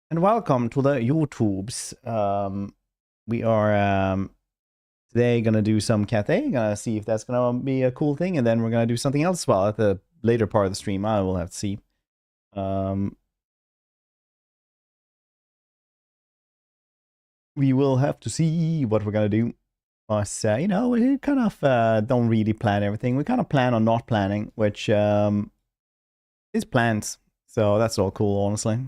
And welcome to the YouTubes. We are today gonna do some Cathay, gonna see if that's gonna be a cool thing, and then we're gonna do something else as well at the later part of the stream. I will have to see. We will have to see what we're gonna do. But you know, we kind of don't really plan everything. We kind of plan on not planning, which is plans. So that's all cool, honestly.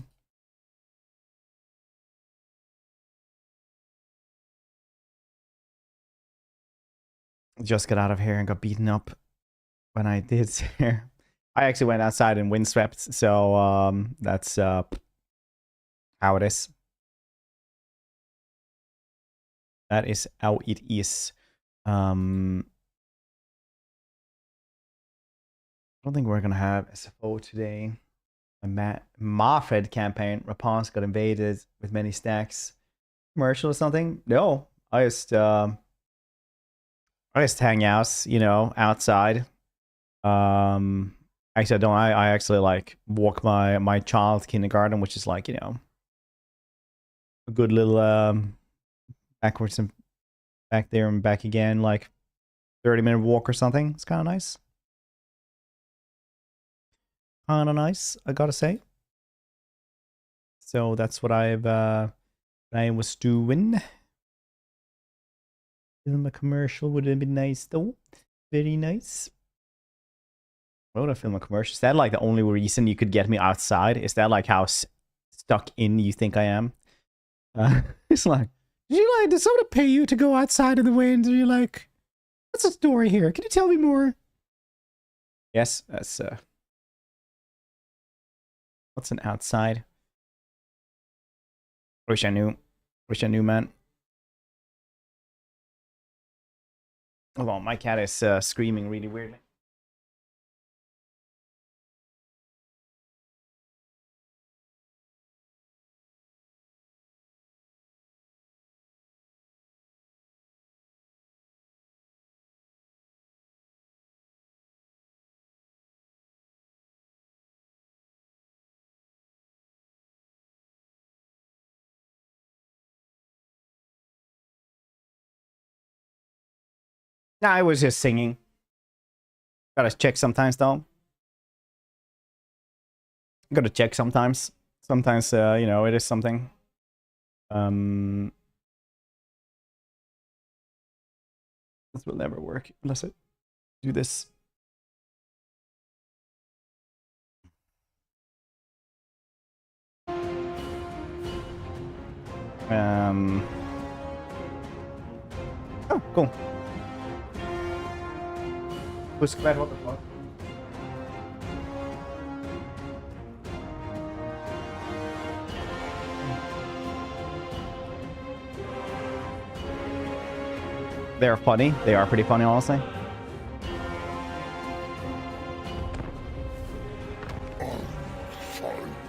Just got out of here and got beaten up when I did here. I actually went outside and windswept, so that's how it is. That is how it is. I don't think we're gonna have SFO today. A Mafed campaign. Rapaz got invaded with many stacks. Commercial or something? No, I just hang out, you know, outside. Actually, I don't. I actually like walk my child kindergarten, which is like, you know, a good little backwards and back there and back again, like 30-minute walk or something. It's kind of nice. Kind of nice, I gotta say. So that's what I was doing. Film a commercial would have been nice though. Very nice. Why would I film a commercial? Is that like the only reason you could get me outside? Is that like how stuck in you think I am? It's like, did someone pay you to go outside in the wind? And you're like, what's the story here? Can you tell me more? Yes, that's what's an outside? Wish I knew. Wish I knew, man. Hold on, my cat is screaming really weirdly. Nah, I was just singing. Gotta check sometimes, though. Gotta check sometimes. Sometimes, you know, it is something. This will never work unless I do this. Oh, cool. Who's glad what the fuck? They're funny. They are pretty funny, honestly.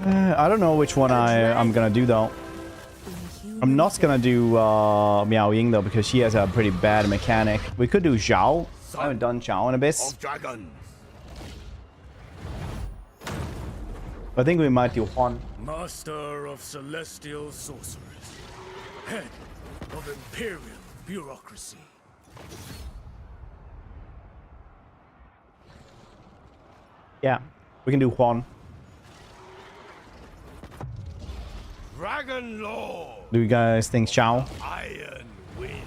I don't know which one I'm gonna do though. I'm not gonna do Miao Ying though, because she has a pretty bad mechanic. We could do Zhao. I haven't done Zhao in a bit. I think we might do Khorne. Master of celestial sorcerers, head of imperial bureaucracy. Yeah, we can do Khorne. Dragon Lord. Do you guys think Zhao? Iron Wind.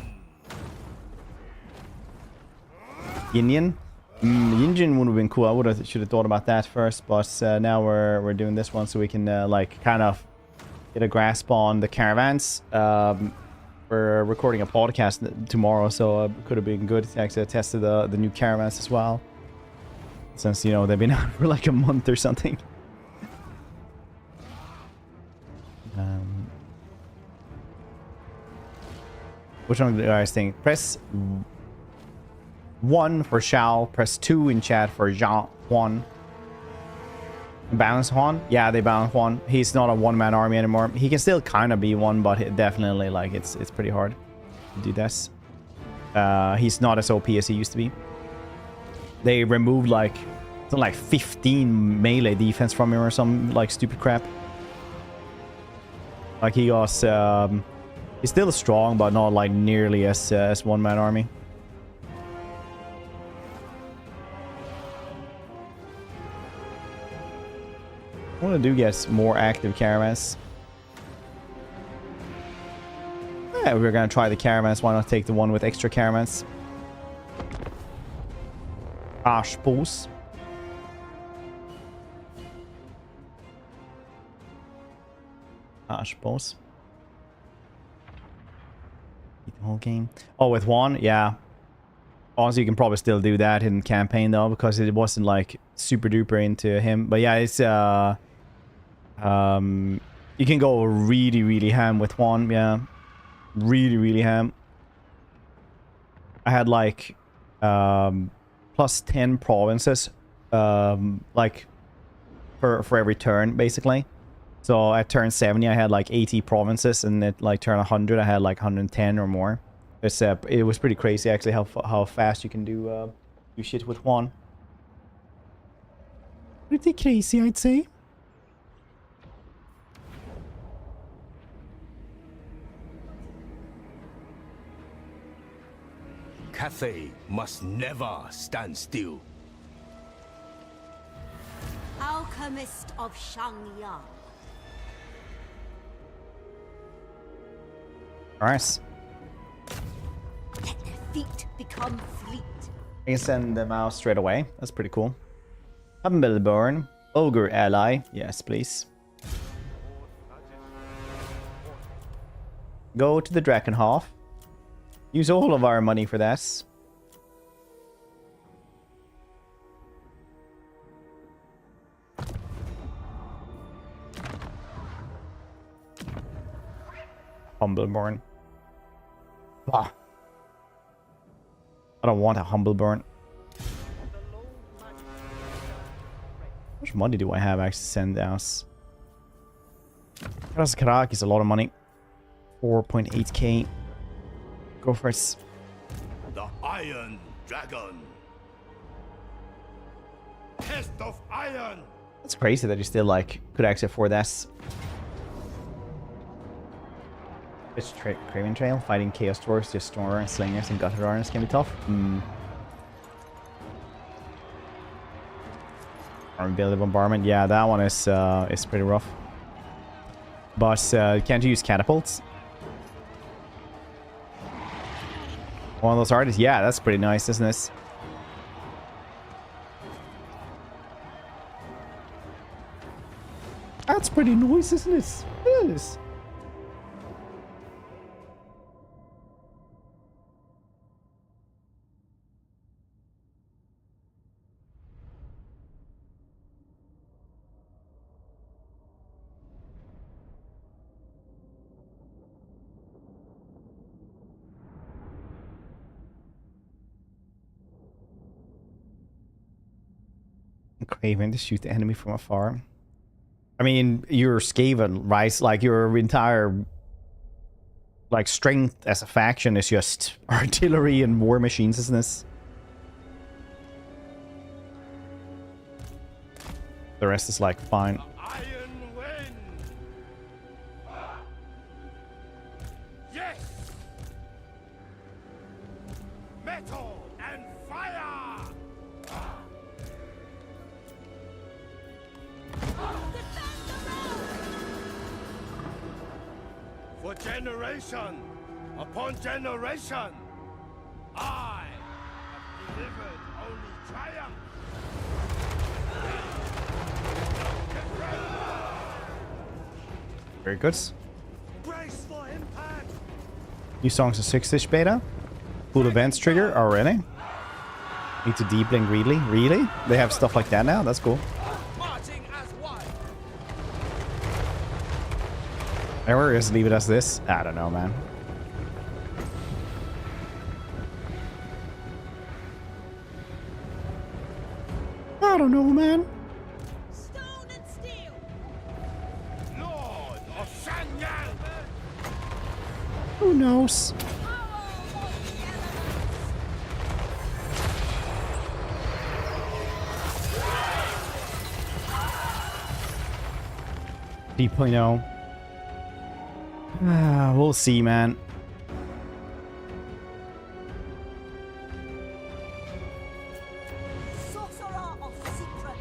Yin Yin? Yin Jin would have been cool. I should have thought about that first, but now we're doing this one so we can like kind of get a grasp on the Caravans. We're recording a podcast tomorrow, so it could have been good to actually test the new Caravans as well, since, you know, they've been out for like a month or something. Which one do you guys think? Press 1 for Shao. Press 2 in chat for Jean Juan. Balance Juan? Yeah, they balance Juan. He's not a one-man army anymore. He can still kind of be one, but definitely, like, it's pretty hard to do this. He's not as OP as he used to be. They removed like 15 melee defense from him or some like stupid crap. Like he was, he's still strong, but not like nearly as one-man army. I want to do get more active caravans. Yeah, we're gonna try the caravans. Why not take the one with extra caravans? I suppose. I suppose. Beat the whole game. Oh, with one? Yeah. Also, you can probably still do that in campaign though, because it wasn't like super duper into him. But yeah, it's you can go really ham with one. Yeah, really ham. I had like plus 10 provinces like for every turn basically. So at turn 70 I had like 80 provinces, and at like turn 100 I had like 110 or more. It was pretty crazy actually how fast you can do shit with one. Pretty crazy, I'd say. Cathay must never stand still. Alchemist of Shangyang. Nice. Let their feet become fleet. I can send them out straight away. That's pretty cool. Humbleborn. Ogre ally. Yes, please. Go to the Drakenhof. Use all of our money for this. Humbleborn. Ah. I don't want a Humbleborn. How much money do I have actually to send out? Karak is a lot of money. 4.8k. Go for it. The Iron Dragon. Test of Iron. It's crazy that you still like could actually afford this. It's Craven Trail, fighting Chaos Dwarves, Destroyer, and Slingers, and Gutter Arms can be tough. Army Bombardment, yeah, that one is pretty rough. But can't you use catapults? One of those artists, yeah, that's pretty nice, isn't it? That's pretty nice, isn't it? It is. Craven to shoot the enemy from afar. I mean, you're Skaven, right? Like your entire like strength as a faction is just artillery and war machines, isn't this? The rest is like fine. Iron Wind. Yes. Metal and fire. For generation upon generation, I have delivered only triumph. Very good. Brace for impact. New songs of 6-ish beta. Cool events trigger already. Need to deep link greedily. Really? They have stuff like that now? That's cool. Marching as one. Or just leave it as this? I don't know, man. I don't know, man. Stone and steel. Lord of Shangyang. Who knows? Deep 0.0. We'll see, man. Sorcerer of secrets.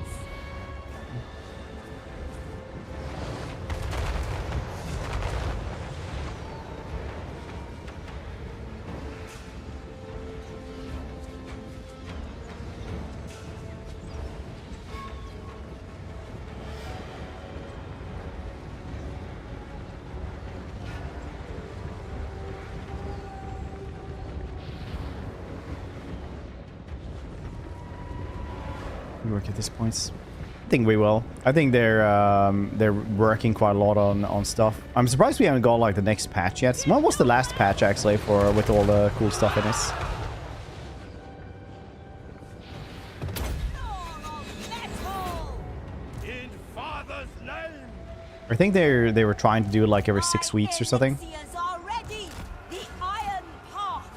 We work at this point. I think we will. I think they're working quite a lot on stuff. I'm surprised we haven't got like the next patch yet. What was the last patch actually for with all the cool stuff in it? In Father's name. I think they were trying to do it like every 6 weeks or something. Elixirs are ready. The Iron Path.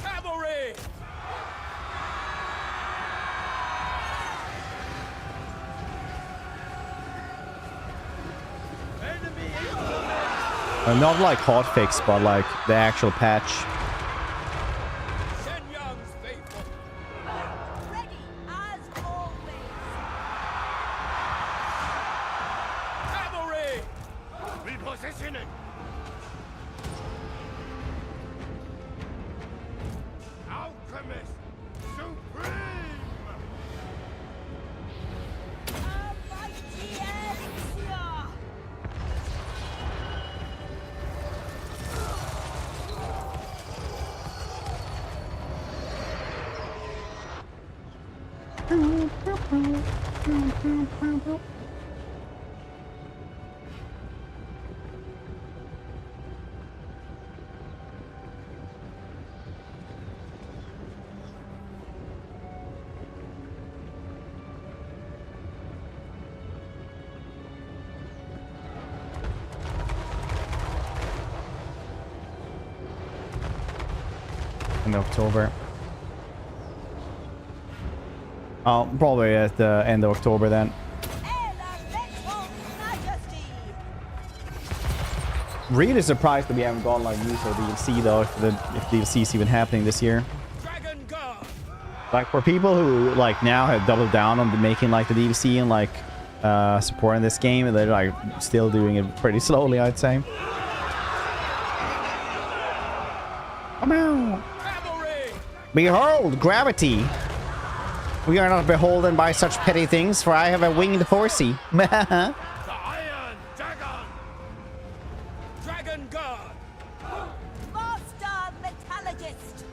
Cavalry. Enemy implement. Not like hotfix, but like the actual patch. Shenyang's faithful. Ready as always. Cavalry. Repositioning. Alchemist supreme. A mighty elixir. In October. Oh, probably at the end of October then. Elemental Majesty. Really surprised that we haven't got like news or DLC though, if DLC is even happening this year. Dragon Guard. Like for people who like now have doubled down on making like the DLC and like supporting this game, and they're like still doing it pretty slowly, I'd say. Come on. Cavalry. Behold, gravity. We are not beholden by such petty things, for I have a winged horsey. The Iron Dragon. Dragon Guard. Master Metallurgist.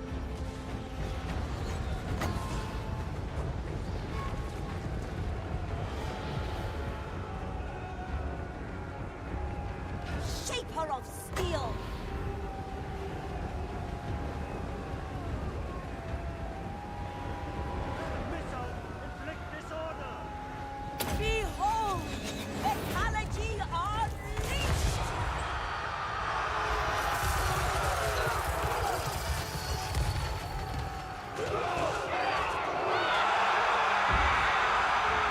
Shaper of steel. Behold, metallurgy unleashed.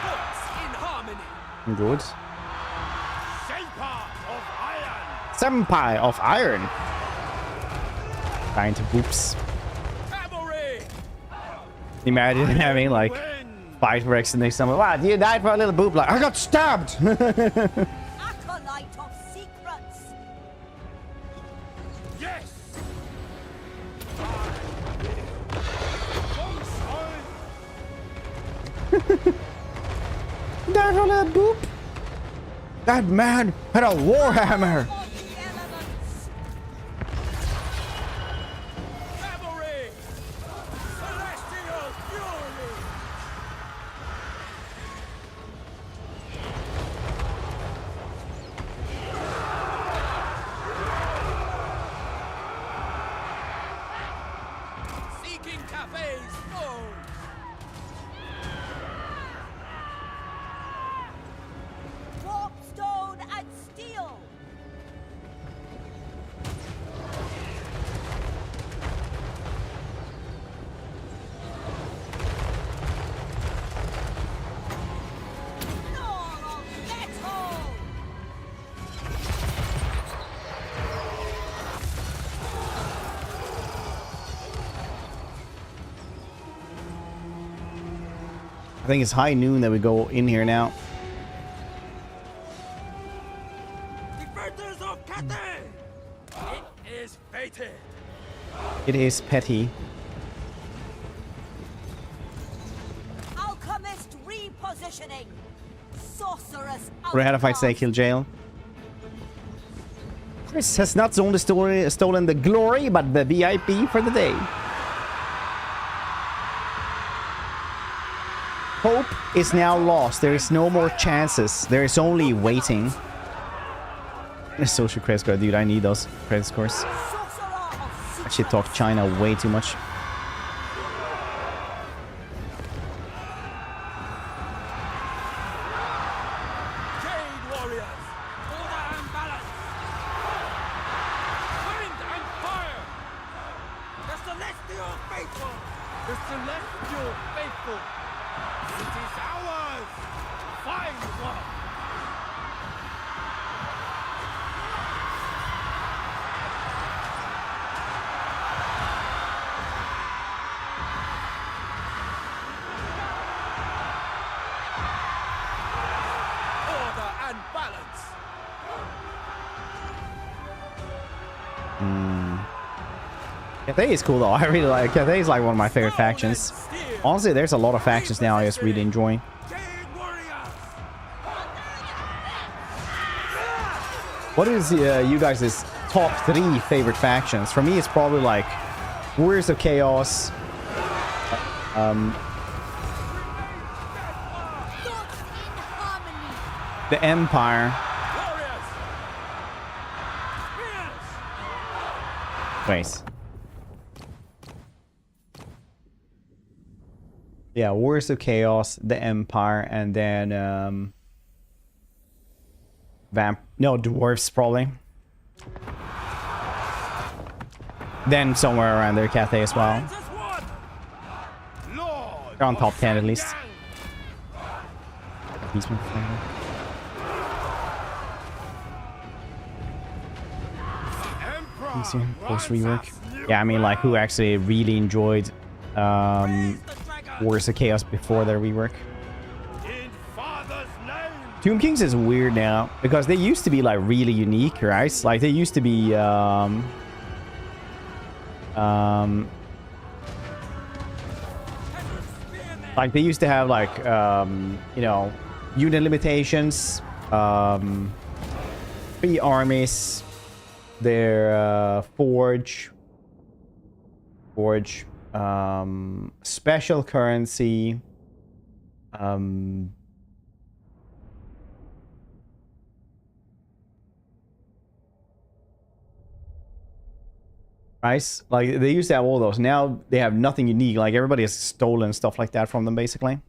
Books in harmony. Good. Shaper of Iron. Senpai of Iron. Trying to boops. Cavalry. Imagine having like Win. fight wrecks and they summon. Wow, you died for a little boop. Like I got stabbed. Acolyte of secrets. Yes. Died for a little boop. That man had a warhammer. Of the elements. Cavalry. Celestial fury. Seeking Cathay's foes. Warp stone and steel. think it's high noon that we go in here now. Defenders of Cathay! It is fated. It is petty. Alchemist repositioning. Sorceress We're ahead of fight today, kill jail. Chris has not only stolen the glory, but the VIP for the day. Hope is now lost. There is no more chances. There is only waiting. Social credit score, dude. I need those credit scores. I should talk China way too much. Cathay is cool though. I really like Cathay. Is like one of my favorite factions. Honestly, there's a lot of factions now I just really enjoy. What is you guys' top 3 favorite factions? For me, it's probably like Warriors of Chaos, the Empire. Wait. Yeah, Warriors of Chaos, the Empire, and then Dwarfs probably. Then somewhere around there, Cathay as well. They're on top 10 at least. Post rework. Yeah, I mean, like, who actually really enjoyed Warriors of Chaos before their rework? Tomb Kings is weird now because they used to be like really unique, right? Like they used to be like they used to have like you know, unit limitations, 3 armies, their forge, special currency, right? Like they used to have all those. Now they have nothing unique. Like everybody has stolen stuff like that from them, basically.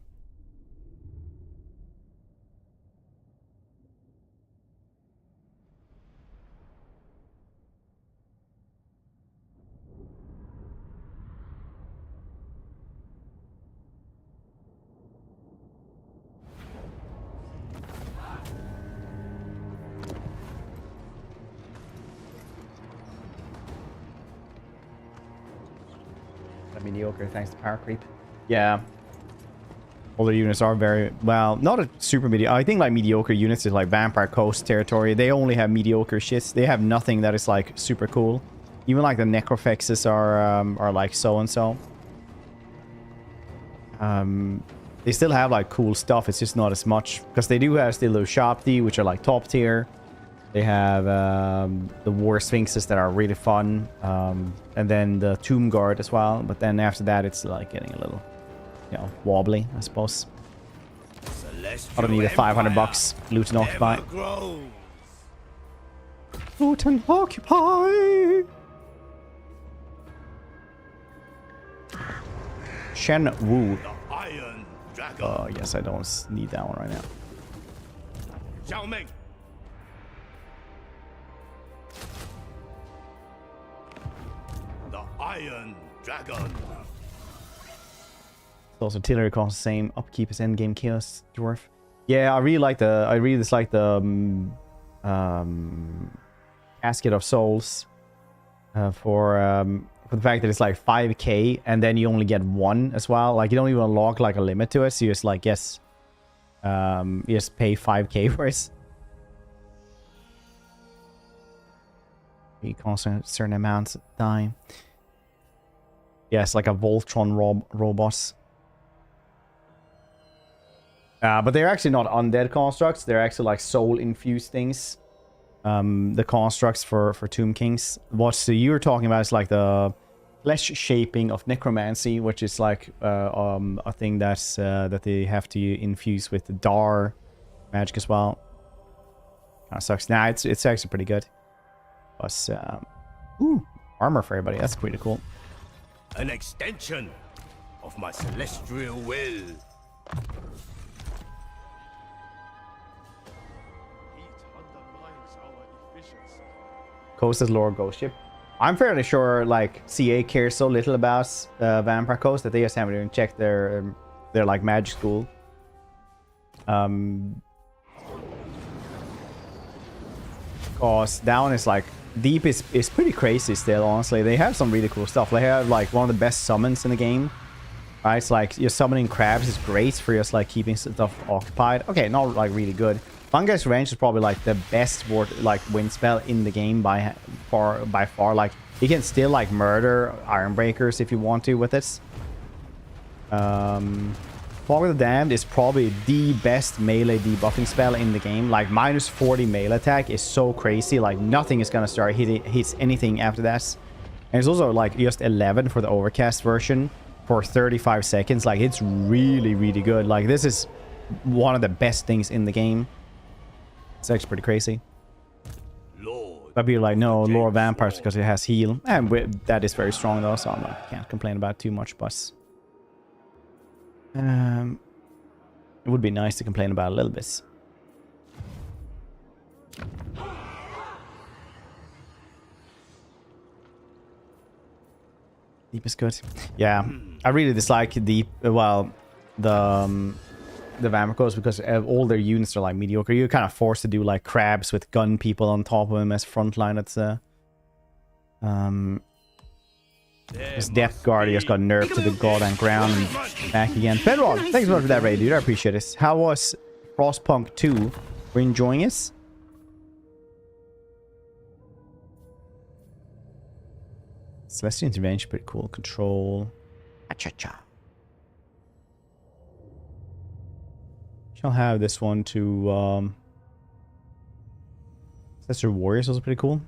Mediocre thanks to power creep. Yeah, all the units are very well, not a super mediocre. I think like mediocre units is like Vampire Coast territory. They only have mediocre shits. They have nothing that is like super cool. Even like the Necrofexes are like so and so. They still have like cool stuff. It's just not as much because they do have still those Shopti, which are like top tier. They have the War Sphinxes that are really fun, and then the Tomb Guard as well. But then after that, it's like getting a little, you know, wobbly, I suppose. I don't need a $500 loot and occupy. Loot and occupy. Shen Wu. Oh yes, I don't need that one right now. Iron Dragon. Also, artillery costs the same upkeep as endgame chaos dwarf. Yeah, I really dislike the Casket of Souls because with the fact that it's like 5k and then you only get one as well. Like you don't even unlock like a limit to it. So you just like, yes, you just pay 5k for it. You constant certain amounts die. Yes, like a Voltron robot. But they're actually not undead constructs. They're actually like soul infused things. The constructs for Tomb Kings. What you were talking about is like the flesh shaping of necromancy, which is like a thing that's that they have to infuse with the Dar magic as well. Kind of sucks. Nah, it's actually pretty good. Plus, ooh, armor for everybody. That's pretty cool. An extension of my celestial will. Coast as Lord Ghost Ship. I'm fairly sure like CA cares so little about Vampire Coast that they just haven't even checked their like magic school. Cause down is like deep is pretty crazy still, honestly. They have some really cool stuff. They have like one of the best summons in the game. Right, it's like your summoning crabs is great for just like keeping stuff occupied. Okay, not like really good. Fungus Range is probably like the best wind spell in the game by far. Like you can still like murder Ironbreakers if you want to with it. Fog of the Damned is probably the best melee debuffing spell in the game. Like minus 40 melee attack is so crazy. Like nothing is gonna start hits anything after that. And it's also like just 11 for the Overcast version for 35 seconds. Like it's really, really good. Like this is one of the best things in the game. It's actually pretty crazy. But people are like, no, Lore of Vampires because it has heal. And that is very strong though, so I can't complain about it too much, but it would be nice to complain about a little bit. Deep is good. Yeah, I really dislike Deep. Well, the Vampire Coast because all their units are like mediocre. You're kind of forced to do like crabs with gun people on top of them as frontline. It's this Death Guard just got nerfed to the goddamn ground and back again. Bedrock, thanks so much for that raid, dude. I appreciate it. How was Frostpunk 2? We're enjoying it. Celestial Intervention, pretty cool. Control. Cha-cha-cha. I'll have this one to Celestial Warriors, also pretty cool.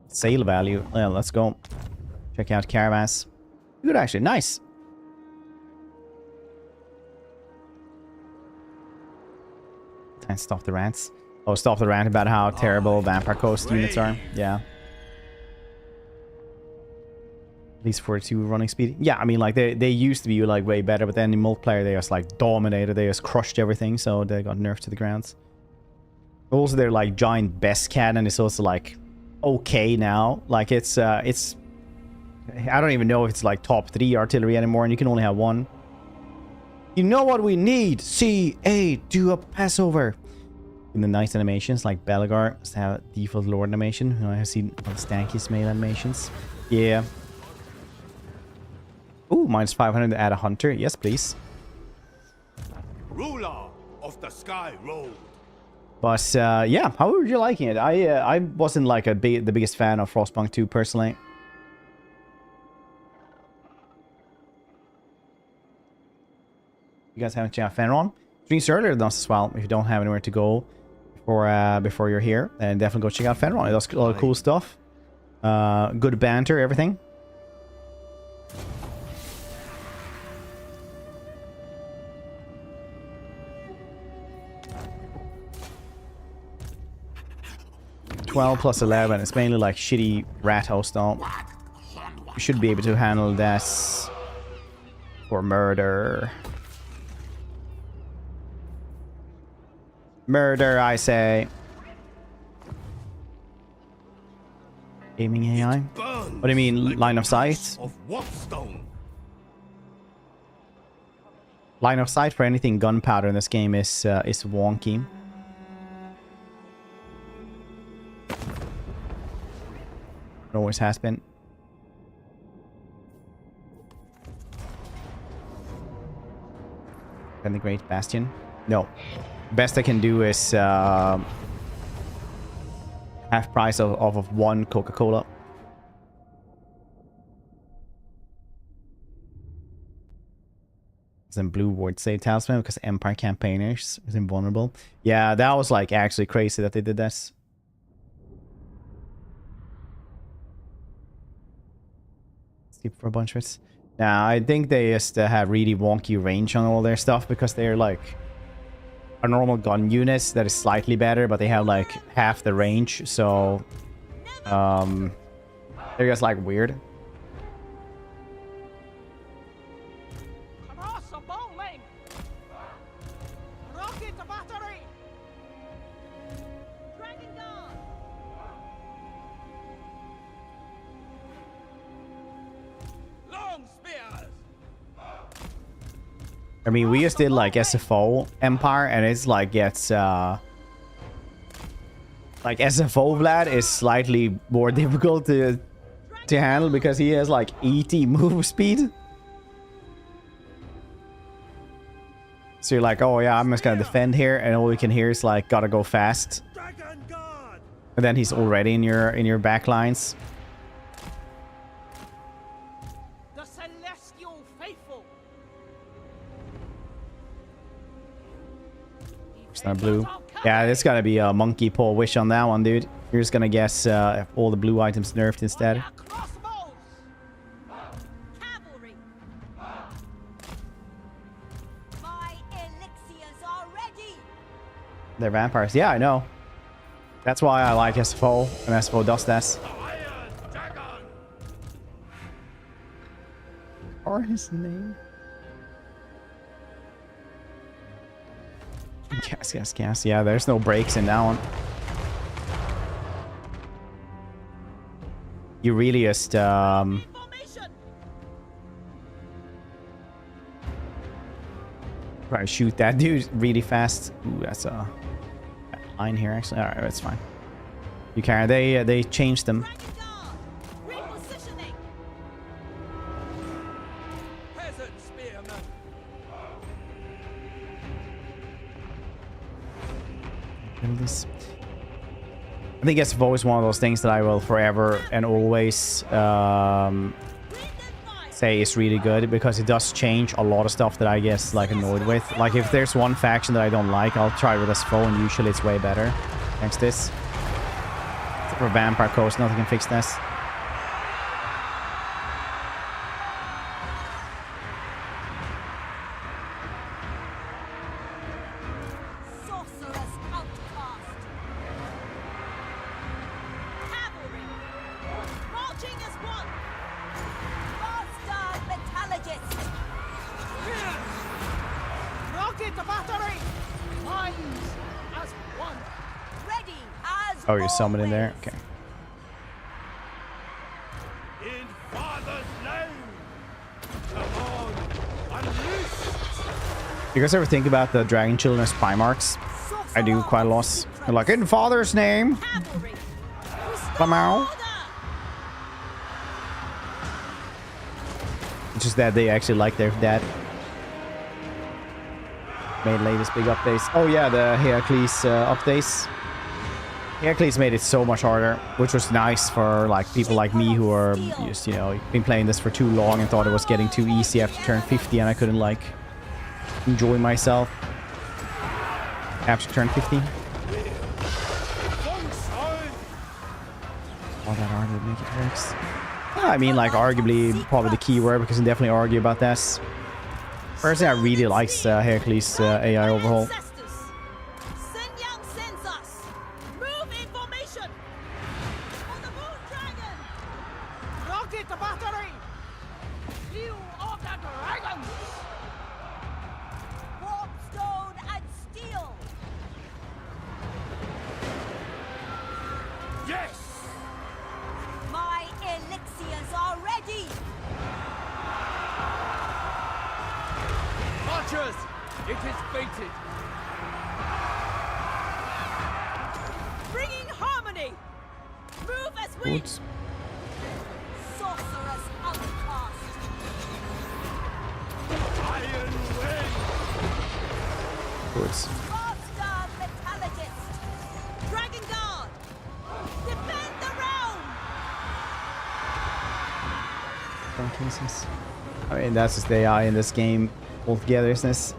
Sale value. Yeah, let's go. Check out Caravans. Good actually, nice. And stop the rants. Oh, stop the rant about how terrible Vampire Coast units are. Yeah. At least 42 running speed. Yeah, I mean, like, they used to be, like, way better, but then in multiplayer, they just, like, dominated. They just crushed everything, so they got nerfed to the ground. Also, their, like, giant best cannon is also, like, okay now. Like, it's... I don't even know if it's, like, top 3 artillery anymore, and you can only have one. You know what we need? CA, do a Passover. In the nice animations, like Belagar, have default Lord animation. I have seen all the stankiest male animations. Yeah. Ooh, minus 500 to add a hunter. Yes, please. Ruler of the Sky Road. But yeah, how were you liking it? I wasn't like the biggest fan of Frostpunk 2 personally. You guys haven't checked out Fenron? Streams earlier than us as well. If you don't have anywhere to go before you're here, then definitely go check out Fenron. It does a lot of cool stuff. Good banter, everything. +11. It's mainly like shitty rat house though. You should be able to handle this for murder. Murder, I say. Aiming AI? What do you mean, line of sight? Line of sight for anything gunpowder in this game is It always has been. And the Great Bastion. No. Best I can do is half price of one Coca-Cola. And blue ward save talisman because Empire campaigners is invulnerable. Yeah, that was like actually crazy that they did that. Skip for a bunch of it. Now I think they just have really wonky range on all their stuff because they're like a normal gun unit that is slightly better, but they have like half the range, so they're just like weird. I mean, we just did like SFO Empire, and it's like gets like SFO Vlad is slightly more difficult to handle because he has like 80 move speed. So you're like, oh yeah, I'm just gonna defend here, and all we can hear is like, gotta go fast. And then he's already in your back lines. Not blue. Yeah, it's gotta be a monkey paw wish on that one, dude. You're just gonna guess if all the blue items nerfed instead. They're vampires. Yeah, I know. That's why I like SFO, and SFO does that. Or his name. Gas. Yeah, there's no breaks in that one. You really just probably shoot that dude really fast. Ooh, that's a line here actually. All right, that's fine. You can. They changed them. This. I think SFO is one of those things that I will forever and always say is really good because it does change a lot of stuff that I guess like annoyed with. Like if there's one faction that I don't like, I'll try with SFO and usually it's way better. Thanks to this. Except for Vampire Coast, nothing can fix this. Oh, you're summoning there? Okay. In Father's name. Come on, unleash. You guys ever think about the Dragon Children as Primarchs? I do quite a lot. They're like, in Father's name. Come out. It's just that they actually like their dad. Made latest big updates. Oh yeah, the Heracles updates. Heracles made it so much harder, which was nice for like people like me who are just, you know, been playing this for too long and thought it was getting too easy after turn 50 and I couldn't like enjoy myself after turn 50. All that argue would make it worse. I mean, like arguably probably the key word because I can definitely argue about this. Personally, I really like Heracles AI overhaul. It is fated. Bringing harmony. Move as we. Iron Wind! Good. Guard Metallurgist! Dragon Guard! Defend the realm! I mean, that's just the AI in this game altogether, isn't it?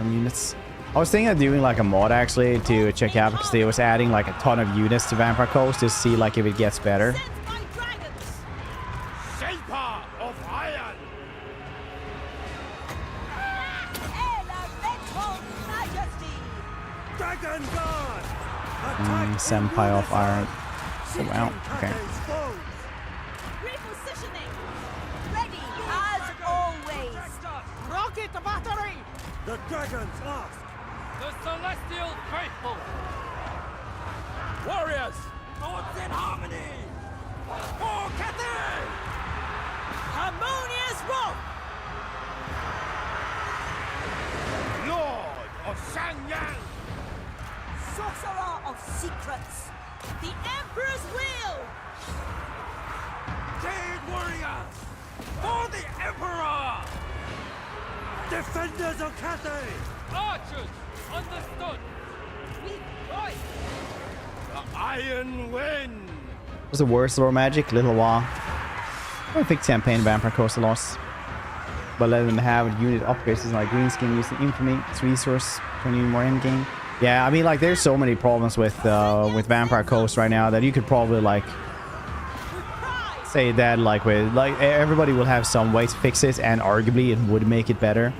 Units. I was thinking of doing like a mod actually to check out because they was adding like a ton of units to Vampire Coast to see like if it gets better. Sent by dragons! Shaper of Iron! Elemental Majesty! Dragon Guard! Senpai of Iron. Oh, wow. Okay. Repositioning! Ready as always! Rocket battery! The dragons ask! The celestial faithful! Warriors! Thoughts in harmony! Grand Cathay! Harmonious Rock! Lord of Shanyang! Sorcerer of Secrets! The Emperor's Will! Jade warriors! For the Emperor! Defenders of Cathay! Archers! Understood! We fight! The Iron Wind! What's the worst lore magic? Little while. I think campaign Vampire Coast a loss. But let them have unit upgrades like green skin using infamy, its resource, 20 more end game. Yeah, I mean like there's so many problems with Vampire Coast right now that you could probably like say that like with like everybody will have some way to fix it and arguably it would make it better.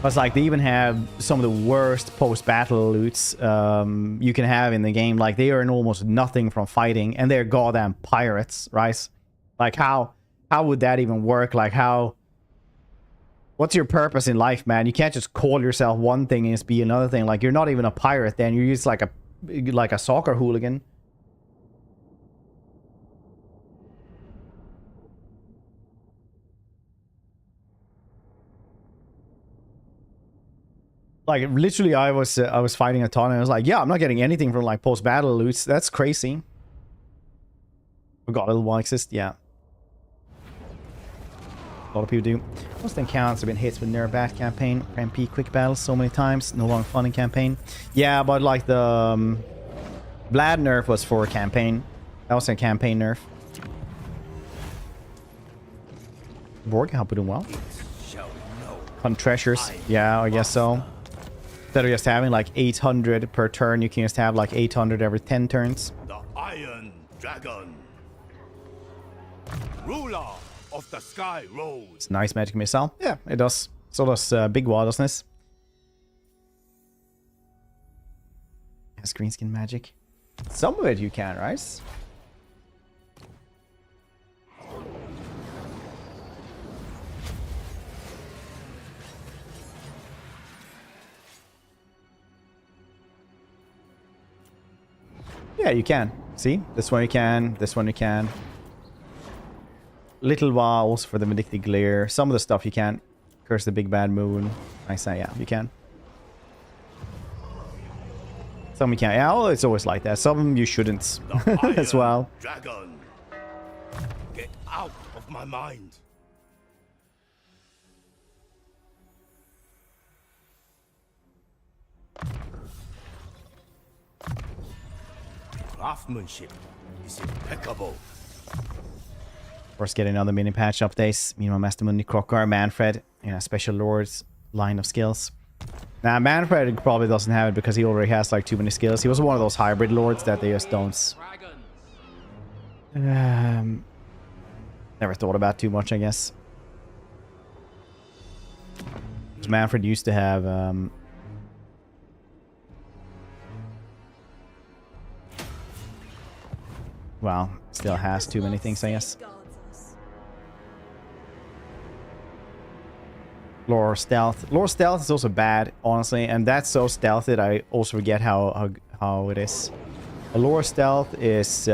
But like they even have some of the worst post-battle loots you can have in the game. Like they earn almost nothing from fighting and they're goddamn pirates, right? Like how would that even work? Like what's your purpose in life, man? You can't just call yourself one thing and just be another thing. Like you're not even a pirate then. You're just like a soccer hooligan. Like literally I was fighting a ton and I was like, yeah, I'm not getting anything from like post-battle loots. That's crazy. Forgot little one exist, yeah. A lot of people do. Most encounters have been hits with nerf bat campaign, MP quick battles so many times. No longer fun in campaign. Yeah, but like the Vlad nerf was for campaign. That was a campaign nerf. Borg, I hope you're doing well. On treasures, yeah, I guess so. Instead of just having like 800 per turn, you can just have like 800 every 10 turns. The Iron Dragon! Ruler of the Sky Rose! It's a nice magic missile. Yeah, it does. So does Big Wall, doesn't it? Has green skin magic. Some of it you can, right? Yeah, you can. See? This one you can. This one you can. Little vows for the vindictive glare. Some of the stuff you can. Curse the big bad moon. I say, yeah, you can. Some you can't. Yeah, well, it's always like that. Some of them you shouldn't as well. Dragon! Get out of my mind! Craftsmanship is impeccable. Of course, getting another mini patch updates. Meanwhile, Master Mundi, Krokar, Manfred, Special Lord's line of skills. Now, Manfred probably doesn't have it because he already has like too many skills. He was one of those hybrid lords that they just don't. Never thought about too much, I guess. Manfred used to have well, still has too many things, I guess. Lore stealth. Lore stealth is also bad, honestly, and that's so stealthy that I also forget how it is. A lore stealth is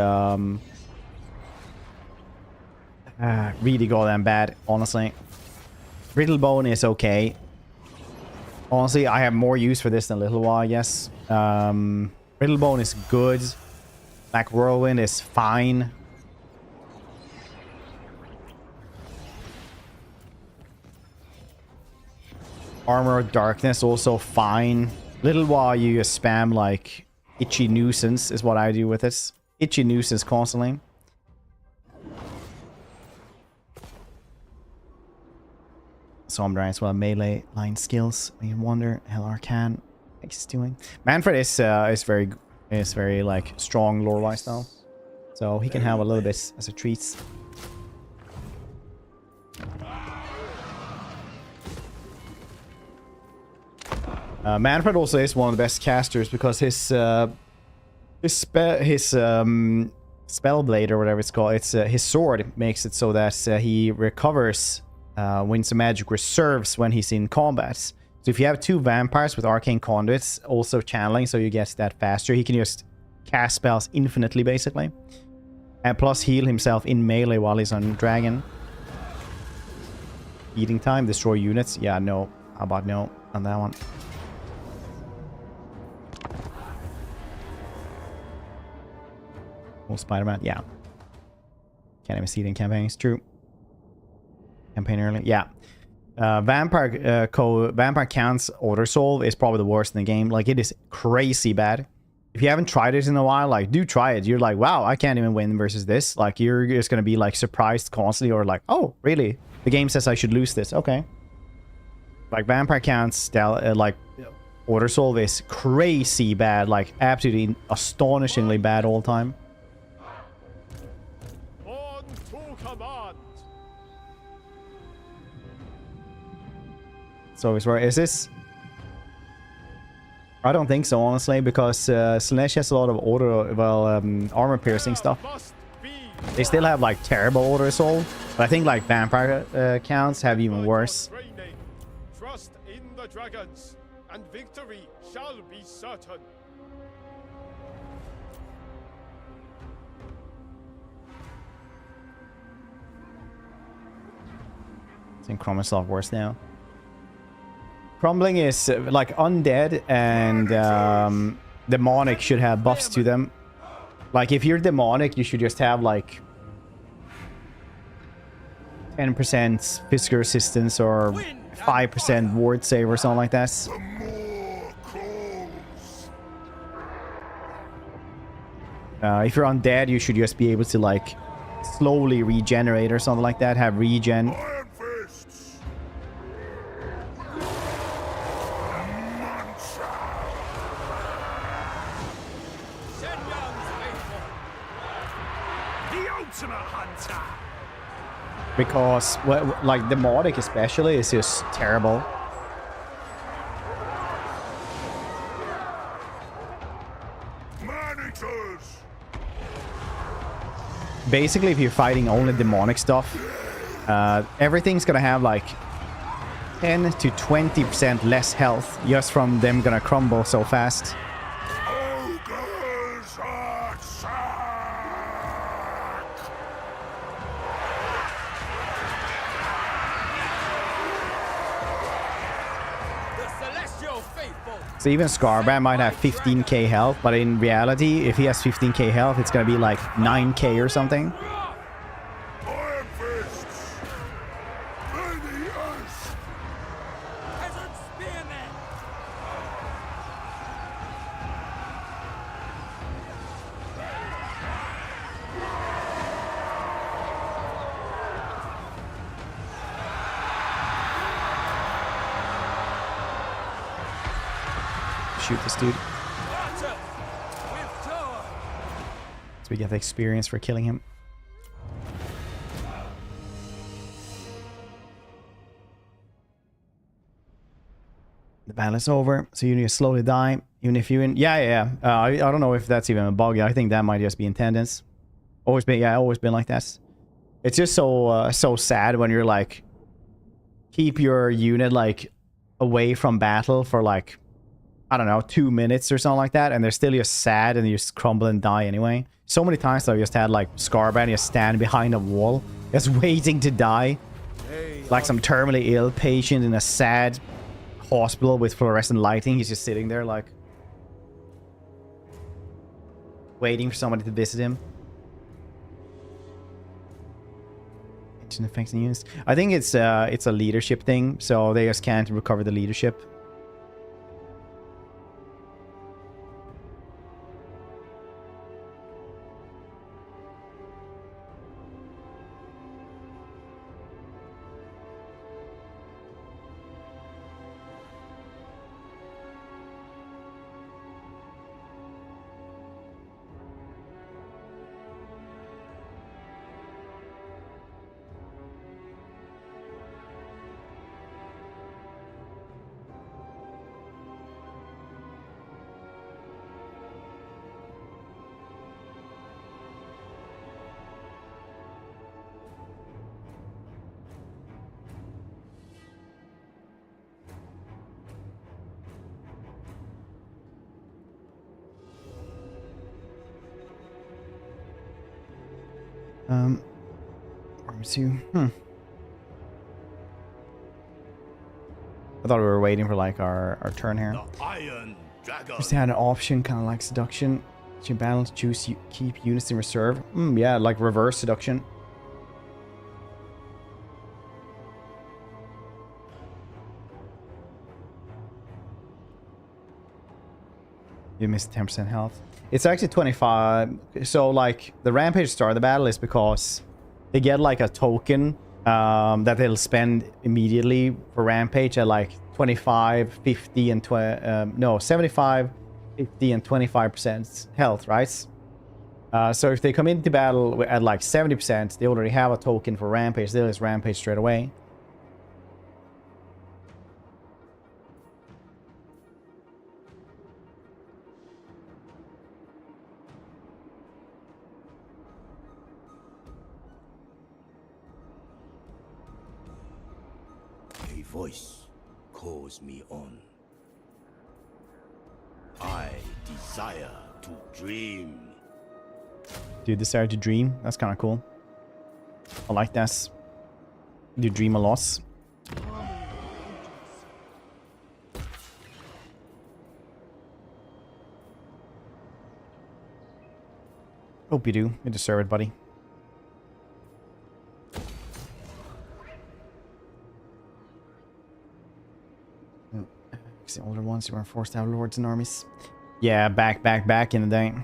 really goddamn bad, honestly. Brittlebone is okay. Honestly, I have more use for this than Little While, I guess. Brittlebone is good. Black Whirlwind is fine. Armor of Darkness also fine. Little While you just spam like Itchy Nuisance is what I do with this. Itchy Nuisance constantly. Sombra as well. Melee line skills. I wonder. Hell Arcane. Like he's doing. Manfred is very like strong lore wise now. So he can have a little bit as a treat. Manfred also is one of the best casters because his spellblade or whatever it's called, it's his sword makes it so that he recovers when some magic reserves when he's in combat. So if you have two vampires with arcane conduits, also channeling, so you get that faster, he can just cast spells infinitely basically, and plus heal himself in melee while he's on dragon. Eating time, destroy units. Yeah, no. How about no on that one? Oh, Spider-Man, yeah. Can't even see it in campaigns. True. Campaign early, yeah. Vampire Count's Autosolve is probably the worst in the game. Like, it is crazy bad. If you haven't tried it in a while, like, do try it. You're like, wow, I can't even win versus this. Like, you're just gonna be like surprised constantly, or like, oh, really? The game says I should lose this. Okay. Like, Vampire Count's like Autosolve is crazy bad. Like, absolutely astonishingly bad all the time. So where is this? I don't think so, honestly, because Slaanesh has a lot of armor piercing stuff. They still have like terrible auto assault, but I think like vampire counts have even worse. Trust in the dragons, and victory shall be certain. I think Khorne is a lot worse now. Crumbling is like undead and demonic should have buffs to them. Like if you're demonic, you should just have like 10% physical resistance or 5% ward save or something like that. If you're undead, you should just be able to like slowly regenerate or something like that. Have regen. Because, well, like, demonic especially is just terrible. Basically, if you're fighting only demonic stuff, everything's gonna have, like, 10 to 20% less health just from them gonna crumble so fast. So even Scarbrand might have 15k health, but in reality, if he has 15k health, it's gonna be like 9k or something. Shoot this dude. So we get the experience for killing him. The battle is over, so you need to slowly die, even if you win. Yeah. I don't know if that's even a bug. I think that might just be in tendons. Always been like that. It's just so sad when you're like keep your unit like away from battle for like, I don't know, 2 minutes or something like that, and they're still just sad and you just crumble and die anyway. So many times I've just had like Scarbrand just stand behind a wall just waiting to die, like some terminally ill patient in a sad hospital with fluorescent lighting. He's just sitting there like waiting for somebody to visit him. Affecting units. I think it's a leadership thing, so they just can't recover the leadership. I thought we were waiting for like our turn here. The Iron Dragon. Just had an option, kind of like seduction. You balance, choose, you keep units in reserve. Yeah, like reverse seduction. You missed 10% health. It's actually 25. So like the rampage start of the battle is because they get like a token that they'll spend immediately for rampage at like 25, 50, and 75, 50, and 25% health, right? So if they come into battle at like 70%, they already have a token for rampage. They'll just rampage straight away. A voice calls me on. I desire to dream. Do you desire to dream? That's kind of cool. I like that. Do you dream a loss? Hope you do. You deserve it, buddy. The older ones who were forced to have lords and armies. Yeah, back in the day.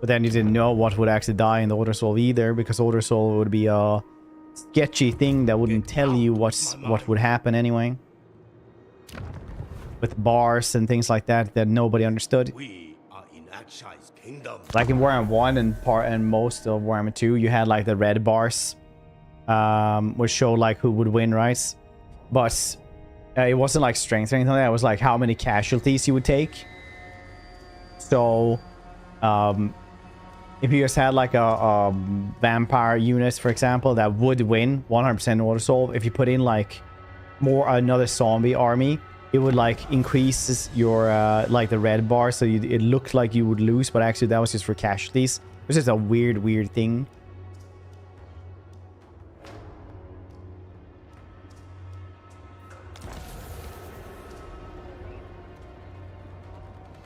But then you didn't know what would actually die in the Order Soul either, because Order Soul would be a sketchy thing that wouldn't tell you what would happen anyway. With bars and things like that nobody understood. We are in Akshai's kingdom. Like in Warhammer 1 and most of Warhammer 2, you had like the red bars, which showed like who would win, right? But it wasn't like strength or anything like that. It was like how many casualties you would take. So, if you just had like a vampire unit, for example, that would win 100% Order Soul, if you put in like another zombie army, it would like increase your like the red bar, so it looked like you would lose, but actually that was just for casualties. It was just a weird thing.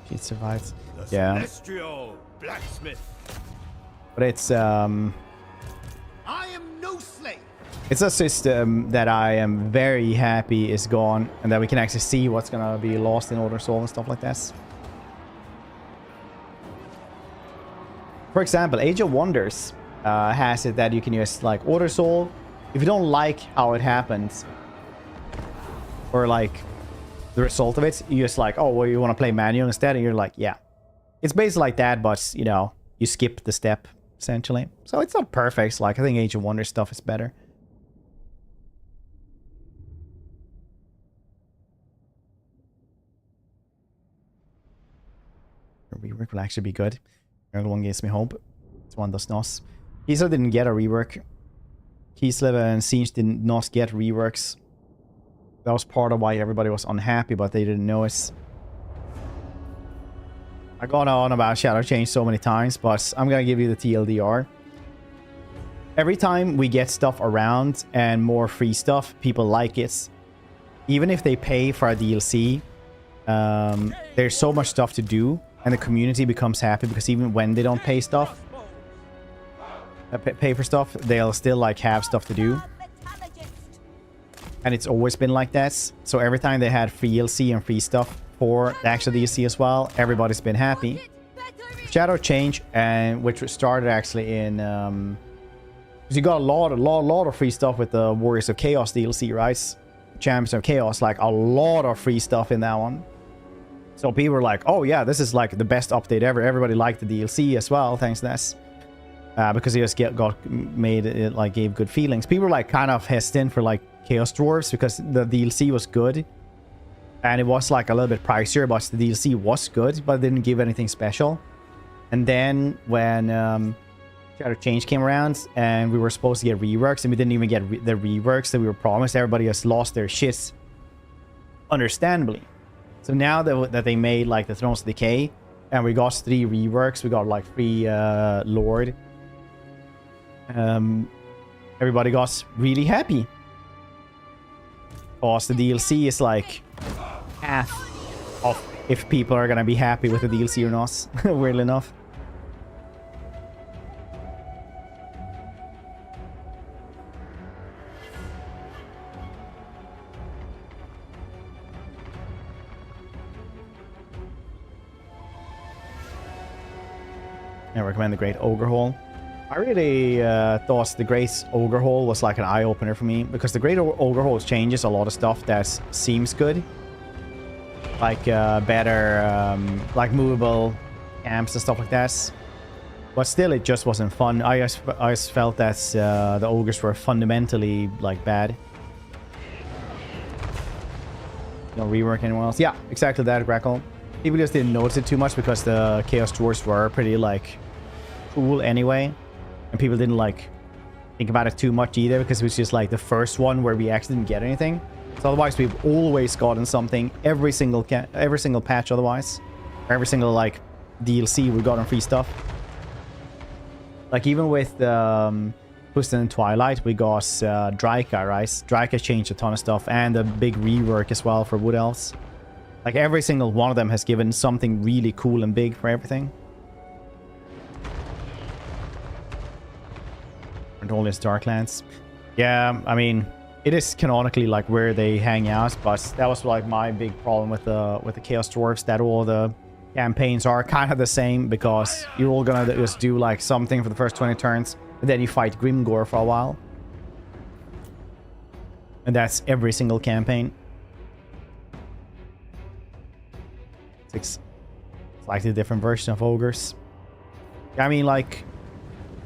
It survives. Yeah. Celestial blacksmith. But it's I am no slave. It's a system that I am very happy is gone, and that we can actually see what's gonna be lost in Order Soul and stuff like that. For example, Age of Wonders has it that you can use like Order Soul. If you don't like how it happens, or like the result of it, you just like, oh, well, you want to play manual instead, and you're like, yeah. It's basically like that, but, you know, you skip the step, essentially. So it's not perfect. Like, I think Age of Wonders stuff is better. Rework will actually be good. Nurgle one gives me hope. This one does not. Kislev didn't get a rework. Kislev and Tzeentch did not get reworks. That was part of why everybody was unhappy, but they didn't know it. I got on about Shadow Change so many times, but I'm gonna give you the TLDR. Every time we get stuff around and more free stuff, people like it. even if they pay for a DLC, there's so much stuff to do, and the community becomes happy because even when they don't pay stuff, pay for stuff, they'll still like have stuff to do. And it's always been like that. So every time they had free DLC and free stuff for the actual DLC as well, everybody's been happy. Shadow Change, and which started actually in because you got a lot of free stuff with the Warriors of Chaos DLC, right? Champions of Chaos, like a lot of free stuff in that one. So people were like, oh yeah, this is like the best update ever. Everybody liked the DLC as well, thanks to this. Because it just made it like gave good feelings. People were like kind of hesitant for like Chaos Dwarves because the DLC was good. And it was like a little bit pricier, but the DLC was good, but it didn't give anything special. And then when Shadow Change came around and we were supposed to get reworks and we didn't even get the reworks that we were promised, everybody has lost their shits. Understandably. So now that they made like the Thrones of Decay and we got 3 reworks, we got like 3 Lord. Everybody got really happy. Because the DLC is like half of if people are gonna be happy with the DLC or not, weirdly enough. I recommend the Great Ogre Hall. I really thought the Great Ogre Hall was like an eye-opener for me, because the Great Ogre Hall changes a lot of stuff that seems good. Like better, like movable camps and stuff like that. But still, it just wasn't fun. I just felt that the ogres were fundamentally like bad. No rework anyone else. Yeah, exactly that, Grackle. People just didn't notice it too much because the Chaos Dwarves were pretty like cool anyway, and people didn't like think about it too much either because it was just like the first one where we actually didn't get anything. So otherwise we've always gotten something every single patch, otherwise, or every single like DLC we got on free stuff. Like even with Twisted and Twilight we got Draika, right? Draika changed a ton of stuff and a big rework as well for Wood Elves. Like every single one of them has given something really cool and big for everything. And all these Darklands. Yeah, I mean, it is canonically like where they hang out, but that was like my big problem with the Chaos Dwarves, that all the campaigns are kind of the same, because you're all gonna just do like something for the first 20 turns, and then you fight Grimgore for a while. And that's every single campaign. It's slightly different version of ogres. I mean, like,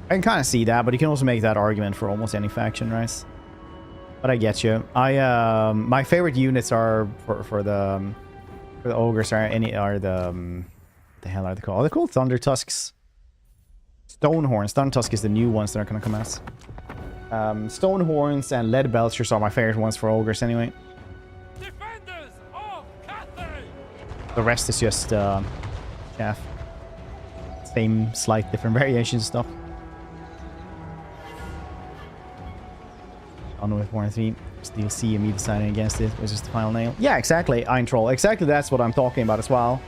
I can kind of see that, but you can also make that argument for almost any faction, right? But I get you. My favorite units are for the ogres are the what the hell are they called? They're called Thunder Tusks. Stonehorns. Thunder Tusk is the new ones that are gonna come out. Stonehorns and Lead Belchers are my favorite ones for ogres anyway. Defenders of Cathay! The rest is just chaff. Same slight different variations and stuff. On with 1 and 3. Still see me deciding against it was just the final nail. Yeah, exactly, Iron Troll. Exactly, that's what I'm talking about as well.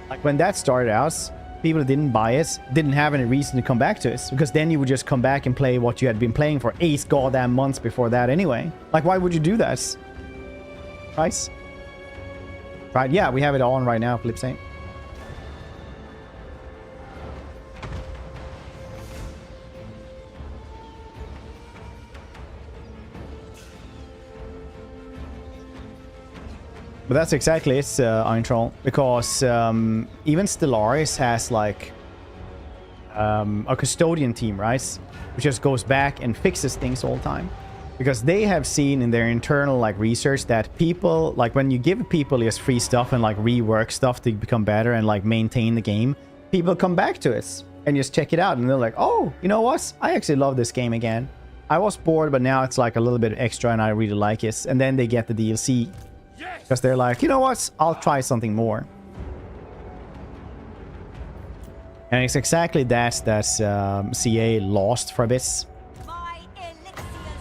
Like when that started out, people that didn't buy it didn't have any reason to come back to it, because then you would just come back and play what you had been playing for 8 goddamn months before that anyway. Like, why would you do that? Right? Right, yeah, we have it on right now, Flipsane. But that's exactly it, Iron Troll, because even Stellaris has like a custodian team, right? Which just goes back and fixes things all the time. Because they have seen in their internal like research that people, like when you give people just free stuff and like rework stuff to become better and like maintain the game, people come back to it and just check it out and they're like, oh, you know what? I actually love this game again. I was bored, but now it's like a little bit extra and I really like it. And then they get the DLC. Because they're like, you know what? I'll try something more. And it's exactly that CA lost for a bit.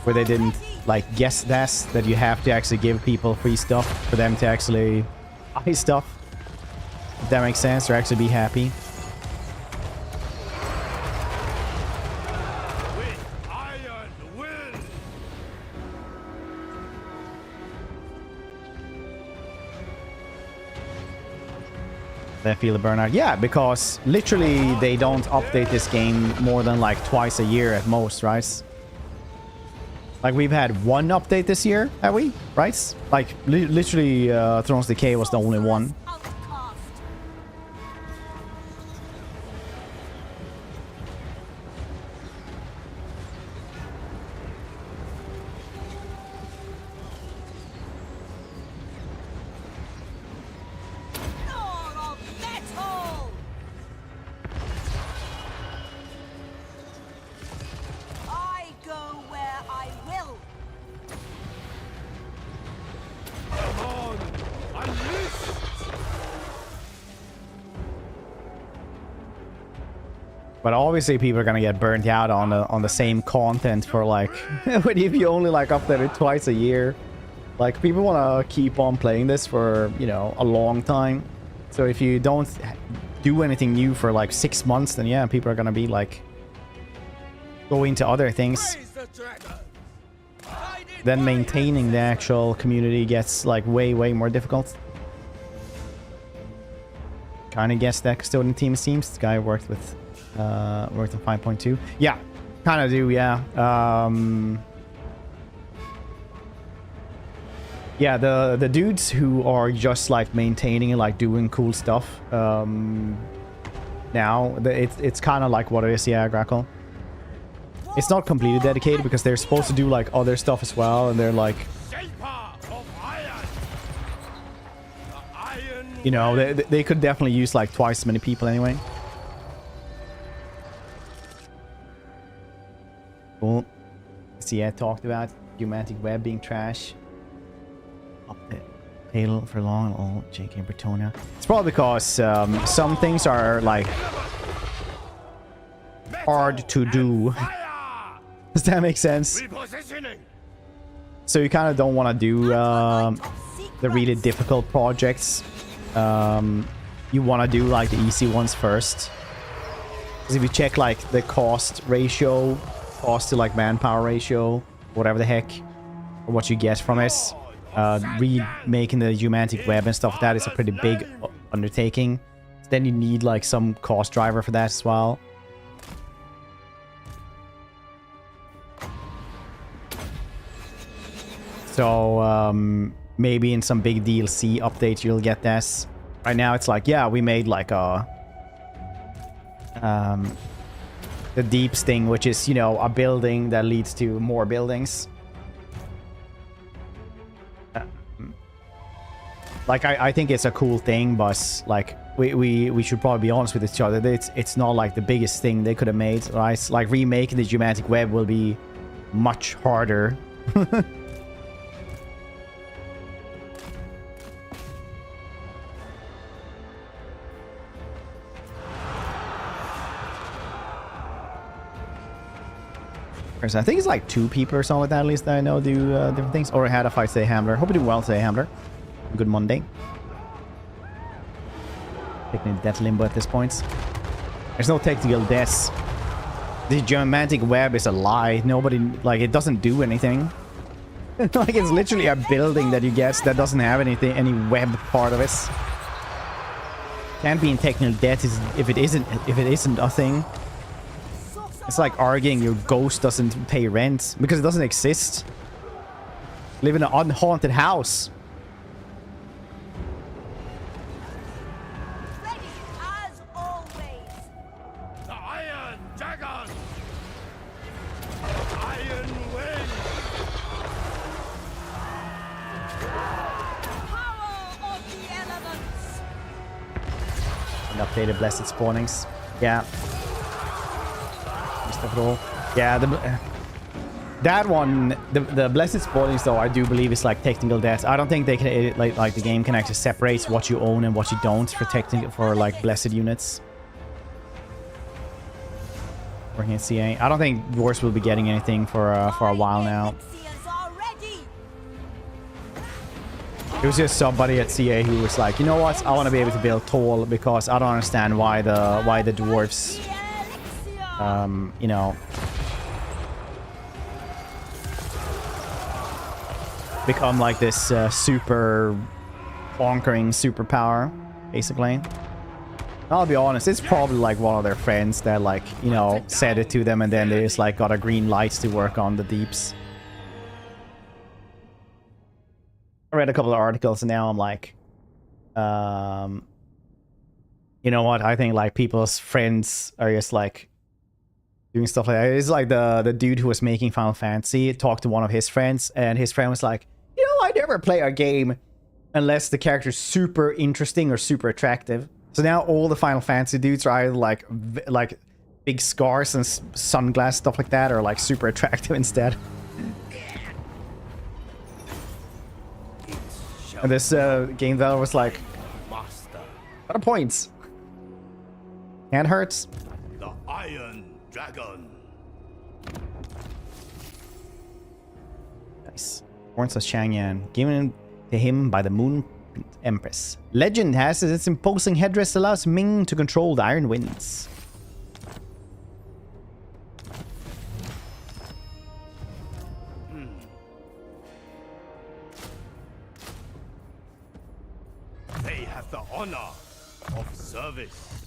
Where they didn't like guess that you have to actually give people free stuff for them to actually buy stuff. If that makes sense, or actually be happy. With iron will. They feel the burnout. Yeah, because literally they don't update this game more than like twice a year at most, right? Like we've had one update this year, have we? Right? Like literally Thrones Decay was the only one. Outcast. Roar of metal. I go where I will. Come on, unleash. But obviously people are gonna get burnt out on the same content for like what if you only like update it twice a year. Like people wanna keep on playing this for, you know, a long time. So if you don't do anything new for like 6 months, then yeah, people are gonna be like going to other things. Raise the dragon. Then maintaining the actual community gets like way more difficult. Kind of guess that custodian team seems. This guy worked with worked on 5.2. Yeah, kind of do. Yeah. Yeah, the dudes who are just like maintaining and like doing cool stuff. Now it's kind of like what it is. Yeah, Grackle. It's not completely dedicated because they're supposed to do like other stuff as well, and they're like, Shaper of iron. The iron. you know, they could definitely use like twice as many people anyway. Cool. See, I talked about Humantic Web being trash. Up the pale for long, all JK Bretonia. It's probably because some things are like hard to do. Fire. Does that make sense? Repositioning. So you kind of don't want to do the really difficult projects. You want to do like the easy ones first. Because if you check like the cost ratio, cost to like manpower ratio, whatever the heck, or what you get from it, remaking the Humantic Web and stuff like that is a pretty big undertaking. Then you need like some cost driver for that as well. So maybe in some big DLC update you'll get this. Right now it's like, yeah, we made like a the deep sting, which is, you know, a building that leads to more buildings. Like I think it's a cool thing, but like we should probably be honest with each other. It's not like the biggest thing they could have made, right? Like remaking the Humantic Web will be much harder. I think it's like 2 people or something like that, at least that I know do different things. Or I had a fight today, Hamler. Hope you're doing well today, Hamler. Good Monday. Taking death limbo at this point. There's no technical deaths. The Humantic Web is a lie. Nobody, like, it doesn't do anything. Like, it's literally a building that you get that doesn't have anything, any web part of it. Can't be in technical death if it isn't a thing. It's like arguing your ghost doesn't pay rent because it doesn't exist. Live in an unhaunted house. Ready as always. The iron dragon. Iron wind. Power of the elements. And updated blessed spawnings. Yeah. Yeah, that one, the blessed spawnings though, I do believe is like technical death. I don't think they can like the game can actually separate what you own and what you don't for technical for like blessed units. Working at CA, I don't think Dwarves will be getting anything for a while now. Elixirs are It was just somebody at CA who was like, you know what? I want to be able to build tall because I don't understand why the dwarves, you know, become like this super conquering superpower, basically. I'll be honest, it's probably like one of their friends that, like, you know, said it to them, and then they just like got a green light to work on the deeps. I read a couple of articles and now I'm like, you know what? I think like people's friends are just like doing stuff like that. It's like the dude who was making Final Fantasy talked to one of his friends, and his friend was like, you know, I never play a game unless the character's super interesting or super attractive. So now all the Final Fantasy dudes are either like big scars and sunglasses, stuff like that, or like super attractive instead. And this game developer was like, what are points? Hand hurts. The Iron Dragon. Nice. Khorne says Chang'an, given to him by the Moon Empress. Legend has that its imposing headdress allows Ming to control the Iron Winds. They have the honor of service.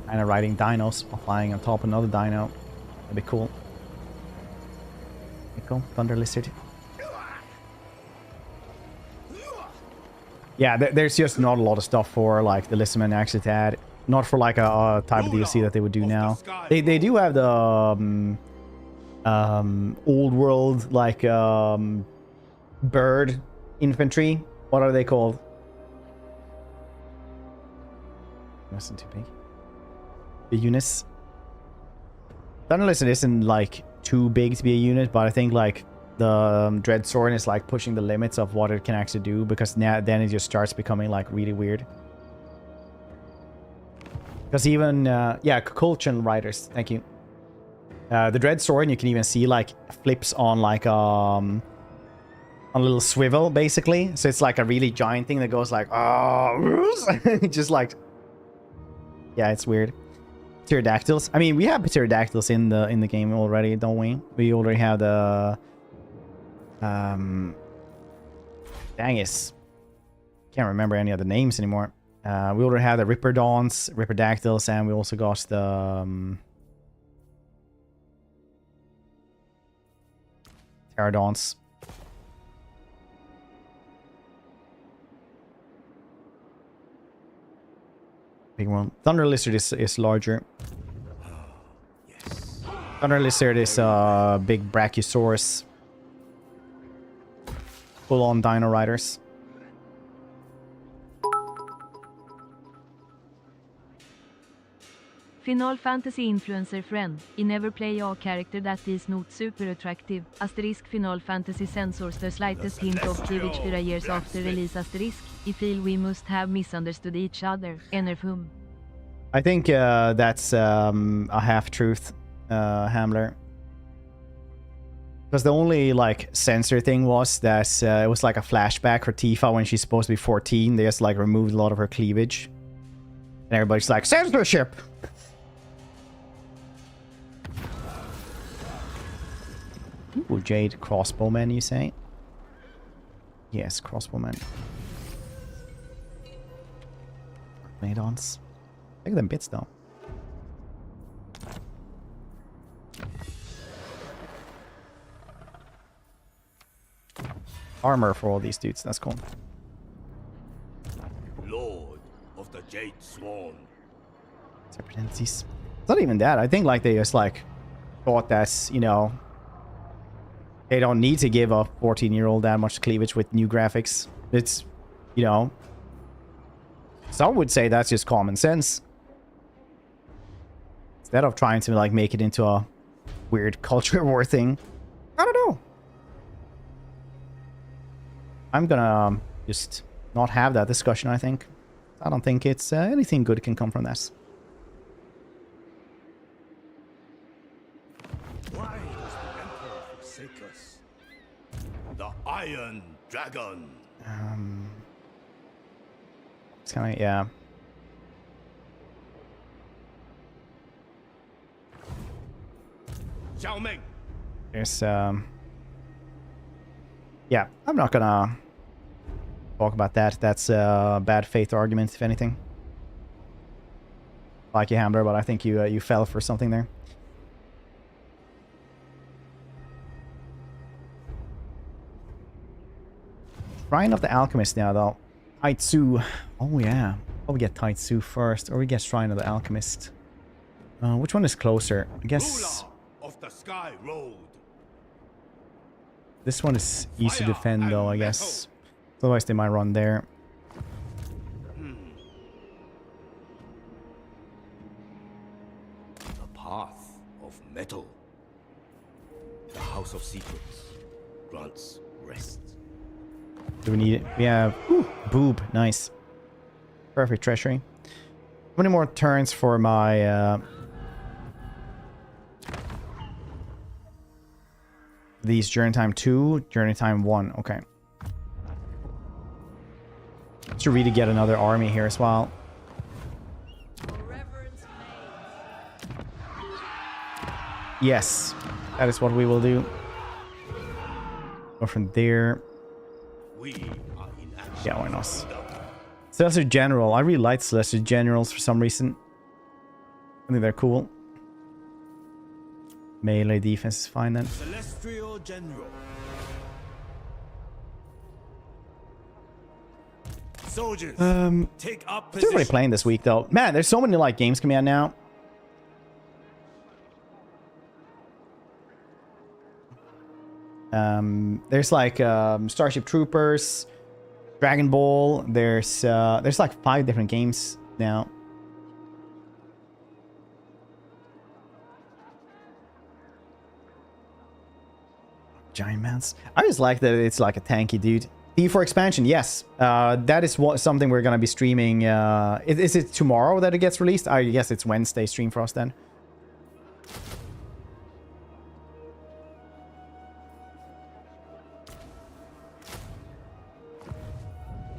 Kind of riding dinos while flying on top of another dino. That'd be cool. Cool. Thunder Lizard. Yeah, there's just not a lot of stuff for like the Lizardmen actually to add. Not for like a type of DLC that they would do now. They do have the old world like bird infantry. What are they called? Wasn't too big. The units. Thunder Lizard isn't like too big to be a unit, but I think like the Dread Sword is like pushing the limits of what it can actually do, because now then it just starts becoming like really weird. Because even yeah, Kulchen Riders, thank you. The Dread Sword, you can even see like flips on like on a little swivel basically, so it's like a really giant thing that goes like just like, yeah, it's weird. Pterodactyls. I mean, we have pterodactyls in the game already, don't we? We already have the dang it, can't remember any other names anymore. We already have the Ripperdactyls, and we also got the Pterodons. Big one. Thunder Lizard is larger. Yes. Thunder Lizard is big Brachiosaurus. Full-on Dino Riders. Final Fantasy influencer friend. I never play a character that is not super attractive. Asterisk Final Fantasy censors the slightest hint of cleavage 4 years after release. Asterisk. I feel we must have misunderstood each other. Enerfum. I think that's a half-truth, Hamler. Because the only like censor thing was that it was like a flashback for Tifa when she's supposed to be 14. They just like removed a lot of her cleavage. And everybody's like, censorship! Ooh, Jade crossbowman, you say? Yes, crossbowman. Maidons. Look at them bits though. Armor for all these dudes, that's cool. Lord of the Jade Swan. Serpentensis. It's not even that. I think like they just like thought that's, you know, they don't need to give a 14-year-old that much cleavage with new graphics. It's, you know, some would say that's just common sense. Instead of trying to like make it into a weird culture war thing. I don't know. I'm gonna just not have that discussion, I think. I don't think it's anything good can come from this. Why does the Emperor forsake us? The Iron Dragon. It's kind of, yeah. Xiaoming. There's, yeah, I'm not gonna talk about that. That's a bad faith argument, if anything. Like you, Hamler, but I think you fell for something there. Shrine of the Alchemist now, though. Taitsu. Oh, yeah. Oh, we get Taitsu first, or we get Shrine of the Alchemist. Which one is closer? I guess Ruler of the Sky Road. this one is easy to Fire defend, though, I and guess. Otherwise, they might run there. The path of metal. The House of Secrets grants rest. Do we need it? We have boob. Nice. Perfect treasury. How many more turns for my these journey time 2, journey time 1. Okay. Should really get another army here as well. Yes, that is what we will do. Go from there. We are in action. Yeah, why not? Celestial General. I really like Celestial Generals for some reason. I think they're cool. Melee defense is fine then. Celestial General. Soldiers, take up Still really position. playing this week though. Man, there's so many like games coming out now. There's like Starship Troopers, Dragon Ball. There's like 5 different games now. Giant Mounts. I just like that it's like a tanky dude. P4 expansion, yes. That is something we're gonna be streaming. Is it tomorrow that it gets released? I guess it's Wednesday stream for us then.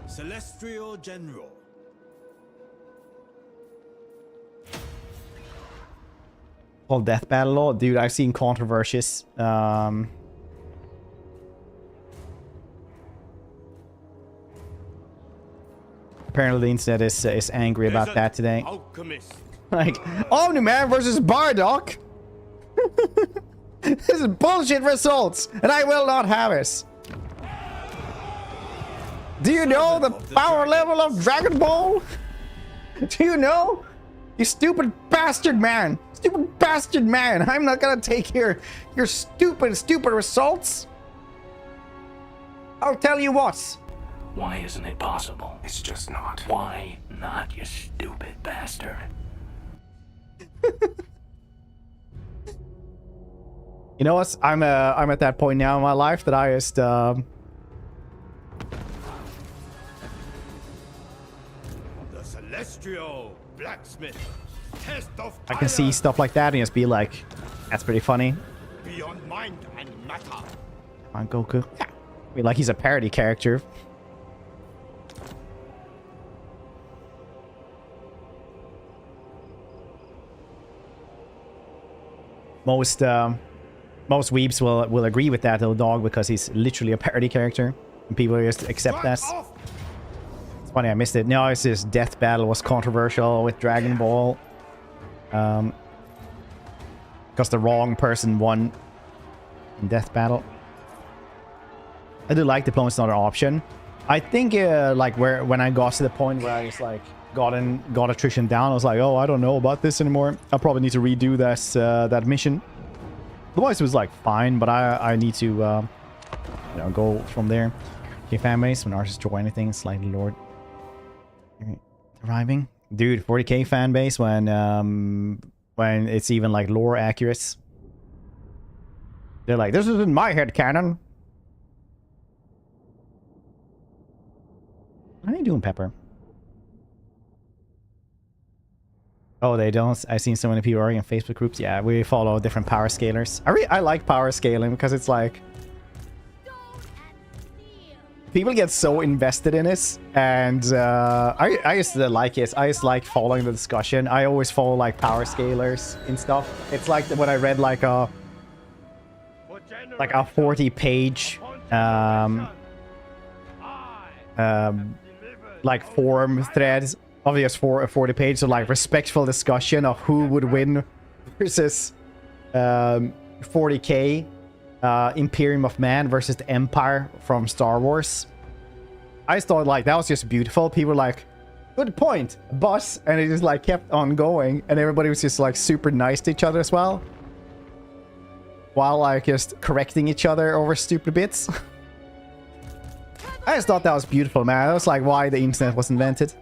Celestial General. All Death Battle Law, dude. I've seen controversies. Apparently the internet is angry about that today. Alchemist. Like, Omni-Man versus Bardock? This is bullshit results, and I will not have it. Do you know the power level of Dragon Ball? Do you know? You stupid bastard man. Stupid bastard man. I'm not gonna take your stupid results. I'll tell you what. Why isn't it possible? It's just not. Why not, you stupid bastard? You know what? I'm at that point now in my life that I just The Celestial Blacksmith. Test of I can see stuff like that and just be like, that's pretty funny. beyond mind and matter. Come on, Goku. Yeah. I mean, like he's a parody character. Most weeps will agree with that little dog because he's literally a parody character. And people just accept that. It's funny, I missed it. No, it's just Death Battle was controversial with Dragon Ball. Because the wrong person won in Death Battle. I do like Diplomacy's not an option. I think like when I got to the point where I just like got attrition down, I was like, oh, I don't know about this anymore. I'll probably need to redo this that mission. Otherwise it was like fine, but I need to you know, go from there. Okay, fan base, when artists draw anything, slightly Lord. Arriving. Dude, 40k fan base when it's even like lore accurate. They're like, this isn't my headcanon. What are you doing, Pepper? Oh, they don't. I've seen so many people already in Facebook groups. Yeah, we follow different power scalers. I like power scaling because it's like people get so invested in it, and I used to like it. I just like following the discussion. I always follow like power scalers and stuff. It's like when I read like a 40-page like forum threads of this 40 page of like respectful discussion of who would win versus 40k Imperium of Man versus the Empire from Star Wars. I just thought like that was just beautiful. People were like, good point, boss, and it just like kept on going, and everybody was just like super nice to each other as well, while like just correcting each other over stupid bits. I just thought that was beautiful, man. That was like why the internet was invented.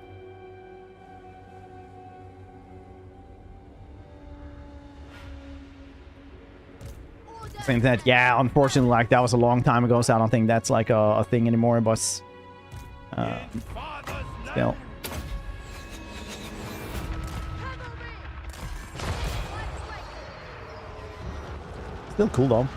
Same that, yeah, unfortunately, like that was a long time ago, so I don't think that's like a thing anymore, but still. Still cool though.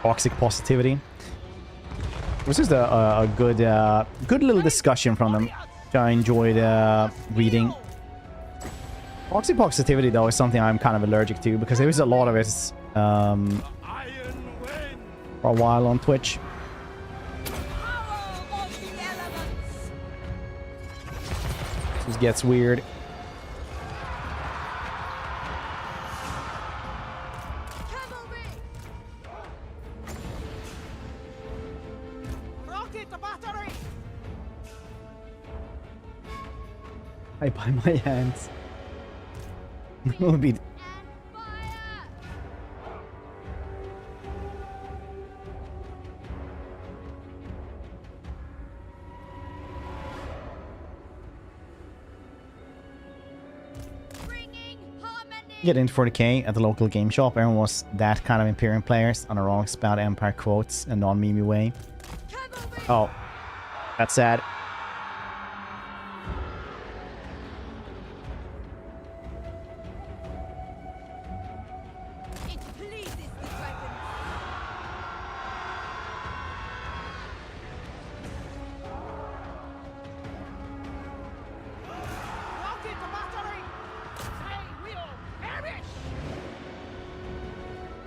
Toxic positivity. This is a good good little discussion from them. I enjoyed reading. Toxic positivity though is something I'm kind of allergic to because there was a lot of it for a while on Twitch. This gets weird. I buy my hands. Will be. Get in 40k at the local game shop. Everyone was that kind of Imperium players on a wrong spout Empire quotes and non-meme way. Oh, that's sad.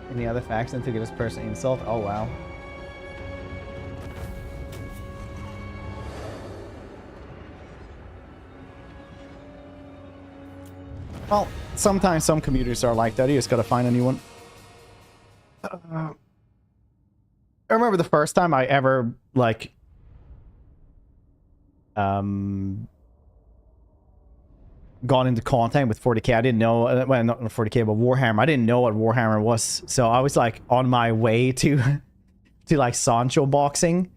Any other faction to get his personal insult? Oh wow. Well, sometimes some commuters are like that. You just gotta find a new one. I remember the first time I ever like gone into contact with 40k. I didn't know, well, not 40k, but Warhammer. I didn't know what Warhammer was, so I was like on my way to like Sancho boxing,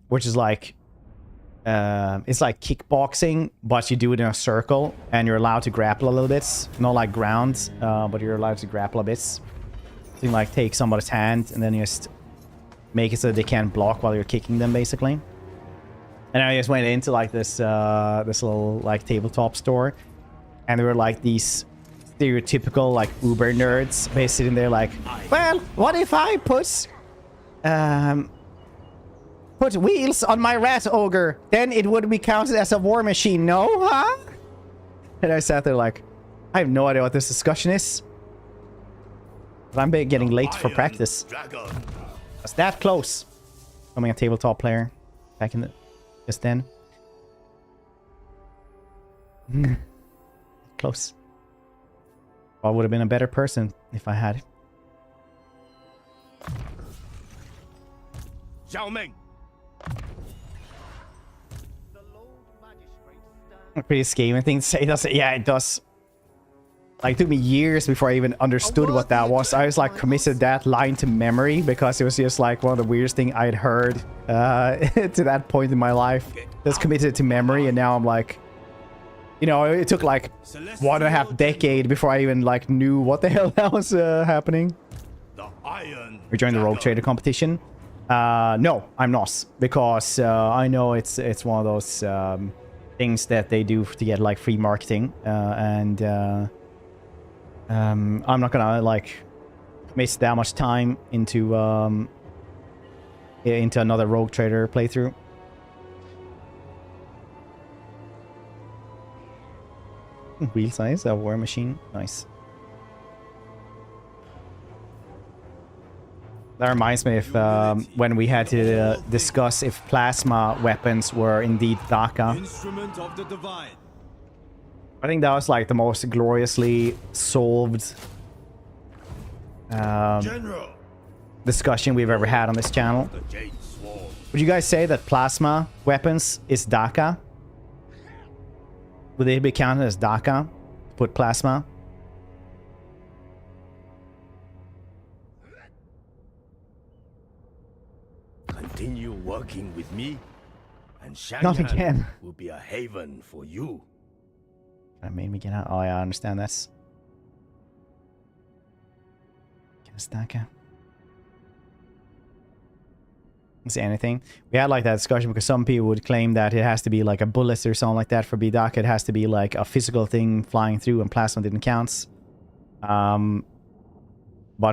which is like it's like kickboxing, but you do it in a circle and you're allowed to grapple a little bit, not like ground, but you're allowed to grapple a bit. So you like take somebody's hand and then you just make it so they can't block while you're kicking them, basically. And I just went into like this this little like tabletop store, and there were like these stereotypical like Uber nerds basically sitting there like, well, what if I put wheels on my rat ogre? Then it would be counted as a war machine, no? Huh? And I sat there like, I have no idea what this discussion is. But I'm getting late for practice. That's that close. Becoming a tabletop player back in the just then. Close. I would have been a better person if I had. Pretty scathing thing to say, does it? Yeah, it does. Like, it took me years before I even understood what that was. I was like committed that line to memory because it was just like one of the weirdest things I'd heard to that point in my life. Just committed to memory, and now I'm like, you know, it took like 1.5 decades before I even like knew what the hell that was happening. We joined the Rogue Trader competition. No, I'm not, because I know it's one of those things that they do to get like free marketing, and I'm not gonna like waste that much time into another Rogue Trader playthrough. Wheel size, a war machine, nice. That reminds me of when we had to discuss if plasma weapons were indeed Daka. Instrument of the divine. I think that was like the most gloriously solved General. discussion we've ever had on this channel. The Jade Sword. Would you guys say that plasma weapons is Daka? Would they be counted as Daka? Put plasma? Continue working with me, and Not Shanghai again. will be a haven for you. That made me get out. Oh yeah, I understand this. Guess Daka. Say anything. We had like that discussion because some people would claim that it has to be like a bullet or something like that for be Daka. It has to be like a physical thing flying through, and plasma didn't count. But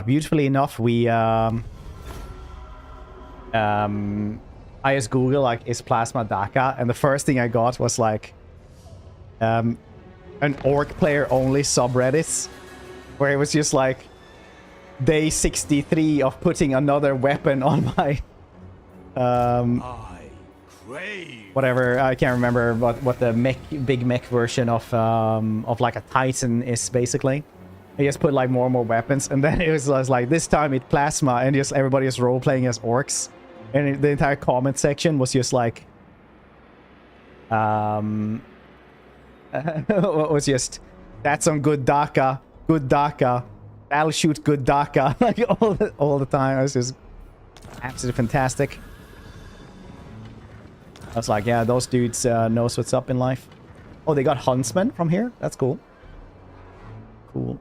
beautifully enough, we I just Google like, is plasma Daka, and the first thing I got was like an orc player only subreddit where it was just like day 63 of putting another weapon on my I crave. whatever, I can't remember what the big mech version of like a Titan is basically. I just put like more and more weapons, and then it was like this time it plasma, and just everybody is role playing as orcs, and the entire comment section was just like was just, that's some good Daka, that'll shoot good Daka, like all the time. It was just absolutely fantastic. I was like, yeah, those dudes knows what's up in life. Oh, they got huntsmen from here? That's cool. Cool.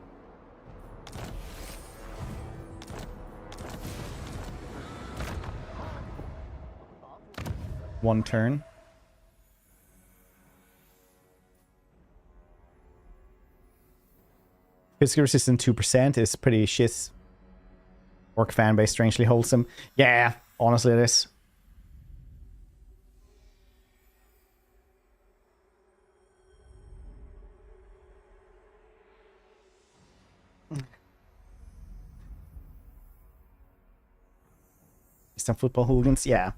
One turn. Physical resistance 2% is pretty shit. Orc fanbase strangely wholesome. Yeah, honestly it is. Some football hooligans, yeah.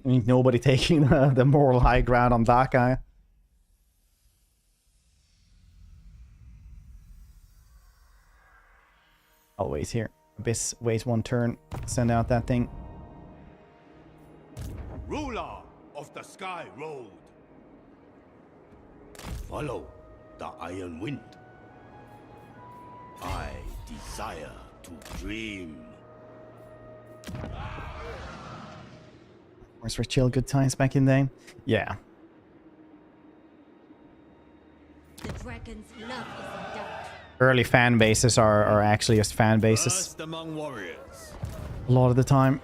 I mean, nobody taking the moral high ground on that guy. I'll wait here. Abyss, wait one turn. Send out that thing. Ruler of the Sky Road. Follow the iron wind. I desire to dream. Where's for chill good times back in day? Yeah. The dragon's love is in doubt. Early fan bases are actually just fan bases First among warriors. a lot of the time.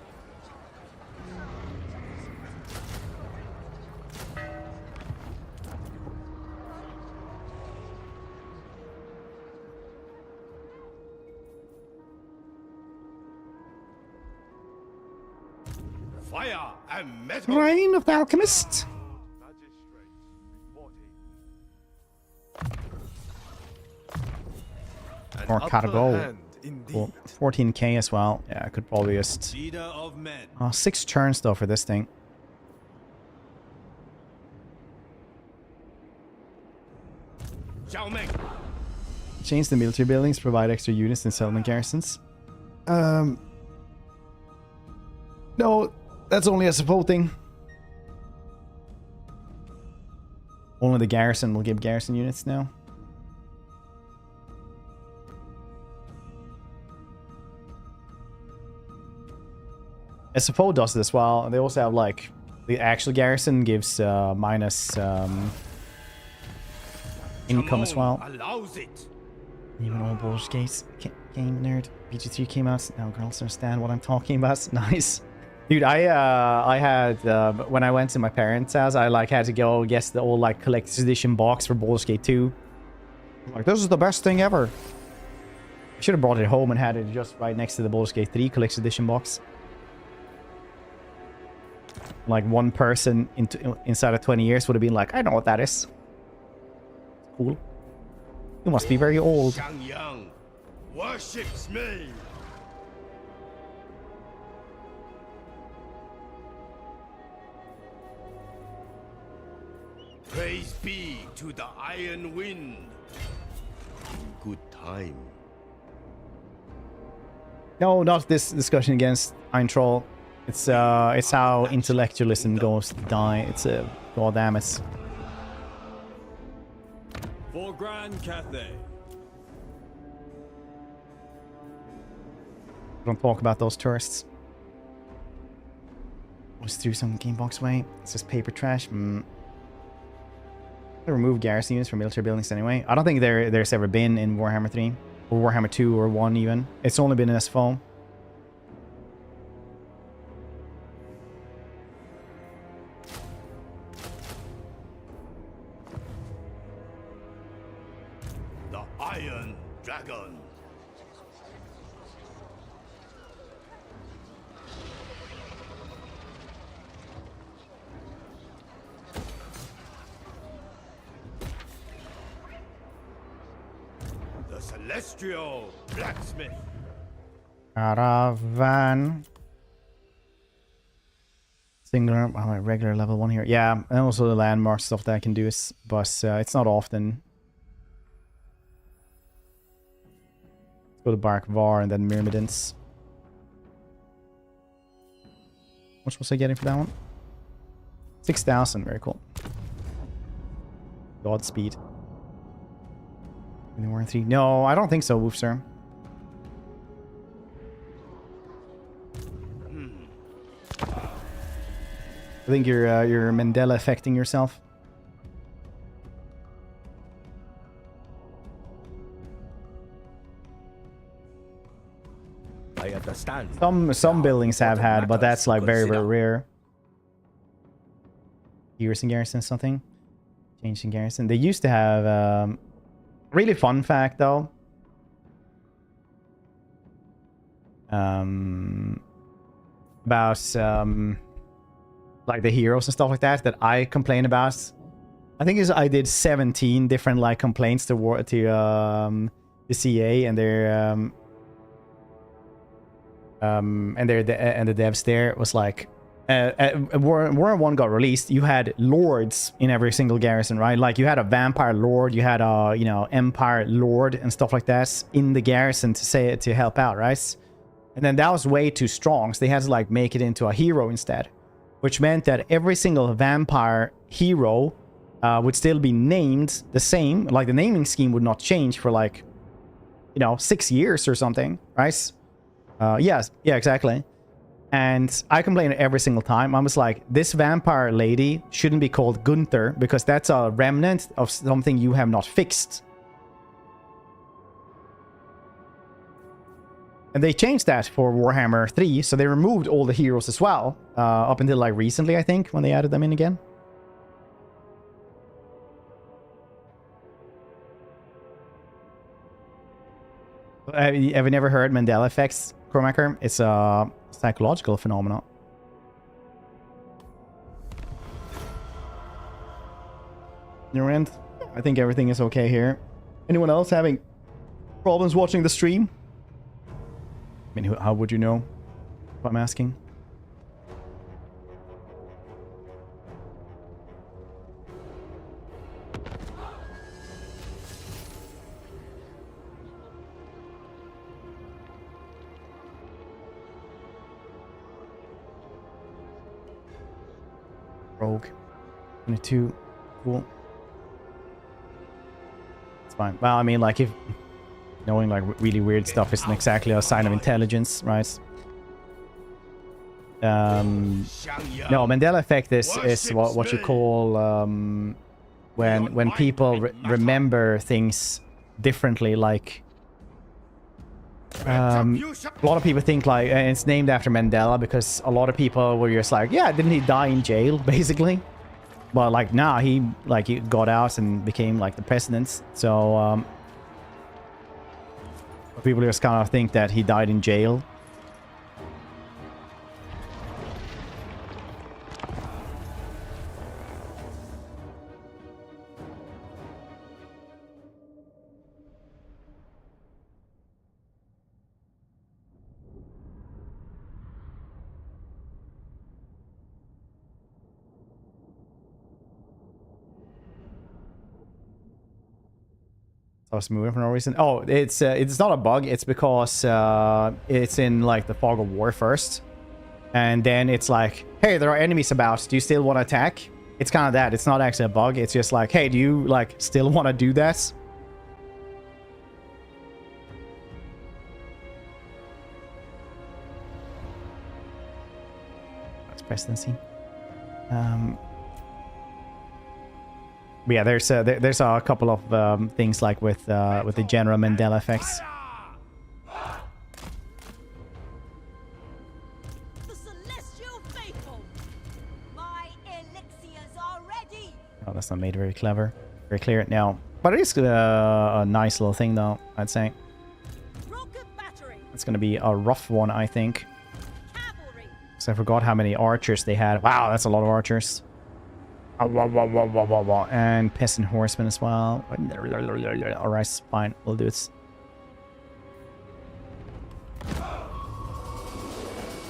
Fire and metal. Reign of the Alchemist. More cargo. Cool. 14k as well. Yeah, I could probably just... Leader of men. 6 turns though for this thing. Xiaomeng. Change the military buildings, provide extra units in settlement garrisons. No, that's only a support thing. Only the garrison will give garrison units now. SFO does it as well. They also have like the actual garrison gives minus income as well. Allows it. Even old Baldur's Gate game nerd. BG3 came out. Now girls understand what I'm talking about. Nice. Dude, I had when I went to my parents' house, I like had to go guess the old like collector's edition box for Baldur's Gate 2. Like, this is the best thing ever. I should have brought it home and had it just right next to the Baldur's Gate 3 collector's edition box. Like one person inside of 20 years would have been like, I know what that is. Cool. You must be very old. Yang worships me. Praise be to the Iron Wind. Good time. No, not this discussion against Iron Troll. It's how intellectualism goes to die. It's god damn it. For Grand Cathay. Don't talk about those tourists. Was through some game box way. It's just paper trash. They remove garrison units from military buildings anyway. I don't think there's ever been in Warhammer 3 or Warhammer 2 or 1 even. It's only been in SFO. The Iron Dragon. The Celestial Blacksmith. Caravan. Singular, regular level 1 here. Yeah, and also the landmark stuff that I can do is, but it's not often. Let's go to Bark Var and then Myrmidons. How much was I getting for that one? 6,000, very cool. Godspeed. In the War 3. No, I don't think so, Woofster. I think you're Mandela affecting yourself. I understand. Some buildings have had, but that's like very, very rare. Years in garrison something. Change in garrison. They used to have really fun fact though. About like the heroes and stuff like that I complain about. I think I did 17 different like complaints to the CA and their and the devs there. Was like War 1 got released, you had lords in every single garrison, right? Like you had a vampire lord, you had a empire lord and stuff like that in the garrison to help out, right? And then that was way too strong, so they had to like make it into a hero instead, which meant that every single vampire hero would still be named the same. Like the naming scheme would not change for like 6 years or something, right? Yeah, exactly. And I complained every single time. I was like, this vampire lady shouldn't be called Gunther because that's a remnant of something you have not fixed. And they changed that for Warhammer 3, so they removed all the heroes as well. Up until like recently, I think, when they added them in again. Have you never heard Mandela effects, Cormacker? It's a psychological phenomenon. Your end? I think everything is okay here. Anyone else having problems watching the stream? I mean, how would you know if I'm asking? Rogue. 22. Cool. It's fine. Well, I mean, like, if knowing, like, really weird stuff isn't exactly a sign of intelligence, right? No, Mandela effect is what you call when people remember things differently. Like, A lot of people think like it's named after Mandela because a lot of people were just like, yeah, didn't he die in jail basically? But like, nah, he got out and became like the president. So people just kind of think that he died in jail. I was moving for no reason. Oh, it's not a bug. It's because it's in like the fog of war first, and then it's like, hey, there are enemies about. Do you still want to attack? It's kind of that. It's not actually a bug. It's just like, hey, do you like still want to do that? That's presidency. But yeah, there's a couple of things like with the general Mandela effects. The celestial faithful. My elixirs are ready. Oh, that's not made very clever, very clear now. But it is a nice little thing, though. I'd say Rocket battery. it's gonna be a rough one, I think. Cavalry. So I forgot how many archers they had. Wow, that's a lot of archers. And peasant horsemen as well. Alright, fine. We'll do it.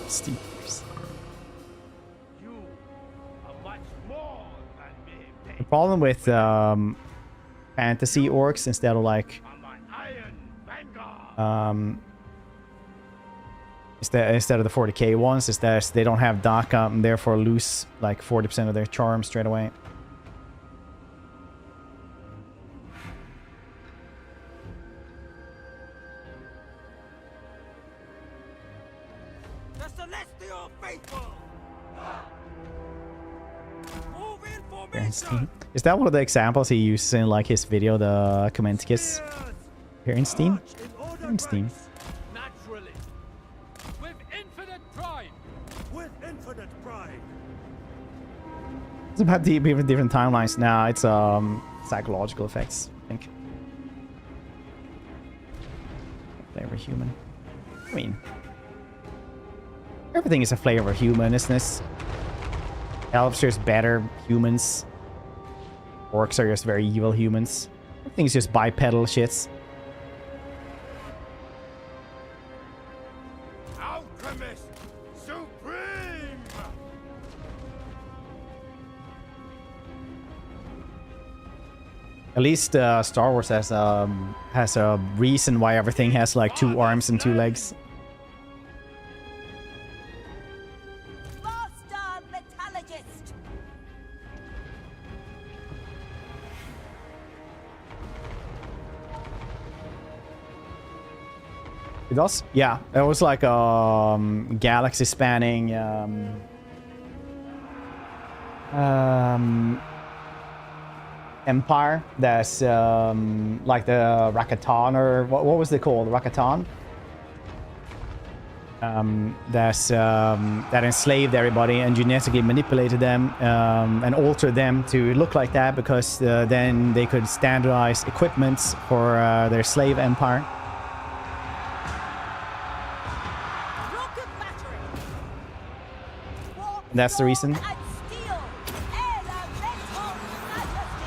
Steepers. You are much more than mere The problem with fantasy orcs instead of like on my iron vanguard. instead of the 40k ones is that they don't have DACA and therefore lose like 40% of their charm straight away. The celestial faithful. Move in formation. Is that one of the examples he uses in like his video, the Commenticus? Here in Steam? Here in Steam. Naturally. With infinite pride. With infinite pride. It's about different timelines now. It's psychological effects, I think. Flavor human. I mean, everything is a flavor human, isn't it? Elves are just better humans. Orcs are just very evil humans. Everything's just bipedal shits. Alchemist supreme. At least Star Wars has a reason why everything has like 2 arms and 2 legs. Master metallurgist. It does? Yeah, it was like galaxy spanning empire that's like the Rakatan, or what was they called? Rakatan? That enslaved everybody and genetically manipulated them and altered them to look like that because then they could standardize equipment for their slave empire. Rocket battery. Warp That's the reason. sword and steel. Elemental majesty.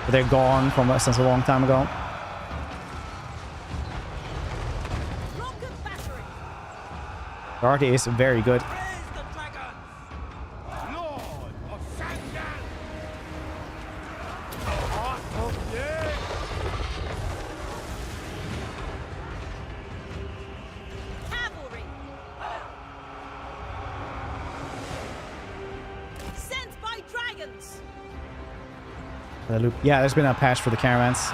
But they're gone from us since a long time ago. Rocket battery. The art is very good. Praise the dragons. Lord of Shangan. Heart of Ye. Cavalry. Sent by dragons. Yeah, there's been a patch for the Caravans.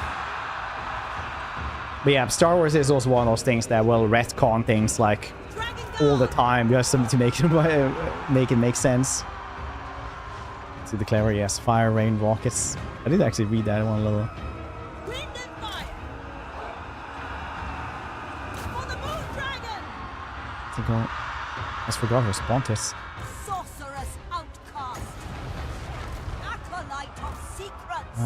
But yeah, Star Wars is also one of those things that will retcon things like Dragon all the Guard. time just to make it make sense. To the clever, yes, fire, rain, rockets. I did actually read that one a little. Wind and fire. I think I just forgot her Spontus. Sorcerous outcast. Acolyte of secrets.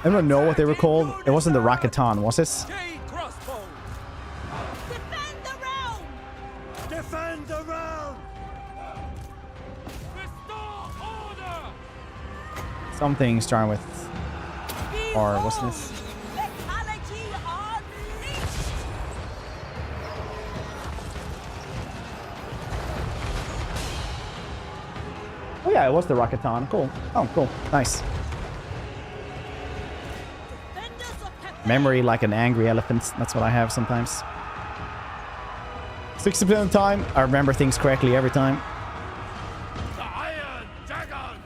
I don't know what they were called. It wasn't the Rakatan, was it? Gay crossbow. Defend the realm. Defend the realm. Restore order. Something starting with R, what's this? Lethality unleashed. Oh yeah, it was the Rakatan. Cool. Oh, cool. Nice. Defenders of Cathay. Memory like an angry elephant. That's what I have sometimes. 60% of the time, I remember things correctly every time. The Iron Dragon.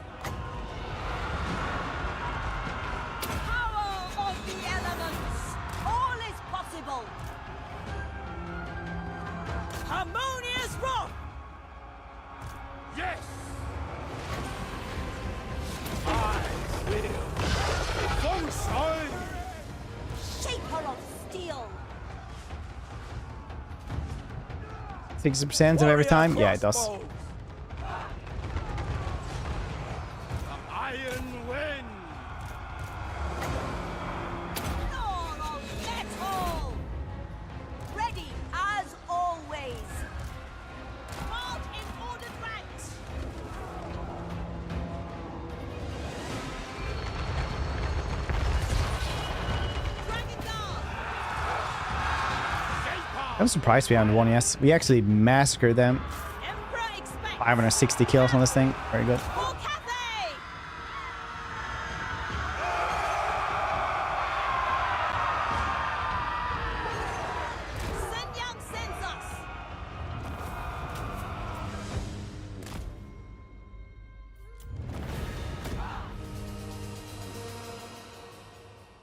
Power of the elements. All is possible. Harmonious wrath. Yes. I will. Feng Shaper of steel. 60% of every time? Yeah, it does. The Iron Wind. Dawn of metal. Ready as always. March in ordered ranks. Dragon Guard. I'm surprised we haven't won yet. We actually massacred them. Emperor expects. 560 kills on this thing. Very good. For Cathay. Send young sends us.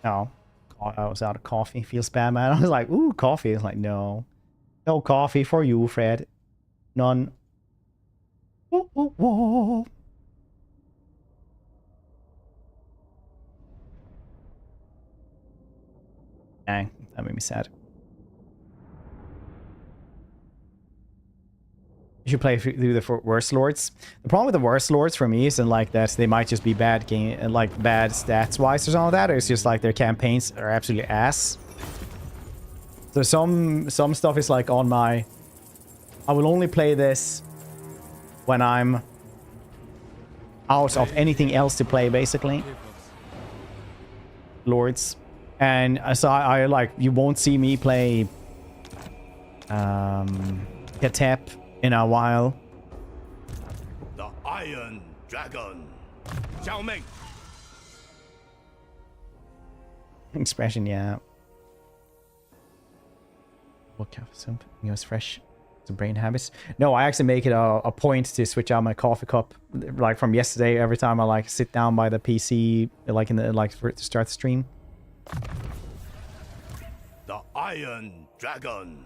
Oh, I was out of coffee. Feels bad, man. I was like, ooh, coffee. It's like, no. No coffee for you, Fred. None. Whoa, whoa, whoa. Dang, that made me sad. You should play through the worst lords. The problem with the worst lords for me isn't like that they might just be bad game and like bad stats wise or something like that. It's just like their campaigns are absolutely ass. So some stuff is like on my. I will only play this when I'm out of anything else to play, basically. Lords, and so I like you won't see me play Cathay in a while. The Iron Dragon. Xiao Ming. Expression, yeah. What coffee soup? It was fresh. It's a brain habits. No, I actually make it a point to switch out my coffee cup, like from yesterday. Every time I like sit down by the PC, like in the to start the stream. The Iron Dragon.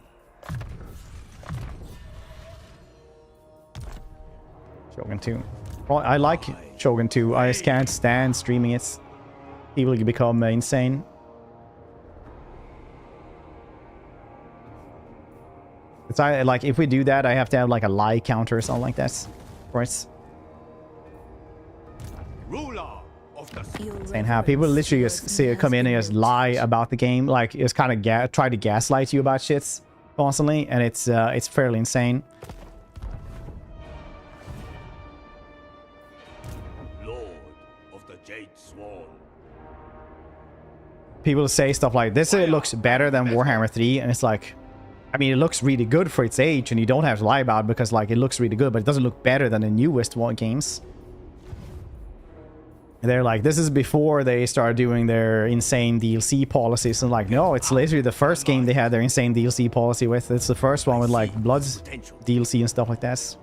Shogun 2. Well, I like Shogun 2. I just can't stand streaming it. People become insane. It's like if we do that, I have to have like a lie counter or something like that. Of course. Ruler of the Saying how people literally just come in and just lie about the game, like just kind of try to gaslight you about shits constantly, and it's fairly insane. Lord of the Jade Swan. People say stuff like this, it looks better than Warhammer 3, and it's like, I mean, it looks really good for its age, and you don't have to lie about it because like it looks really good, but it doesn't look better than the newest games. And they're like, this is before they started doing their insane DLC policies, and like, no, it's literally the first game they had their insane DLC policy with. It's the first one with like Bloods DLC and stuff like that.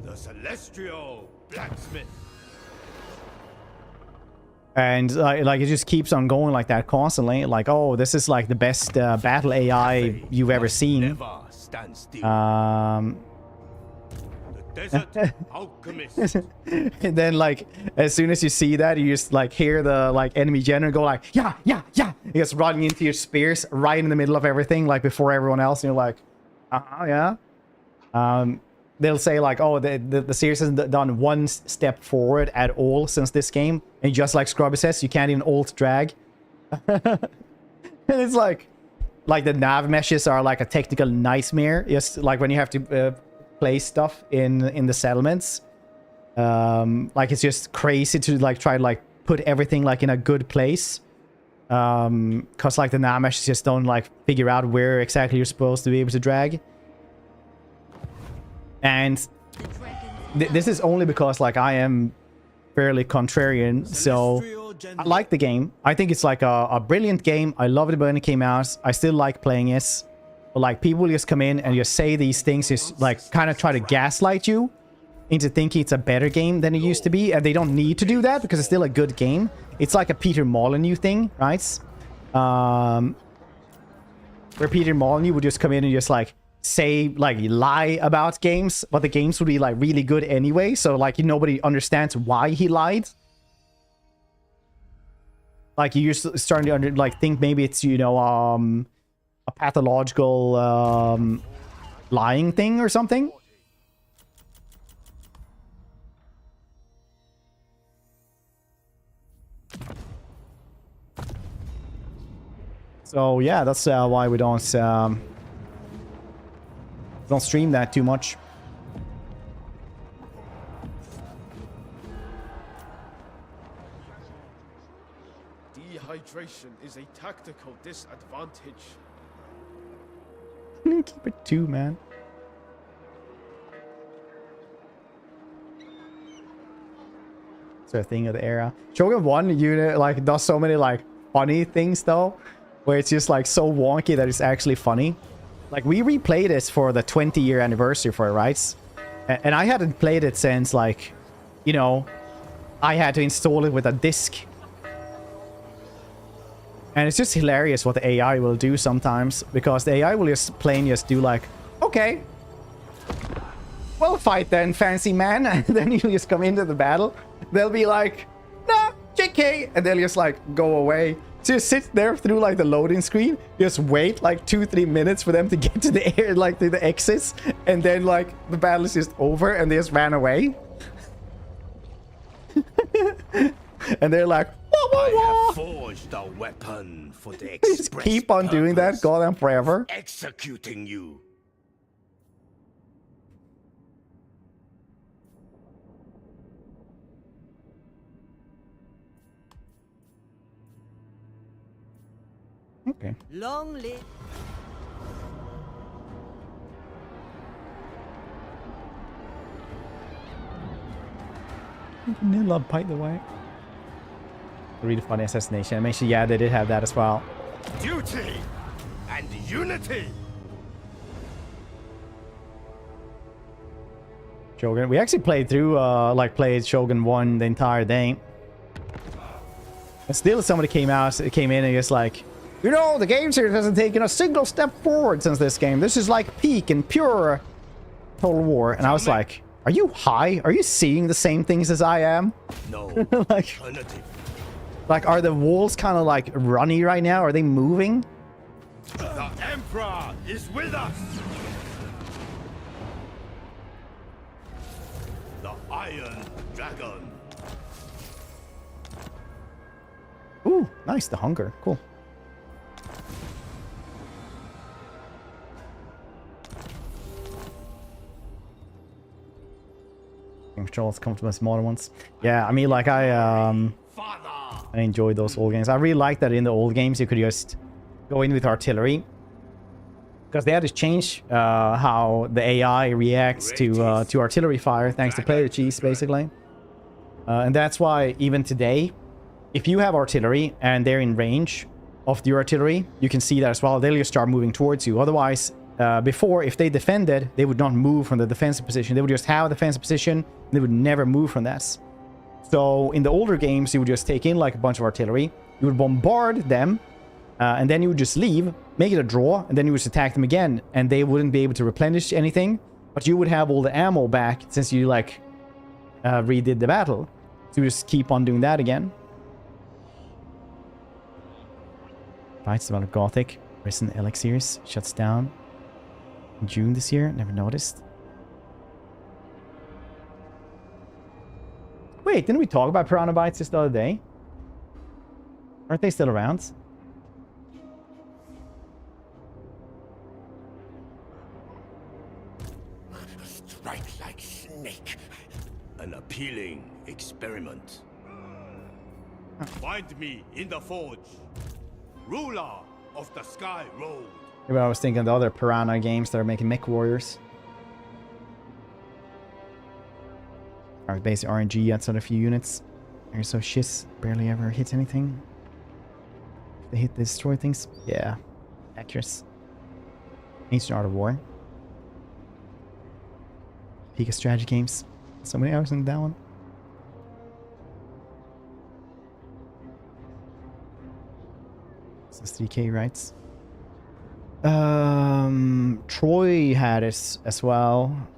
The Celestial Blacksmith. And like it just keeps on going like that constantly. Like, oh, this is like the best battle AI you've ever seen. Never stand still. The Desert alchemist. And then like as soon as you see that, you just like hear the like enemy general go like yeah. He gets running into your spears right in the middle of everything, like before everyone else, and you're like, yeah. They'll say like, oh, the series hasn't done one step forward at all since this game, and just like Scrubby says, you can't even alt drag. And it's like the nav meshes are like a technical nightmare. Just like when you have to place stuff in the settlements, like it's just crazy to like try to like put everything like in a good place, because like the nav meshes just don't like figure out where exactly you're supposed to be able to drag. And this is only because like I am fairly contrarian, so I like the game. I think it's like a brilliant game. I loved it when it came out. I still like playing it. But like people just come in and just say these things, just like kind of try to gaslight you into thinking it's a better game than it used to be, and they don't need to do that because it's still a good game. It's like a Peter Molyneux thing, right? Where Peter Molyneux would just come in and just like say like lie about games, but the games would be like really good anyway, so like nobody understands why he lied. Like you're starting to like think maybe it's, you know, a pathological lying thing or something. So yeah, that's why we don't stream that too much. Dehydration is a tactical disadvantage. Keep it 2, man. It's a thing of the era. Shogun 1 unit like does so many like funny things though, where it's just like so wonky that it's actually funny. Like we replayed this for the 20-year anniversary for it, right? And I hadn't played it since like, you know, I had to install it with a disc. And it's just hilarious what the AI will do sometimes, because the AI will just plain just do like, okay, well, fight then, fancy man. And then you just come into the battle. They'll be like, nah, JK. And they'll just like go away. So you sit there through like the loading screen, just wait like 2-3 minutes for them to get to the air, like to the exits, and then like the battle is just over and they just ran away. And they're like, wah, wah, wah. I have forged a weapon for the express Just keep on doing that, purpose goddamn forever. of executing you. Okay. Long live. Vanilla bite the way. Really funny assassination animation. Yeah, they did have that as well. Duty and unity. Shogun. We actually played through, played Shogun 1 the entire day. And still somebody came in and just like, you know, the game series hasn't taken a single step forward since this game. This is like peak and pure Total War. And I was like, are you high? Are you seeing the same things as I am? No like, alternative. like, are the walls kind of like runny right now? Are they moving? The Emperor is with us. The Iron Dragon. Ooh, nice. The hunger. Cool. Controls come to my smaller ones. Yeah, I mean, like I enjoyed those old games. I really like that in the old games you could just go in with artillery, because they had to change how the AI reacts to artillery fire thanks to player cheese, basically. And that's why even today, if you have artillery and they're in range of your artillery, you can see that as well. They'll just start moving towards you. Otherwise, before, if they defended, they would not move from the defensive position. They would just have a defensive position. They would never move from that. So in the older games, you would just take in like a bunch of artillery. You would bombard them, and then you would just leave, make it a draw, and then you would just attack them again, and they wouldn't be able to replenish anything. But you would have all the ammo back since you like redid the battle. So you just keep on doing that again. Fights develop Gothic. Risen Elixirs shuts down in June this year. Never noticed. Wait, didn't we talk about Piranha Bytes just the other day? Aren't they still around? Strike like snake. An appealing experiment. Find me in the forge, ruler of the Sky Road. Maybe I was thinking of the other Piranha games that are making mech warriors. Alright, basic RNG adds on a few units. They're so shiz, barely ever hit anything. They hit, they destroy things. Yeah, accurate. Ancient Art of War. Peak of strategy games. So many hours in that one. This is 3K, right? Troy had it as well.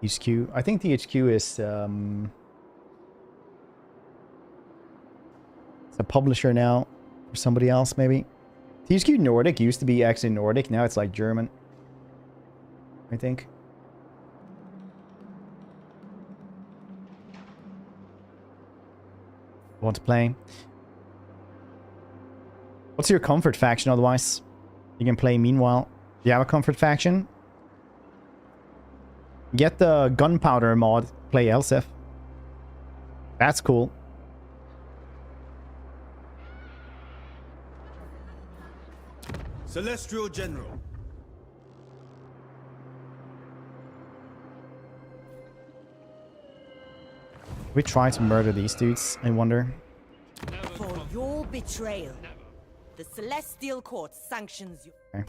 HQ. I think the HQ is it's a publisher now, or somebody else maybe. THQ Nordic used to be actually Nordic. Now it's like German, I think. Want to play? What's your comfort faction? Otherwise, you can play meanwhile. Do you have a comfort faction? Get the gunpowder mod. Play Elsef. That's cool. Celestial General. We try to murder these dudes, I wonder. For your betrayal, the Celestial Court sanctions you. Okay.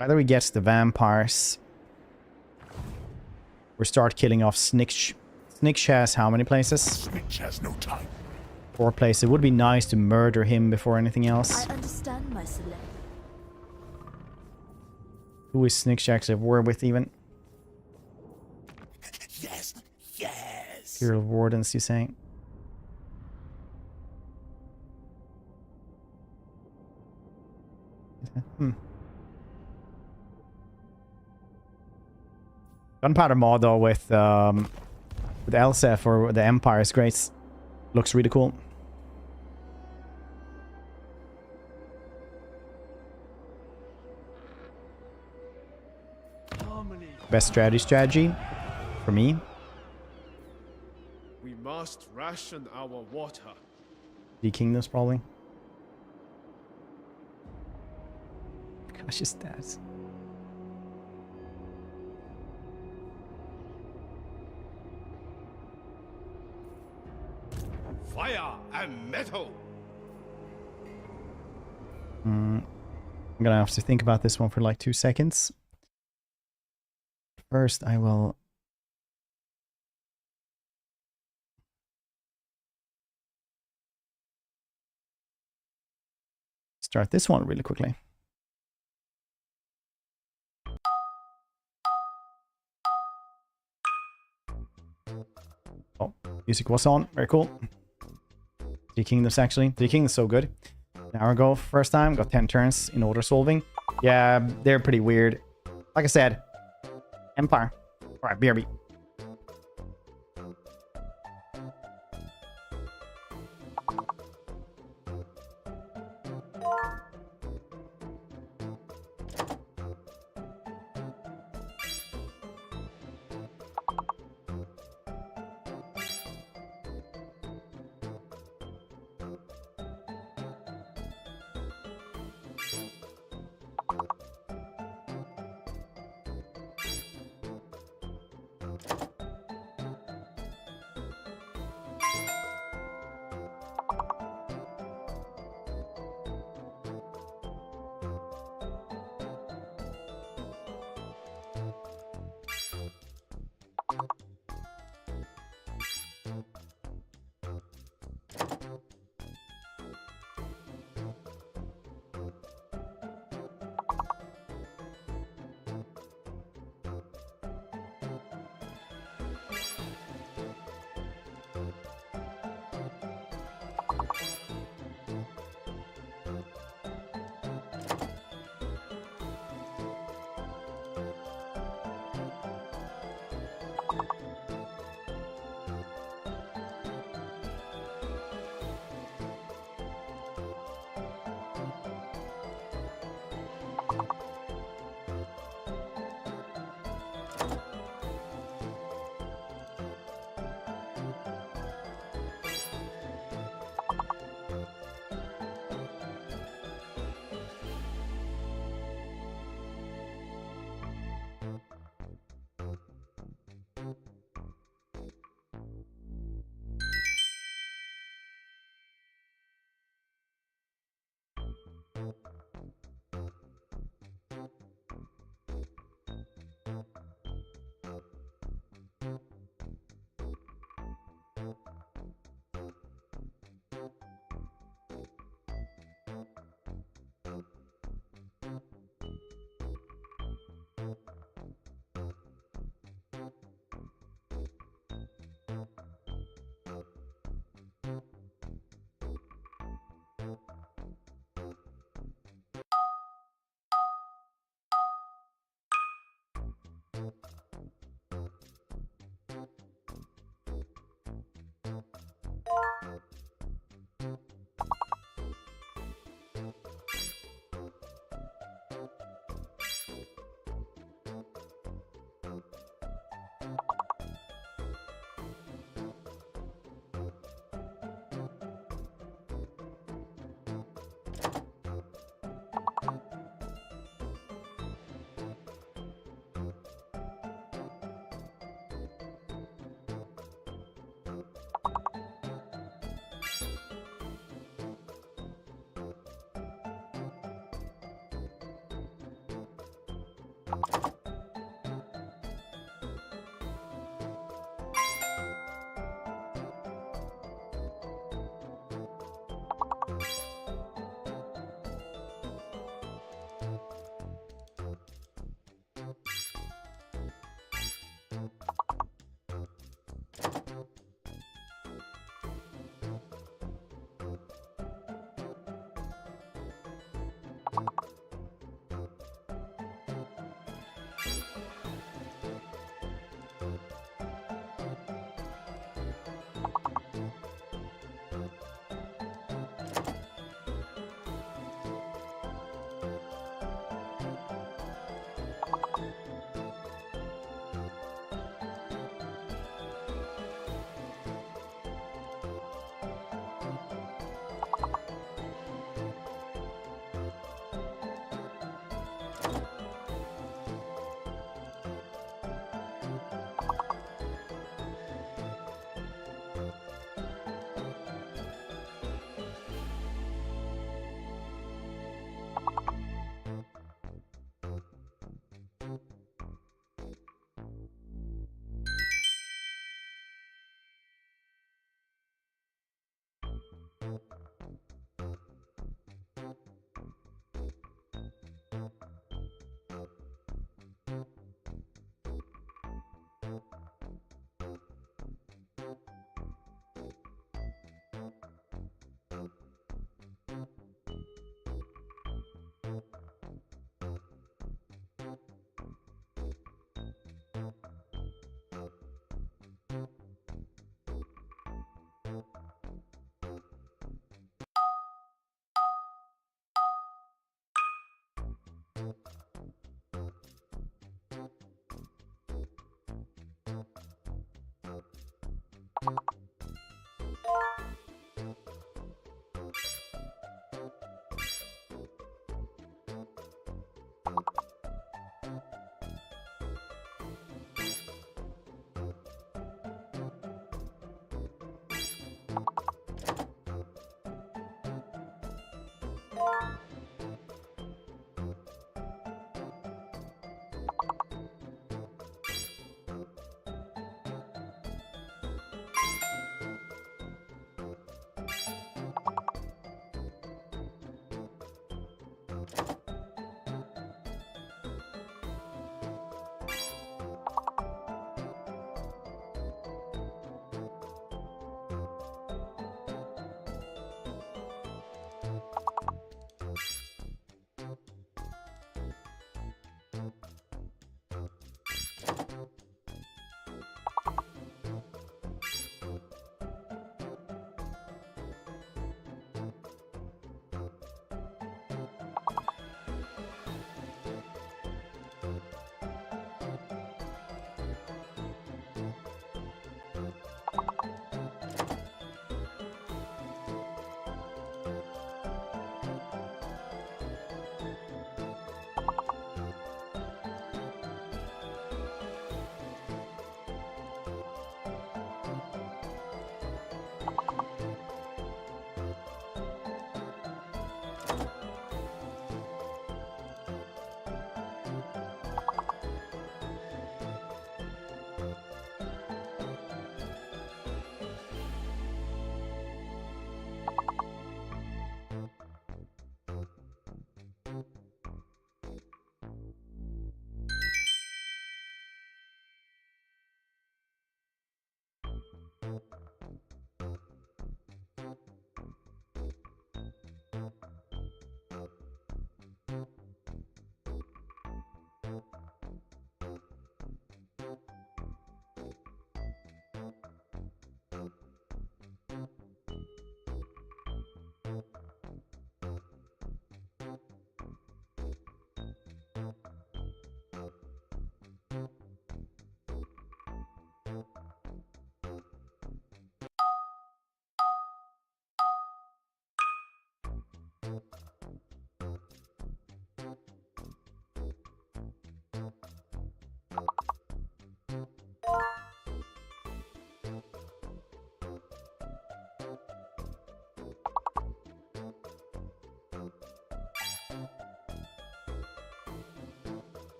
Either we get the vampires or start killing off Tzeentch. Tzeentch has how many places? Tzeentch has no time. 4 places. It would be nice to murder him before anything else. I understand my select. Who is Tzeentch actually at war with even? Yes, yes. Imperial Wardens, you say? Gunpowder mod though with Elsef or the Empire is great. Looks really cool. Best strategy for me. We must ration our water. The Kingdoms probably. Gosh, just that. Fire and metal. I'm gonna have to think about this one for like 2 seconds. First, I will start this one really quickly. Oh, music was on. Very cool. 3 Kingdoms actually. 3 Kingdoms so good. An hour ago, first time, got 10 turns in order solving. Yeah, they're pretty weird. Like I said, Empire. Alright, BRB.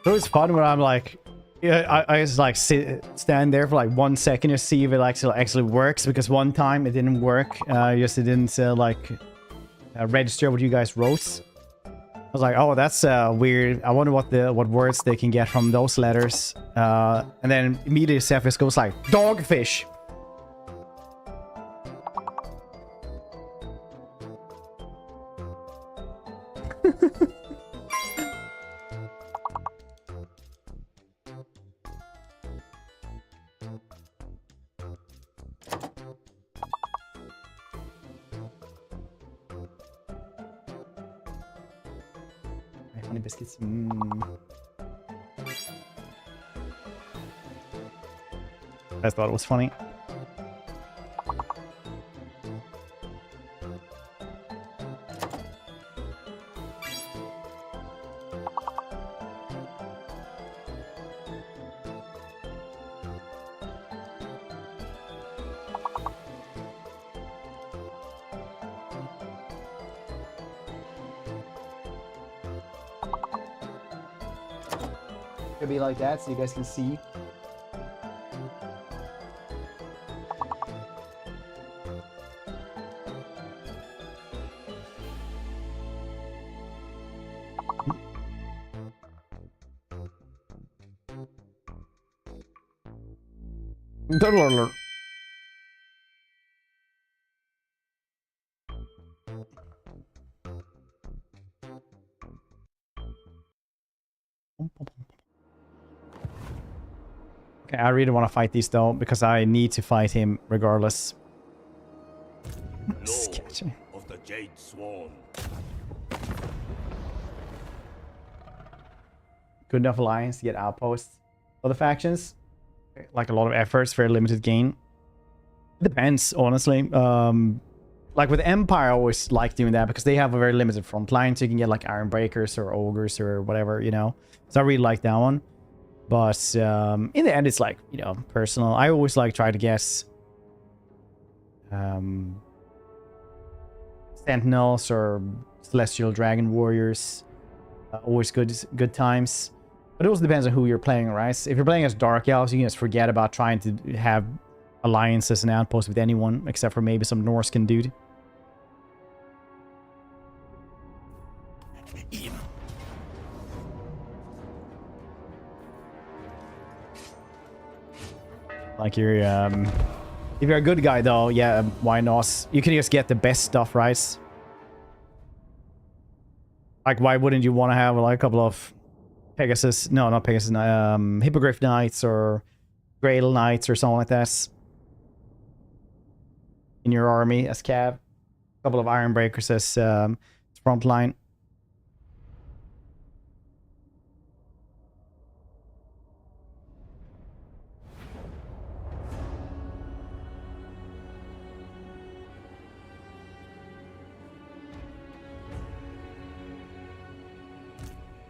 So it's fun when I'm like, yeah, I just like stand there for like 1 second to see if it actually works, because one time it didn't work. Just it didn't register what you guys wrote. I was like, oh, that's weird. I wonder what words they can get from those letters. And then immediately Cephas goes like, dogfish. Honey biscuits. I thought it was funny. It'll be like that so you guys can see. Okay, I really want to fight these though, because I need to fight him regardless. Sketchy. Of the Jade Swarm. Good enough alliance to get outposts. Other factions, like a lot of efforts, very limited gain. It depends, honestly. Like with Empire, I always like doing that because they have a very limited front line, so you can get like Iron Breakers or Ogres or whatever, you know. So I really like that one. But in the end, it's like, you know, personal. I always like try to guess Sentinels or Celestial Dragon Warriors. Always good times. But it also depends on who you're playing, right? If you're playing as Dark Elves, you can just forget about trying to have alliances and outposts with anyone, except for maybe some Norscan dude. Like you're, if you're a good guy though, yeah, why not? You can just get the best stuff, right? Like, why wouldn't you want to have like a couple of Pegasus? No, not Pegasus. Hippogriff Knights or Grail Knights or something like that in your army as cav. A couple of Iron Breakers as front line.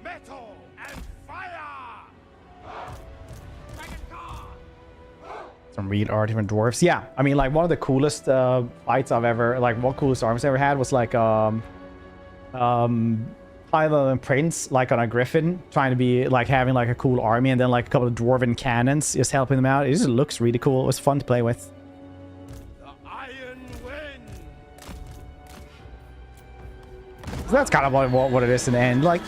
Metal and fire! Some real art, different dwarves. Yeah, I mean, like one of the coolest fights I've ever, like what coolest arms I ever had was like Daemon Prince, like on a griffin, trying to be like having like a cool army, and then like a couple of dwarven cannons just helping them out. It just looks really cool. It was fun to play with. The Iron Wind! So that's kind of what it is in the end. Like,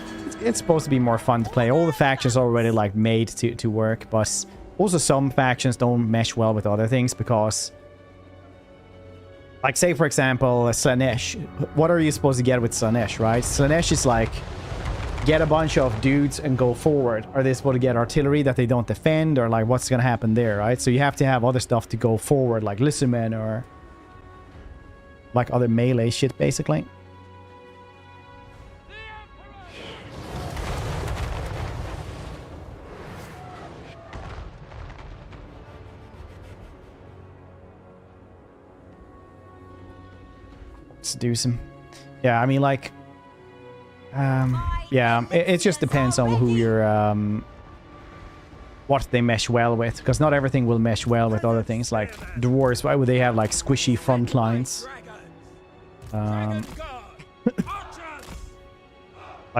it's supposed to be more fun to play. All the factions are already like made to work, but also some factions don't mesh well with other things because, like, say for example, Slaanesh. What are you supposed to get with Slaanesh, right? Slaanesh is like, get a bunch of dudes and go forward. Are they supposed to get artillery that they don't defend, or like what's gonna happen there, right? So you have to have other stuff to go forward, like Lissamen or like other melee shit, basically. Seduce him. Yeah, I mean, like, yeah, it just depends on who you're, what they mesh well with, because not everything will mesh well with other things. Like dwarves, why would they have like squishy front lines? Like,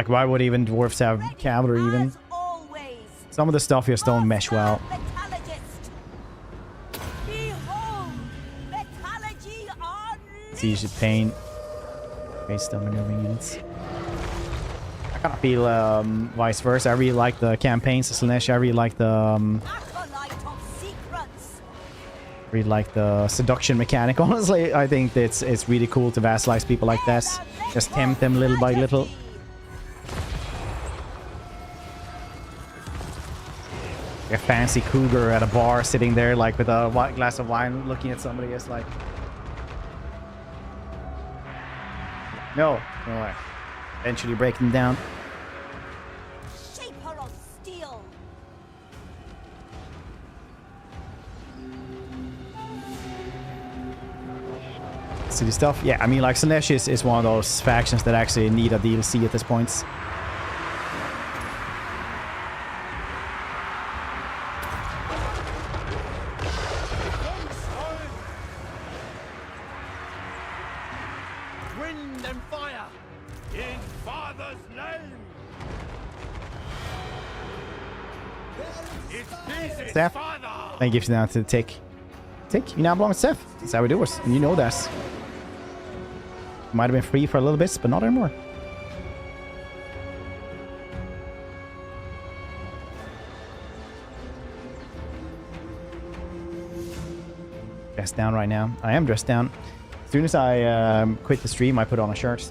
why would even dwarves have cavalry even? Some of the stuff just don't mesh well. Metallurgist. Behold, metallurgy unleashed. Siege of Pain. Based on maneuvering units. I kind of feel vice versa. I really like the campaigns of Slaanesh. I really like the Acolyte of secrets. really like the seduction mechanic. Honestly, I think it's really cool to vassalize people like this. Just tempt them little by little. A fancy cougar at a bar sitting there like with a glass of wine looking at somebody. It's like, no way. Eventually break them down. Shaper of steel. City stuff. Yeah, I mean, like, Slaanesh is one of those factions that actually need a DLC at this point. Wind and fire, in Father's name. It pleases Steph, Father. that gives you down to the tick. Tick, you now belong to Steph. That's how we do it. And you know that. Might have been free for a little bit, but not anymore. Dressed down right now. I am dressed down. As soon as I quit the stream, I put on a shirt.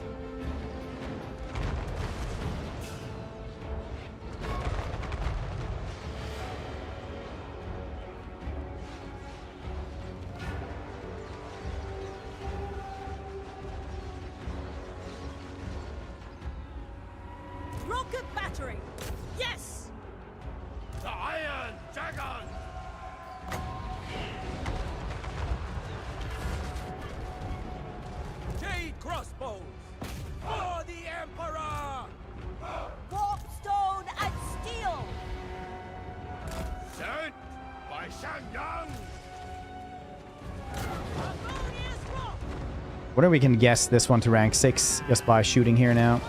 Rocket battery. Yes. The Iron Dragon. Jade crossbows for the Emperor. Warpstone and steel. Sent by Shangyang. Harmonious rock. Wonder if we can guess this one to rank 6 just by shooting here now.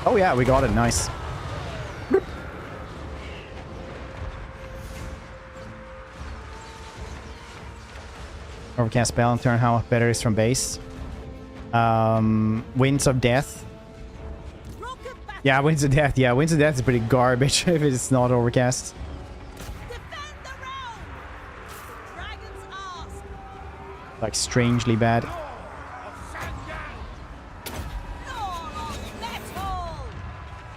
Oh yeah, we got it. Nice. Overcast spell and turn how better is from base. Winds of Death. Rocket battery. Yeah, Winds of Death. Yeah, Winds of Death is pretty garbage if it's not overcast. Defend the realm. Dragons ask. Like strangely bad. Lord of metal.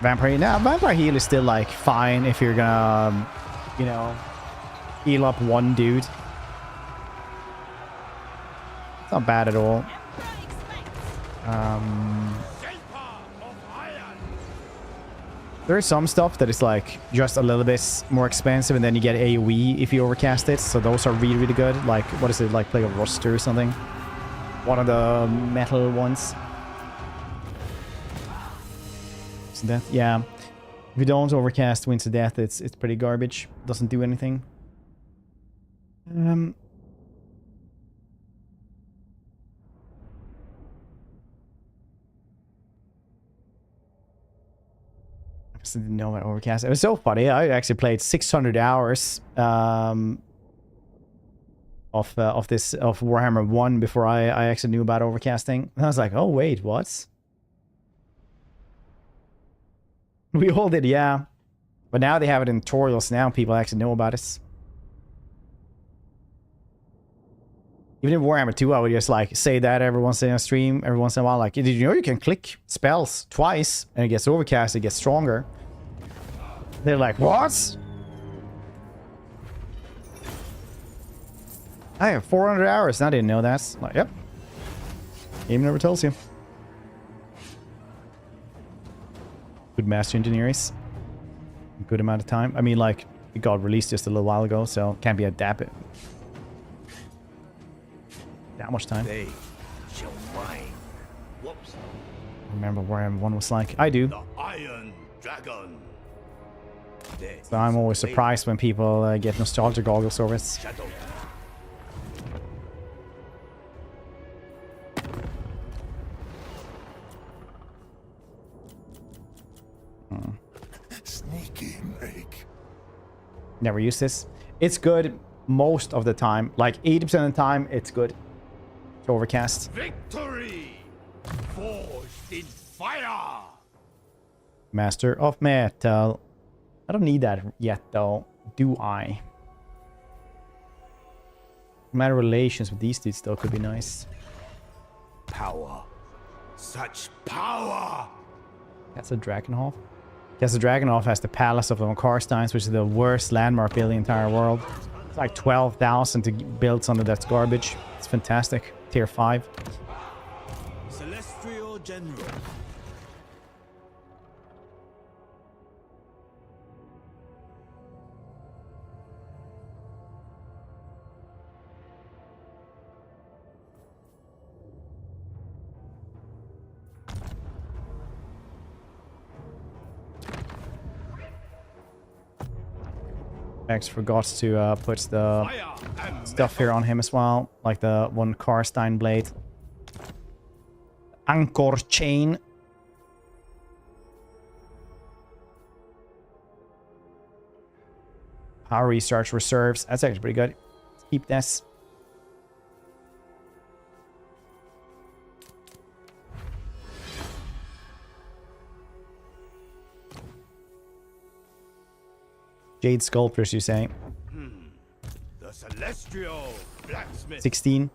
Vampire. Now, Vampire heal is still like fine if you're gonna, you know, heal up one dude. It's not bad at all. Emperor expects. Shaper of iron. There's some stuff that is like just a little bit more expensive, and then you get AoE if you overcast it. So those are really, really good. Like, what is it, like Plague of Rust or something? One of the metal ones. Winds of Death, yeah. If you don't overcast Winds of Death, it's pretty garbage. Doesn't do anything. I just didn't know about overcast. It was so funny. I actually played 600 hours of Warhammer 1 before I actually knew about overcasting. And I was like, oh wait, what? We all did, yeah. But now they have it in tutorials. Now people actually know about it. Even in Warhammer 2, I would just like say that every once in a stream, every once in a while. Like, did you know you can click spells twice and it gets overcast, it gets stronger? They're like, what? I have 400 hours. I didn't know that. Like, yep. Game never tells you. Good master engineers. Good amount of time. I mean, like, it got released just a little while ago, so can't be a that much time. They shall mine. Whoops. Remember where Warhammer 1 was like? I do. The Iron Dragon. They So I'm always surprised when people get nostalgia goggles over it. shadow. Never use this. It's good most of the time. Like 80% of the time, it's good. It's overcast. Victory! Forged in fire! Master of Metal. I don't need that yet, though. Do I? Matter relations with these dudes, though, could be nice. Power. Such power! That's a Drakenhof. Yes, the Drakenhof has the Palace of the Karsteins, which is the worst landmark build in the entire world. It's like 12,000 to build something that's garbage. It's fantastic. Tier 5. Celestial General. Max forgot to put the stuff here on him as well, like the one Karstein blade. Anchor chain. Power recharge reserves. That's actually pretty good. Let's keep this. Jade sculptors, you say? The celestial blacksmith. 16.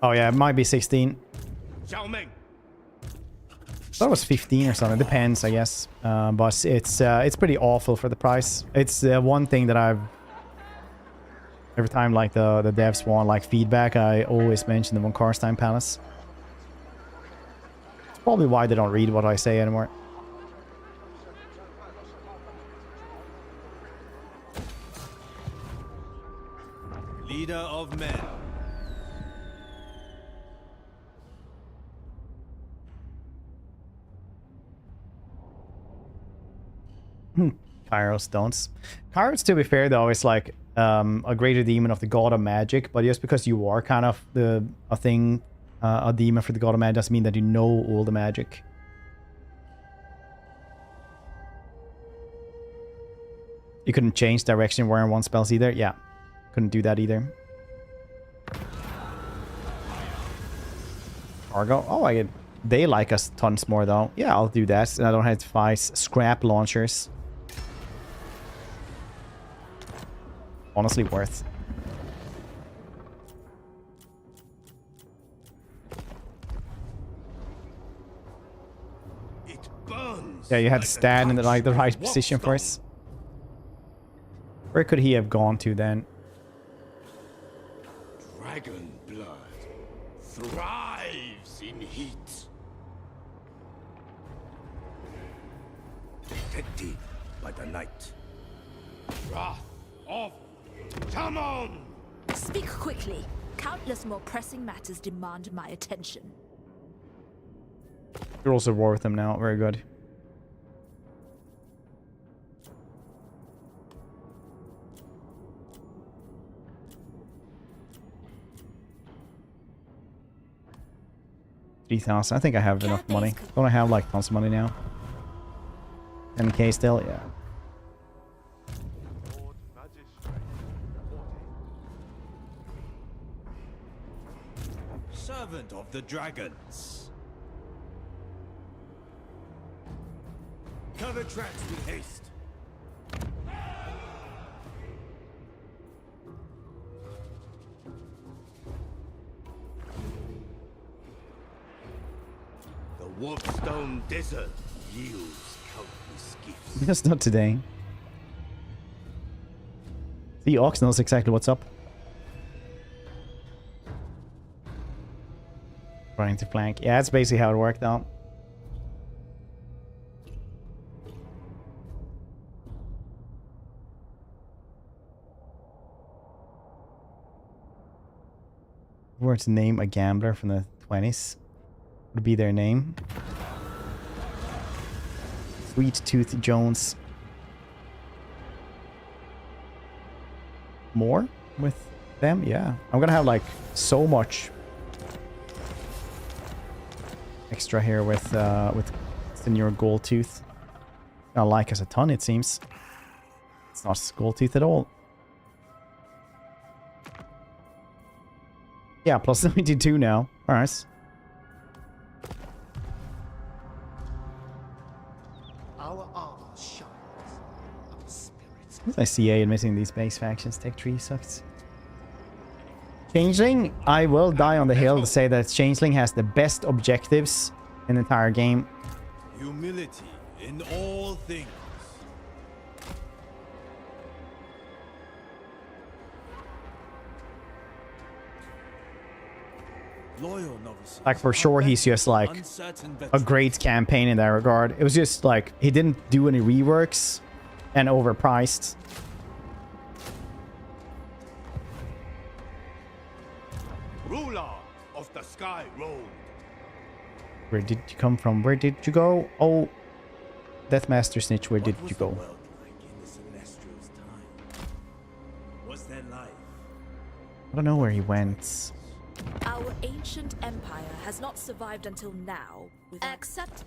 Oh yeah, it might be 16. Xiaoming. Thought it was 15 or something. Depends, I guess. But it's pretty awful for the price. It's one thing that I've every time like the devs want like feedback, I always mention the Von Karstein Palace. It's probably why they don't read what I say anymore. Leader of men. Cairo stones. Cairo's, to be fair though, is like a greater demon of the god of magic, but just because you are kind of a demon for the god of magic doesn't mean that you know all the magic. You couldn't change direction wearing one spells either. Yeah, couldn't do that either. Cargo. Oh, they like us tons more though. Yeah, I'll do that. And I don't have to fight scrap launchers. Honestly worth. It burns. Yeah, you had to like stand in the right touch position for warpstone. us. Where could he have gone to then? Dragon blood thrives in heat. Protected by the night. Wrath of Tamon! Speak quickly. Countless more pressing matters demand my attention. You're also war with them now. Very good. $3,000. I think I have enough money. Don't I have like tons of money now? 10k still? Yeah. Lord Magistrate. Servant of the dragons. Cover tracks with haste. The Warpstone Desert yields countless gifts. Just not today. The Ox knows exactly what's up. Trying to flank. Yeah, that's basically how it worked out. Were to name a gambler from the 20s, would be their name. Sweet Tooth Jones. More with them? Yeah. I'm gonna have like so much extra here with Senior Gold Tooth. Gonna like us a ton, it seems. It's not skull teeth at all. Yeah, plus 92 now. Alright. Our armor shines. Our spirits. I CA admitting these base factions take 3 sucks. Changeling, I will die on the hill to say that Changeling has the best objectives in the entire game. Humility in all things. Loyal novices. Like, for sure, he's just like a great campaign in that regard. It was just like he didn't do any reworks and overpriced. Ruler of the Sky Road. Where did you come from? Where did you go? Oh, Deathmaster Snitch, where did What was you the go? world like in the Celestials' time? Was there life? I don't know where he went. Our ancient empire has not survived until now, except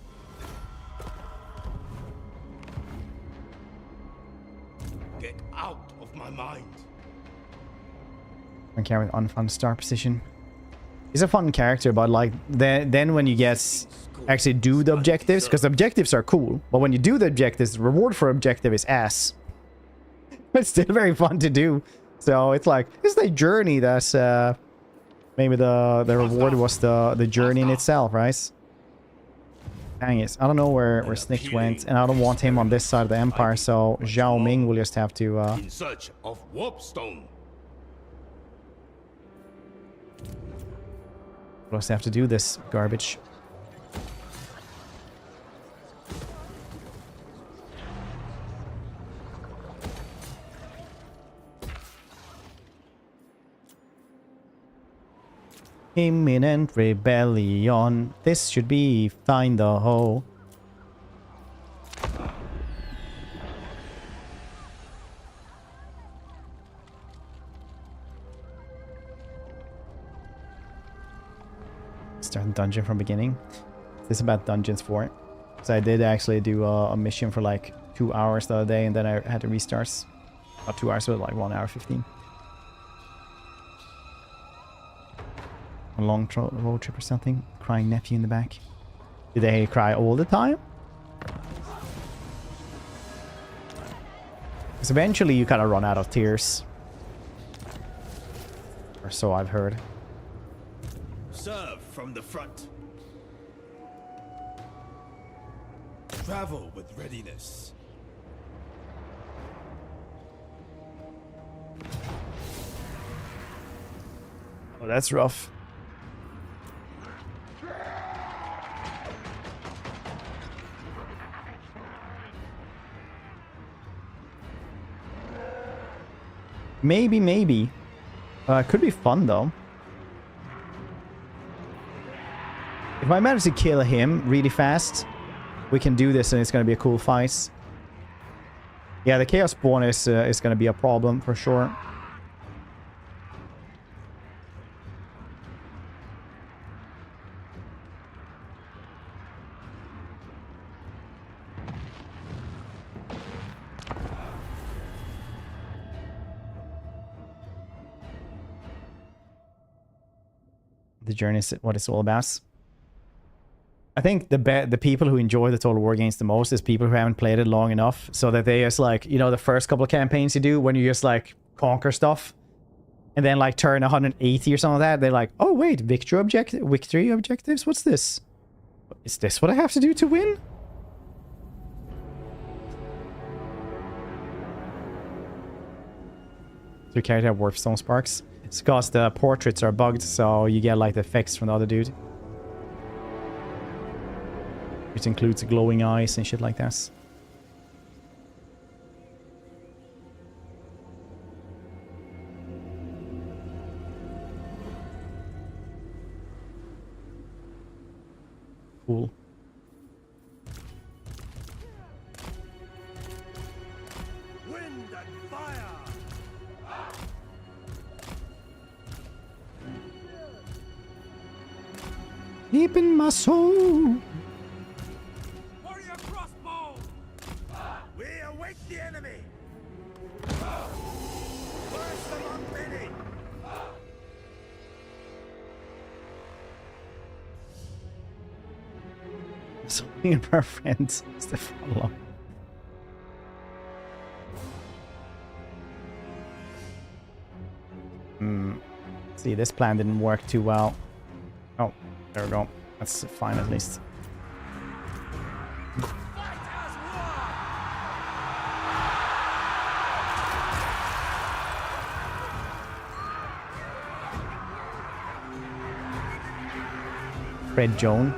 Get out of my mind. Fun character with unfun star position. He's a fun character, but like then when you get actually do the objectives, because the objectives are cool, but when you do the objectives, the reward for objective is ass. It's still very fun to do. So it's like it's the journey that's maybe the reward was the journey in itself, right? Dang it. I don't know where Snitch went, and I don't want him on this side of the empire, so Zhao Ming will just have to In search of warpstone. we'll just have to do this garbage. Imminent rebellion. This should be find the hole. Start the dungeon from beginning. This is about dungeons for it. So I did actually do a mission for like 2 hours the other day, and then I had to restart. Not 2 hours, but like 1 hour 15. A long road trip or something. Crying nephew in the back. Do they cry all the time? Because eventually you kind of run out of tears. Or so I've heard. Serve from the front. Travel with readiness. Oh, that's rough. Maybe. Could be fun, though. If I manage to kill him really fast, we can do this and it's going to be a cool fight. Yeah, the Chaos Spawn is going to be a problem for sure. The journey is what it's all about. I think the people who enjoy the Total War games the most is people who haven't played it long enough, so that they just like, you know, the first couple of campaigns you do when you just like conquer stuff and then like turn 180 or something like that, they're like, oh wait, victory objectives? What's this? Is this what I have to do to win? So you carry that Warpstone Sparks. It's because the portraits are bugged, so you get like the effects from the other dude. Which includes glowing eyes and shit like that. Cool. Wind and fire. Deep in my soul. Warrior crossbow. We await the enemy. First among many. Something in our friends is the follow. See, this plan didn't work too well. Oh, there we go. That's fine at least. Fred Joan.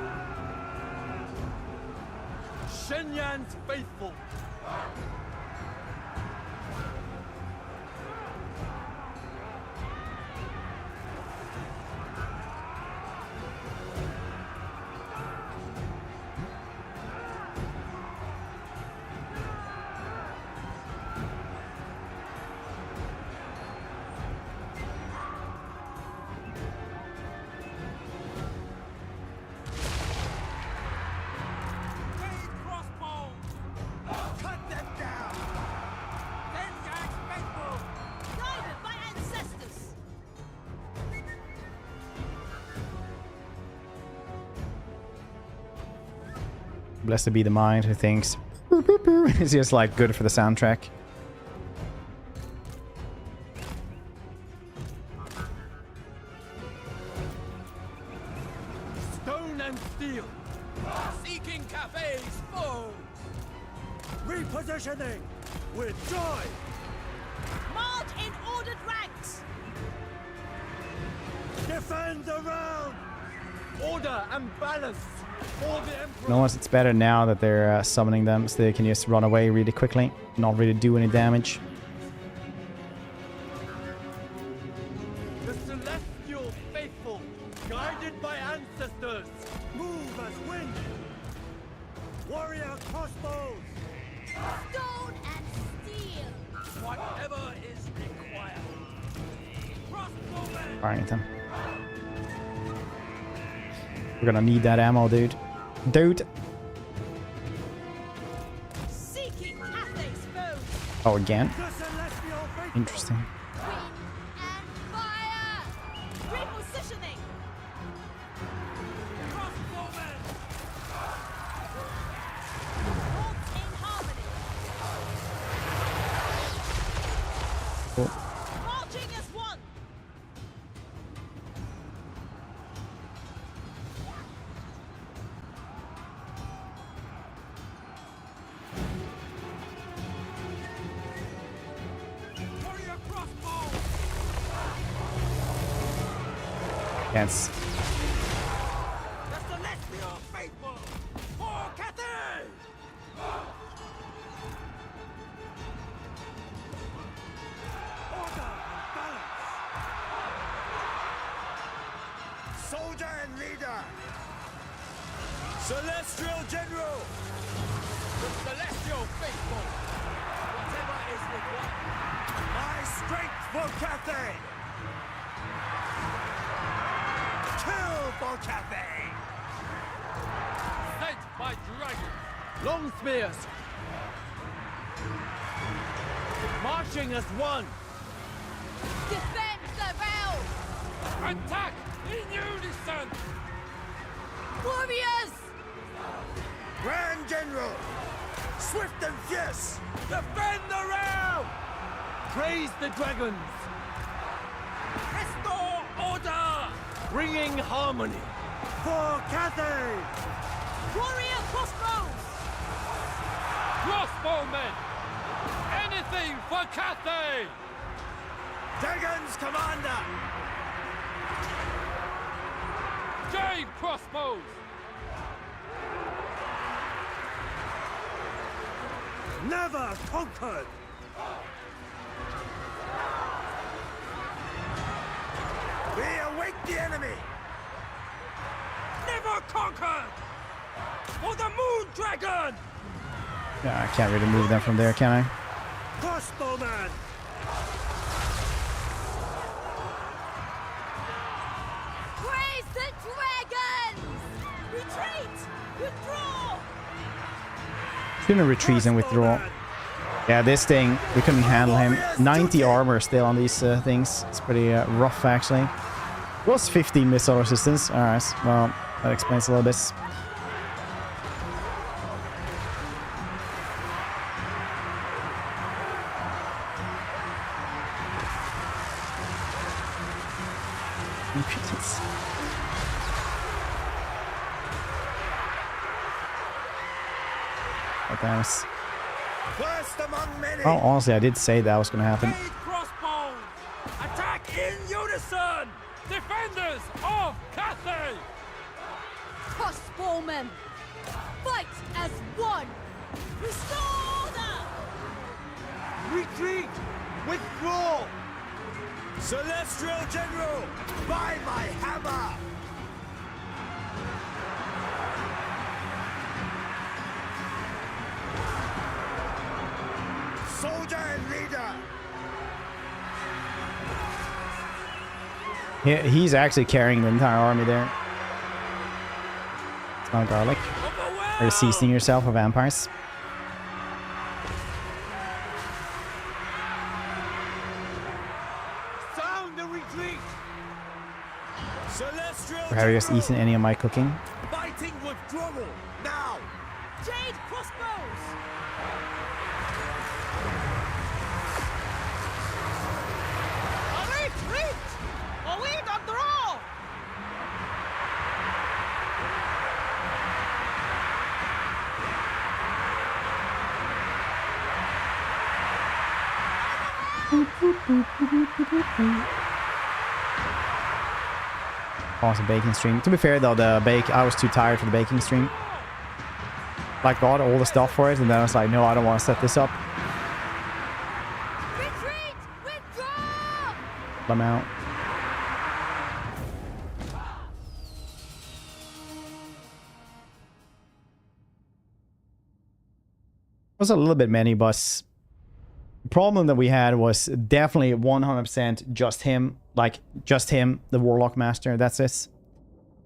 Shenyan's faithful. Blessed be the mind who thinks it's just like good for the soundtrack. Stone and steel. Seeking Cathay's foes. Repositioning with joy. March in ordered ranks! Defend the round. Order and balance. For the Emperor. No, it's better now that they're summoning them, so they can just run away really quickly, not really do any damage. The celestial faithful, guided by ancestors. Move as wind. Warrior crossbows. Stone and steel. Whatever is required. Crossbowmen. Farrington. We're gonna need that ammo, dude. Dude! Seeking Cathay's foes! Oh, again? The celestial faithful. Interesting. Wind and fire. Repositioning! Crossbowmen. Waltz in harmony! Cool. Marching as one! Warrior crossbow. Yes. The celestial faithful. For Cathay. Order and balance. Soldier and leader. Celestial general. The celestial faithful. Whatever is required. My strength for Cathay. Kill for Cathay. Sent by dragons. Long spears. Marching as one. Defend the realm. Attack in unison. Warriors. Grand general. Swift and fierce. Defend the realm. Praise the dragons. Restore order. Bringing harmony. For Cathay. Warrior crossbows! Crossbowmen. Anything for Cathay. Dragons commander. Jade crossbows. Never conquered. We await the enemy. Never conquered. For the moon dragon. Yeah, I can't really move them from there, can I? Crossbowman. Praise the dragons. Retreat! Withdraw! Shouldn't retreat and withdraw. Crossbowman. Yeah, this thing, we couldn't handle him. 90 armor still on these things. It's pretty rough, actually. Plus 15 missile resistance. Alright, well, that explains a little bit. Nice. First among many. Oh, honestly, I did say that was going to happen. Crossbow! Attack in unison! Defenders of Cathay! Crossbowmen! Fight as one! Restore them! Retreat! Withdraw! Celestial General! By my hammer! Soldier and leader! He's actually carrying the entire army there. It's not garlic. Or seasoning yourself with vampires. Sound the retreat! Celestial Or have you just eaten any of my cooking? Fighting withdrawal! Now! Jade crossbows! Retreat! Or we don't draw! Awesome baking stream. To be fair though, I was too tired for the baking stream. Like got all the stuff for it, and then I was like, no, I don't want to set this up. Retreat! Withdraw! I'm out. It was a little bit many, but the problem that we had was definitely 100% just him. Like, just him, the Warlock Master, that's it.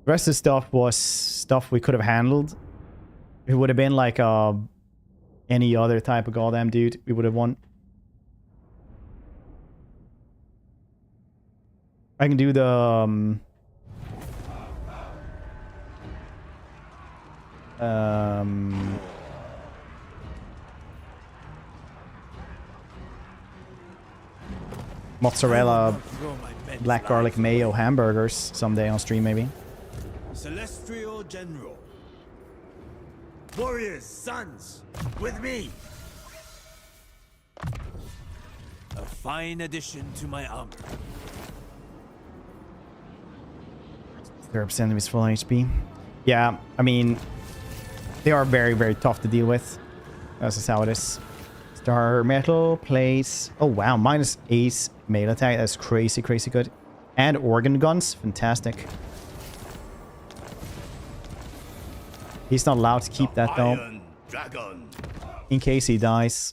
The rest of the stuff was stuff we could have handled. If it would have been like any other type of goddamn dude, we would have won. I can do the... mozzarella black garlic mayo hamburgers someday on stream, maybe. Celestial General. Warriors, sons, with me. A fine addition to my armor. 0% of his full HP. Yeah, I mean, they are very, very tough to deal with. That's just how it is. Star metal plays. Oh wow, -8 melee attack. That's crazy, crazy good. And organ guns, fantastic. He's not allowed to keep that though. Iron Dragon. In case he dies.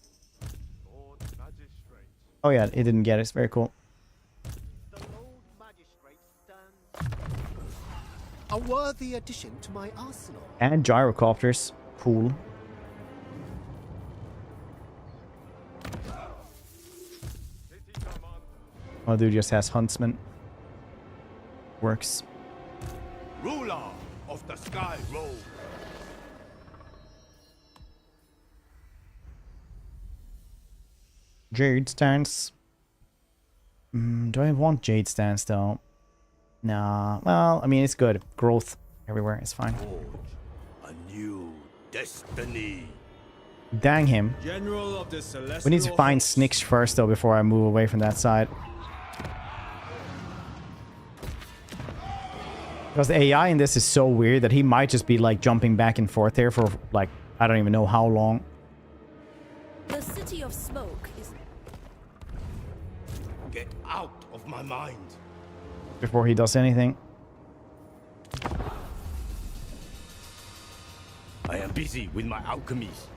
Oh yeah, he didn't get it. It's very cool. A worthy addition to my arsenal. And gyrocopters. Cool. Oh, dude just has huntsman. Works. Ruler of the Sky Road. Jade stance. Do I want Jade stance though? Nah. Well, I mean, it's good. Growth everywhere. It's fine. A new destiny. Dang him. General of the Celestial We need to find Snicks first though before I move away from that side. Because the AI in this is so weird that he might just be like jumping back and forth there for like, I don't even know how long. The city of smoke is... Get out of my mind. Before he does anything. I am busy with my alchemies.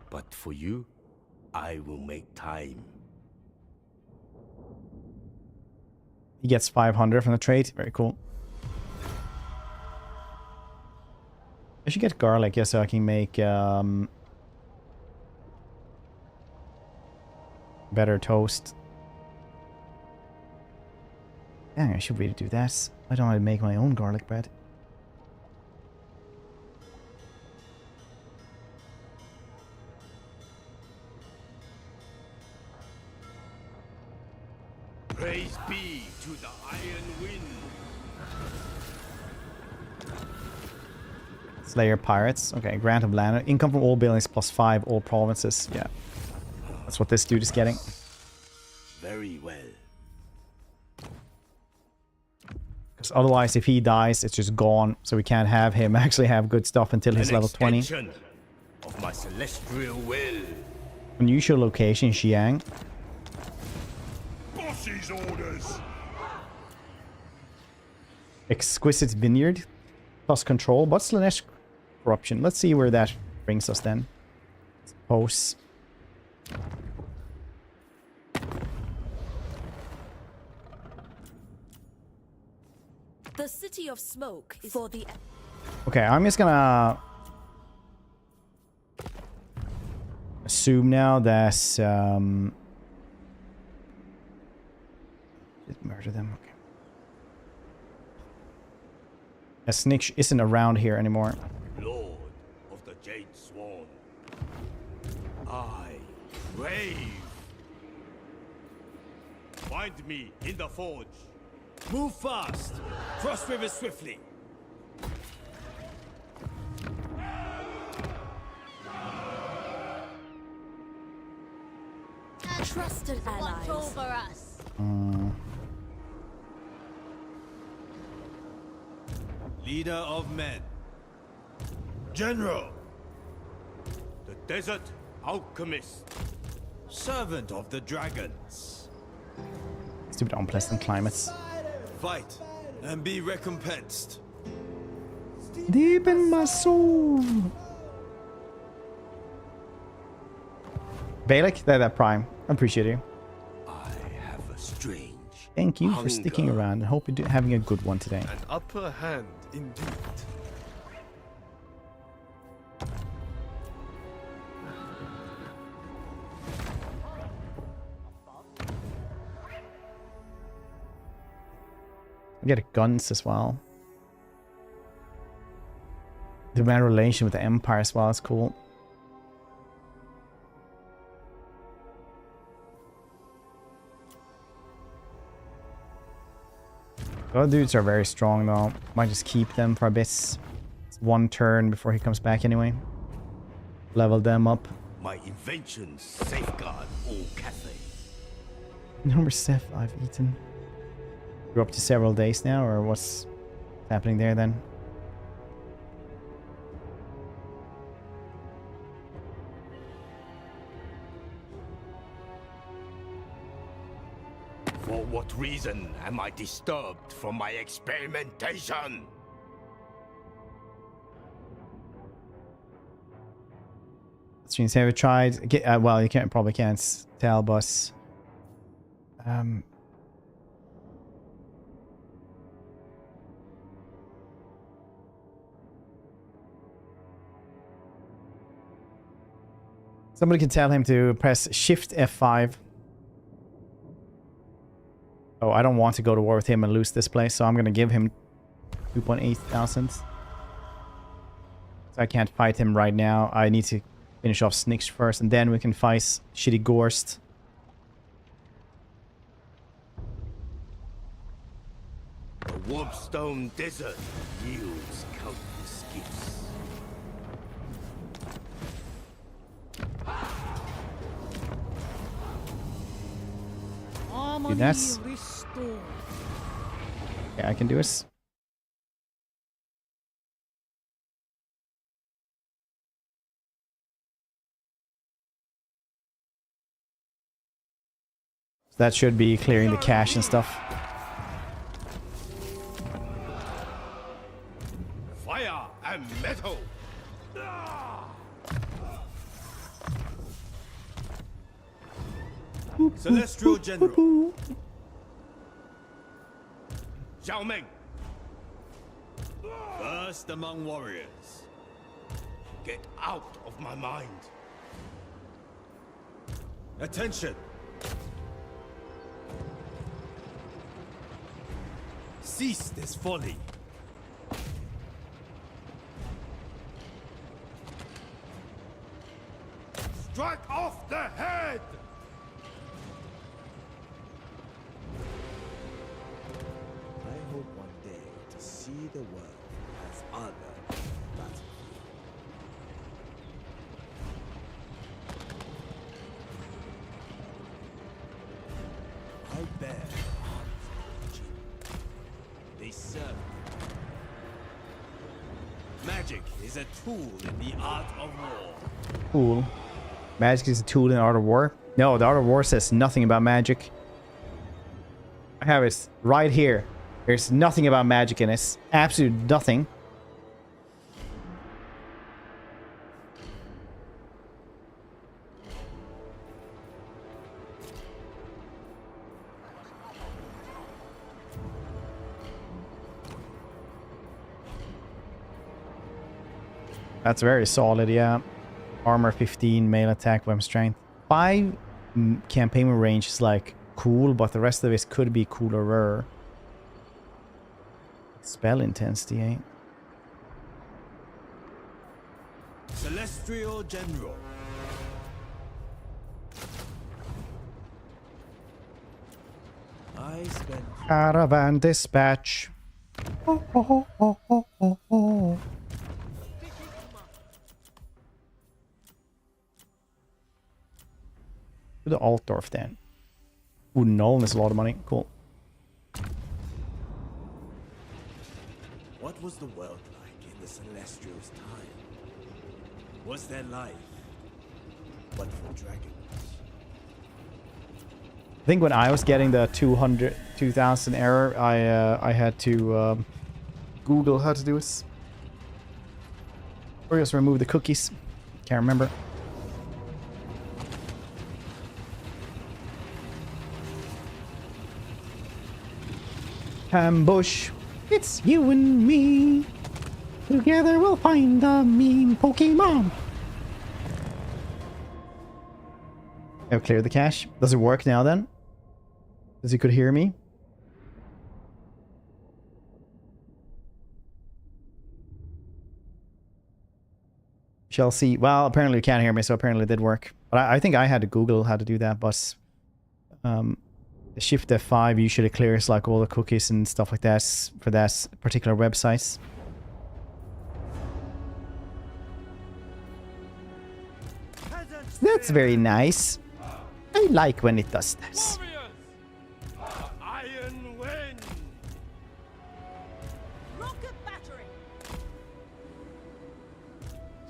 But for you, I will make time. He gets 500 from the trade. Very cool. I should get garlic, yeah, so I can make Better toast. Dang, I should really do that. Why don't I make my own garlic bread? Praise be to the Iron Wind. Slayer Pirates. Okay, grant of land. Income from all buildings +5, all provinces. Yeah. That's what this dude is getting. Very well. Because otherwise, if he dies, it's just gone. So we can't have him actually have good stuff until he's level 20. Of my celestial will. Unusual location, Xiang. Bossy's orders. Exquisite Vineyard. Plus control. But Slaanesh corruption. Let's see where that brings us then. Suppose. The City of Smoke is for the... Okay, I'm just gonna assume now that did murder them. Okay. Tzeentch isn't around here anymore. Lord of the Jade Swan. I brave. Find me in the forge. Move fast. Cross rivers swiftly. Trusted allies. Over us. Leader of men. General. The desert alchemist. Servant of the dragons. Stupid unpleasant climates. Fight and be recompensed. Deep in my soul. Balak, that Prime. I appreciate you. I have a strange. Thank you for sticking hunger. around and hope you're having a good one today. An upper hand indeed. We get guns as well. The man relation with the Empire as well is cool. Those dudes are very strong though. Might just keep them for a bit. It's one turn before he comes back anyway. Level them up. My inventions safeguard all Cathay. Number 7 I've eaten. We're up to several days now, or what's happening there then? For what reason am I disturbed from my experimentation? Streams, have you tried? Well, you probably can't tell, but somebody can tell him to press Shift F5. Oh, I don't want to go to war with him and lose this place, so I'm gonna give him 2.8 thousand. So I can't fight him right now. I need to finish off Tzeentch first, and then we can fight Shitty Gorst. The Warpstone Desert yields countless gifts. Do that. Okay, I can do this. That should be clearing the cache and stuff. Fire and metal. Celestial General. Xiao Meng. First among warriors. Get out of my mind. Attention. Cease this folly. Strike off the head! I hope one day to see the world as other battlefield. I bear the arms of the Jinn. They serve me. Magic is a tool in the art of war. Cool. Magic is a tool in the art of war. No, the art of war says nothing about magic. I have it right here. There's nothing about magic in it. Absolute nothing. That's very solid, yeah. Armor 15, melee attack, weapon strength. 5 campaign range is like cool, but the rest of it could be cooler. Spell intensity, eh? Celestial General. I spent Caravan dispatch. Oh, oh, oh, oh, oh, oh. To the Altdorf then. Ooh, Nolan is a lot of money. Cool. What was the world like in the Celestials' time? Was there life but for dragons? I think when I was getting the 2,000 error, I had to Google how to do this. Or just remove the cookies. Can't remember. Ambush. It's you and me. Together we'll find the mean Pokemon. I've cleared the cache. Does it work now then? Does he could hear me? Shall see. Well, apparently you can't hear me, so apparently it did work. But I think I had to Google how to do that, but Shift F5 usually clears like all the cookies and stuff like that for that particular website. That's very nice. I like when it does this. Iron Wind! Rocket battery!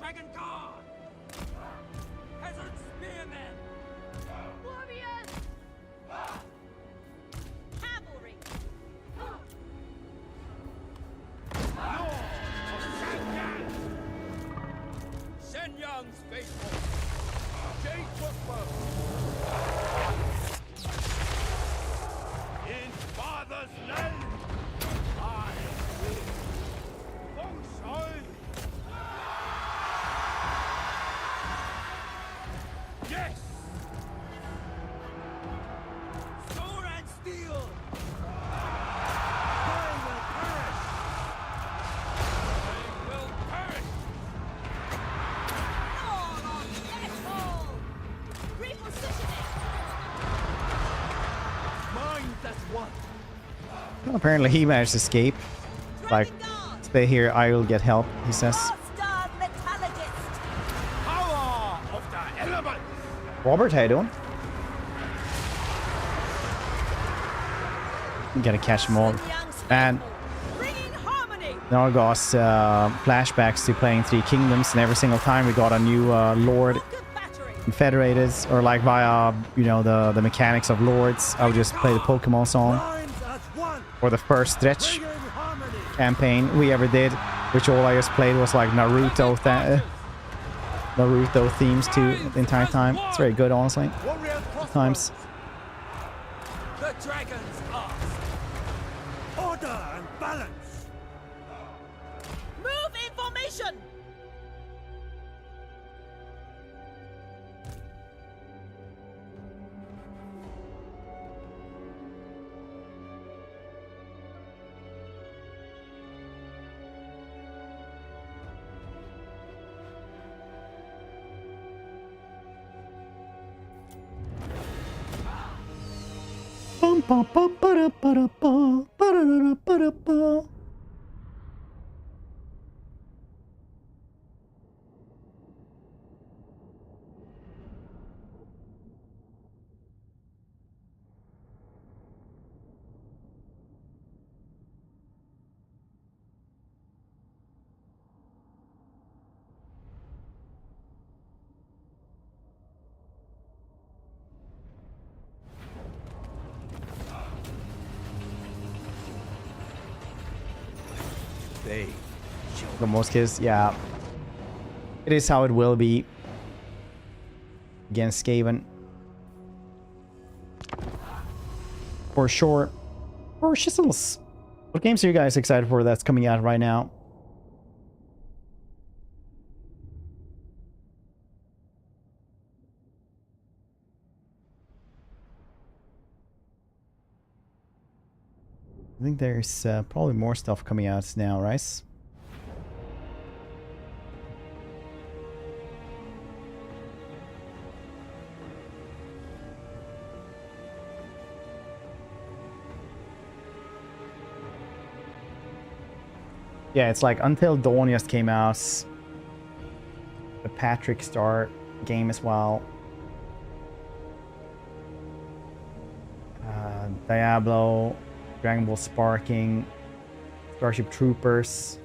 Dragon Guard! Hazard Spearmen! Warriors! Cavalry! Shenyang's faithful! Jade Footwork! In Father's land, I will. Fengshui! Yes! Sword and steel! They will perish! They will perish! All on metal! Repositioning! Mind that one! Well, apparently he managed to escape. Like, stay here, I will get help, he says. Star Metallurgist! Power of the elements! Robert, how you doing? You gotta catch them all. And Bringing harmony! Nargos flashbacks to playing Three Kingdoms, and every single time we got a new Lord Rocket battery! confederated, or like via, you know, the mechanics of Lords, I would just play the Pokemon song. Minds as one. Or the first Tzeentch Bring in harmony. campaign we ever did, which all I just played was like Naruto themes too the entire time. It's very good, honestly. Warrior Times. The dragons ask. Order and balance. Move in formation! They The most kids, yeah. It is how it will be against Skaven. For sure. For shizzles. What games are you guys excited for that's coming out right now? I think there's probably more stuff coming out now, right? Yeah, it's like Until Dawn just came out. The Patrick Star game as well. Diablo, Dragon Ball Sparking, Starship Troopers,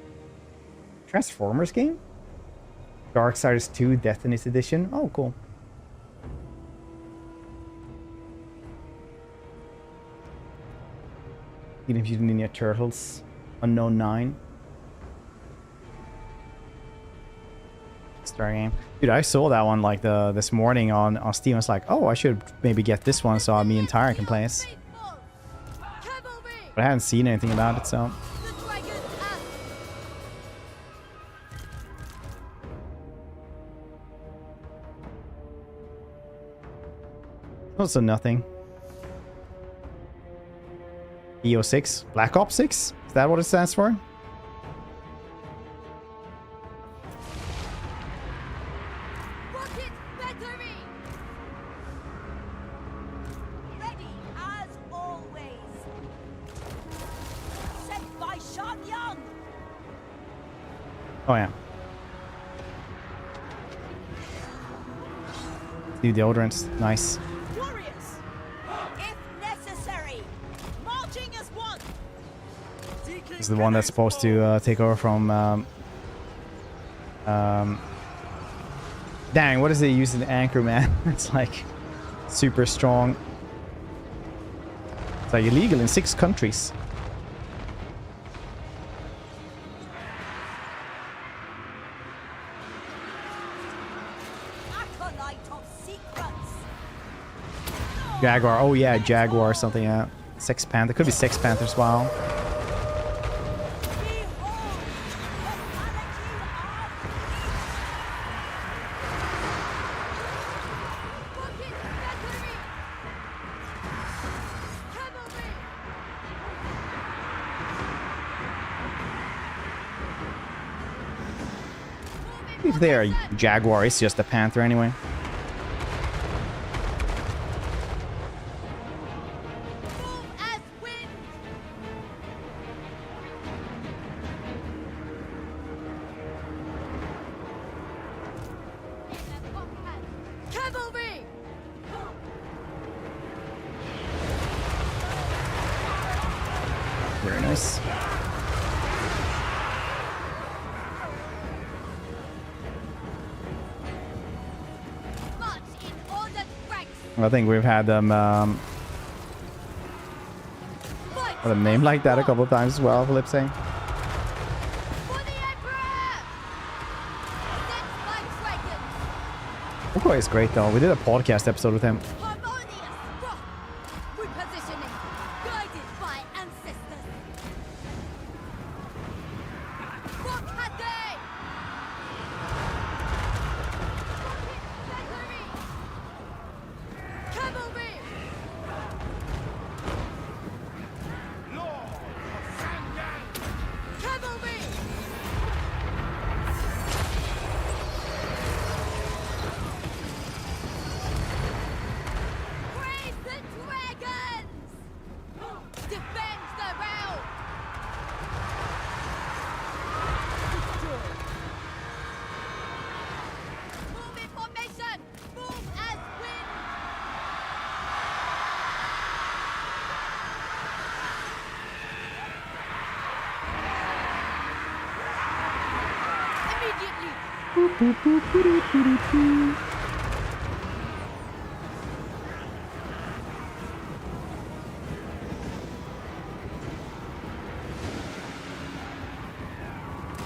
Transformers game? Darksiders 2 Destiny's Edition. Oh, cool. Teenage Mutant Ninja Turtles, Unknown 9. Star game. Dude, I saw that one like this morning on Steam. I was like, oh, I should maybe get this one so me and Tyra can play it. But I haven't seen anything about it, so. Also nothing. EO6? Black Ops 6? Is that what it stands for? Oh yeah. New deodorants, nice. Warriors, if necessary, marching as one. This is the one that's supposed to take over from. Dang, what is it using anchor, man? It's like super strong. It's like illegal in 6 countries. Jaguar, oh yeah, Jaguar or something, yeah. Sex Panther, could be Sex Panther as well. If they are Jaguar, it's just a Panther anyway. Very nice. I think we've had them with a name like that a couple of times as well, Philip saying. Oko is great though. We did a podcast episode with him.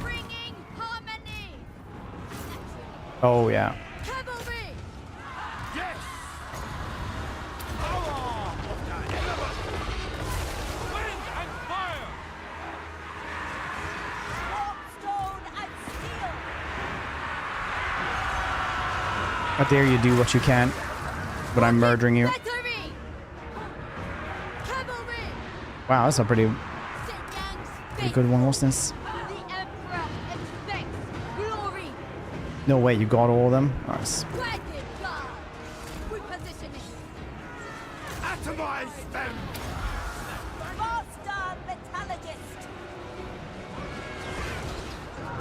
Bringing harmony. Oh yeah. Cavalry. Yes! Power of the elements! Wind and fire! Stone and steel. How dare you do what you can, but I'm murdering you. Battery. Cavalry. Wow, that's a pretty Pretty good one, wasn't this? The Emperor expects glory. No way, you got all of them. Nice. Dragon Guard. Repositioning. Atomize them! Master metallurgist.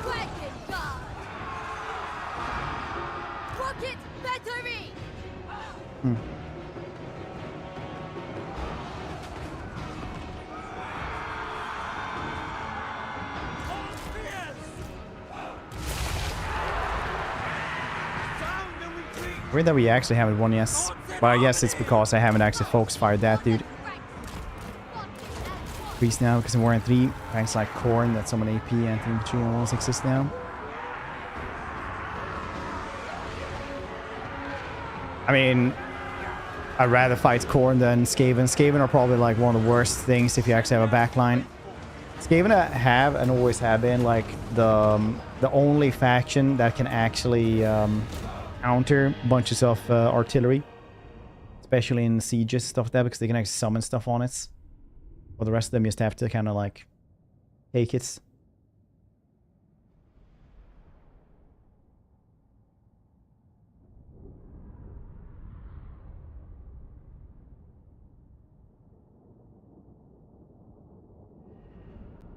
Dragon Guard. Rocket battery. Weird that we actually haven't won yet. But I guess it's because I haven't actually focus fired that dude. Priest now because I'm wearing 3 ranks like Khorne, that's so many AP and infantry almost exist now. I mean, I'd rather fight Khorne than Skaven. Skaven are probably like one of the worst things if you actually have a backline. Skaven have and always have been like the only faction that can actually counter bunches of artillery, especially in sieges, stuff like that, because they can actually summon stuff on it. Or the rest of them just have to kind of like take it.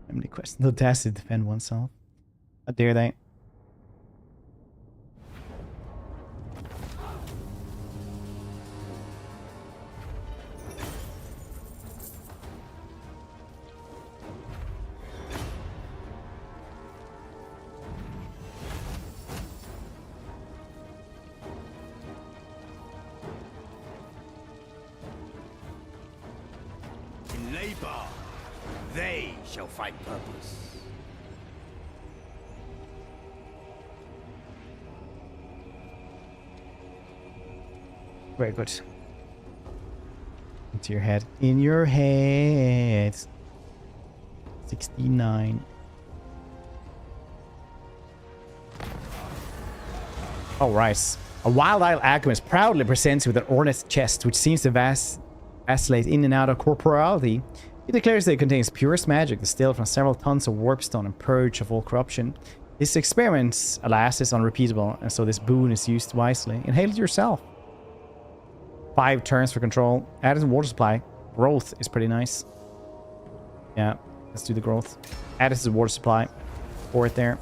How many questions? The audacity to defend oneself. How dare they? In labor, they shall find purpose. Very good. Into your head. In your head. 69. Oh, right. A Wild Isle alchemist proudly presents you with an ornate chest, which seems to vacillate in and out of corporeality. He declares that it contains purest magic distilled from several tons of warpstone and purge of all corruption. This experiment, alas, is unrepeatable, and so this boon is used wisely. Inhale it yourself. 5 turns for control. Added to water supply. Growth is pretty nice. Yeah, let's do the growth. Added to the water supply. Pour it there.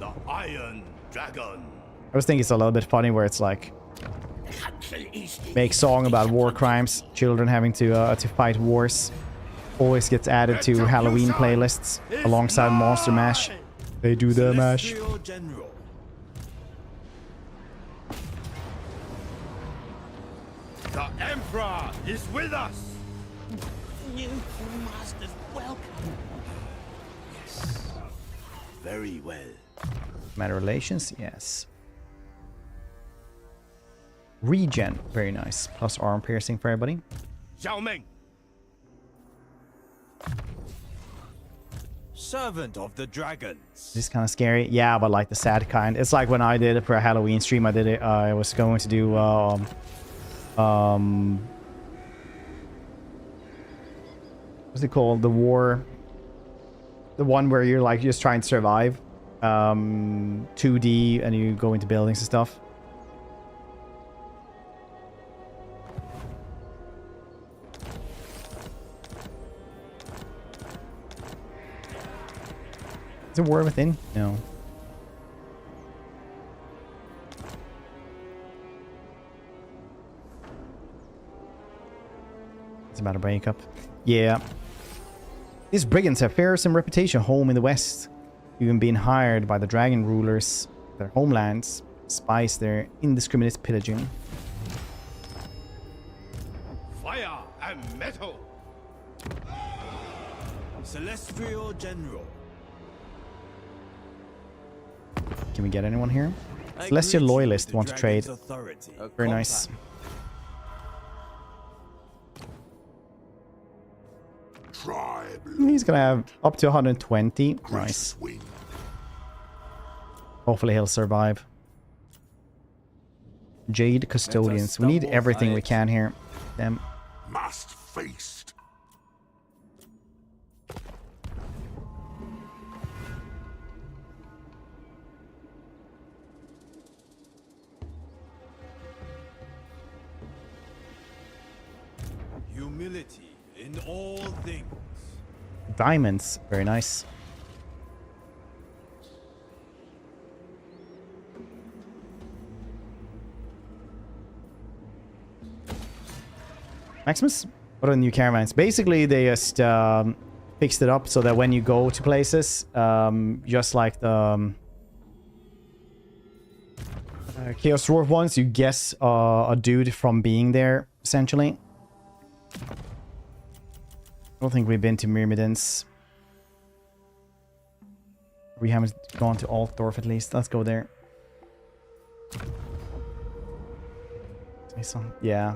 The Iron Dragon. I always think it's a little bit funny where it's like make song about war crimes, children having to fight wars. Always gets added to Halloween playlists alongside Monster Mash. They do the mash. Celestial General. The Emperor is with us! New masters, welcome. Yes. Very well. Matter relations, yes. Regen, very nice. Plus arm piercing for everybody. Xiao Meng! Servant of the Dragons. This is kind of scary. Yeah, but like the sad kind. It's like when I did it for a Halloween stream. I did it. I was going to do what's it called? The war. The one where you're like just trying to survive. 2D and you go into buildings and stuff. Is it War Within? No. It's about a breakup. Yeah. These brigands have fearsome reputation home in the west. even being hired by the dragon rulers, their homelands, spies their indiscriminate pillaging. Fire and metal! Celestial General. Can we get anyone here? I Celestial greet you Loyalist with the want to trade. dragon's authority. Very nice. He's gonna have up to 120. Nice. Hopefully he'll survive. Jade Custodians. We need everything we can here. Them. Must faced. Humility in all things. Diamonds. Very nice. Maximus? What are the new caravans? Basically, they just fixed it up so that when you go to places, just like the Chaos Dwarf ones, you guess a dude from being there, essentially. I don't think we've been to Myrmidons. We haven't gone to Altdorf at least. Let's go there. Yeah.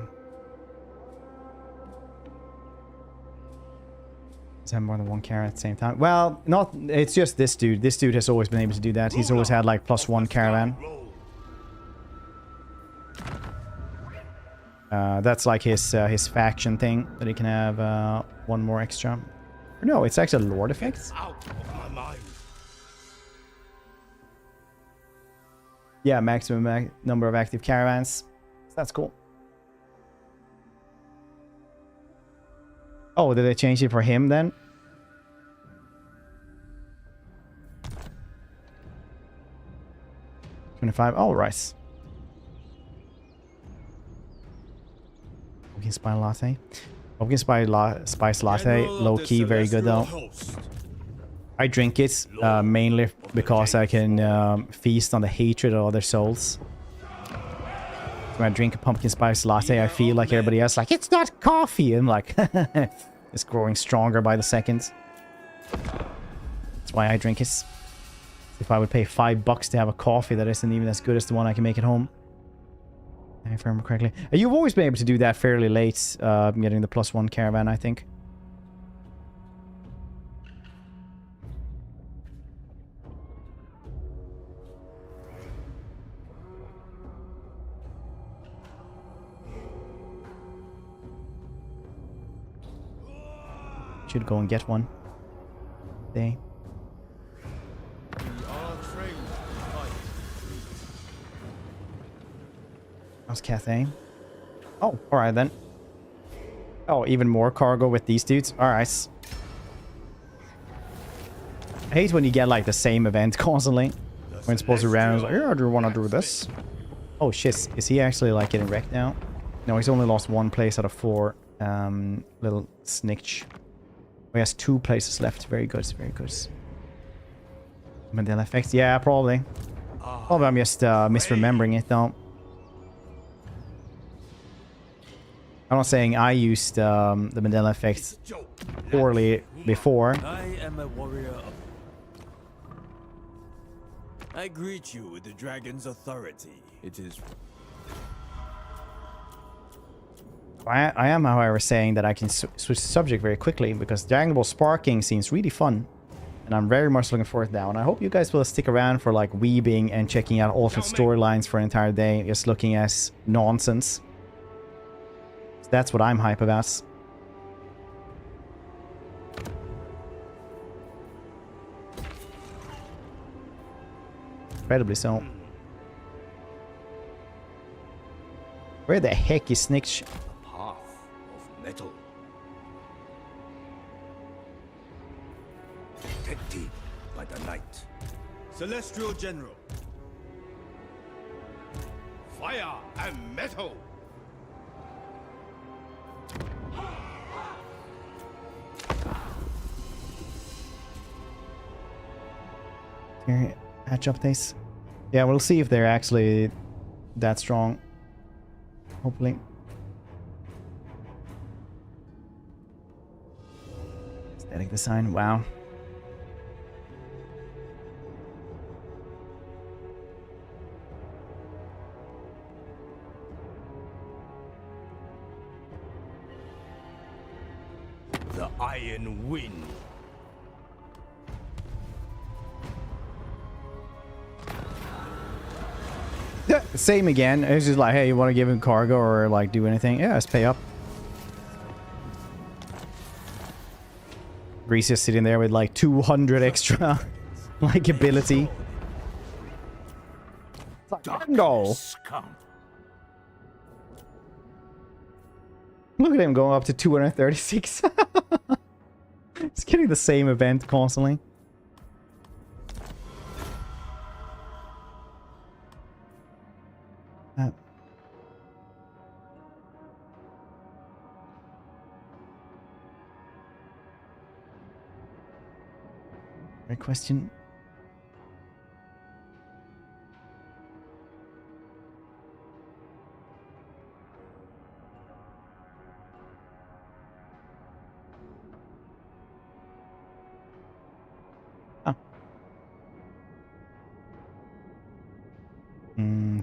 Does have more than one caravan at the same time? Well, not. It's just this dude. This dude has always been able to do that. He's always had like +1 caravan. That's like his faction thing that he can have one more extra. No, it's actually a Lord effect. Out of my mind. Yeah, maximum number of active caravans. That's cool. Oh, did they change it for him then? $25. Oh, right. Pumpkin spice latte. Pumpkin spice latte, low key, very good though. I drink it mainly because I can feast on the hatred of other souls. When I drink a pumpkin spice latte, I feel like everybody else, like, it's not coffee. I'm like, it's growing stronger by the second. That's why I drink it. If I would pay $5 to have a coffee that isn't even as good as the one I can make at home. If I remember correctly. You've always been able to do that fairly late, getting the +1 caravan, I think. Should go and get one. They. How's Cathay? Oh, alright then. Oh, even more cargo with these dudes. Alright. I hate when you get like the same event constantly. When it's supposed to round, like, yeah, do you want to do this? Oh shit, is he actually like getting wrecked now? No, he's only lost 1 place out of 4. Little Tzeentch. He has 2 places left. Very good, very good. Mandela effect? Yeah, probably. Probably I'm just misremembering it though. I'm not saying I used the Mandela effect poorly before. I am a warrior of... I greet you with the dragon's authority. It is... I am, however, saying that I can switch subject very quickly because Dragon Ball Sparking seems really fun. And I'm very much looking forward to that one. I hope you guys will stick around for like weebing and checking out alternate storylines for an entire day. Just looking at nonsense. That's what I'm hype about. Incredibly so. Where the heck is Tzeentch? Path of metal. Protected by the night. Celestial General. Fire and metal. Here, hatch updates. Yeah, we'll see if they're actually that strong. Hopefully. Aesthetic design, wow. The Iron Wind. Yeah, same again. It's just like, hey, you want to give him cargo or like do anything? Yeah, let's pay up. Grease just sitting there with like 200 extra like ability. Go. Look at him going up to 236. He's getting the same event constantly. Great question.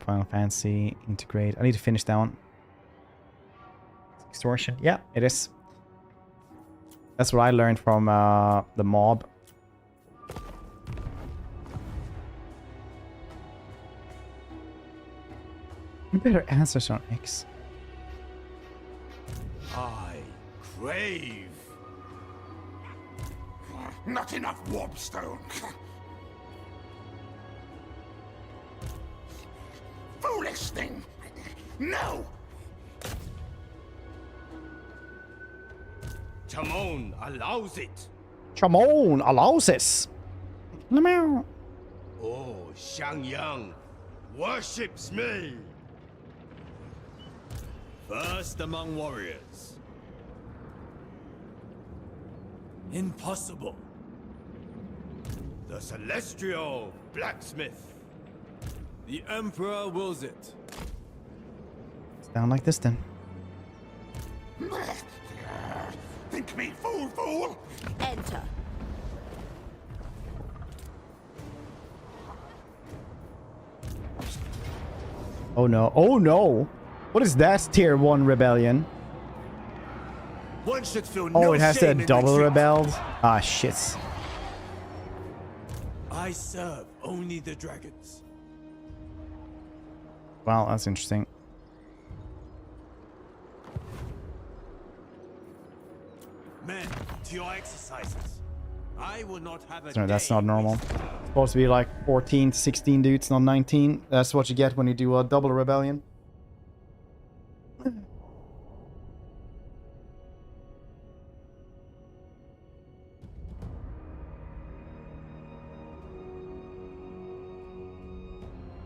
Final Fantasy integrate. I need to finish that one. Extortion. Yeah, it is. That's what I learned from the mob. Better answers on X. I crave. Not enough warpstone. Foolish thing. No. Chamon allows it. Chamon allows this. Oh, Xiangyang worships me. First among warriors. Impossible. The celestial blacksmith. The Emperor wills it. It's down like this then. Think me fool, fool. Enter. Oh no. Oh no. What is that tier 1 rebellion? One should feel Oh, no it has shame to in double retreat. rebelled? Ah, shit. I serve only the dragons. Wow, that's interesting. Men, to your exercises. I will not have a No, that's day not normal. It's supposed to be like 14 to 16 dudes, not 19. That's what you get when you do a double rebellion.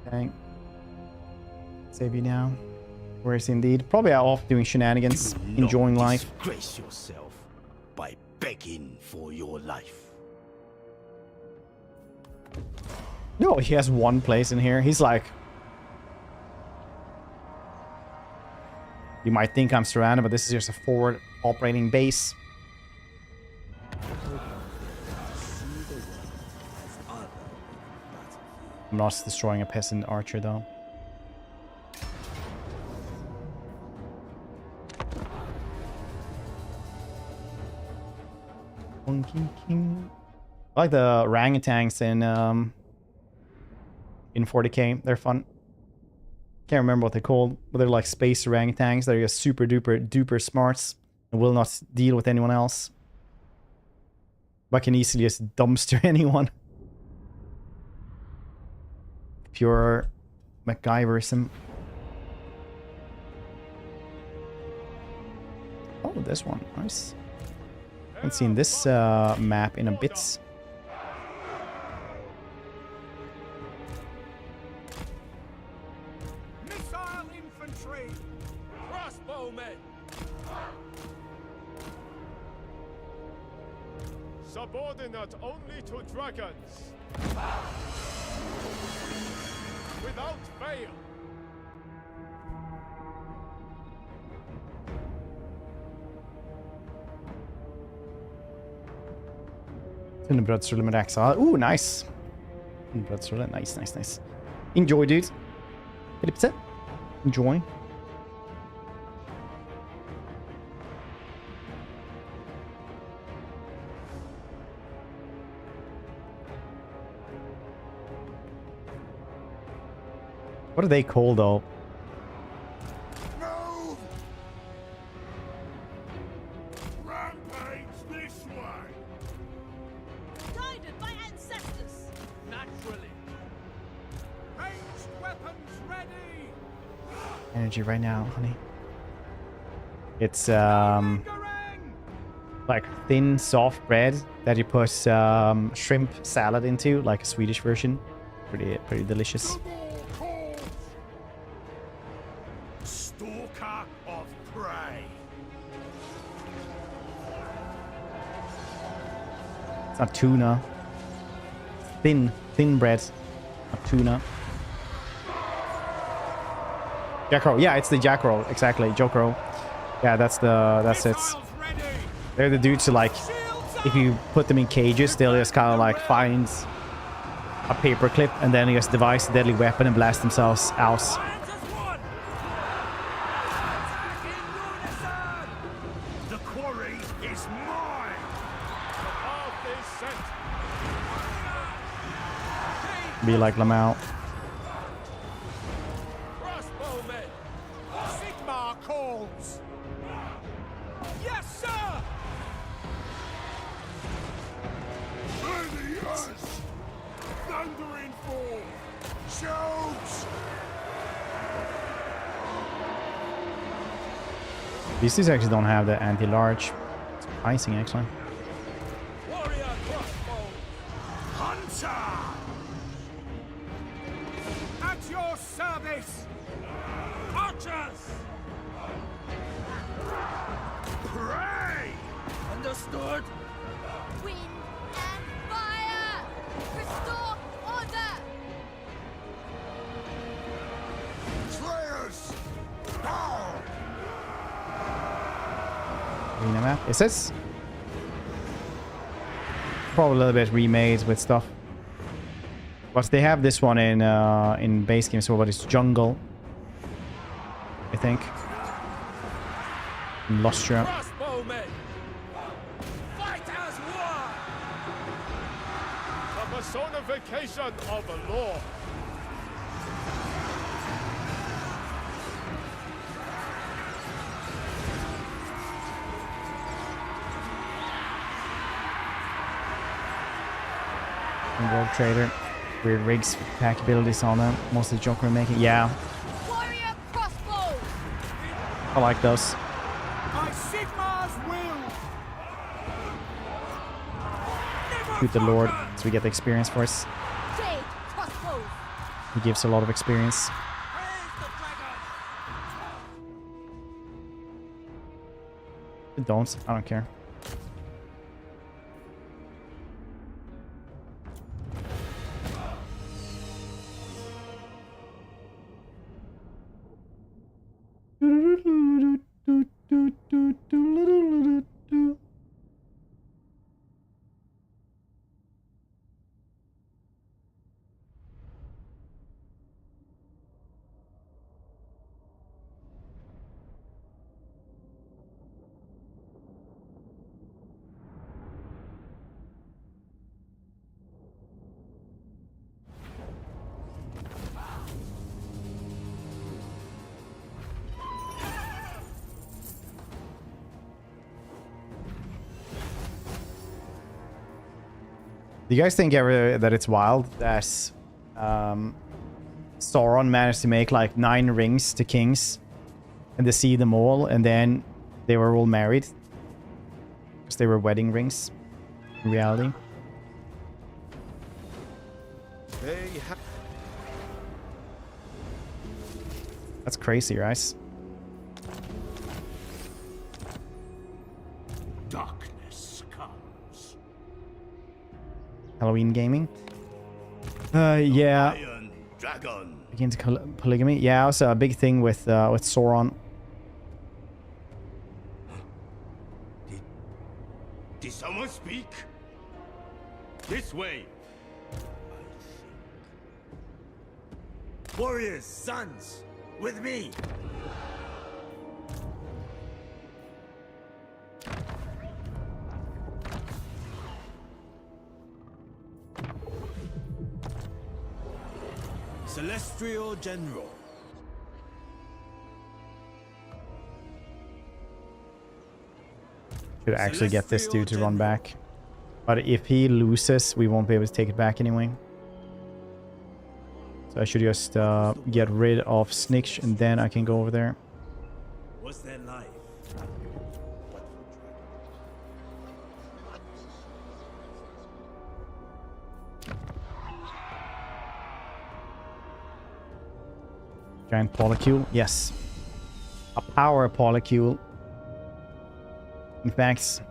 Dang. Save you now. Where is he indeed? Probably out off doing shenanigans, enjoying life. Disgrace yourself by begging for your life. No, he has one place in here. He's like... You might think I'm surrounded, but this is just a forward operating base. I'm not destroying a peasant archer, though. I like the orangutans in 40k. They're fun. Can't remember what they're called, but they're like space orangutans. They're just super duper smarts and will not deal with anyone else. But can easily just dumpster anyone. Pure MacGyverism. Oh, this one. Nice. Haven't seen this map in a bit. Missile infantry! Crossbowmen! Subordinate only to dragons! Without fail. Tunnbrödsrulle med räksallad. Oh, nice. Tunnbrödsrulle. Nice, nice, nice. Enjoy, dude. Philipse. Enjoy. What are they called, though? Move! Rampage this way! Guided by ancestors. Naturally. Ranged weapons ready! Energy right now, honey. It's like thin, soft bread that you put shrimp salad into, like a Swedish version. Pretty delicious. Stalker of prey. It's not tuna. Thin bread, not tuna. Jackrow. Yeah, it's the jackrow. Exactly, jackrow. Yeah, that's it. They're the dudes who, like, if you put them in cages, they'll just kind of like find a paperclip and then just devise a deadly weapon and blast themselves out. The quarry is mine. The path is set. Be like Lamau. Crossbowmen. Sigmar calls. Yes, sir. Through the earth. Thundering fall. Shoot. These dudes actually don't have the anti-large. It's surprising, actually. Warrior crossbow. Hunter. At your service. Archers. Pray. Understood. Wind and fire! Restore order! Slayers. Down. Arena map. Is this? Probably a little bit remade with stuff. But they have this one in base game, so what is jungle? I think. In Lustria. Crossbowmen. Fight as one. A personification of the law. World Trader. Weird rigs, pack abilities on them. Most of the Joker making. Yeah, Warrior crossbow! I like those. By Sigmar's will. Shoot the Lord, so we get the experience for us. Jade crossbow! He gives a lot of experience. Don't. I don't care. Do you guys think ever that it's wild that Sauron managed to make like 9 rings to kings and to see them all, and then they were all married because they were wedding rings in reality? That's crazy, right? Darkness comes. Halloween gaming. Yeah. Iron Dragon. Against polygamy. Yeah, also a big thing with Sauron. Did someone speak? This way. Warriors, sons, with me. Celestial General. Should actually get this dude to run back. But if he loses, we won't be able to take it back anyway. So I should just get rid of Tzeentch and then I can go over there. Was their life? Giant polycule, yes. A power polycule. In fact,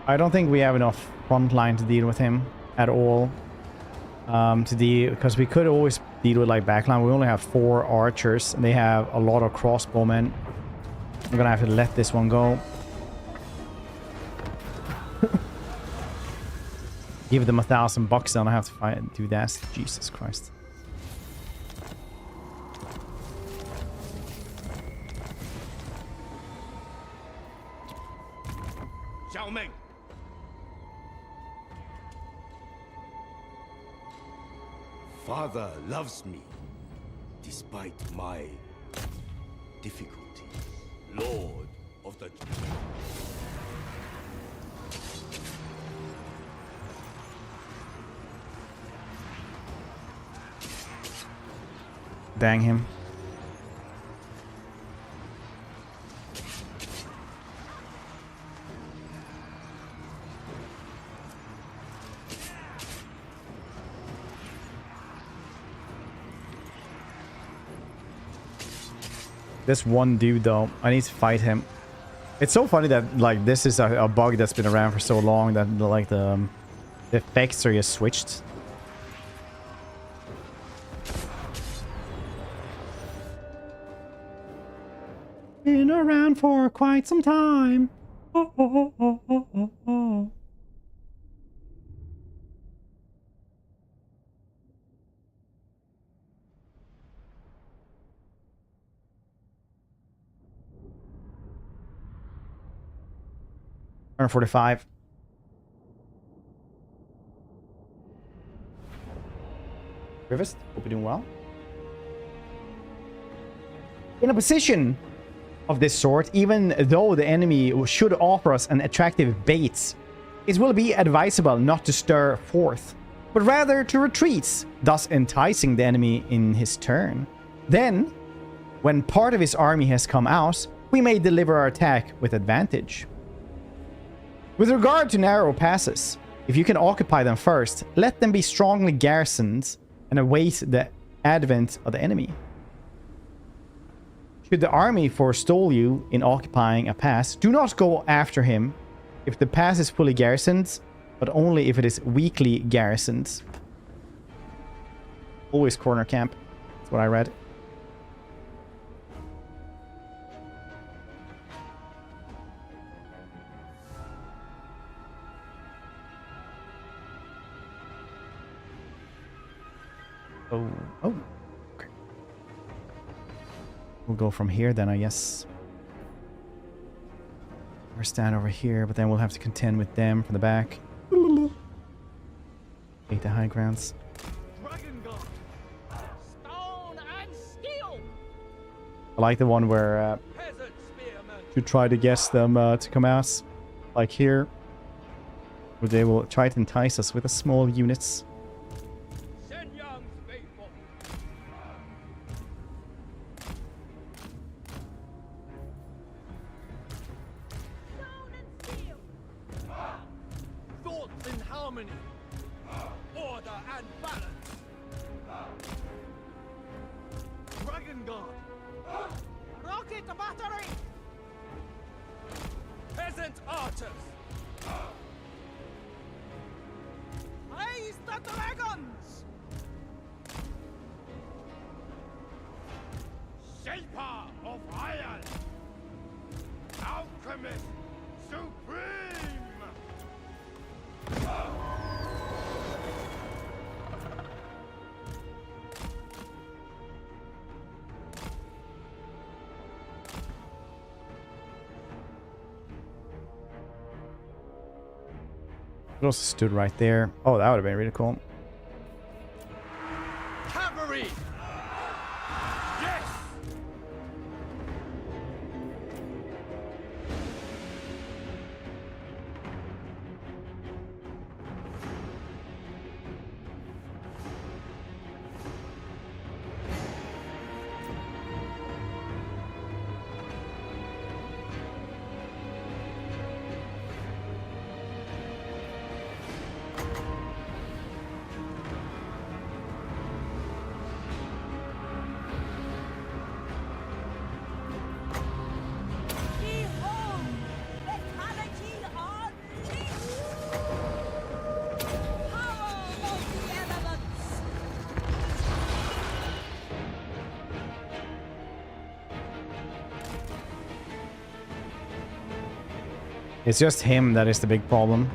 I don't think we have enough front line to deal with him at all. Because we could always deal with like backline. We only have 4 archers and they have a lot of crossbowmen. I'm gonna have to let this one go. Give them $1,000 and I have to do that. Jesus Christ. Xiaomeng. Father loves me, despite my difficulty. Lord of the... Bang him. This one dude though, I need to fight him. It's so funny that like this is a bug that's been around for so long that like the effects are just switched. Been around for quite some time. Oh, oh, oh, oh, oh, oh. $145. Rivist, hope you're doing well. In a position of this sort, even though the enemy should offer us an attractive bait, it will be advisable not to stir forth, but rather to retreat, thus enticing the enemy in his turn. Then, when part of his army has come out, we may deliver our attack with advantage. With regard to narrow passes, if you can occupy them first, let them be strongly garrisoned and await the advent of the enemy. Should the army forestall you in occupying a pass, do not go after him if the pass is fully garrisoned, but only if it is weakly garrisoned. Always corner camp. That's what I read. Oh, oh. Okay. We'll go from here then, I guess. Or stand over here, but then we'll have to contend with them from the back. Take the high grounds. Stone and steel. I like the one where you try to guess them to come out. Like here. Where they will try to entice us with a small units. Thoughts in harmony. Order and balance. Dragon Guard. Rocket battery. Peasant archers. Raise the dragons. Shaper of iron. Alchemist supreme. It also stood right there. Oh, that would have been really cool. Cavalry. Yes. It's just him that is the big problem.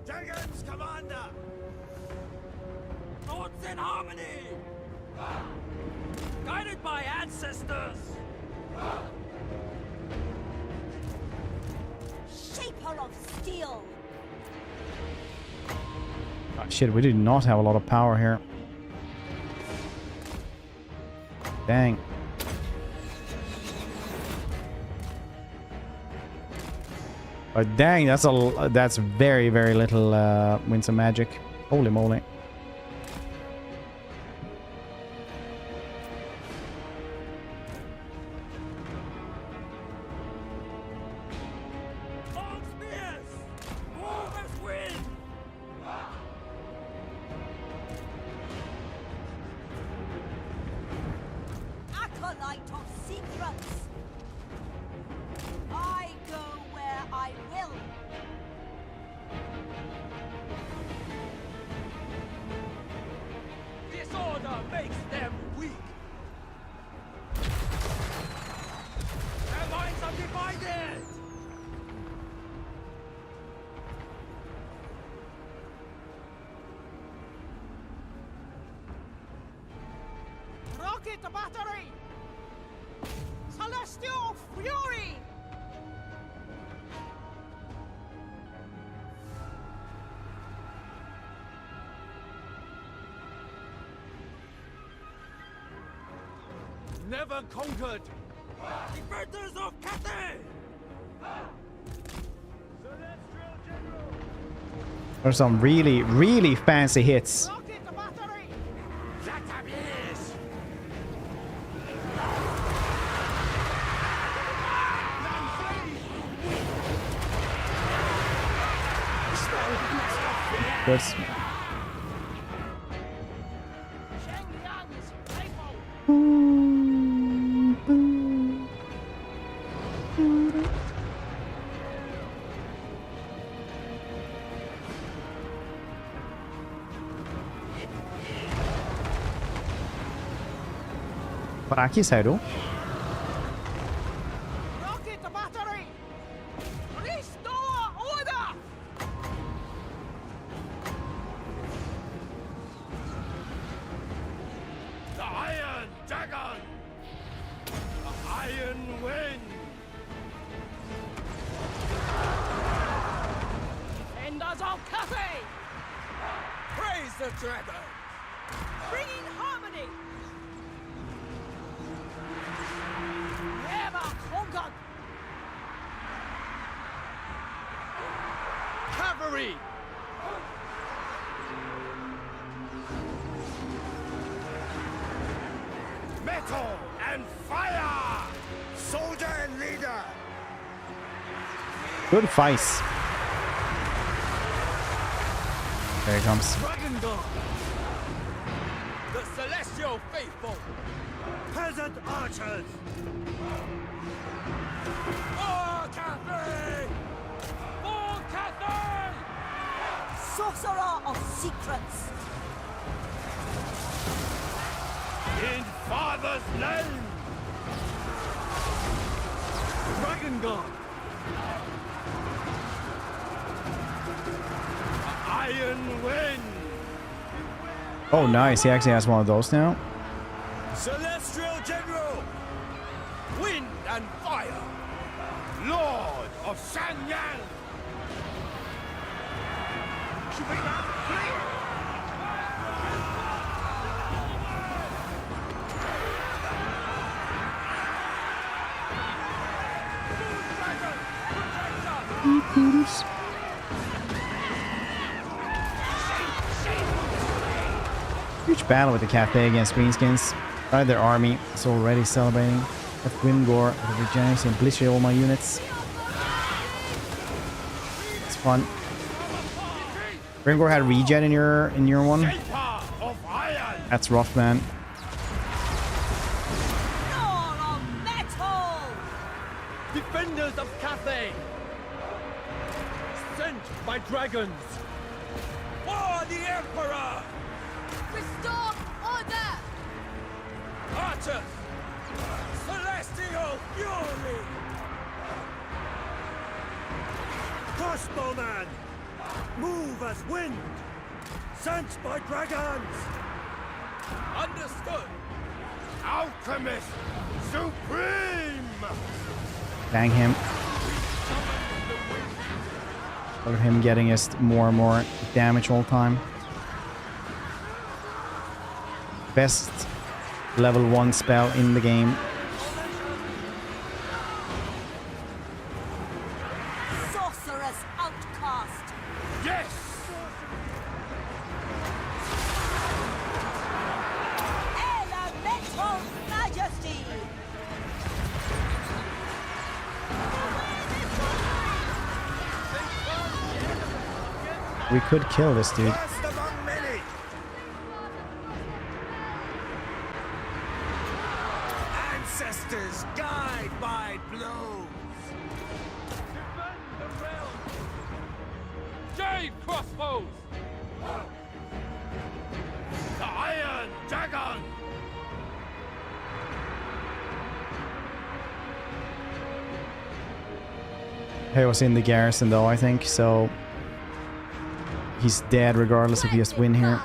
Dragons Commander. Thoughts in harmony. Guided by ancestors. Shaper of steel. Oh, shit, we did not have a lot of power here. Dang. But dang, that's very, very little Winsome magic. Holy moly. Long spears. Warmest wind. Acolyte of secrets. I go where I will. Disorder makes them weak. Their minds are divided. Rocket battery. Celestial fury. Never conquered. Defenders of Cathay. There's some really, really fancy hits. Rocket battery. Good. Aquí, Sairo. Rocket battery. Restore order. dragon! Bringing harmony! Never Hongan! Cavalry! Metal and fire! Soldier and leader! Good fights. There he comes. Dragon God! The celestial faithful! Peasant archers! For Cathay! For Cathay! Sorcerer of secrets! In Father's name! Dragon God! Iron Wind! Oh, nice. He actually has one of those now. Celestial General! Wind and fire! Lord of Shanyang! Huge battle with the Cathay against Greenskins. Right, their army is already celebrating. With Grimgore, with regenerates and blister all my units. It's fun. Grimgore had regen in your one. That's rough, man. All of metal! Defenders of Cathay! Sent by dragons! For the Emperor! Restore order! Archers! Celestial fury! Crossbowman! Move as wind! Sent by dragons! Understood! Alchemist Supreme! Bang him. Look at him getting us more and more damage all the time. Best level 1 spell in the game. Sorcerer's outcast! Yes! Elemental majesty! We could kill this dude. First among many! Ancestors guide by blows! Defend the realm! Jade crossbows! The Iron Dragon! He was in the garrison though, I think, so he's dead regardless if he just win here.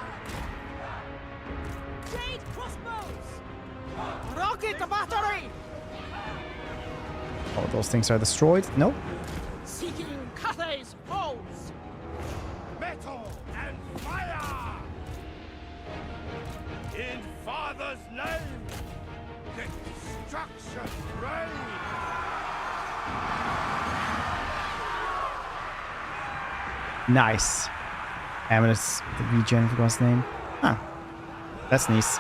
Jade crossbows! Rocket battery! Oh, those things are destroyed? Nope. Seeking Cathay's foes! Metal and fire! In Father's name! Let destruction reign! Nice. Amethyst, the regen, forgot his name. Huh. That's nice.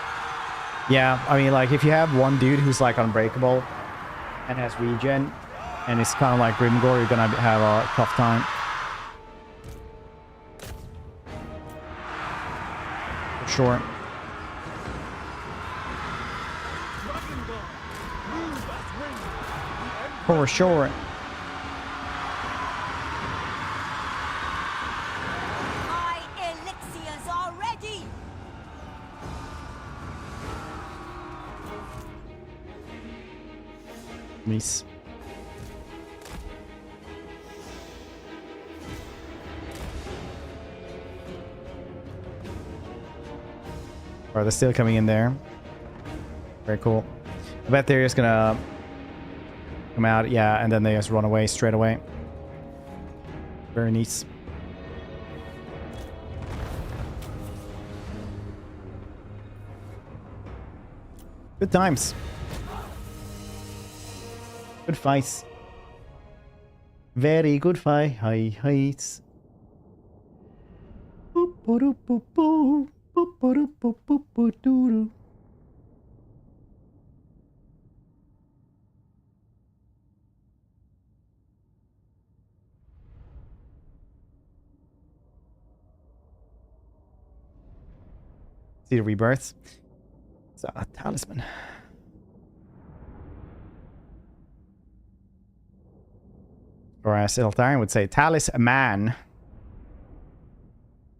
Yeah, I mean, like, if you have one dude who's, like, unbreakable and has regen, and it's kind of like Grimgore, you're gonna have a tough time. For sure. For sure. My elixirs are ready! Nice. Or they're still coming in there. Very cool. I bet they're just gonna come out, yeah, and then they just run away straight away. Very nice. Good times. Good fights. Very good fight. High heights. Boop, boop, boop, boop. Boop, boop, boop, boop, boop, doo. See the rebirths. It's a talisman. Or as Eltharion would say, talisman.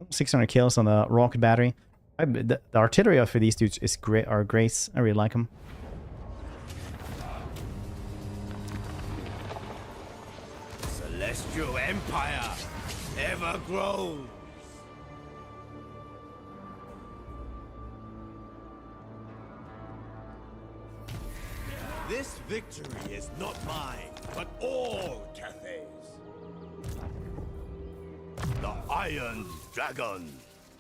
600 kills on the rocket battery. The artillery for these dudes is great. Are great. I really like them. Celestial Empire ever grows. This victory is not mine, but all Cathay's. The Iron Dragon.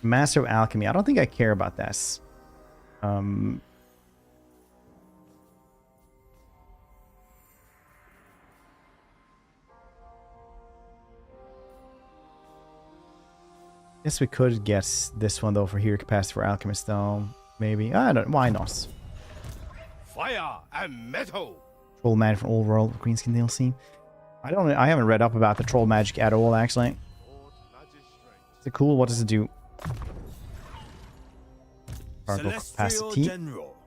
Master of Alchemy. I don't think I care about this. Guess we could get this one though for hero capacity for alchemist though. Maybe. I don't. Why not? Fire and metal. Troll magic from Old World Greenskin DLC. I haven't read up about the troll magic at all actually. Is it cool? What does it do? Cargo capacity. General.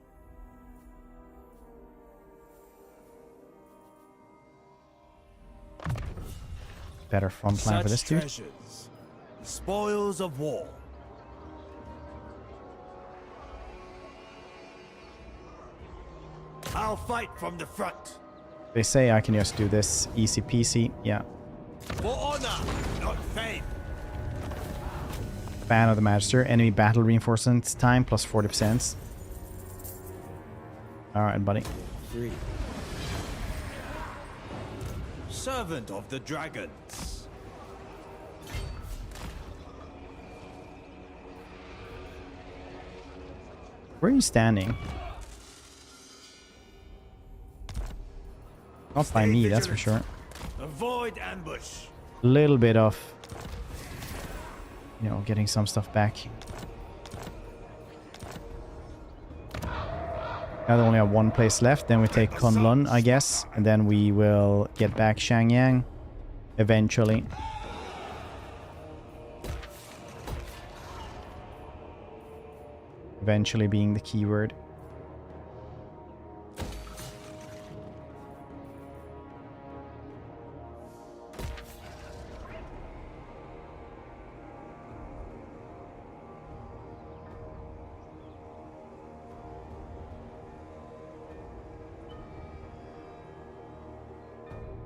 Better front plan for this dude. Treasures, spoils of war. I'll fight from the front. They say I can just do this easy peasy. Yeah. For honor, not faith. Fan of the Magister. Enemy battle reinforcements time plus 40%. Alright, buddy. 3. Servant of the Dragons. Where are you standing? Not by me, that's for sure. Avoid ambush. A little bit of, you know, getting some stuff back. Now they only have one place left. Then we take Kunlun, I guess, and then we will get back Shangyang eventually. Eventually being the keyword.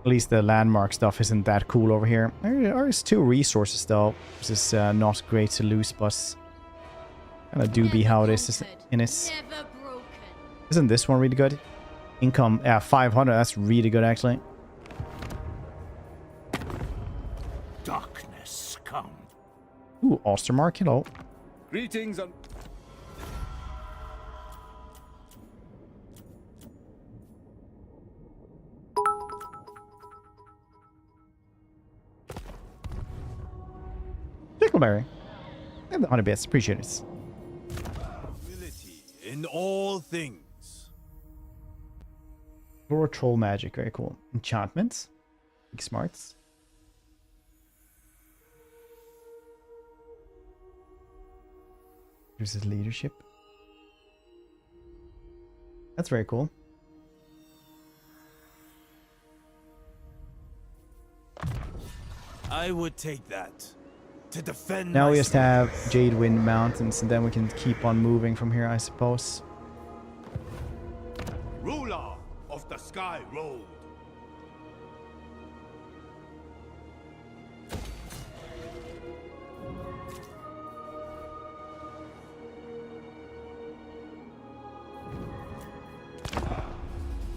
At least the landmark stuff isn't that cool over here. There is 2 resources though, which is not great to lose, but kind of do be how it is in it. Isn't this one really good? Income, yeah, 500. That's really good actually. Darkness come. Ooh, Ostermark, hello. Greetings and Pickleberry. And the 100 bits, appreciate it. Humility in all things. Lore troll magic, very cool. Enchantments, big smarts. Here's his leadership. That's very cool. I would take that. To defend Now we myself. just have Jadewind Mountains, and then we can keep on moving from here, I suppose. ruler of the Sky Road.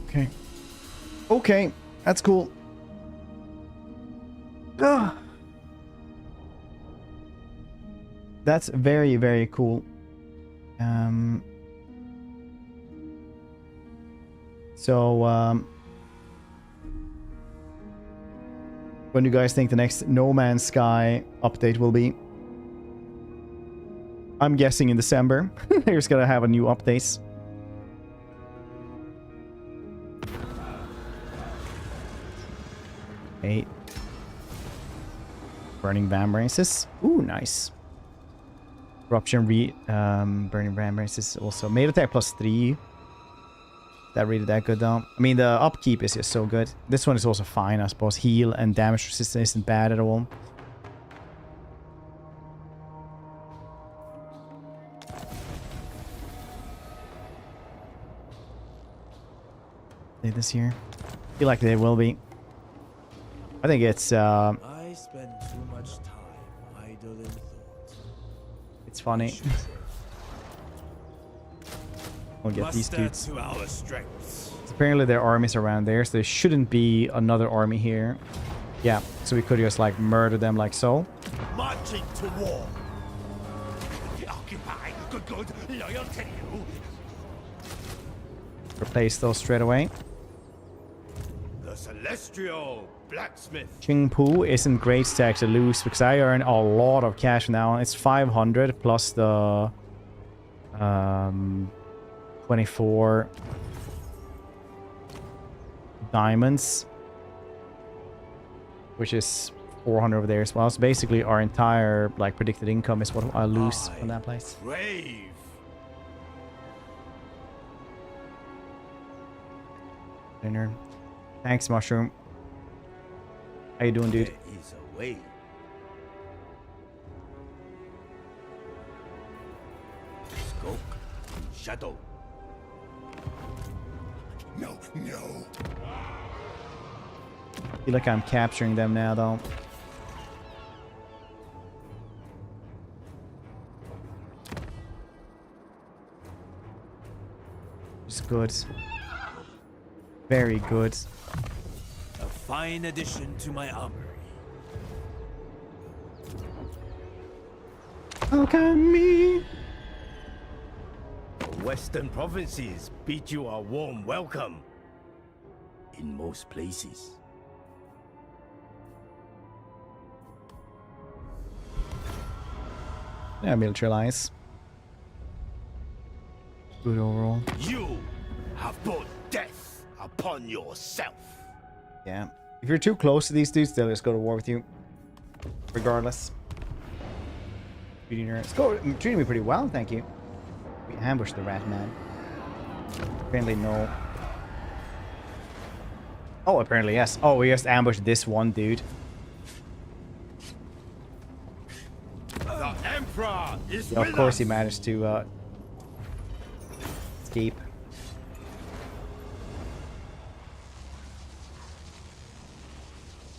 Okay. Okay, that's cool. Ugh. That's very, very cool. So, when do you guys think the next No Man's Sky update will be? I'm guessing in December. They're just gonna have a new updates. Eight. Burning Vambraces. Ooh, nice. Corruption Burning Vambraces also. Made attack +3. That really that good though. I mean, the upkeep is just so good. This one is also fine, I suppose. Heal and damage resistance isn't bad at all. This year, I feel like they will be. I think it's. I spend too much time idle in thought. It's funny. We'll get these dudes. To our strengths. Apparently there are armies around there, so there shouldn't be another army here. Yeah, so we could just like murder them like so. Marching to war. Occupy. Good. Loyal to you. Replace those straight away. The Celestial Blacksmith. Qingpu isn't great to actually lose because I earn a lot of cash now. It's 500 plus the 24 diamonds, which is 400 over there as well. So basically our entire like predicted income is what I lose from that place. Brave. Dinner. Thanks, Mushroom. How you doing, dude? There is a way. Smoke. Shadow. No. I feel like I'm capturing them now, though. It's good. Very good. A fine addition to my armory. Look at me. The Western provinces bid you a warm welcome. In most places. Yeah, military alliance. Good overall. You have brought death upon yourself. Yeah. If you're too close to these dudes, they'll just go to war with you. Regardless. It's treating me pretty well, thank you. We ambushed the rat man. Apparently no. Oh, apparently yes. Oh, we just ambushed this one dude. The Emperor is Yeah, of course he managed to escape.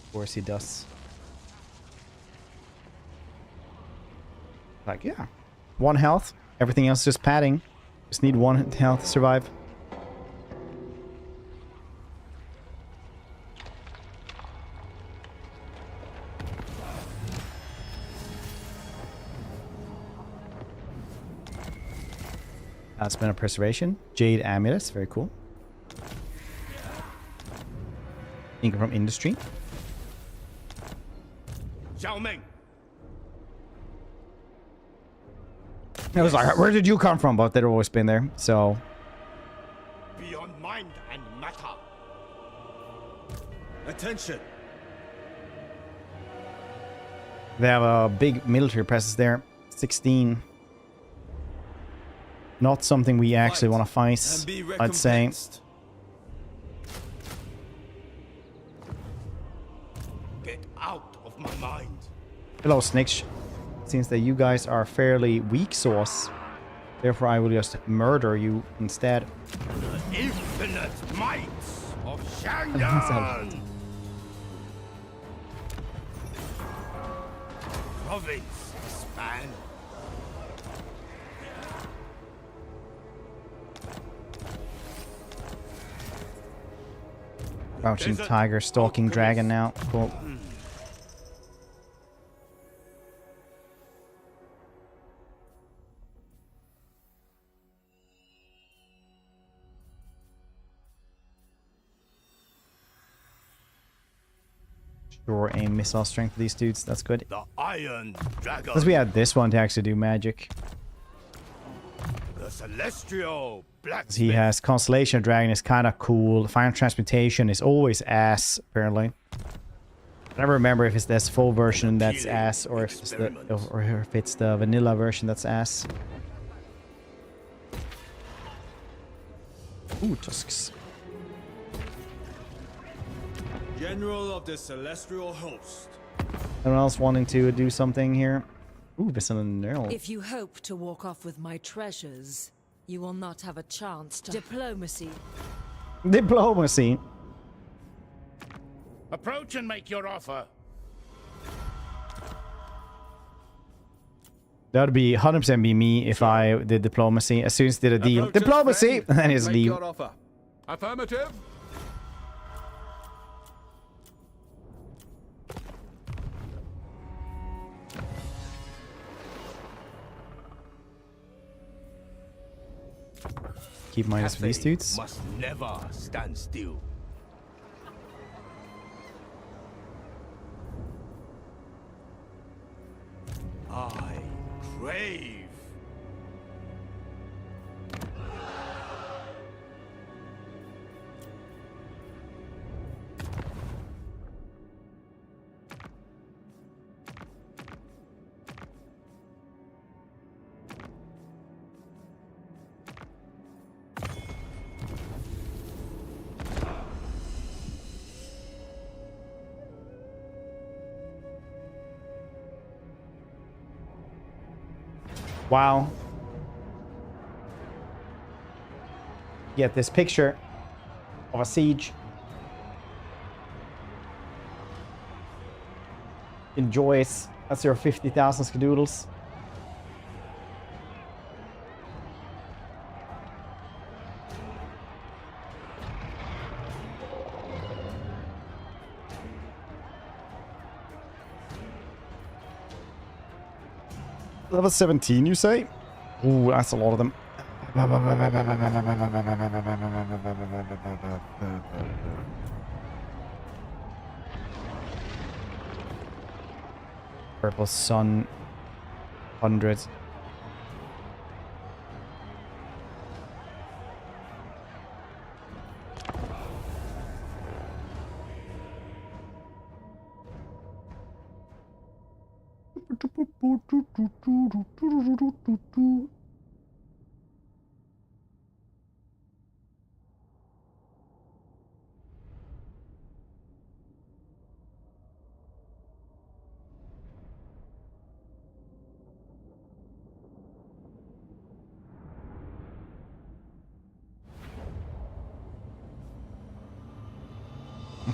Of course he does. Like, yeah. 1 health. Everything else just padding. Just need 1 health to survive. Spin of Preservation. Jade Amulet. Very cool. Income from Industry. Xiaoming. I was like, where did you come from? But they've always been there, so. Beyond mind and matter. Attention. They have a big military presence there. 16. Not something we actually want to fight, I'd say. Get out of my mind. Hello, Snitch. Seems that you guys are fairly weak sauce. Therefore, I will just murder you instead. The infinite might of Shangan. Province expand. Crouching tiger, stalking dragon now. Cool. sure aim missile strength for these dudes. That's good. The Iron Dragon. Because we had this one to actually do magic. The Celestial Blacksmith. He has Constellation Dragon is kind of cool. Final Transmutation is always ass, apparently. I never remember if it's this full version that's ass or if it's the vanilla version that's ass. Ooh, tusks. General of the Celestial Host. Anyone else wanting to do something here? Ooh, this is a Nurgle. If you hope to walk off with my treasures, you will not have a chance to... Diplomacy. Diplomacy. Approach and make your offer. That would be 100% be me if I did diplomacy. As soon as I did a deal. Approach Diplomacy! us, And then just Make leave. your offer. Affirmative. Keep minus for these Cathay dudes. must never stand still. I crave. Wow. Get this picture of a siege. Enjoy it. That's your 50,000 skadoodles. Level 17, you say? Ooh, that's a lot of them. Purple Sun. 100.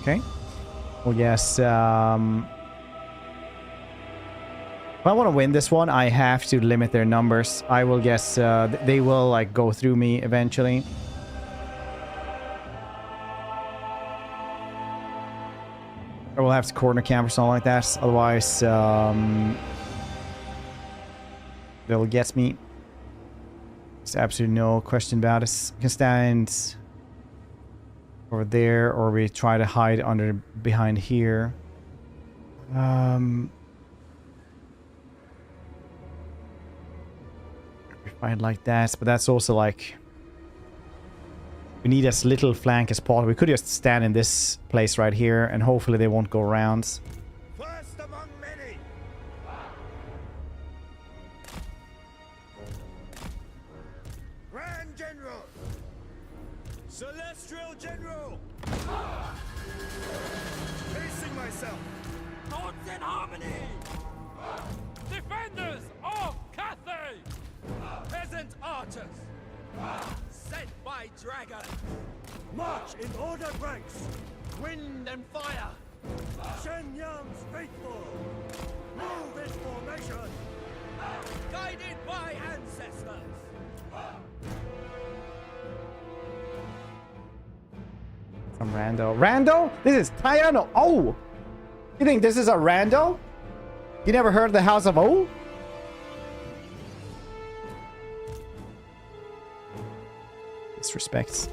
Okay. Well, yes. If I want to win this one, I have to limit their numbers. I will guess they will like go through me eventually. Or we'll have to corner camp or something like that. Otherwise, they'll get me. There's absolutely no question about it. We can stand over there, or we try to hide under behind here. We fight like that, but that's also like we need as little flank as possible. We could just stand in this place right here, and hopefully they won't go around. First among many. Grand General. Celestial General. Pacing myself. Thoughts in harmony. Defenders of Cathay. Peasant archers. Sent by dragon. March in ordered ranks. Wind and fire. Shenyang's faithful. Move in formation. Guided by ancestors. Some rando. Rando? This is Tayano. Oh! You think this is a rando? You never heard of the House of O? Disrespect. It's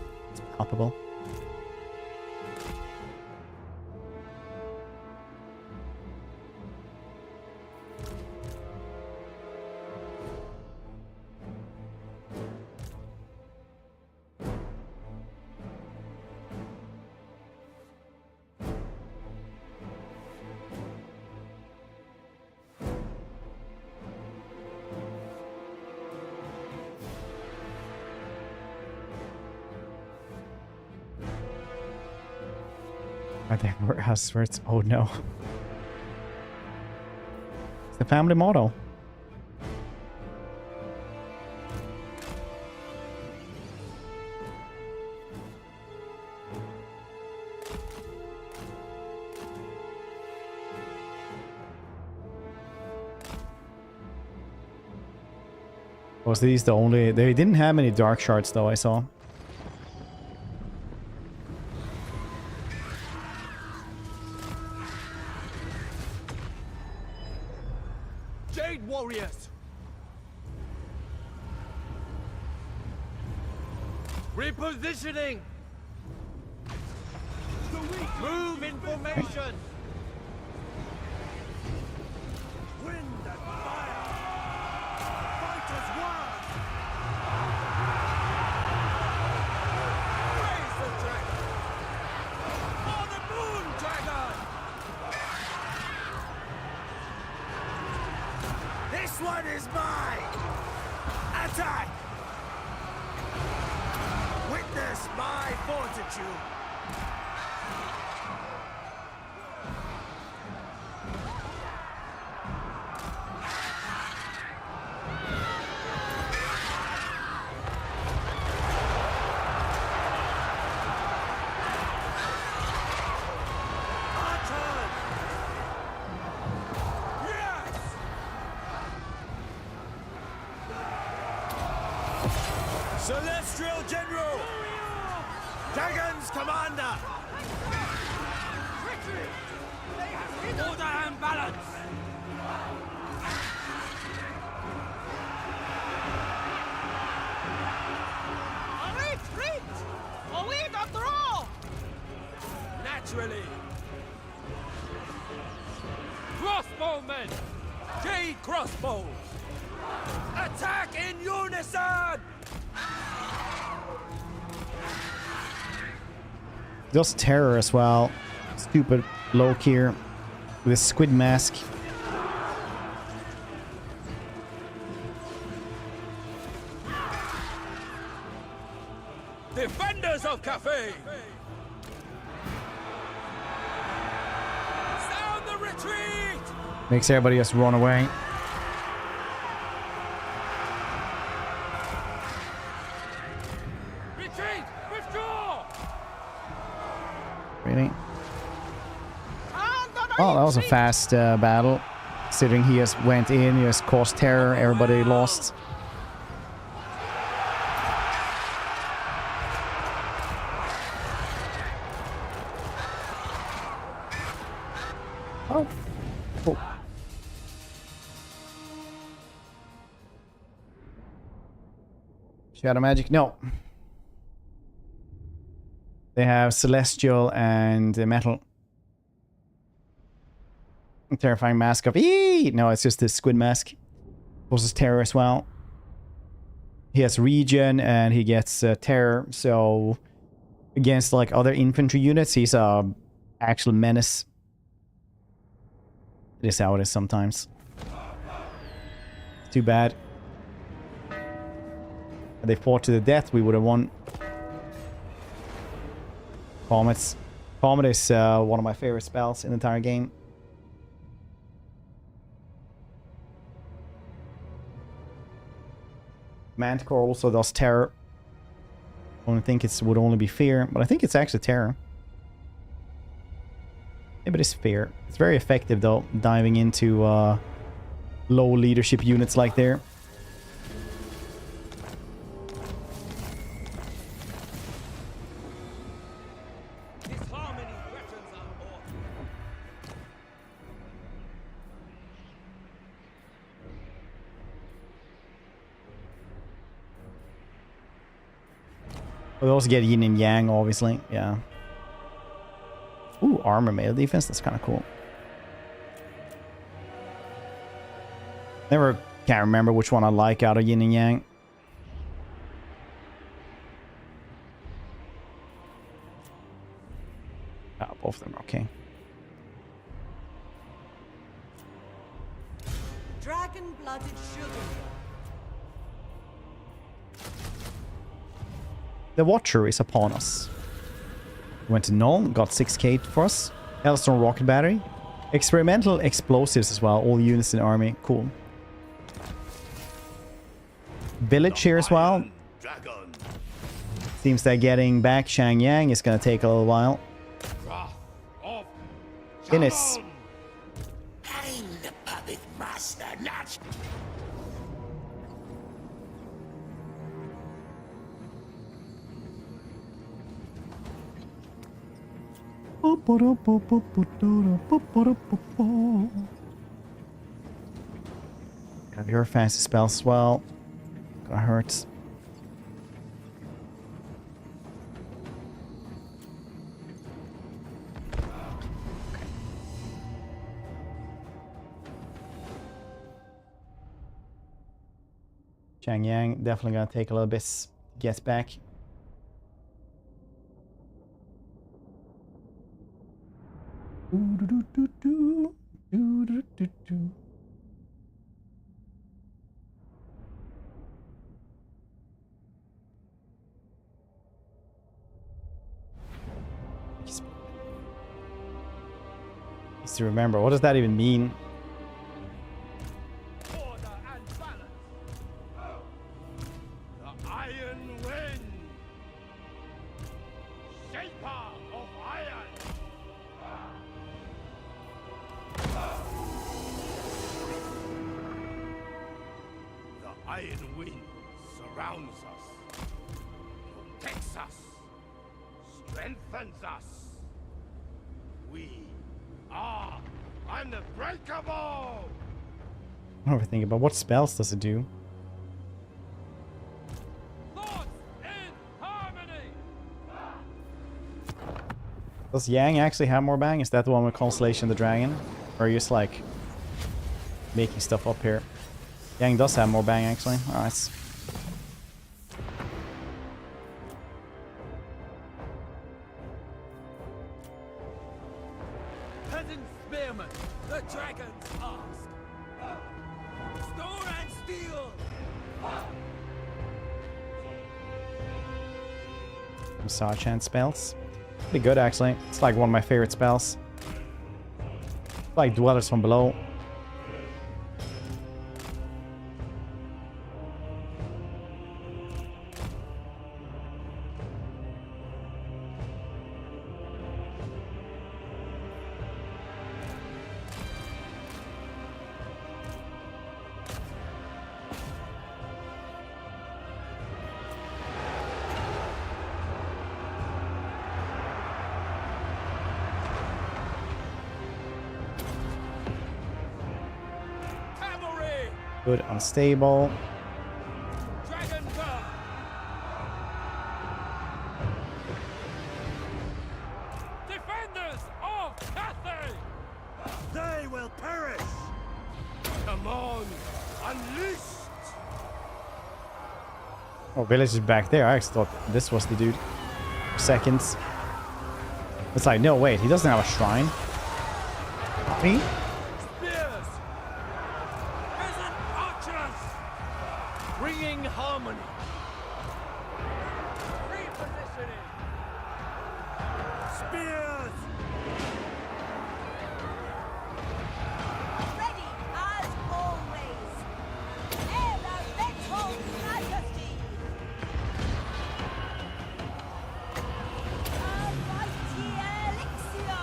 palpable. Are there words? Oh no. It's the family motto. Was these the only... They didn't have any dark shards though, I saw. Jade warriors! Repositioning! Move in formation! Wind and fire! Fighters one! Raise the dragon! For the moon dragon! This one is mine! Attack! Witness my fortitude! Celestial General! Dragon's Commander! Order and balance! A retreat! A lead after all! Naturally! Crossbowmen! Jade crossbows! Attack in unison! Just terror as well. Stupid Loki here with his squid mask. Defenders of Cathay! Sound the retreat! Makes everybody just run away. Retreat! Withdraw! Really? Oh, that was a fast battle. Considering he just went in, he just caused terror, everybody lost. Oh. Cool. Shadow magic? No. They have celestial and metal. Terrifying mask of no, it's just this squid mask. Causes terror as well. He has regen and he gets terror, so against like other infantry units, he's a actual menace. It is how it is sometimes. Too bad. If they fought to the death, we would have won. Comets. Comet is one of my favorite spells in the entire game. Manticore also does terror. I don't think it would only be fear, but I think it's actually terror. Yeah, but it's fear. It's very effective though, diving into low leadership units like there. We also get yin and yang, obviously. Yeah. Ooh, armor melee defense. That's kind of cool. Never can't remember which one I like out of yin and yang. Oh, both of them are okay. Dragon-blooded sugar. The Watcher is upon us. Went to null, got 6k for us. Maelstrom rocket battery. Experimental explosives as well. All units in the army. Cool. Village here as well. Seems that getting back Shangyang is going to take a little while. Guinness. I'm the puppet master, not... Have your fancy spells as well. Gonna hurt. Shangyang definitely gonna take a little bit to get back. Just to remember, what does that even mean? Iron wind surrounds us, protects us, strengthens us. We are unbreakable! I'm overthinking about what spells does it do? Thoughts in harmony! Does Yang actually have more bang? Is that the one with Constellation the Dragon? Or are you just like making stuff up here? Yang does have more bang actually. Alright. Peasant spearmen, the dragons ask. Stone and steel! Massage hand spells. Pretty good actually. It's like one of my favorite spells. Like Dwellers from Below. Good, unstable. Dragon guard! Defenders of Cathay! They will perish! Come on, unleashed! Oh, village is back there. I actually thought this was the dude. For seconds. It's like, no, wait, he doesn't have a shrine. Me? Spears! Peasant archers! Bringing harmony! Repositioning! Spears! Ready as always. Elemental majesty. A mighty elixir.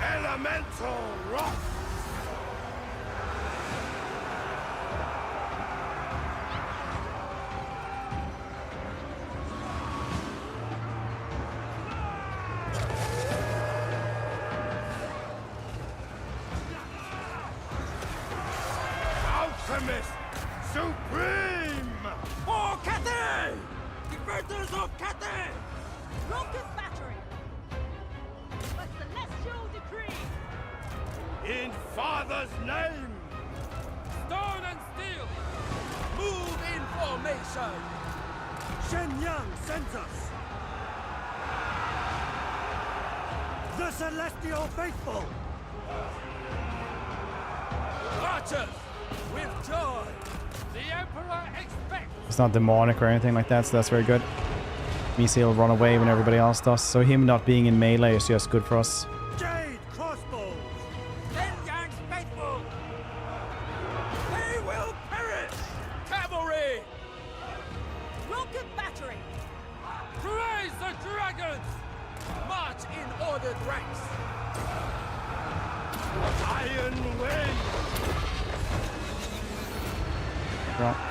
Elemental wrath! Alchemist supreme! For Cathay! Defenders of Cathay! Rocket battery. A celestial decree. In Father's name! Stone and steel! Move in formation! Shenyang sends us! The Celestial Faithful! Archers! With joy! The Emperor expects! It's not demonic or anything like that, so that's very good. Means he'll run away when everybody else does. So him not being in melee is just good for us. Jade crossbows! Yang's faithful! They will perish! Cavalry! Rocket battery! Raise the dragons! March in ordered ranks! Iron Wind! Right.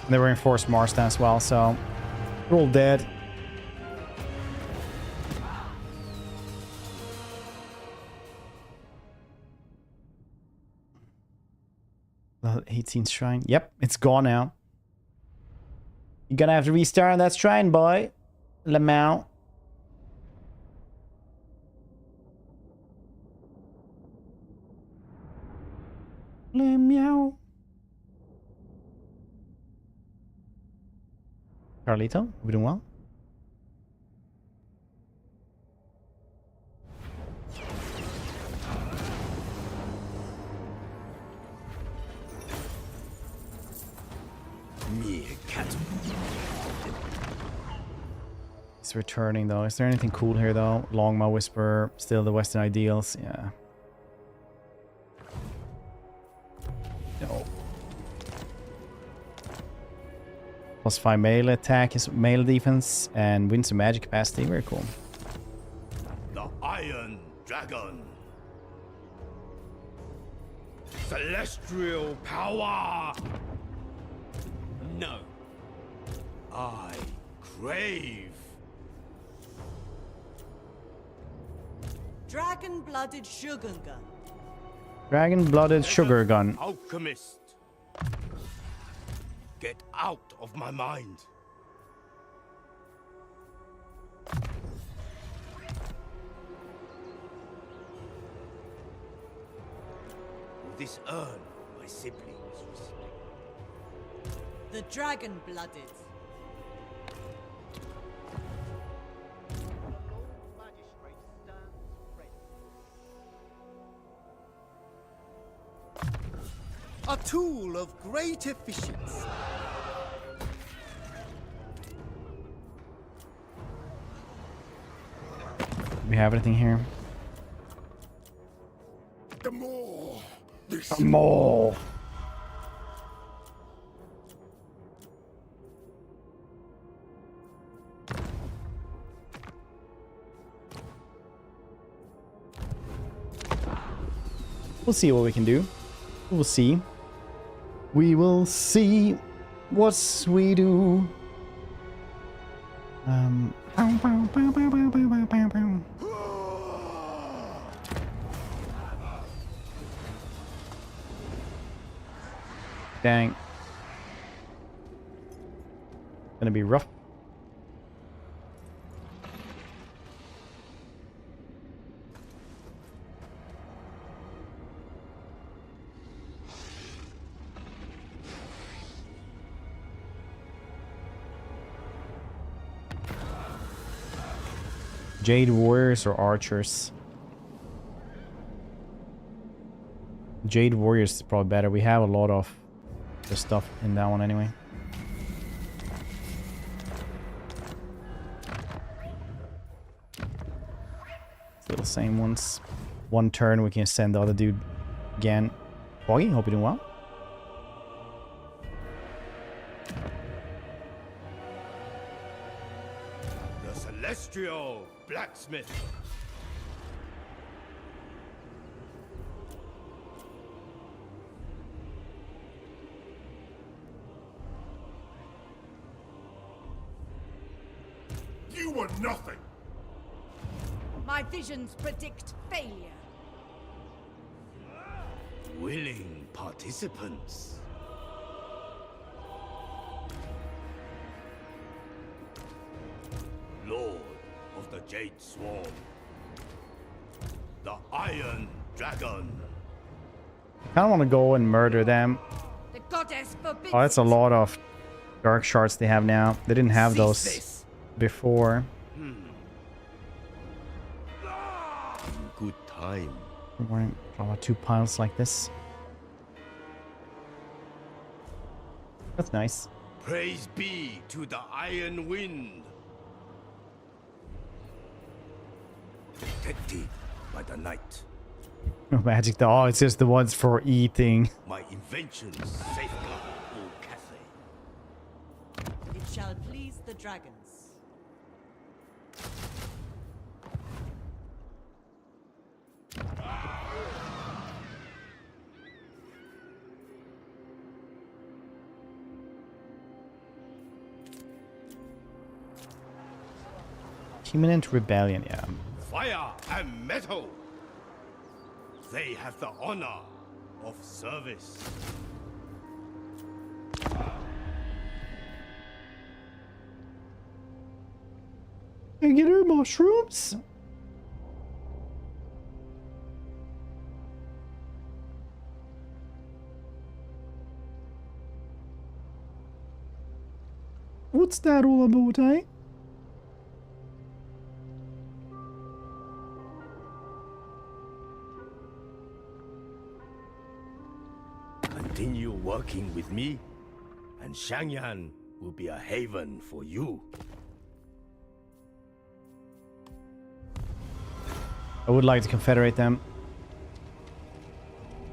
They were in forced march then as well, so they're all dead. The 18th shrine. Yep, it's gone now. You're gonna have to restart on that shrine, boy. Lamau. Meow. Carlito, we doing well? He's returning though. Is there anything cool here though? Longmaw Whisper, still the Western ideals. Yeah. No. +5 melee attack, is melee defense, and wins some magic capacity. Very cool. The Iron Dragon. Celestial power. No. I crave. Dragon-blooded sugar gun. Dragon-blooded sugar gun. Alchemist. Get out of my mind. Will this earn my siblings respect? The dragon-blooded. A tool of great efficiency. We have anything here? The more. The more. We'll see what we can do. We'll see. We will see what we do. Dang. Gonna be rough. Jade Warriors or Archers? Jade Warriors is probably better. We have a lot of the stuff in that one anyway. Still the same ones. One turn we can send the other dude again. Foggy, hope you're doing well. The Celestial Blacksmith. You were nothing. My visions predict failure. Willing participants. Lord of the Jade Swarm. The Iron Dragon. I kind of want to go and murder them. The goddess forbids. Oh, that's a lot of dark shards they have now. They didn't have those before. Good time. We're going to draw 2 piles like this. That's nice. Praise be to the Iron Wind. Protected by the night. No magic though. Oh, it's just the ones for eating. My inventions safeguard all Cathay. It shall please the dragons. Imminent rebellion, yeah. Fire and metal. They have the honor of service. Can I get her mushrooms? What's that all about, eh? Continue working with me, and Shangyan will be a haven for you. I would like to confederate them.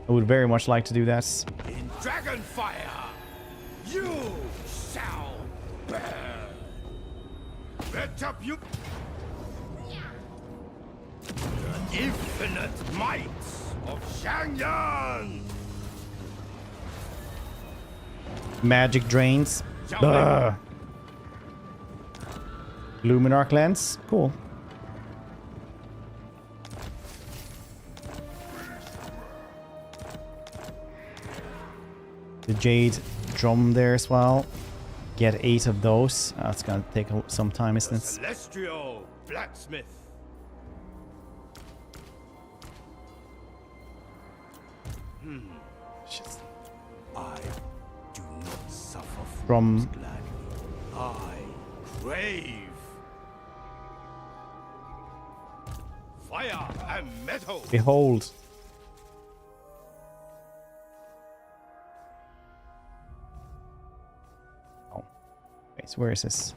I would very much like to do that. In Dragonfire, you shall burn. Let up you. The infinite might of Shangyan. Magic drains. Luminarch lens. Cool. The jade drum there as well. Get 8 of those. It's gonna take some time, isn't it? Celestial blacksmith. Shit. I do not suffer From gladly. I crave fire and metal. behold. Oh, wait. So where is this?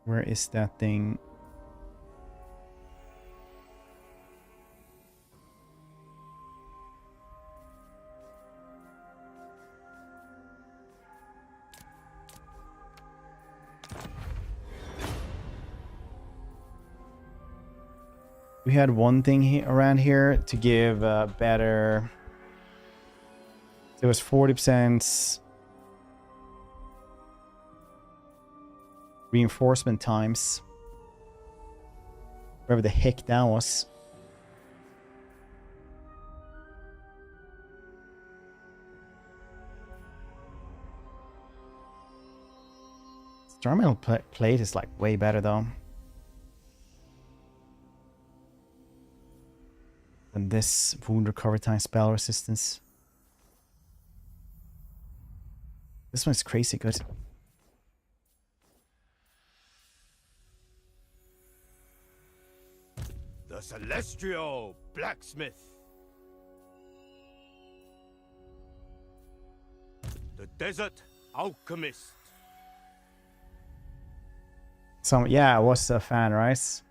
Where is that thing? We had one thing around here to give better. There was 40% reinforcement times. Wherever the heck that was. Starmetal plate is like way better though than this wound recovery time spell resistance. This one's crazy good. The Celestial Blacksmith. The Desert Alchemist. So yeah, I was a fan, right?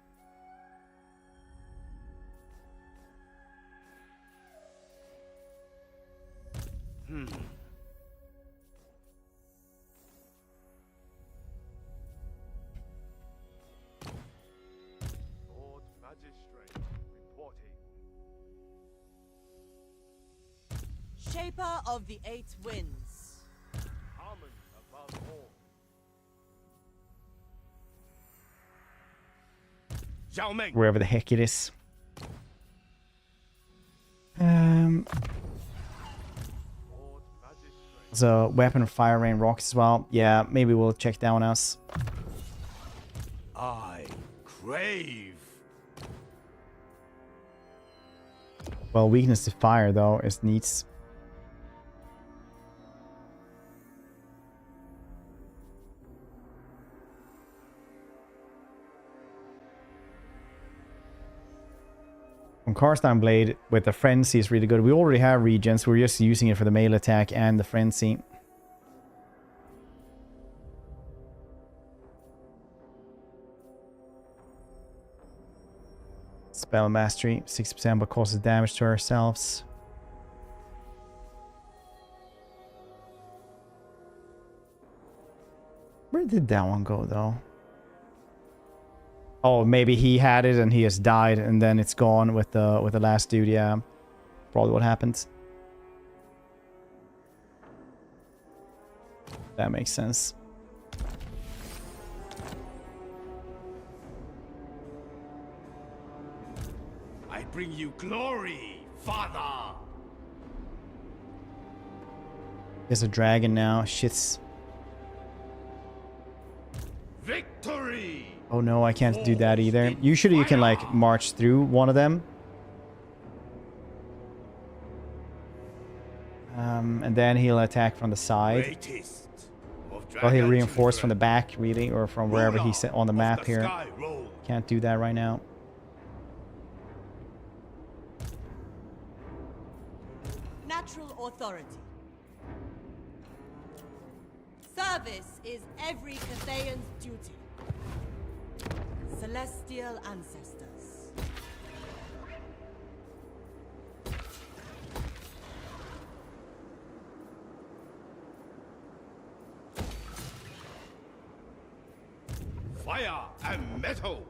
Lord Magistrate reporting. Shaper of the Eight Winds. Harmon above all. Zhao Meng. Wherever the heck it is. Lord Magistrate. So weapon of fire rain rocks as well. Yeah, maybe we'll check that one out. I crave. Well, weakness to fire though is neat. On Karstein Blade with the Frenzy is really good. We already have Regents. We're just using it for the melee attack and the Frenzy. Spell Mastery. 6% but causes damage to ourselves. Where did that one go, though? Oh, maybe he had it and he has died, and then it's gone with the last dude. Yeah, probably what happened. That makes sense. I bring you glory, Father. There's a dragon now. Shit's. Victory! Oh no, I can't do that either. Usually you can like march through one of them. And then he'll attack from the side. Well, he'll reinforce from the back, really, or from wherever he's set on the map here. Can't do that right now. Natural authority. Service is every Cathayan's duty. Celestial ancestors. Fire and metal.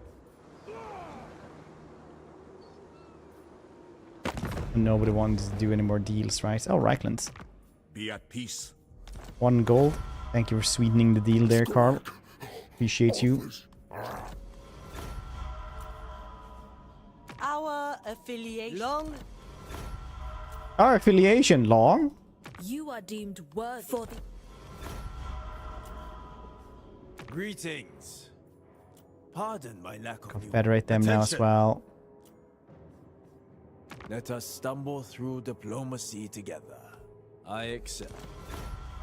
Nobody wants to do any more deals, right? Oh, Reichland. Be at peace. 1 gold. Thank you for sweetening the deal there, Carl. Appreciate you. Our affiliation. Long. Our affiliation long? You are deemed worthy for the... Greetings. Pardon my lack of Confederate them now as well. Let us stumble through diplomacy together. I accept.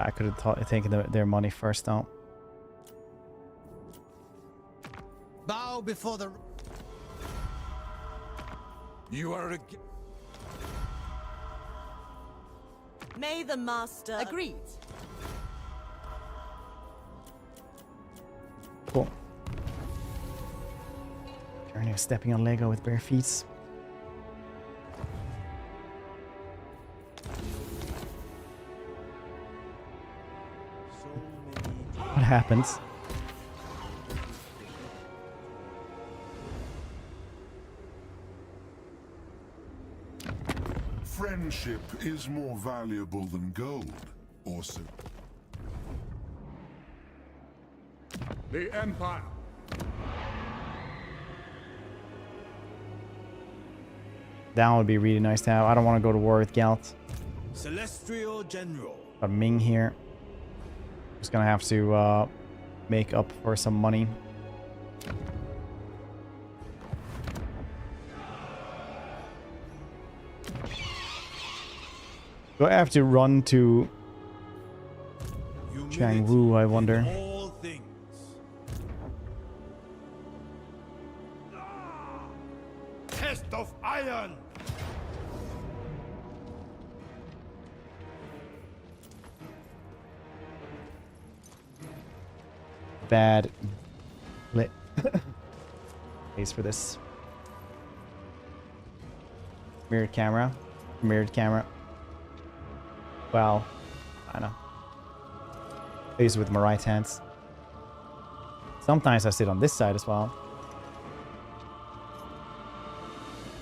I could have taken their money first, though. Bow before the... You are a... May the master... Agreed. Cool. Journey of stepping on Lego with bare feet. What happens? Friendship is more valuable than gold, or so. The Empire. That would be really nice to have. I don't want to go to war with Galt. Celestial General. But Ming here. Just gonna have to make up for some money. Do I have to run to Changwu, I wonder? All things. Test of iron. Bad place for this. Mirrored camera. Mirrored camera. Well, I know. I use it with my right hands. Sometimes I sit on this side as well.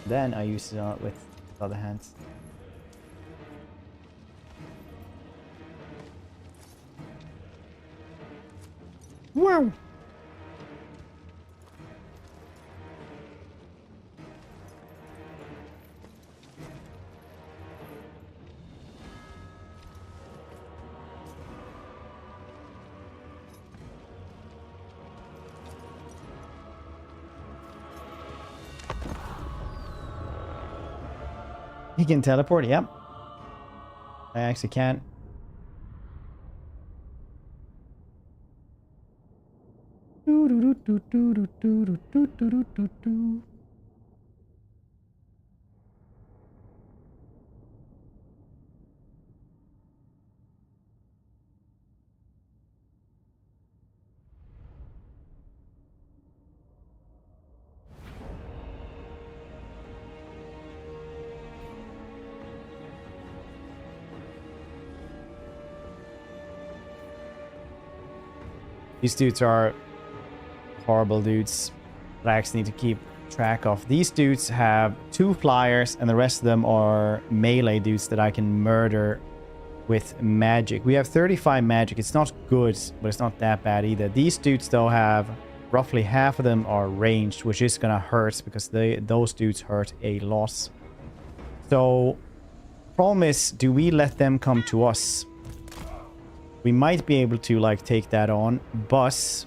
Then I use it with the other hands. Wow! He can teleport, yep. I actually can. These dudes are horrible dudes that I actually need to keep track of. These dudes have 2 flyers, and the rest of them are melee dudes that I can murder with magic. We have 35 magic. It's not good, but it's not that bad either. These dudes, though, have roughly half of them are ranged, which is gonna hurt because those dudes hurt a lot. So, problem is, do we let them come to us? We might be able to, like, take that on, but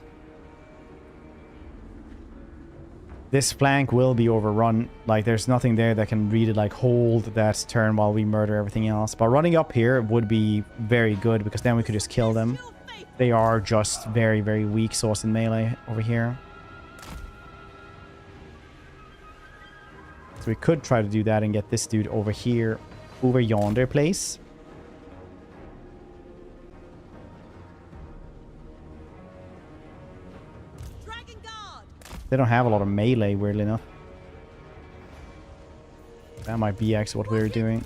this flank will be overrun. Like, there's nothing there that can really, like, hold that turn while we murder everything else. But running up here would be very good, because then we could just kill them. They are just very, very weak sauce in melee over here. So we could try to do that and get this dude over here, over yonder place. They don't have a lot of melee, weirdly enough. That might be actually what we were doing.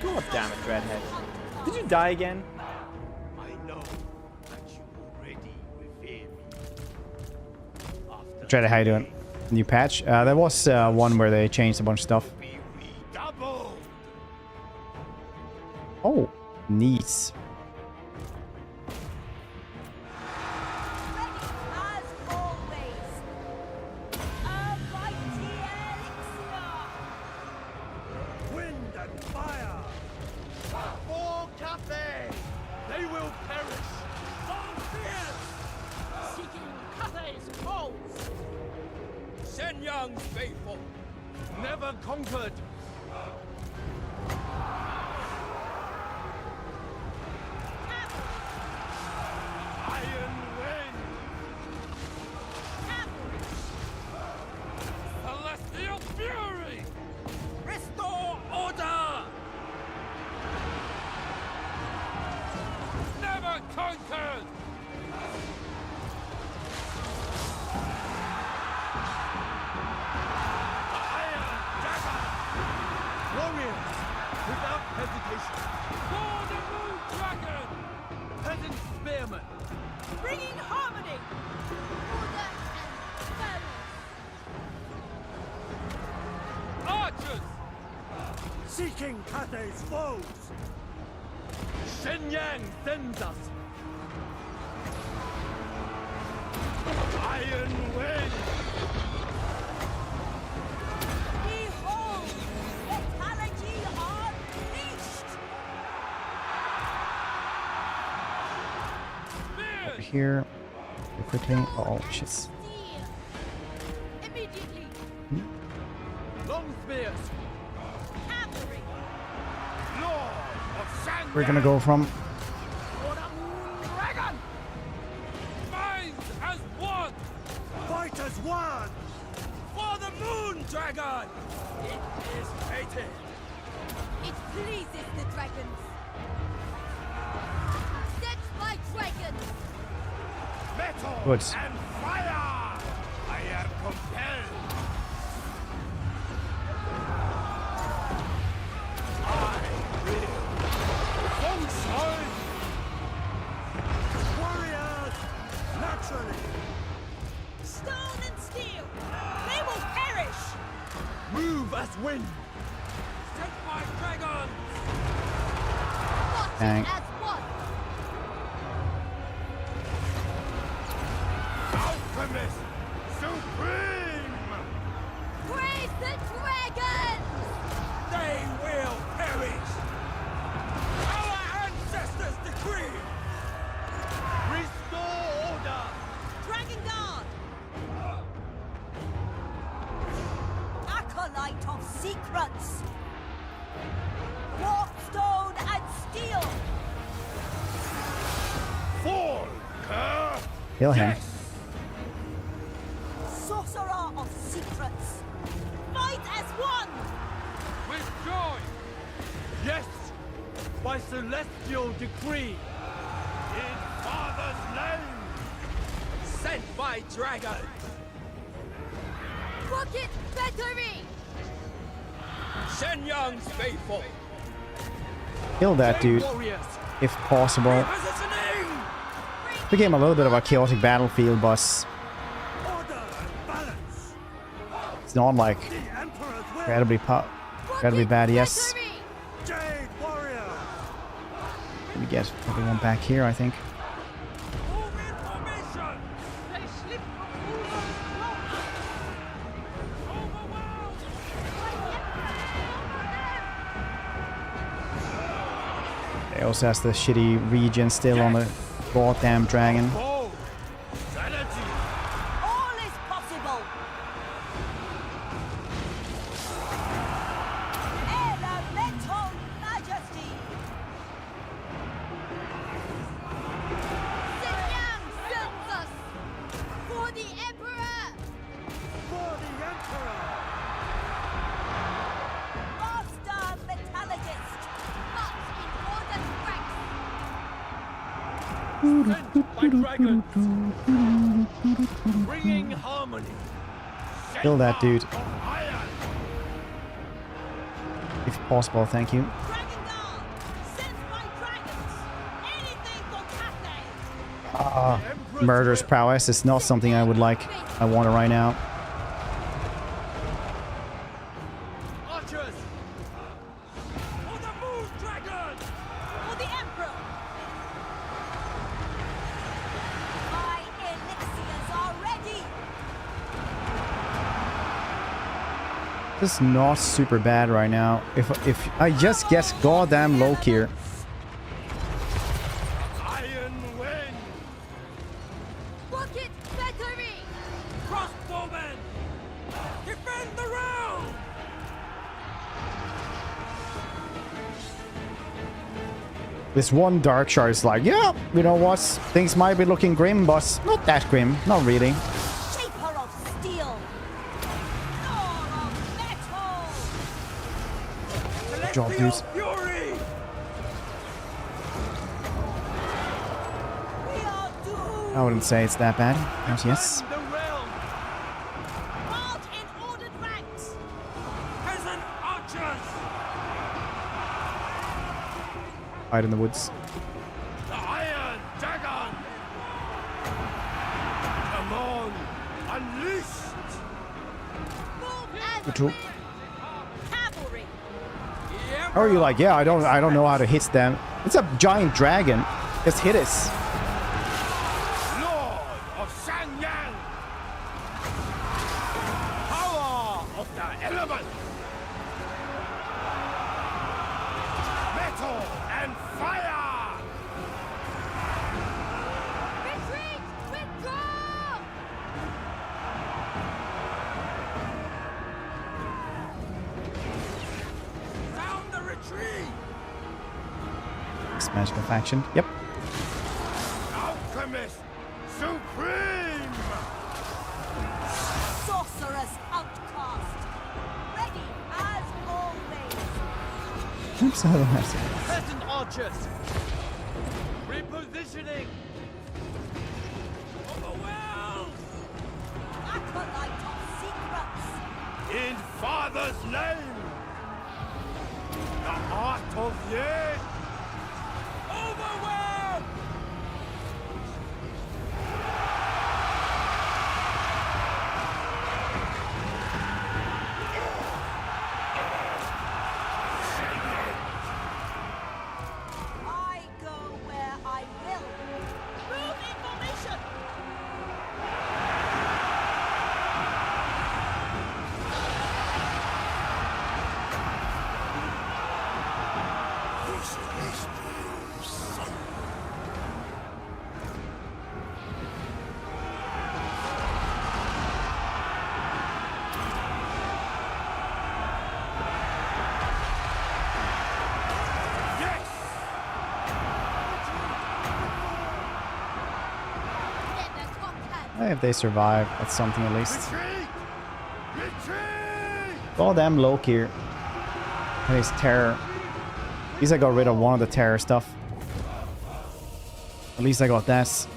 God damn it, Redhead. Did you die again? I know that you already revere me. Dreadhead, how you doing? New patch? There was one where they changed a bunch of stuff. Oh, neat. Wind and fire! For Cathay! They will perish! So fierce! Seeking Cathay's foes! Shenyang's faithful! Never conquered! Iron wind! Celestial fury! Restore order! Never conquered! Iron dagger! Warriors! Without hesitation! For the moon dragon! Peasant spearmen! Bringing harmony! Order and balance! Archers! Seeking Cathay's foes! Shenyang sends us! Iron wind! Behold! Mortality unleashed! Over here. Quickly. Oh, shit. Immediately! Long spears! Cavalry! Lord of Sand! We're gonna go from. For the moon dragon! Minds as one! Fight as one! For the moon dragon! It is fated! It pleases the dragons. Set my dragons. Metal Good. and fire! I am compelled! I will! Feng Warriors! Naturally! Stone and steel! They will perish! Move as wind! Set my dragons! Dang. As one. Alchemist supreme! Praise the dragons! They will perish! Our ancestors decree! Restore order! Dragon Guard! Acolyte of secrets! Warp stone and steel! Fall! Kill him. Sorcerer of secrets! Fight as one! With joy! Yes! By celestial decree! In Father's name! Sent by dragon! Rocket battery! Shenyang's faithful. Kill that dude, if possible. Became a little bit of a chaotic battlefield, but it's not like incredibly bad. Yes. Let me get everyone back here, I think. They also has the shitty region still on the goddamn dragon. All is possible. Elemental majesty. Xinjiang sends us! For the Emperor! For the Emperor! Master metallurgist. Not in order ranks! By dragons. Bringing harmony. Kill that dude, Of iron. if possible. Thank you. Dragon Guard. Sent by dragons. Anything for Cathay. Murderous prowess is not something I would like. I want it right now. Archers. For the moon dragon. For the Emperor. My elixirs are ready. This is not super bad right now. If I just get goddamn low here. Iron wind. Rocket battery! Crossbowmen. Defend the round. This one dark shard is like, yeah, you know what? Things might be looking grim, but not that grim. Not really. Shaper of steel. Door of metal. Good job, dudes. Fury. We are doomed. I wouldn't say it's that bad. But yes. The realm. March in ordered ranks. Peasant archers. Hide in the woods. The iron dragon. Come on. Unleashed. Move and Good tool. cavalry. Or are you like, yeah, I don't know how to hit them. It's a giant dragon. Just hit us. Lord of Shanyang. Power of the element. Metal and fire. Retreat! Withdraw! Sound the retreat. This magical faction. Yep. Alchemist supreme. Sorcerer's outcast. Ready as always. Oops, I don't have to. Peasant archers. Repositioning. Overwhelmed. Acolyte of secrets. In Father's name. The heart of ye. Overwhelmed. I go where I will. Move in formation. If they survive, that's something at least. Retreat. Retreat. Goddamn low here. And his terror. At least I got rid of one of the terror stuff. At least I got this.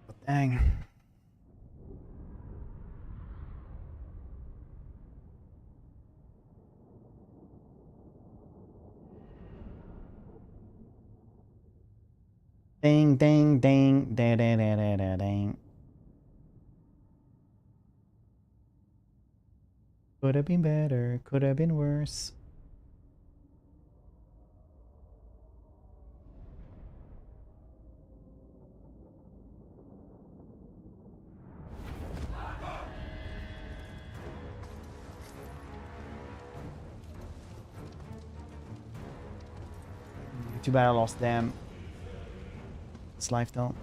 But dang. Ding, ding, ding, da da da da da ding. Could have been better, could have been worse. Too bad I lost them. It's life though.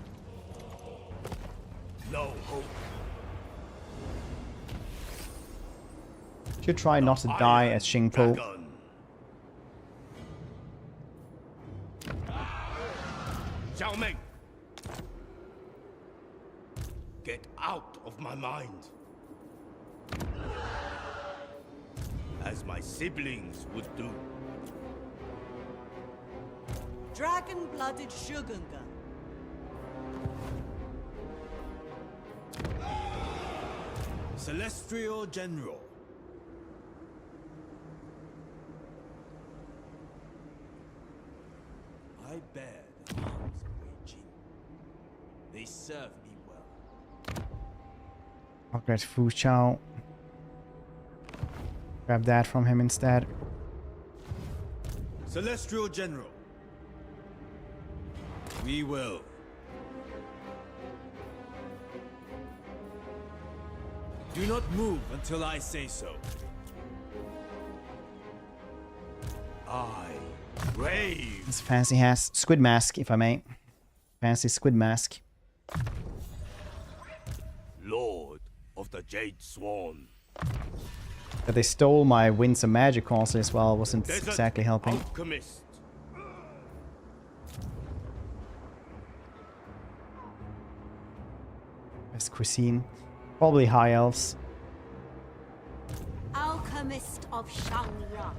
No hope. Should try not to die as Xingpo. Xiao Ming! Get out of my mind. As my siblings would do. Dragon-blooded Shogunga. Celestial General. I bear the arms of Wei Jin. They serve me well. I'll get Fu Chao. Grab that from him instead. Celestial General. We will. Do not move until I say so. I crave. This fancy has squid mask, if I may. Fancy squid mask. Lord of the Jade Swan. But they stole my Winds of Magic console as well. Wasn't Desert exactly helping. Alchemist. Best cuisine. Probably high elves. Alchemist of Shangyang.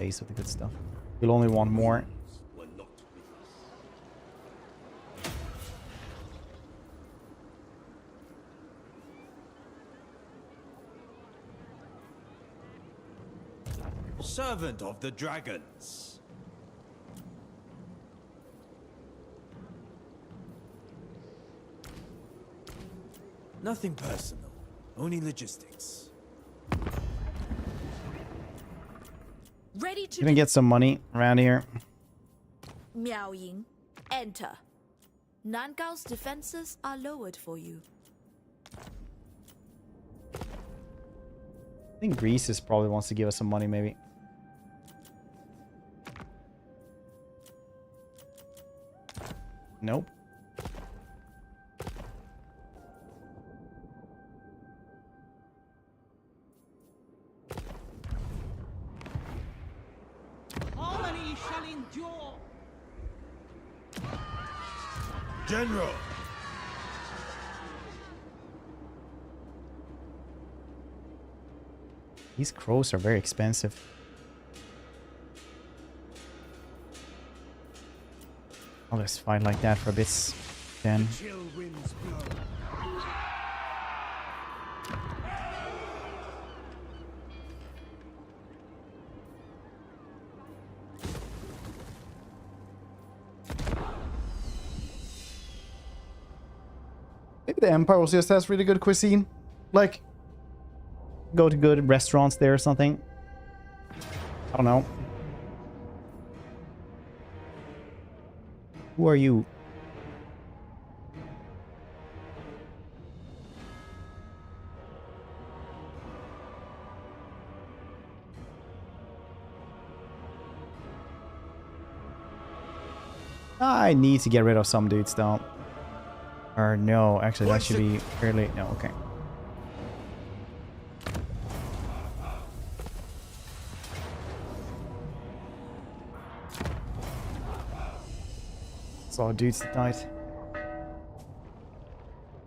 Ace with the good stuff. You'll only want more. Servant of the Dragons. Nothing personal, only logistics. Ready to Gonna get some money around here. Miao Ying, enter. Nangao's defenses are lowered for you. I think Greece probably wants to give us some money, maybe. Nope. Harmony shall endure. General. These crows are very expensive. I'll just fight like that for a bit then. Chill winds blow. Maybe the Empire also just has really good cuisine. Like, go to good restaurants there or something. I don't know. Who are you? I need to get rid of some dudes though. Or no, actually that should be fairly... No, okay. So dudes that died.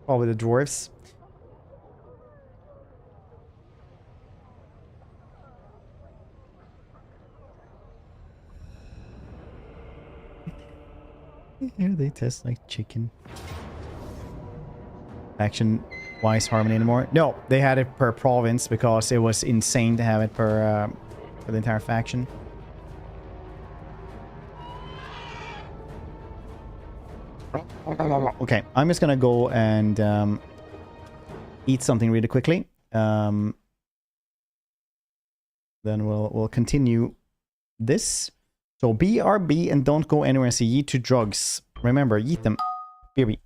Probably the dwarves. Here they test like chicken. Action-wise harmony anymore? No, they had it per province because it was insane to have it per for the entire faction. Okay, I'm just gonna go and eat something really quickly. Then we'll continue this. So BRB and don't go anywhere and say yeet to drugs. Remember, yeet them. BRB.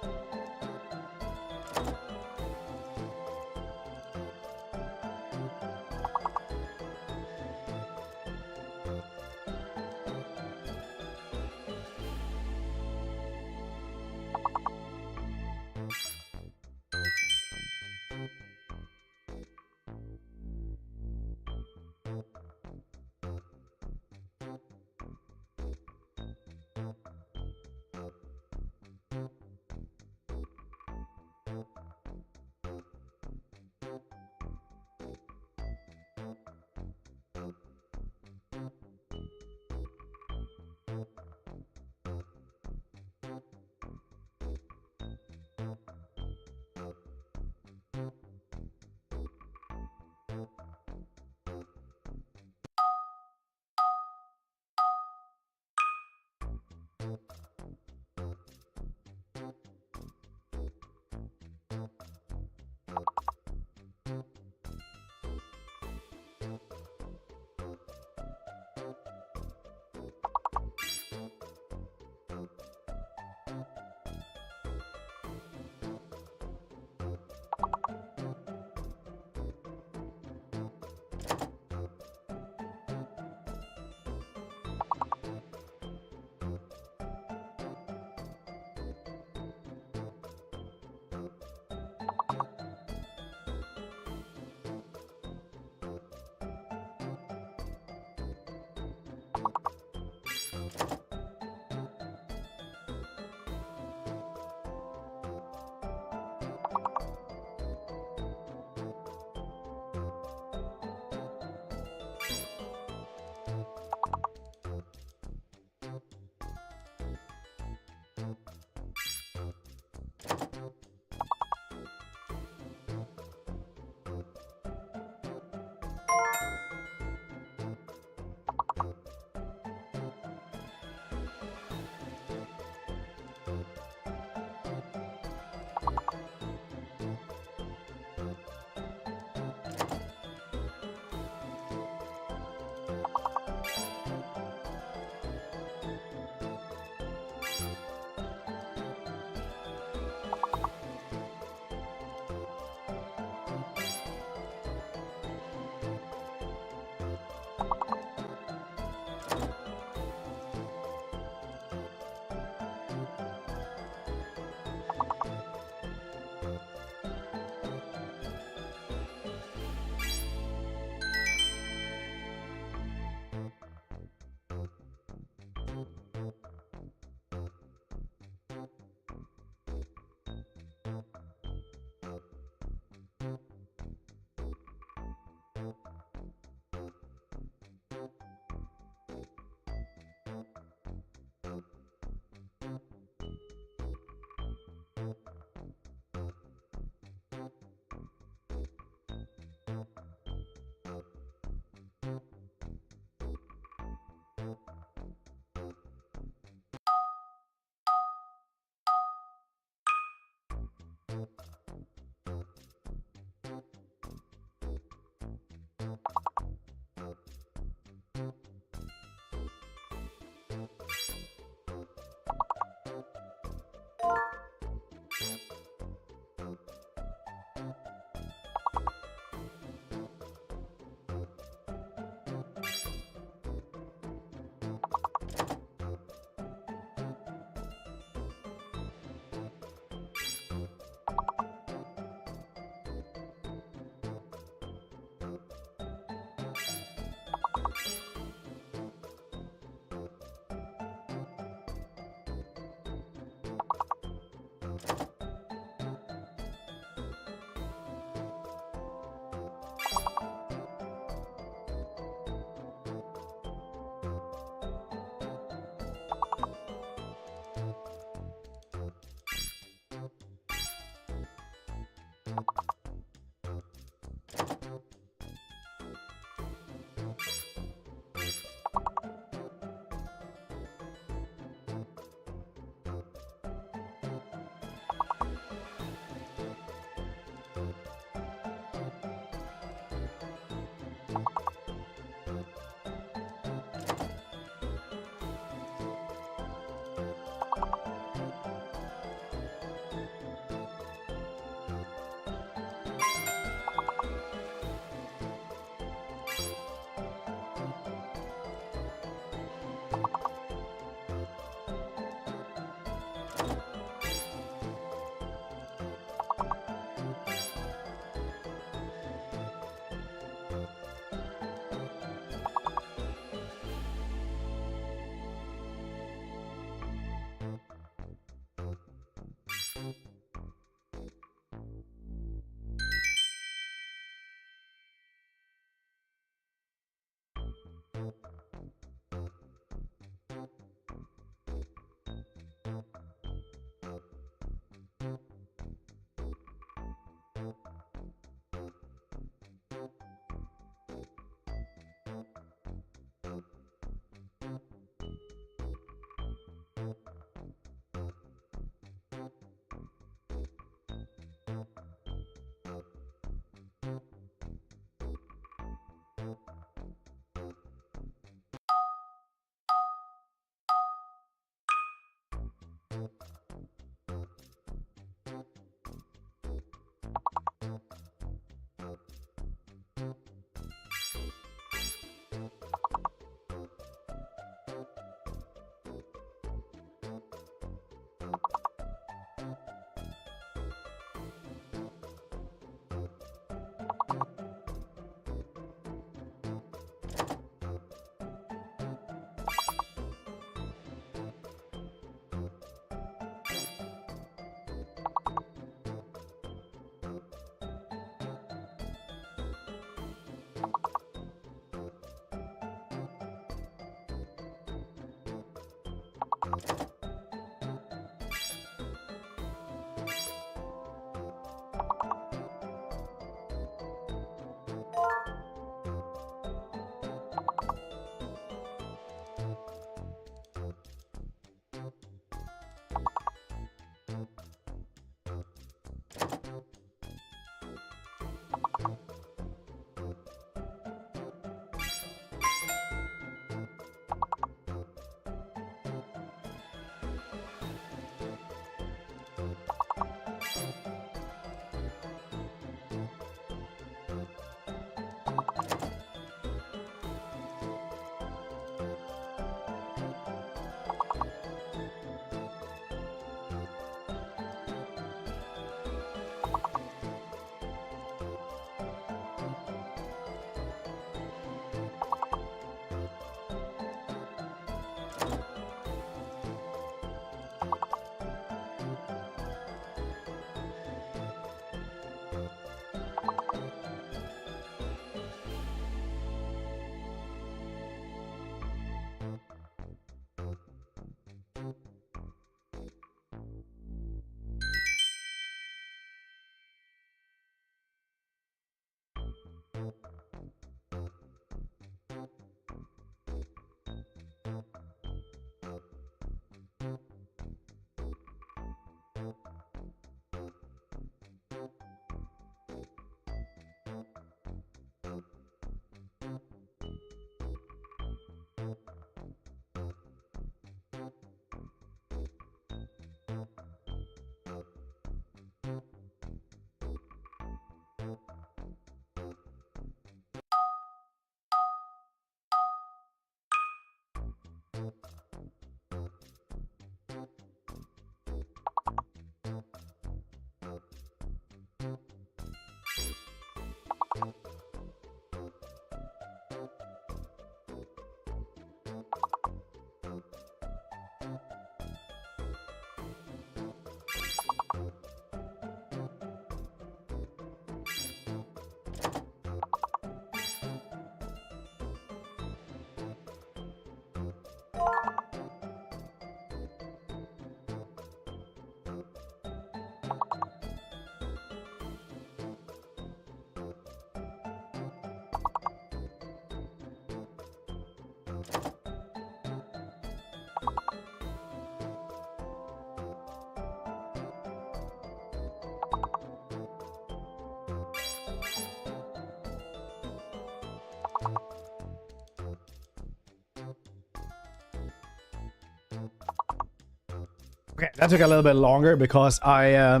Okay, that took a little bit longer because I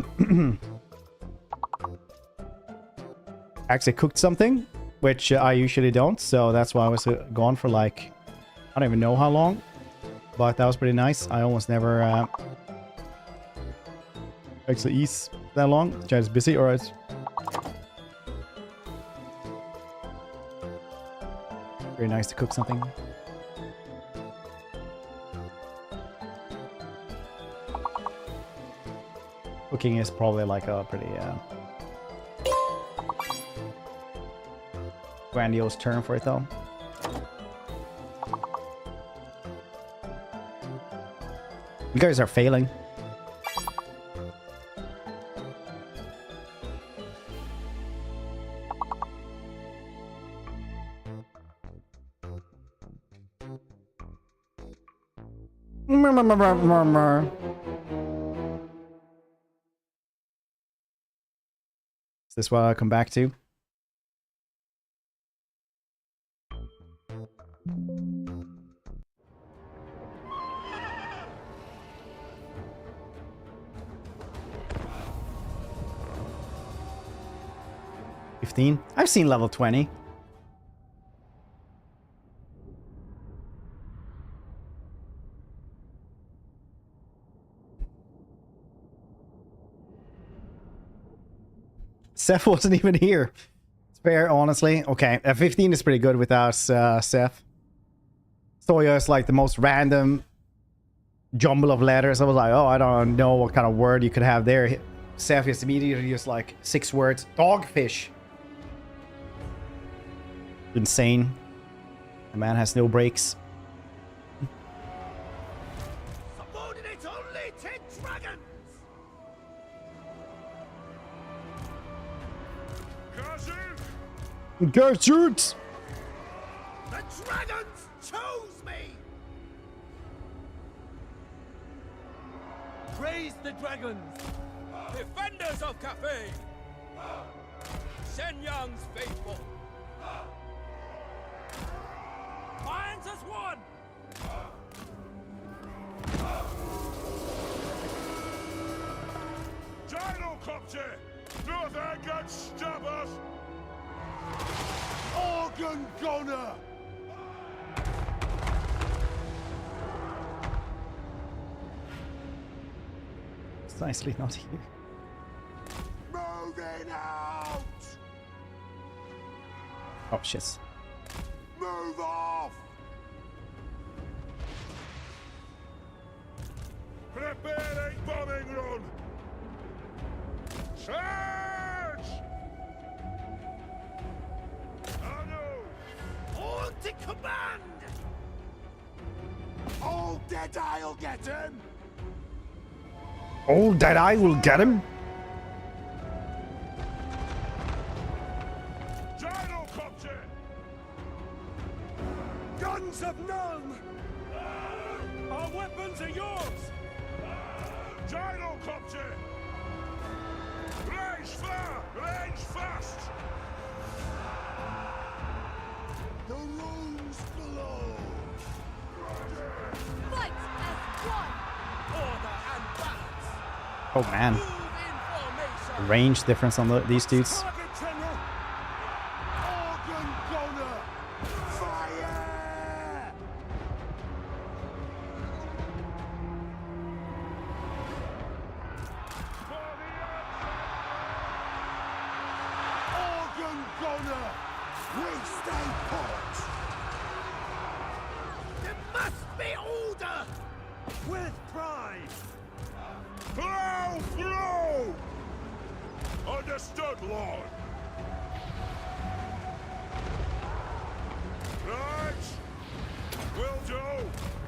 actually cooked something, which I usually don't. So that's why I was gone for like, I don't even know how long. But that was pretty nice. I almost never actually eat that long. Chat is busy, alright. Very nice to cook something. Cooking is probably like a pretty grandiose term for it though. You guys are failing. Is this what I'll come back to? I've seen level 20. Seth wasn't even here. It's fair, honestly. Okay, 15 is pretty good without Seth. Soya is like the most random jumble of letters. I was like, oh, I don't know what kind of word you could have there. Seth is immediately just like 6 words. Dogfish. Insane. The man has no breaks. Subordinate only 10 dragons! Gertrude! The dragons chose me! Praise the dragons! Defenders of Cathay! Shenyang's faithful! Minds as one! Gyrocopter! Nothing can stop us! Organ Gunner! It's nicely not here. Moving out! Oh, shit. Move off! Prepare a bombing run! Charge! All to command! All dead I'll get him! Oh, that I will get him. Gyrocopter! Guns of none! Our weapons are yours! Gyrocopter! Range far! Range fast! The runes below! Fight as one! Order and balance! Oh man. Move in formation! Range difference on these dudes. Target General! Organ Gunner! Fire! Organ Gunner! We stay put! There must be order! With pride! Blow through! Understood, Lord! Right! Will do!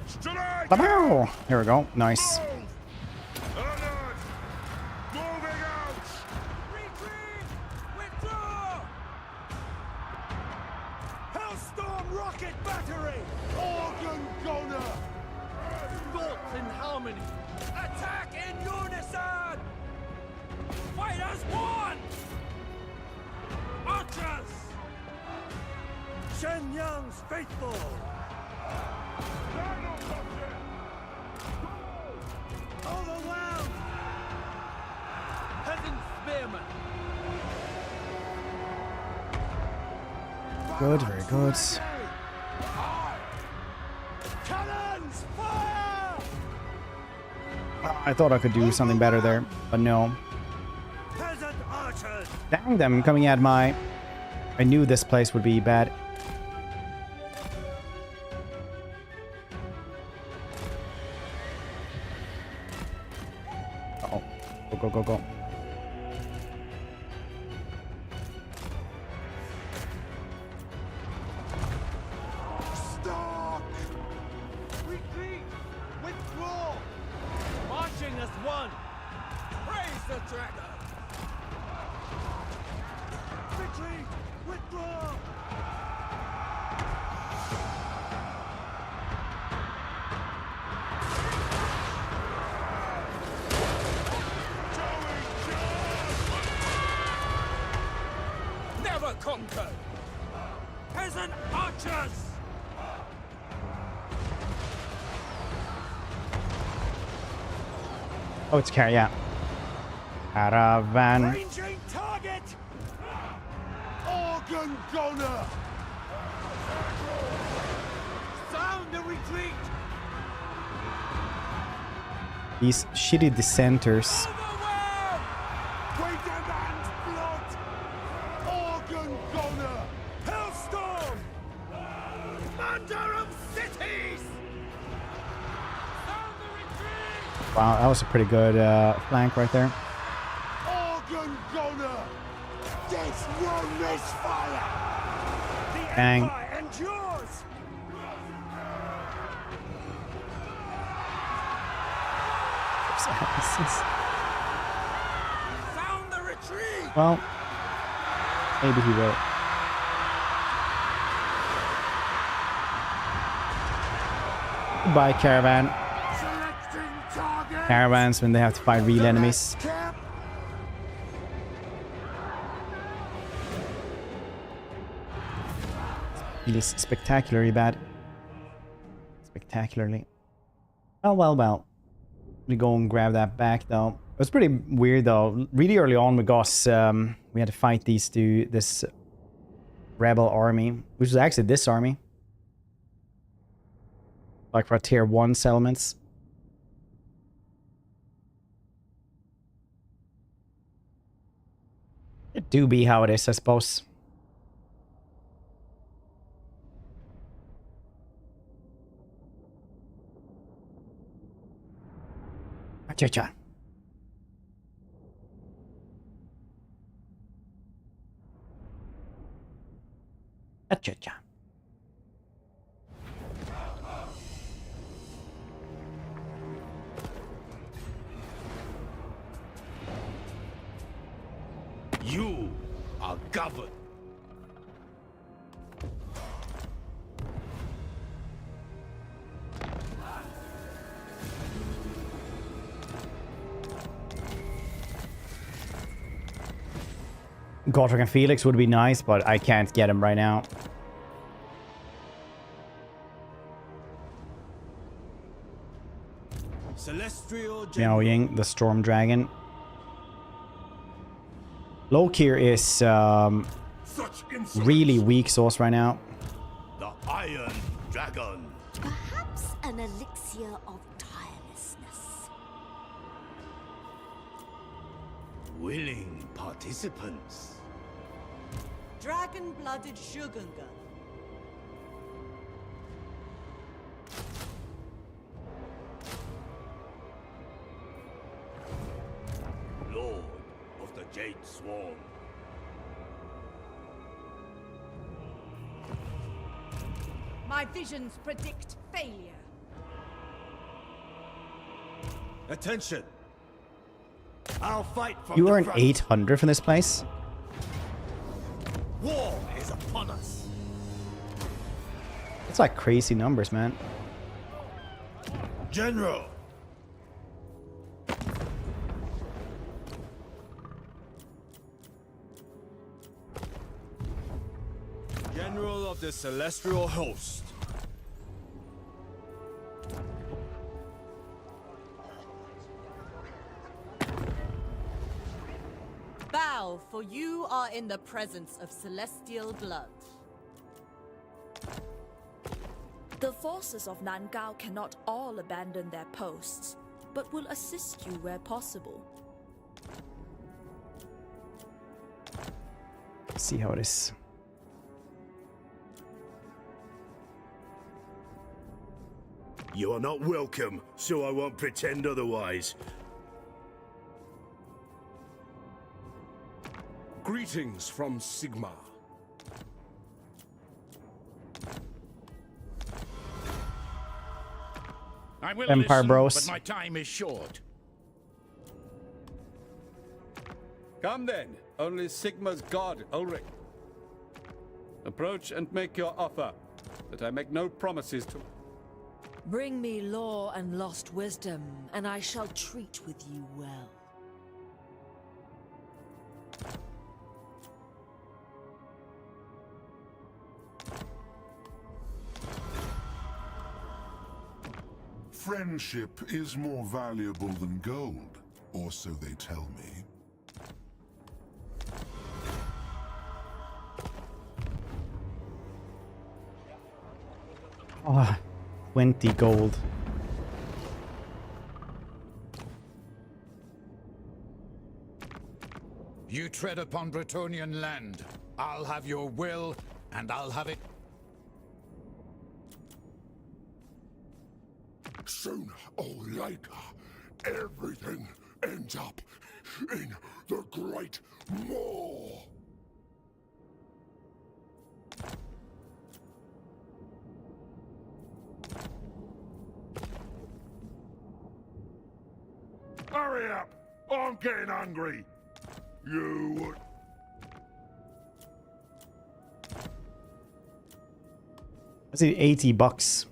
Strike! Bow! Here we go. Nice. Move! Honored! Moving out! Retreat! Withdraw! Hellstorm rocket battery! Organ Gunner! Bolts in harmony! Attack in unison! Fight as one! Archers! Shenyang's faithful! Gyrocopter! All spearmen. Good, very good. Cannons, fire! I thought I could do something better there, but no. Peasant archers! Dang them coming at my... I knew this place would be bad. Uh-oh. Go, go, go, go. Stop! Retreat! Withdraw! Marching as one! Praise the dragon! Retreat! Withdraw! Never conquered! Peasant archers! Oh, it's yeah. Caravan. Ranging target! Organ gunner! Sound the retreat! These shitty dissenters. Overwhelm! We demand blood! Organ gunner! Hellstorm! Commander of cities! Sound the retreat! Wow, that was a pretty good flank right there. Organ gunner! This will misfire! The Dang. Empire endures! Sound the retreat! Well, maybe he will. Goodbye, Caravan. Selecting target! Caravans when they have to fight real enemies. Camp! Feels spectacularly bad. Spectacularly. Well, well, well. We go and grab that back though. It was pretty weird though. Really early on with Goss, we had to fight this rebel army, which was actually this army. Like for tier 1 settlements. It do be how it is, I suppose. Cha-cha. Cha-cha. You are governed. Godric and Felix would be nice, but I can't get him right now. Celestial Miao Ying, the Storm Dragon. Lokir is Such insolence. really weak sauce right now. The Iron Dragon. Perhaps an elixir of tirelessness. Willing participants. Dragon-blooded Shugunga. Lord of the Jade Swarm. My visions predict failure. Attention! I'll fight from You the earn front. 800 from this place? War is upon us. It's like crazy numbers, man. General! General of the Celestial Host. now, for you are in the presence of celestial blood. The forces of Nurgle cannot all abandon their posts, but will assist you where possible. See how it is. You are not welcome, so I won't pretend otherwise. Greetings from Sigma. I will Empire listen, Bros. but my time is short. Come then, only Sigma's god, Ulrich. Approach and make your offer, but I make no promises to... Bring me lore and lost wisdom, and I shall treat with you well. Friendship is more valuable than gold, or so they tell me. Ah, 20 gold. You tread upon Bretonnian land. I'll have your will, and I'll have it. Sooner or later, everything ends up in the Great Maw. Hurry up! I'm getting hungry. You... I see $80.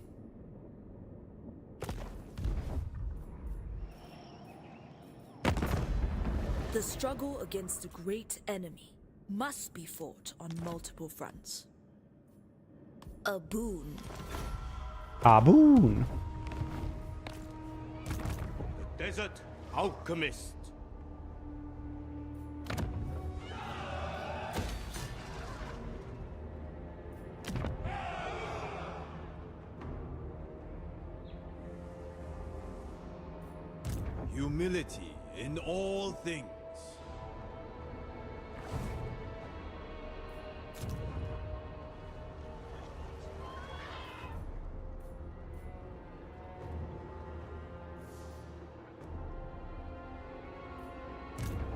The struggle against the great enemy must be fought on multiple fronts. A boon. A boon. The desert alchemist. Humility in all things.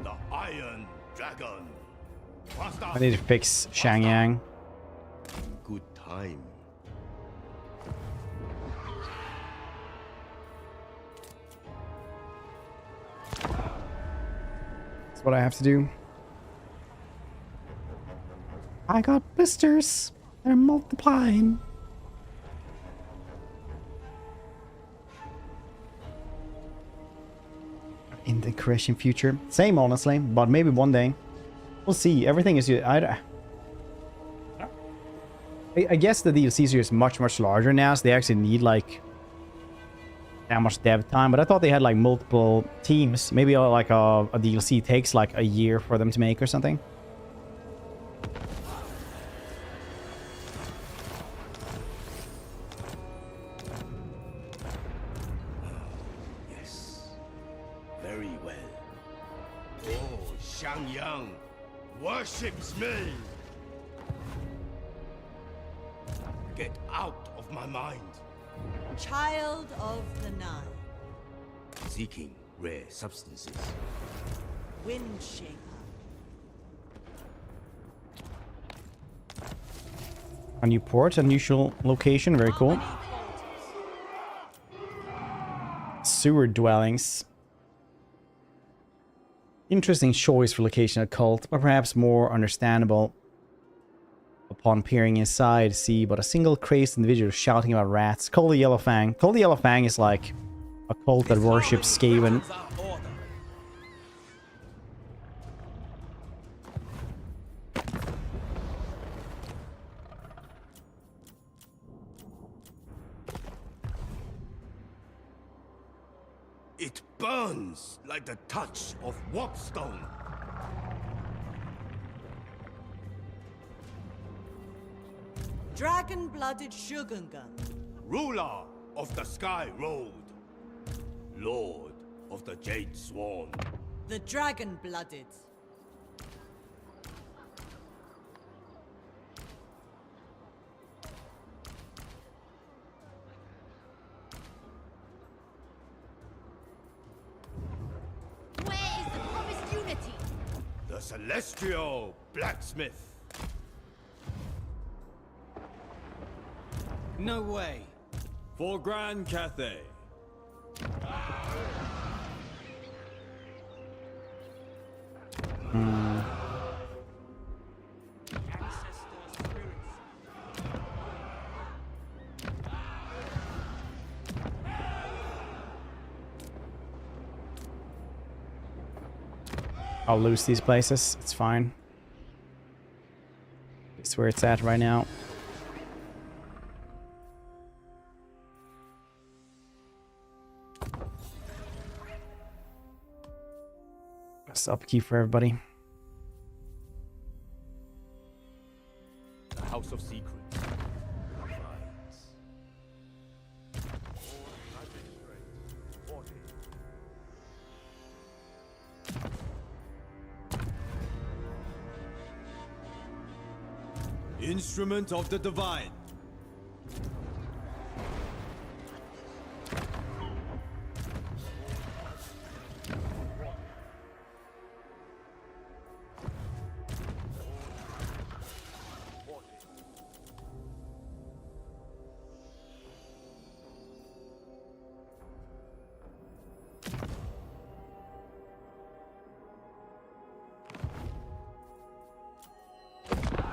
The Iron Dragon. I need to fix Shangyang. Good time. That's what I have to do. I got blisters. They're multiplying. In the Croatian future. Same, honestly, but maybe one day. We'll see. Everything is... I guess the DLCs are just much larger now, so they actually need, like, that much dev time. But I thought they had, like, multiple teams. Maybe, like, a DLC takes, like, a year for them to make or something. Yes. Very well. Oh, Shangyang worships me. Get out of my mind. Child of the Nile, Seeking rare substances. Windshaper, A new port, unusual location, very cool. Sewer dwellings. Interesting choice for location of cult, but perhaps more understandable. Upon peering inside, see but a single crazed individual shouting about rats. Call the Yellow Fang. Call the Yellow Fang is like a cult that worships Skaven. It burns like the touch of warpstone. dragon-blooded Shogunga. Ruler of the Sky Road. Lord of the Jade Swan. The dragon-blooded. Where is the promised unity? The Celestial Blacksmith. No way. For Grand Cathay. I'll lose these places. It's fine. It's where it's at right now. That's upkeep for everybody. The House of Secrets. Instrument of the Divine.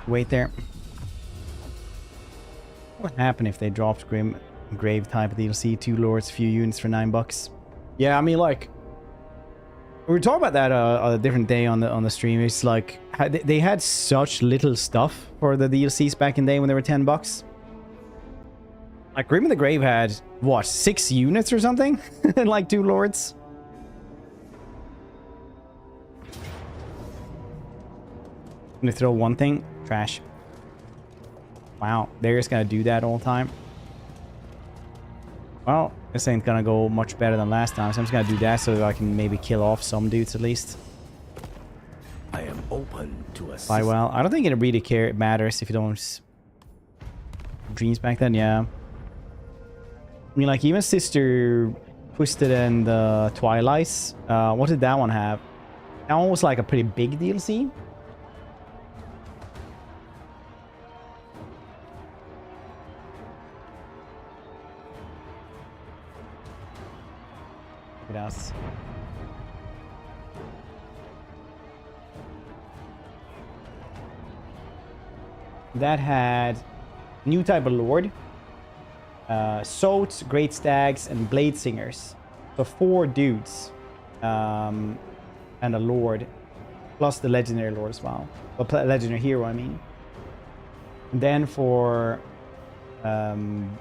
Wait there. What would happen if they dropped Grave type DLC, 2 lords, few units for $9? Yeah, I mean, like, we were talking about that a different day on the stream. It's like they had such little stuff for the DLCs back in the day when they were $10. Like Grim of the Grave had what, 6 units or something, and like 2 lords. I'm gonna throw one thing. Trash. Wow, they're just gonna do that all the time. Well, this ain't gonna go much better than last time, so I'm just gonna do that so that I can maybe kill off some dudes at least. I am open to a. Fly well. I don't think it really matters if you don't. Dreams back then, yeah. I mean, like even Sister Twisted and Twilights. What did that one have? That one was like a pretty big DLC. Look at us. That had new type of lord, Soats, Great Stags, and Blade Singers. So 4 dudes, and a lord, plus the legendary lord as well. Well, legendary hero, I mean. And then for Skaven,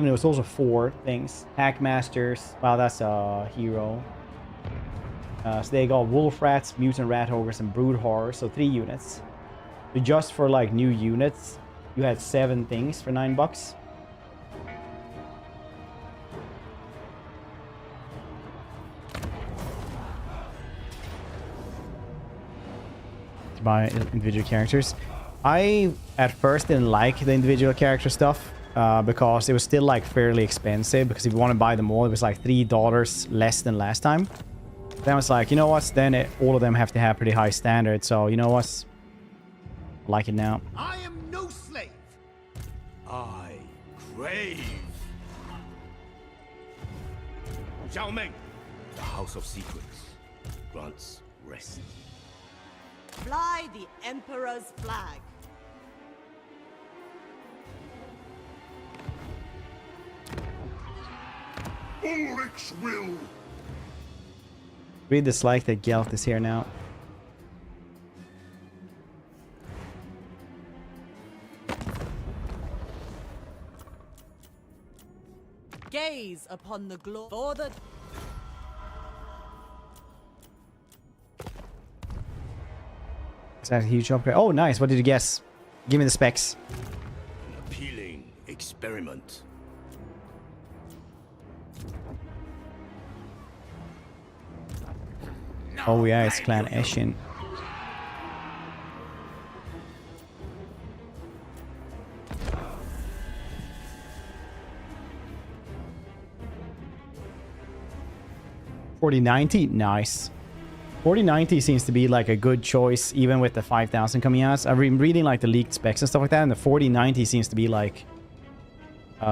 it was also 4 things. Hackmasters, wow, that's a hero. So they got Wolf Rats, Mutant Rat Ogres, and Brood Horror, so 3 units. So just for like new units, you had 7 things for $9. To buy individual characters. I at first didn't like the individual character stuff because it was still like fairly expensive, because if you want to buy them all, it was like $3 less than last time. Then I was like, you know what? Then all of them have to have pretty high standards. So you know what? I like it now. I am no slave. I crave. Zhao Meng, the House of Secrets, grants rest. Fly the Emperor's flag. Ulrich's will. Really dislike that Gelth is here now. Gaze upon the glory for the... that a huge upgrade? Oh, nice. What did you guess? Give me the specs. An appealing experiment. Oh yeah, it's Clan Eshin. $4090, nice. 4090 seems to be like a good choice, even with the 5000 coming out. I've been reading like the leaked specs and stuff like that, and the 4090 seems to be like, so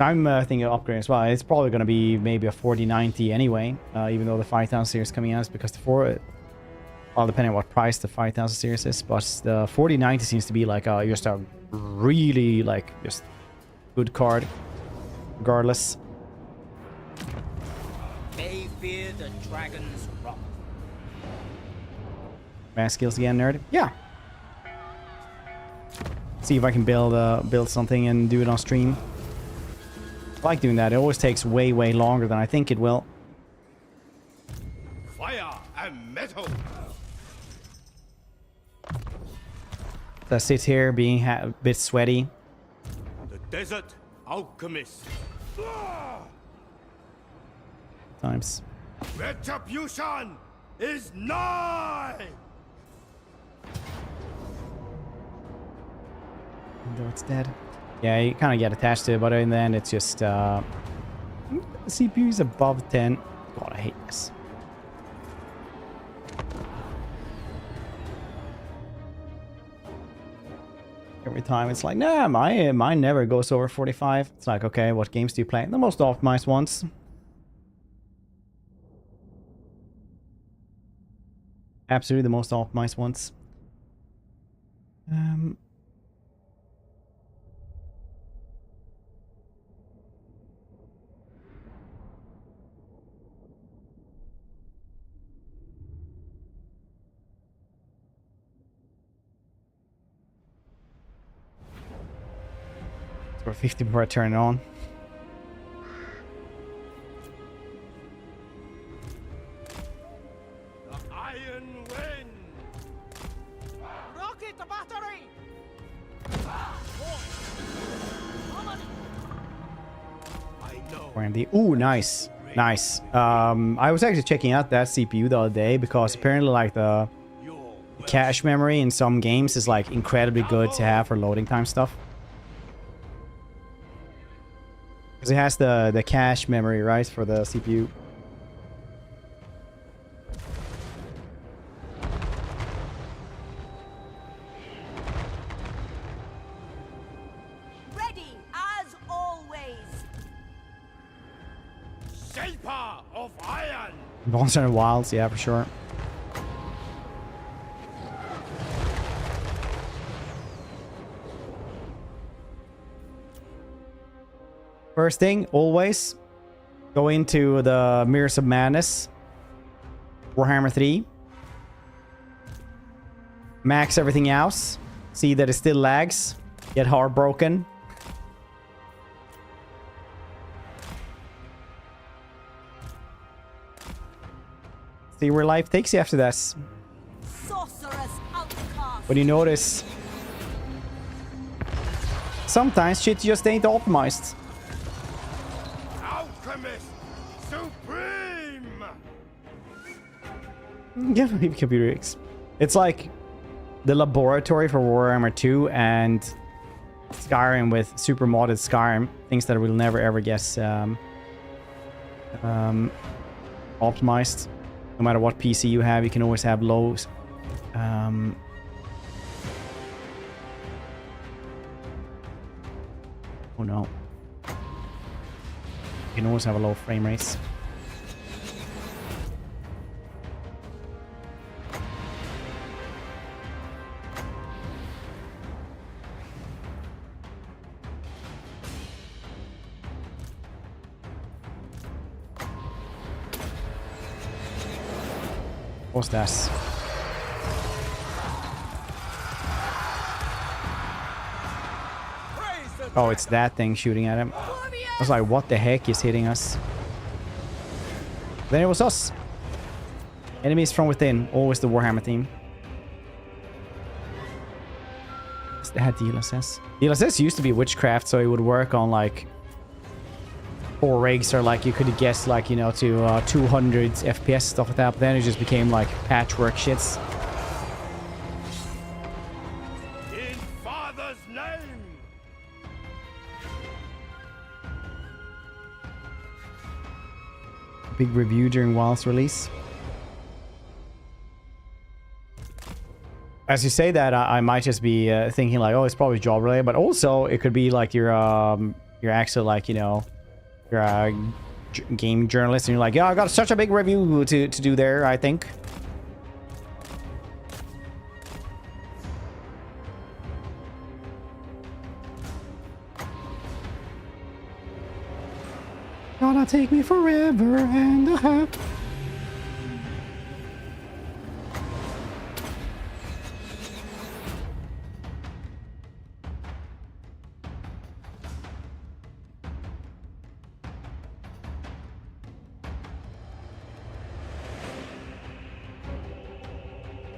I'm thinking of upgrading as well. It's probably going to be maybe a 4090 anyway, even though the 5000 series coming out is because the well, depending on what price the 5000 series is, but the 4090 seems to be like just a really like just good card, regardless. They fear the dragon's wrath. Mass skills again, nerd. Yeah. See if I can build something and do it on stream. I like doing that. It always takes way longer than I think it will. Fire and metal. So I sit here being a bit sweaty. The desert alchemist. Times. Retribution is nigh. Though it's dead. Yeah, you kind of get attached to it, but in the end, it's just the CPU is above 10. God, I hate this. Every time it's like, nah, mine never goes over 45. It's like, okay, what games do you play? The most optimized ones. Absolutely the most optimized ones. For 50 before I turn it on. The iron wind. Rocket battery. I know. Randy. Ooh, nice. Nice. I was actually checking out that CPU the other day because apparently like the cache memory in some games is like incredibly good to have for loading time stuff. Because it has the cache memory, right, for the CPU. Ready as always. Shaper of iron. Monster and Wilds, yeah, for sure. First thing, always go into the Mirrors of Madness, Warhammer 3. Max everything else. See that it still lags. Get heartbroken. See where life takes you after this. Sorcerer's outcast. But you notice sometimes shit just ain't optimized. Alchemist supreme. Yeah, maybe computer X. It's like the laboratory for Warhammer 2 and Skyrim with super modded Skyrim. Things that will never ever get optimized. No matter what PC you have, you can always have lows. Oh no. You can always have a low frame rates. What's that? Oh, it's that thing shooting at him. I was like, what the heck is hitting us? Then it was us. Enemies from within. Always the Warhammer theme. They had DLSS. DLSS used to be witchcraft, so it would work on like 4 rigs, or like you could guess like, you know, to 200 FPS, stuff like that. But then it just became like patchwork shits. In Father's name! Big review during WoW's release. As you say that, I might just be thinking like, oh, it's probably job related, but also it could be like you're actually like, you know, you're a game journalist and you're like, yeah, I got such a big review to do there, I think. Gonna take me forever and a half.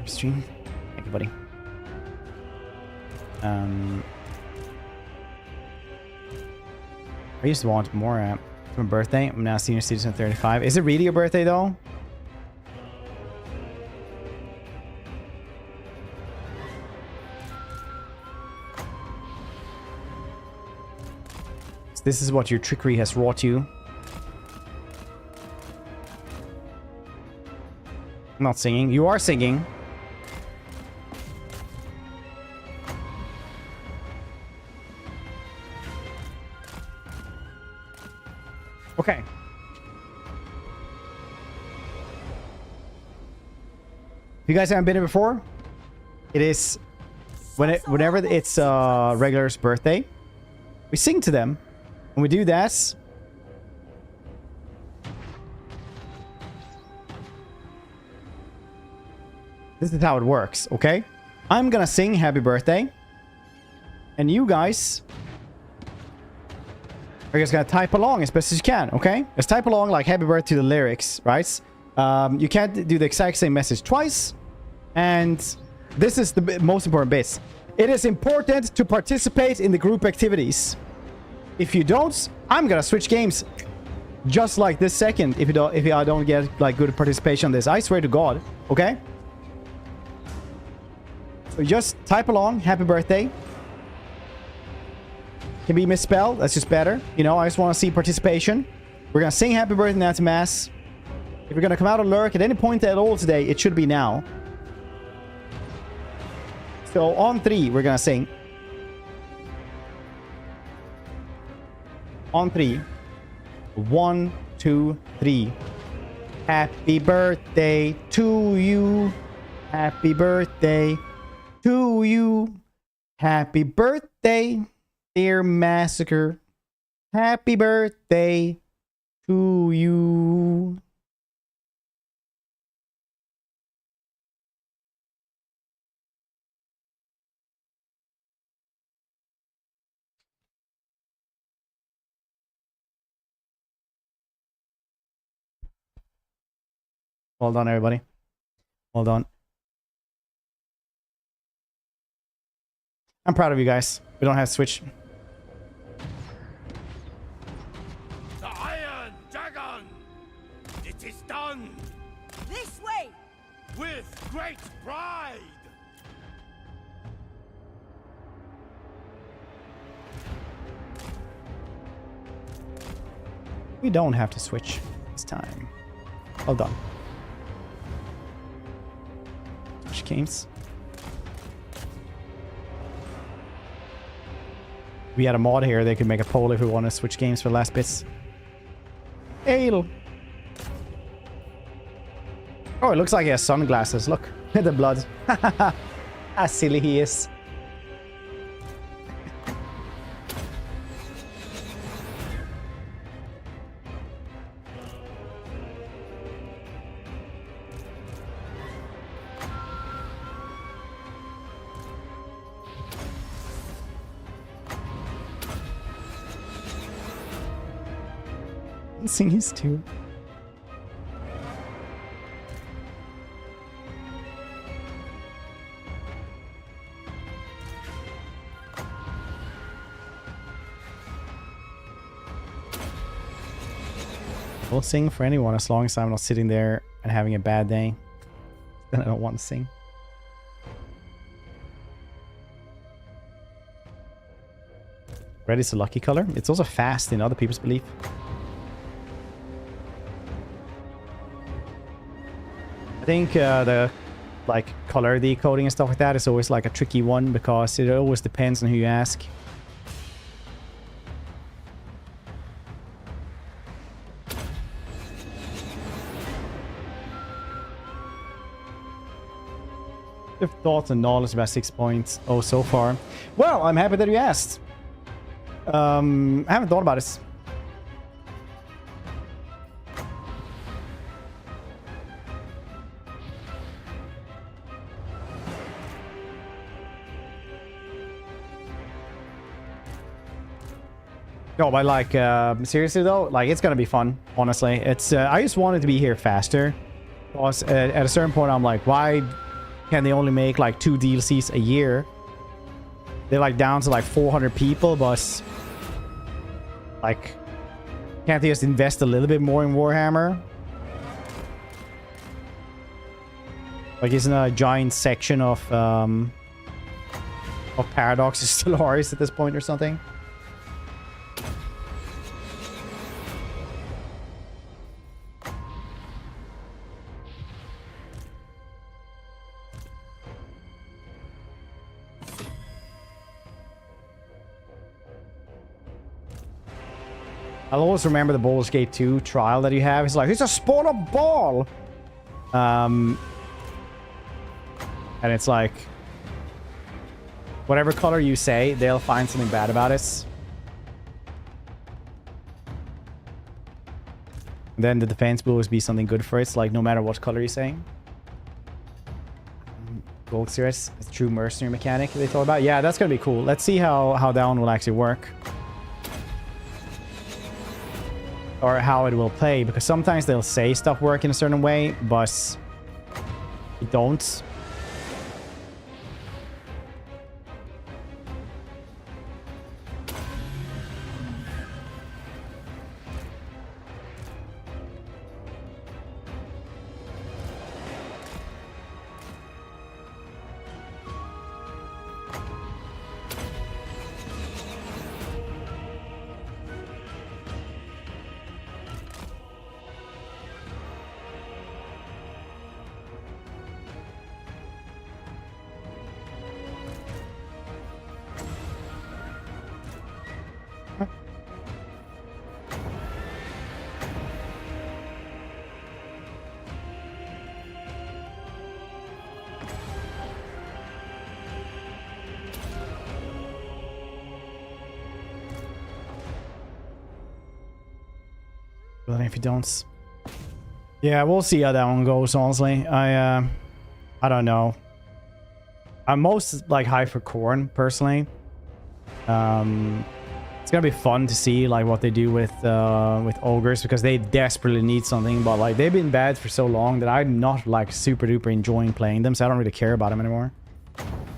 Stream. Thank you, buddy. I used to want more for my birthday. I'm now senior citizen 35. Is it really your birthday though? So this is what your trickery has wrought you. I'm not singing. You are singing. Okay. If you guys haven't been here before, it is whenever it's regular's birthday, we sing to them. When we do that, this is how it works, okay? I'm gonna sing happy birthday, and you guys are just gonna type along as best as you can, okay? Just type along like happy birthday to the lyrics, right? You can't do the exact same message twice. And this is the most important bit. It is important to participate in the group activities. If you don't, I'm gonna switch games just like this second if I don't get like good participation on this. I swear to God, okay? So just type along happy birthday. Can be misspelled. That's just better. You know, I just want to see participation. We're going to sing happy birthday now to mass. If you're going to come out and lurk at any point at all today, it should be now. So on 3, we're going to sing. On 3. 1, 2, 3. Happy birthday to you. Happy birthday to you. Happy birthday, dear Massacre. Happy birthday to you. Well done, everybody. Well done. I'm proud of you guys. We don't have to switch. The Iron Dragon! It is done! This way! With great pride! We don't have to switch this time. Well done. Switch games. We had a mod here. They could make a poll if we want to switch games for the last bits. Ale. Oh, it looks like he has sunglasses. Look at the blood. How silly he is. Sing his too. We'll sing for anyone as long as I'm not sitting there and having a bad day. Then I don't want to sing. Red is a lucky color. It's also fast in other people's belief. I think the like color decoding and stuff like that is always like a tricky one because it always depends on who you ask. Thoughts and knowledge about 6 points. Oh, so far. Well, I'm happy that you asked. I haven't thought about this. No, but like, seriously though, like it's gonna be fun. Honestly, it's. I just wanted to be here faster. Because at a certain point, I'm like, why can they only make like 2 DLCs a year? They're like down to like 400 people, but like, can't they just invest a little bit more in Warhammer? Like, isn't a giant section of Paradox still Stellaris at this point or something? I'll always remember the Baldur's Gate 2 trial that you have. It's like, it's a spawner ball! And it's like, whatever color you say, they'll find something bad about it. And then the defense will always be something good for it. It's like, no matter what color you say. Gold Series, it's a true mercenary mechanic they thought about. Yeah, that's gonna be cool. Let's see how that one will actually work. Or how it will play, because sometimes they'll say stuff work in a certain way, but it don't. If you don't, yeah, we'll see how that one goes. Honestly, I don't know. I'm most like hyped for Khorne personally. It's gonna be fun to see like what they do with ogres, because they desperately need something, but like they've been bad for so long that I'm not like super duper enjoying playing them, so I don't really care about them anymore.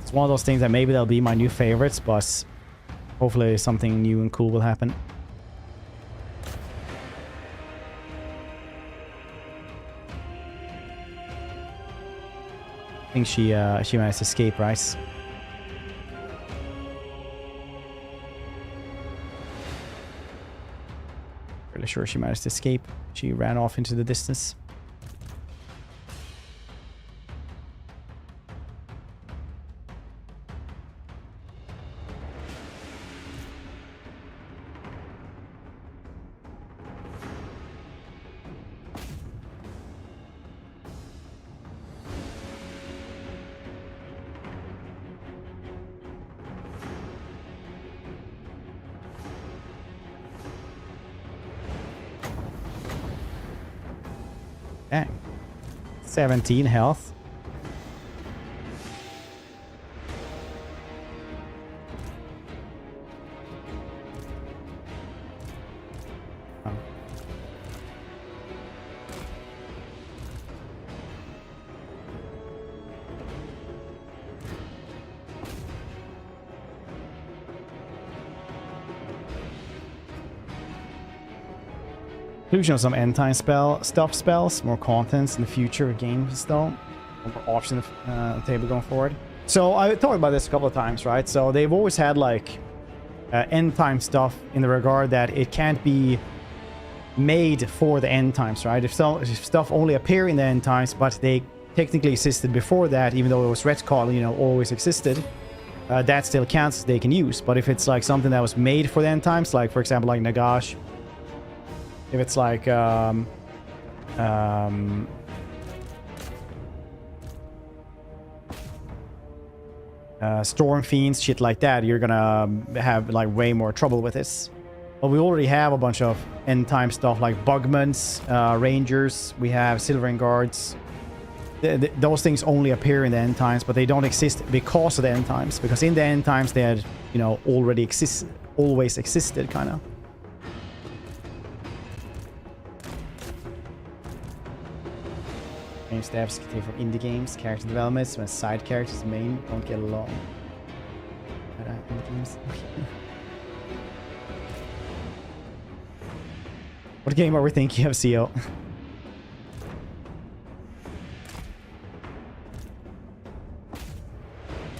It's one of those things that maybe they'll be my new favorites, but hopefully something new and cool will happen. I think she managed to escape, right? Really sure she managed to escape. She ran off into the distance. Dang. 17 health. Oh. Inclusion of some end time spells, more contents in the future of games though. More options on the table going forward. So I talked about this a couple of times, right? So they've always had like end time stuff in the regard that it can't be made for the end times, right? If stuff only appear in the end times, but they technically existed before that, even though it was retcon, you know, always existed, that still counts, they can use. But if it's like something that was made for the end times, like for example like Nagash, if it's like Storm Fiends, shit like that, you're gonna have like way more trouble with this. But we already have a bunch of end time stuff like Bugmans, Rangers, we have Silvering Guards. Those things only appear in the end times, but they don't exist because of the end times. Because in the end times they had, you know, always existed, kind of. Game steps can take from indie games, character developments, when side characters and main don't get along. Indie games. What game are we thinking of, CEO?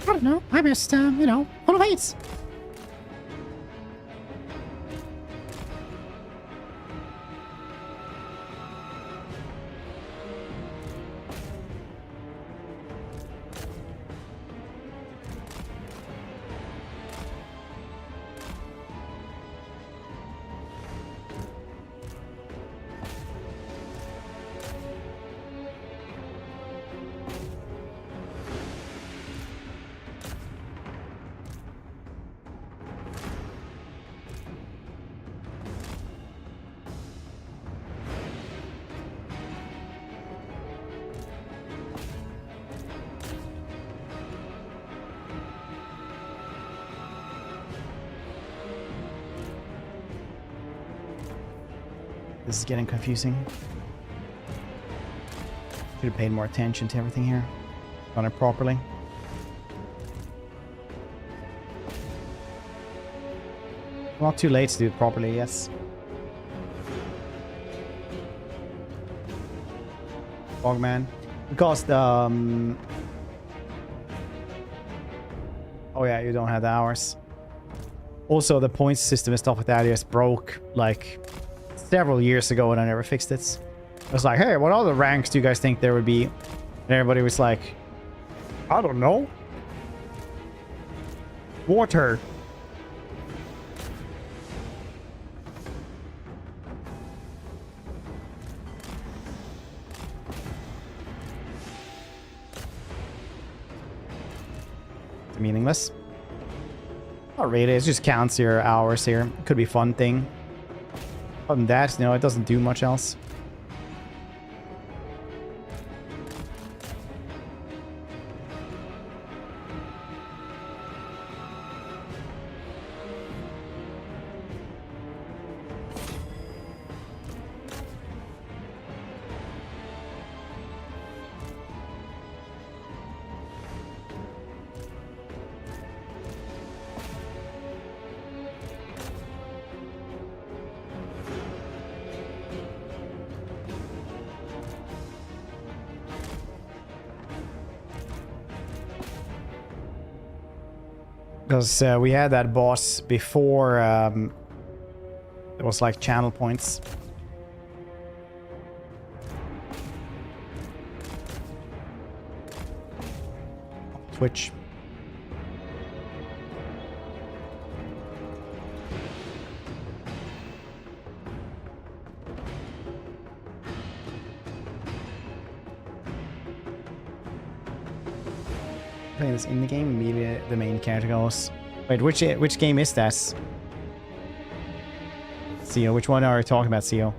I don't know. I'm just, you know, full of hates. This is getting confusing. Should have paid more attention to everything here. Done it properly. Not too late to do it properly, yes. Bogman. Because the... Oh yeah, you don't have the hours. Also, the points system and stuff like that just broke, like... several years ago, and I never fixed it. I was like, hey, what other ranks do you guys think there would be? And everybody was like, I don't know. Water. It's meaningless. Not really, it just counts your hours here. Could be a fun thing. Other than that, no, it doesn't do much else. Because we had that boss before it was like channel points. Twitch. Playing this in the game, immediately the main character goes. Wait, which game is that? CEO, which one are you talking about, CEO?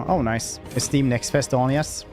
Oh, nice. Steam Next Fest on, yes.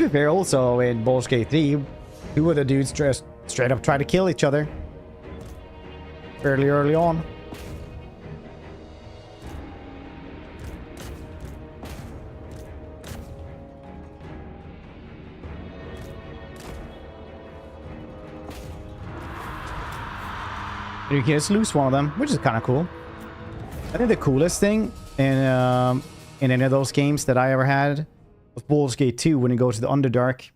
be fair, also in Baldur's Gate 3, two of the dudes just straight up try to kill each other fairly early on. You can just lose one of them, which is kind of cool. I think the coolest thing in any of those games that I ever had was Baldur's Gate 2 when you go to the Underdark.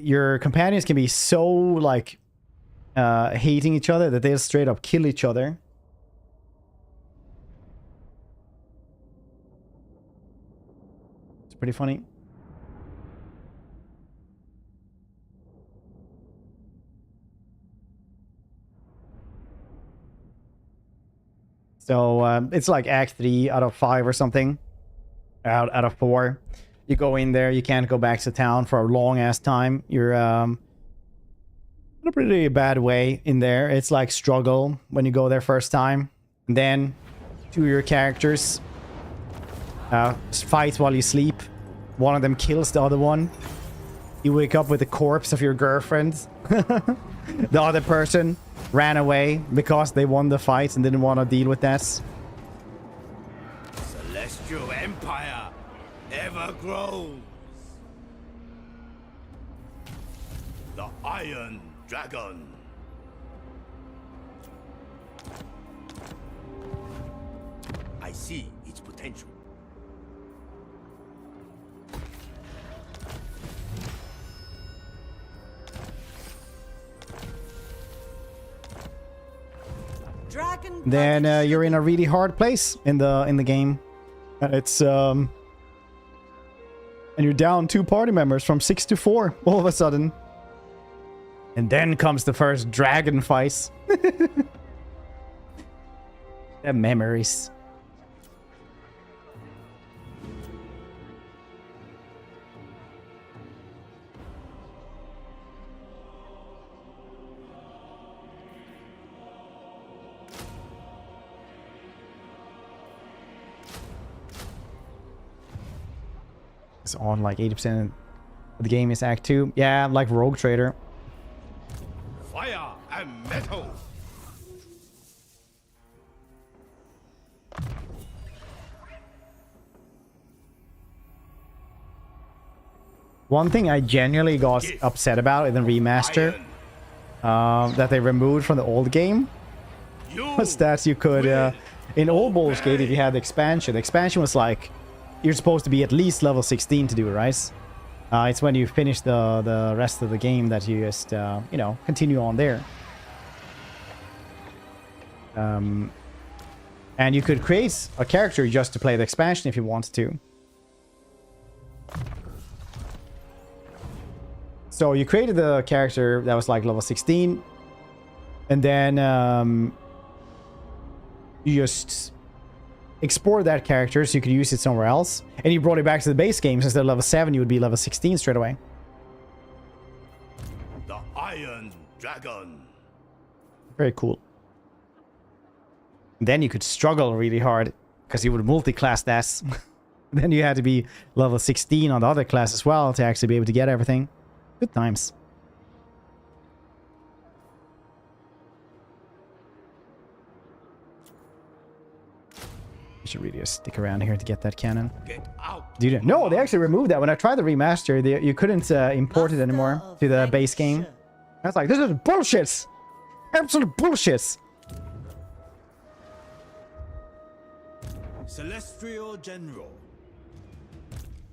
Your companions can be so, like, hating each other that they'll straight up kill each other. It's pretty funny. So it's like Act 3 out of 5 or something. Out of 4. You go in there, you can't go back to town for a long ass time. You're in a pretty bad way in there. It's like struggle when you go there first time. And then two of your characters fight while you sleep. One of them kills the other one. You wake up with the corpse of your girlfriend. The other person ran away because they won the fight and didn't want to deal with that. Celestial Empire ever grows. The Iron Dragon. I see its potential. Then you're in a really hard place in the game. It's and you're down 2 party members from 6 to 4 all of a sudden. And then comes the first dragon fight. The memories. It's on like 80% of the game is Act 2. Yeah, like Rogue Trader. Fire and metal. One thing I genuinely got upset about in the remaster that they removed from the old game was that you could, in old Baldur's Gate, if you had the expansion was like, you're supposed to be at least level 16 to do it, right? It's when you finish the rest of the game that you just, you know, continue on there. And you could create a character just to play the expansion if you wanted to. So you created the character that was like level 16. And then you just export that character so you could use it somewhere else. And you brought it back to the base game. So instead of level 7, you would be level 16 straight away. The Iron Dragon. Very cool. Then you could struggle really hard because you would multi-class that. Then you had to be level 16 on the other class as well to actually be able to get everything. Good times. Should really just stick around here to get that cannon. Dude, no, they actually removed that. When I tried the remaster, you couldn't import it anymore to the base game. I was like, this is bullshit! Absolute bullshit! Celestial General.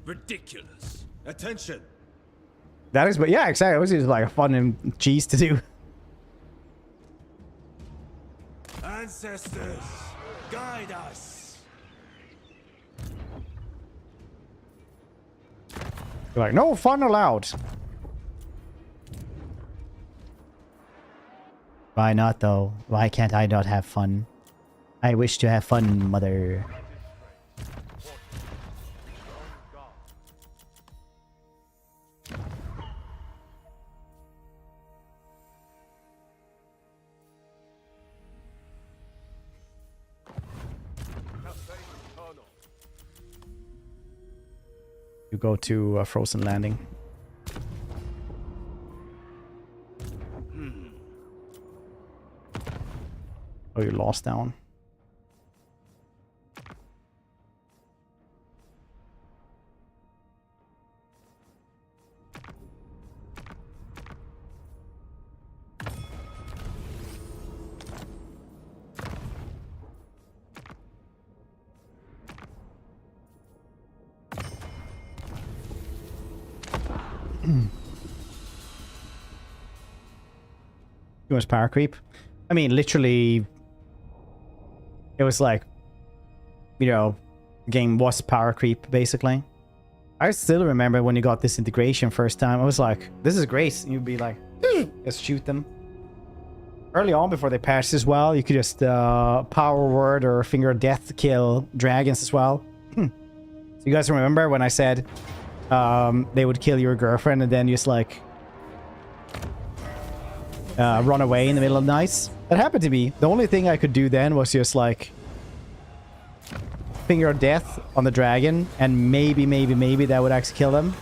Ridiculous. Attention. That is, but yeah, exactly. It was just like a fun and cheese to do. Ancestors, guide us. You're like, no fun allowed. Why not, though? Why can't I not have fun? I wish to have fun, mother. You go to Frozen Landing. Oh, you lost that one. Too much power creep. I mean, literally, it was like, you know, the game was power creep, basically. I still remember when you got this integration first time, I was like, this is great. And you'd be like, just shoot them. Early on, before they patched as well, you could just power word or finger of death kill dragons as well. So you guys remember when I said they would kill your girlfriend and then just like run away in the middle of the night? That happened to me. The only thing I could do then was just like finger of death on the dragon, and maybe that would actually kill them.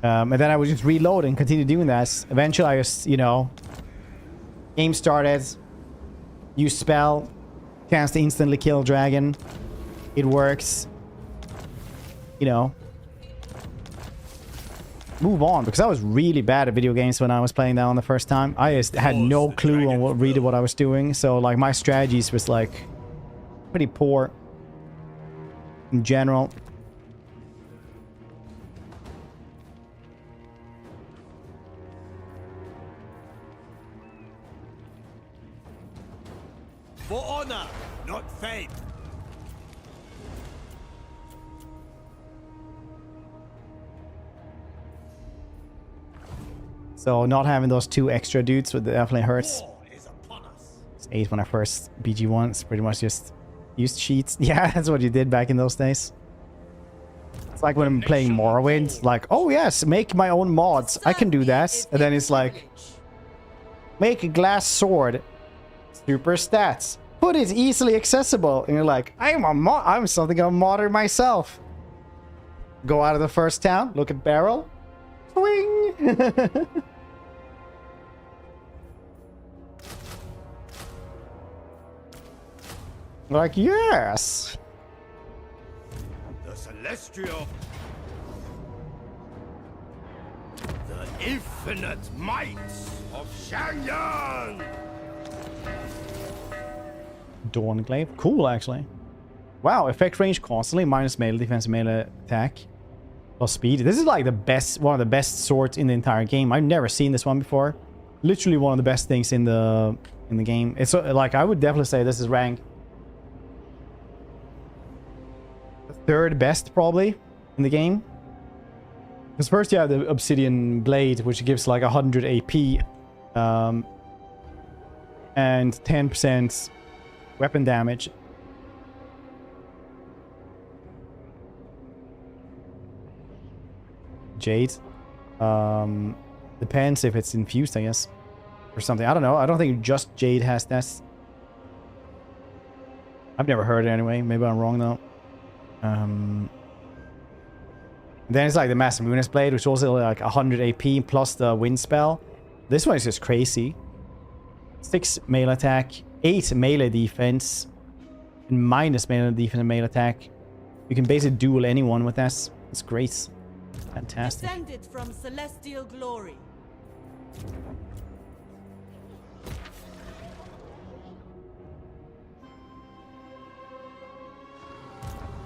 And then I would just reload and continue doing that. Eventually I just, you know, game started, use spell, chance to instantly kill dragon. It works. You know, move on, because I was really bad at video games when I was playing that on the first time. I just had no clue on what I was doing, so like my strategies was like pretty poor in general. For honor, not fame. So not having those 2 extra dudes would definitely hurts. It's 8 when I first BG1. It's pretty much just used cheats. Yeah, that's what you did back in those days. It's like when I'm playing Morrowind, like, oh yes, make my own mods. I can do that. And then it's like, make a glass sword. Super stats. Put it easily accessible. And you're like, I'm something of a modder myself. Go out of the first town, look at barrel. Swing! Like, yes! The Celestial. The infinite might of Shangyang! Dawnglaive. Cool, actually. Wow, effect range constantly, minus melee defense, melee attack. Plus speed. This is like the best, one of the best swords in the entire game. I've never seen this one before. Literally one of the best things in the game. It's like, I would definitely say this is rank 3rd best probably in the game. Because first you have the obsidian blade, which gives like 100 AP and 10% weapon damage. Jade. Depends if it's infused, I guess, or something. I don't know. I don't think just Jade has that. I've never heard it anyway. Maybe I'm wrong though. Then it's like the Massive Ruinous Blade, which is also like 100 AP plus the wind spell. This one is just crazy. 6 melee attack, 8 melee defense, and minus melee defense and melee attack. You can basically duel anyone with this. It's great. Fantastic. Descended from celestial glory.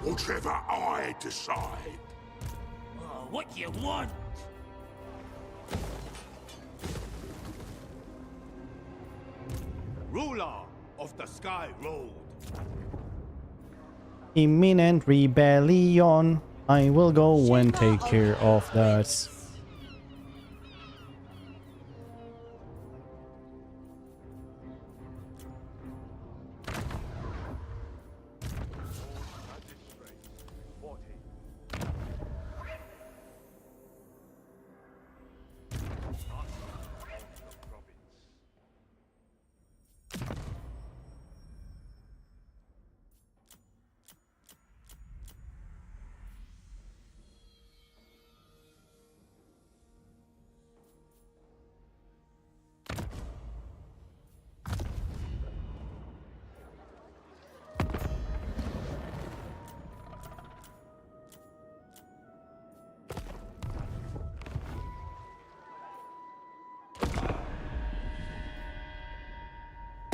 Whatever I decide. What you want? Ruler of the Sky Road. Imminent rebellion. I will go and take care of that.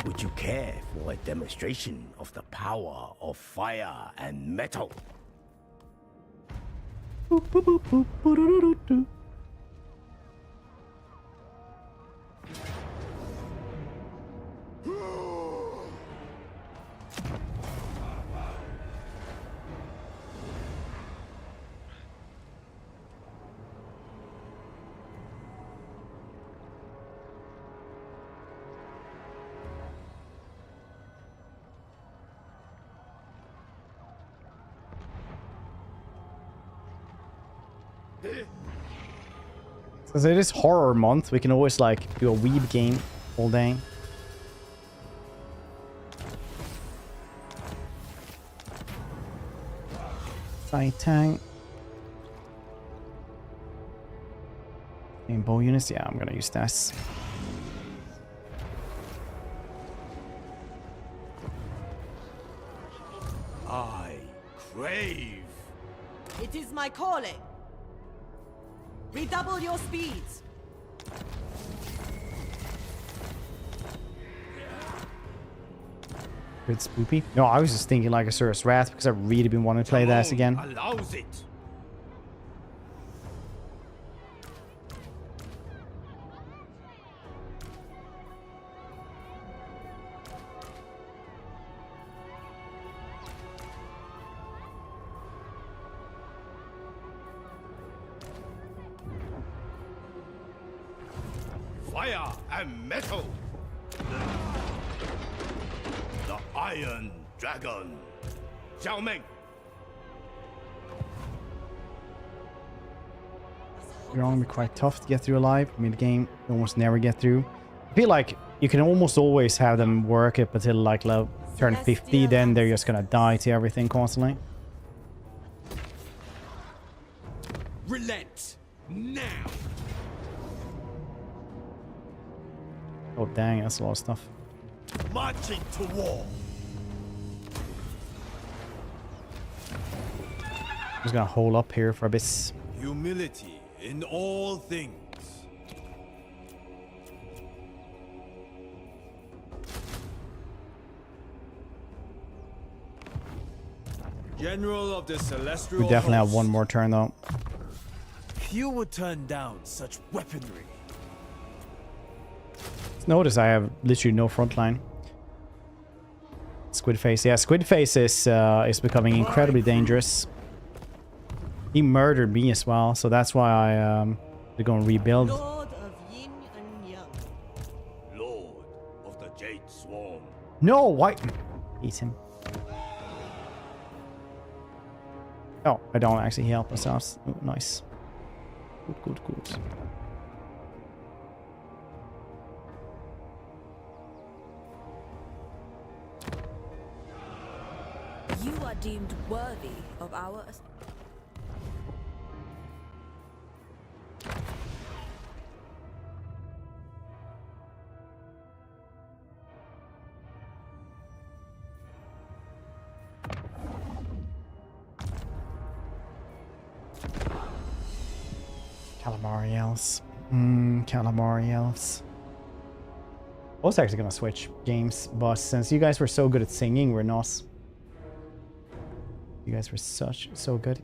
Would you care for a demonstration of the power of fire and metal? Boop, boop, boop, boop, boo-doo-doo-doo-doo. Since it is horror month, we can always like do a weeb game all day. Side tank. Bow units, yeah, I'm gonna use this. I crave. It is my calling. Redouble your speeds. Bit spoopy. No, I was just thinking like a Surus Wrath because I've really been wanting to play this again. Allows it. Fire and metal. The Iron Dragon. Xiaomeng. You're gonna be quite tough to get through alive. I mean, the game you almost never get through. I feel like you can almost always have them work up until like level turn 50, then they're just gonna die to everything constantly. Relent now. Oh dang, that's a lot of stuff. Marching to war. I'm just gonna hold up here for a bit. Humility in all things. General of the Celestial We definitely have Host. one more turn though. Few would turn down such weaponry. Notice I have literally no front line. Squid Face, yeah, Squid Face is becoming incredibly dangerous. He murdered me as well, so that's why they're going to rebuild. Lord of Yin and Yang. Lord of the Jade Swarm. No, why? Eat him. Oh, I don't actually help ourselves. Oh, nice. Good, good, good. You are deemed worthy of our... Calamari elves. Calamari elves. I was actually gonna switch games, but since you guys were so good at singing, we're not. You guys were so good.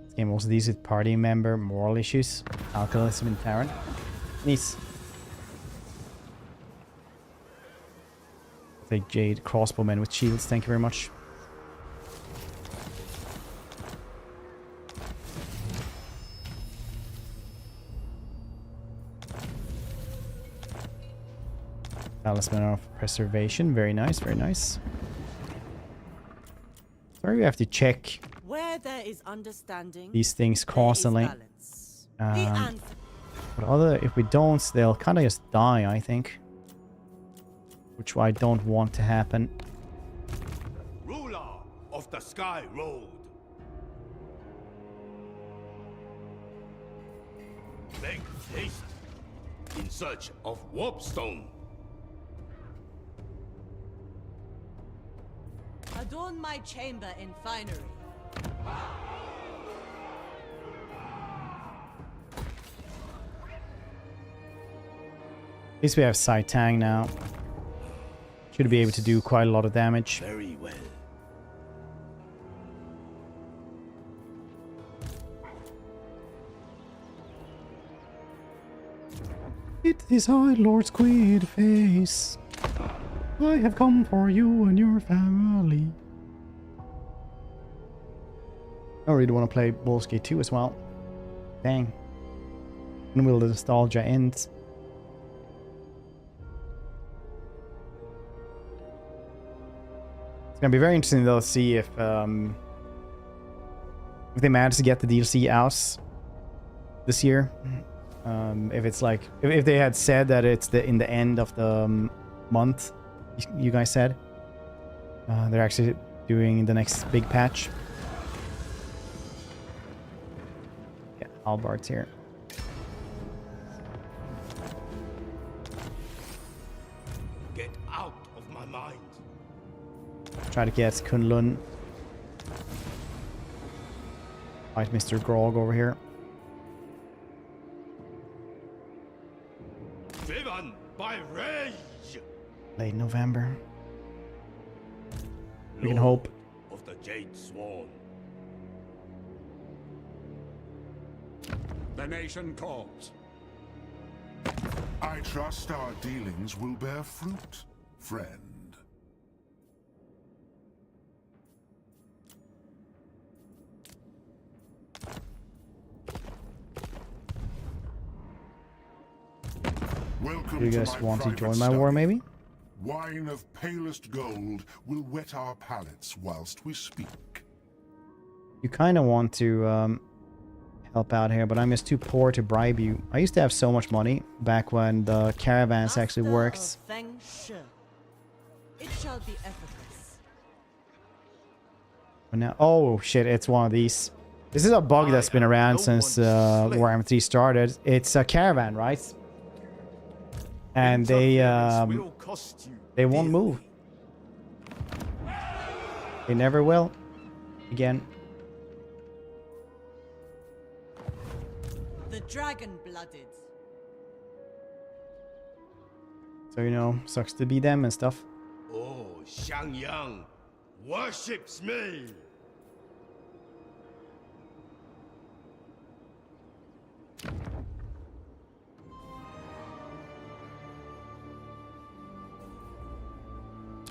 This game also deals with party member moral issues, alcoholism, and tyrant. Nice. I'll take Jade crossbowmen with shields. Thank you very much. Talisman of Preservation. Very nice, very nice. Sorry, we have to check Where there is understanding, these things there is constantly. balance. The answer. But if we don't, they'll kind of just die, I think. Which I don't want to happen. Ruler of the Sky Road. Make haste in search of Warpstone. Adorn my chamber in finery. At least we have Sai Tang now. Should be able to do quite a lot of damage. Very well. It is I, Lord Squid Face. I have come for you and your family. I really want to play Baldur's Gate 2 as well. Dang. When will the nostalgia end? It's gonna be very interesting though to see if they manage to get the DLC out this year. If it's like if they had said that it's in the end of the month, you guys said they're actually doing the next big patch. Yeah, Halbard's here. Get out of my mind. Try to get Kunlun. Fight Mr. Grog over here. Driven by rage. Late November. We can hope. Of the Jade Swan. The nation calls. I trust our dealings will bear fruit, friend. Welcome Do you guys to my want to private join my war, study. maybe? Wine of palest gold will whet our palates whilst we speak. You kind of want to help out here, but I'm just too poor to bribe you. I used to have so much money back when the Caravans actually worked. It shall be effortless. But now, oh shit, it's one of these. This is a bug that's been around since Warhammer 3 started. It's a caravan, right? And they won't move. They never will. Again. The dragon-blooded. So, you know, sucks to be them and stuff. Oh, Xiangyang worships me.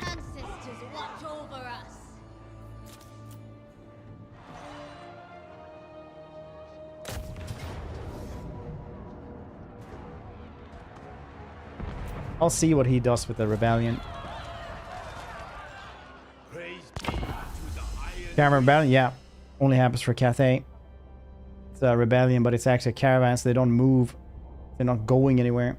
Ancestors watch over us. I'll see what he does with the rebellion. Caravan rebellion, yeah. Only happens for Cathay. It's a rebellion, but it's actually a caravan, so they don't move. They're not going anywhere.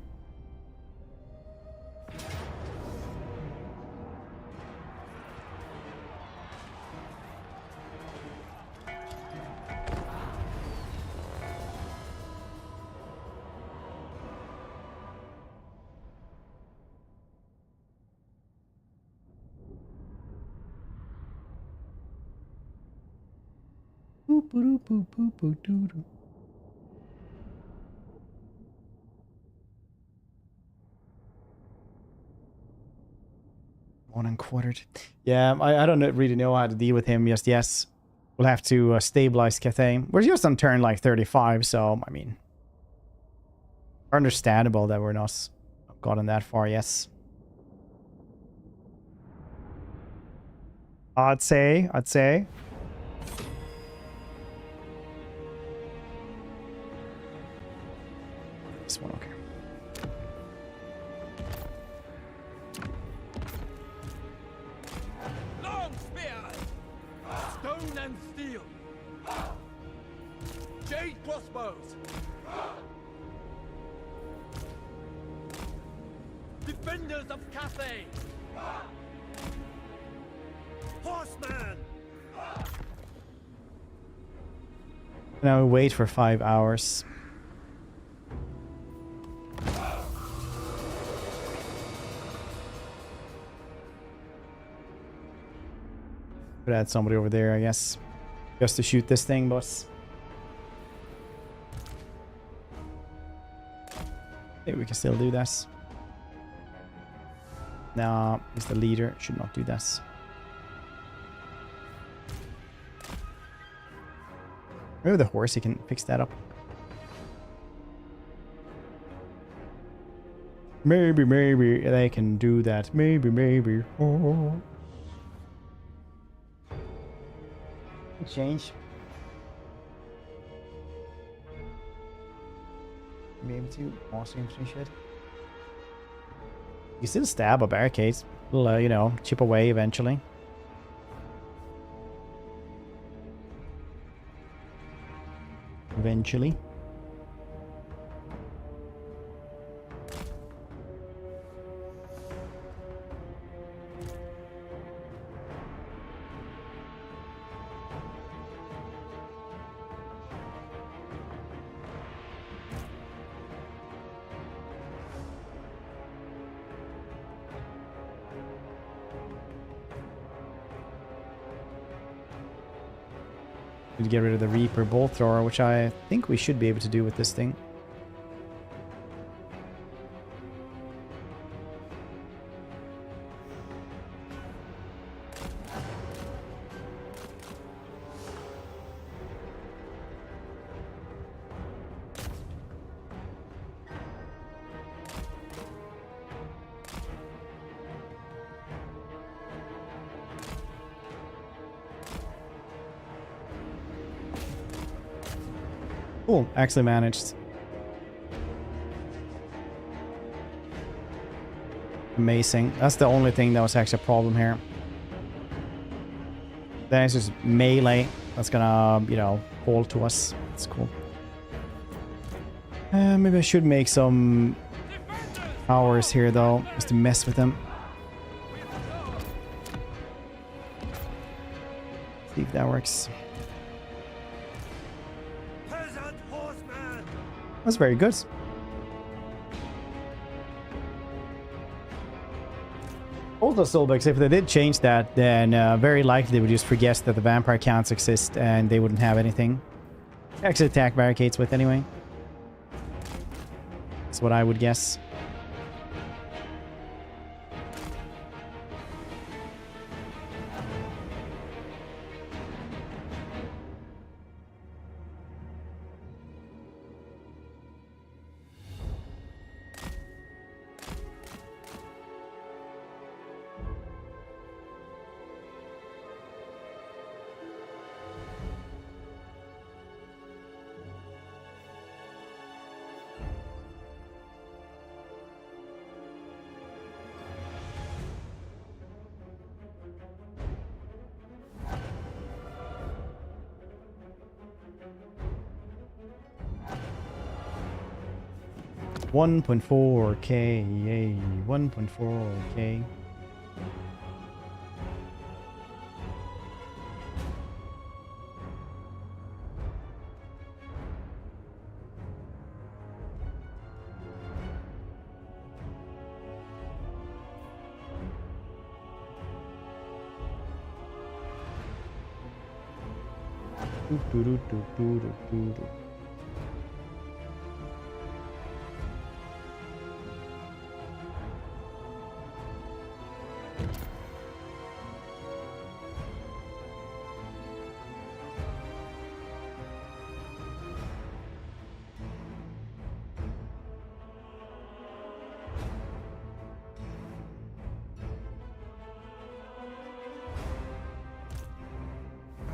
One unquartered. Yeah, I don't really know how to deal with him just yes. We'll have to stabilize Cathay. We're just on turn like 35, so I mean, understandable that we're not gotten that far. Yes, I'd say. This one, okay. Long spears, stone and steel, jade crossbows, defenders of Cathay, horseman. Now we wait for 5 hours. Could add somebody over there, I guess. Just to shoot this thing, boss. Maybe we can still do this. Nah, he's the leader. Should not do this. Maybe the horse, he can fix that up. Maybe they can do that. Maybe. Oh. Change. Maybe to awesome infantry shit. You still stab a barricades. Will you know, chip away eventually. Eventually. To get rid of the Reaper Bolt Thrower, which I think we should be able to do with this thing. Cool, actually managed. Amazing. That's the only thing that was actually a problem here. Then it's just melee that's gonna, you know, fall to us. That's cool. Maybe I should make some powers here though, just to mess with them. See if that works. That's very good. Also, Solbex, if they did change that, then very likely they would just forget that the vampire counts exist and they wouldn't have anything to actually attack barricades with anyway. That's what I would guess. $1.4K, yay, $1.4K.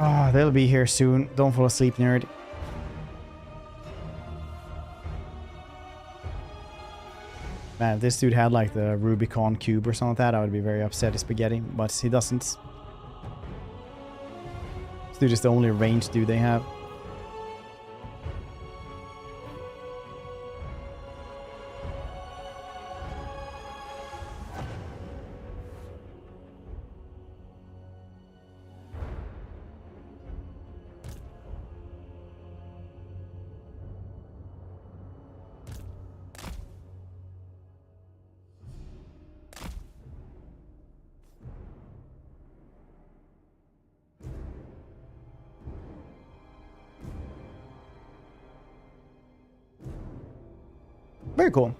Ah, they'll be here soon. Don't fall asleep, nerd. Man, if this dude had like the Rubicon cube or something like that, I would be very upset at Spaghetti, but he doesn't. This dude is the only ranged dude they have. Very cool.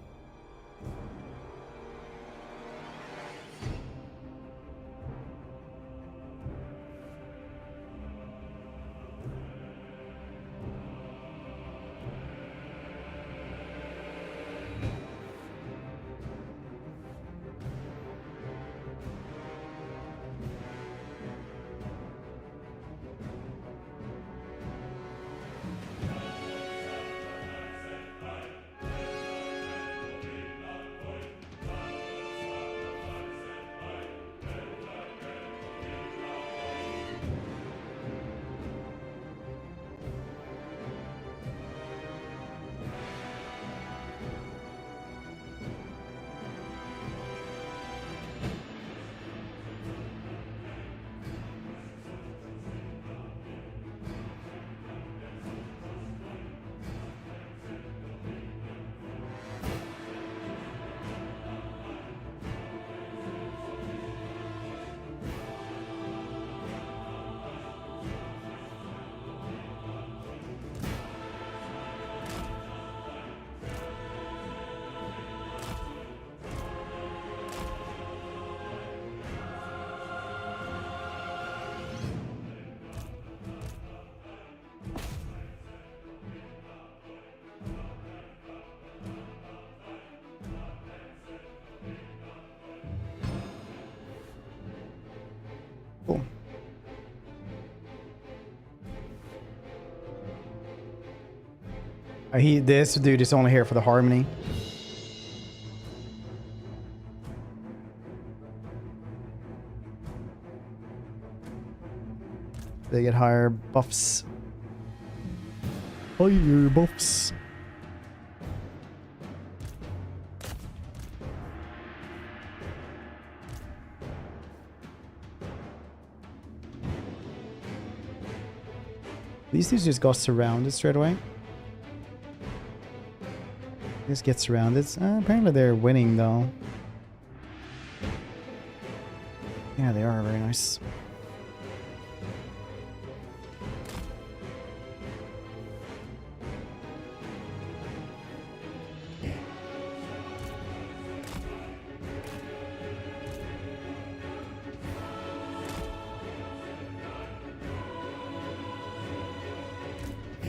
Cool. This dude is only here for the harmony. They get higher buffs. Higher buffs. These dudes just got surrounded straight away. Just get surrounded. Apparently they're winning though. Yeah, they are very nice.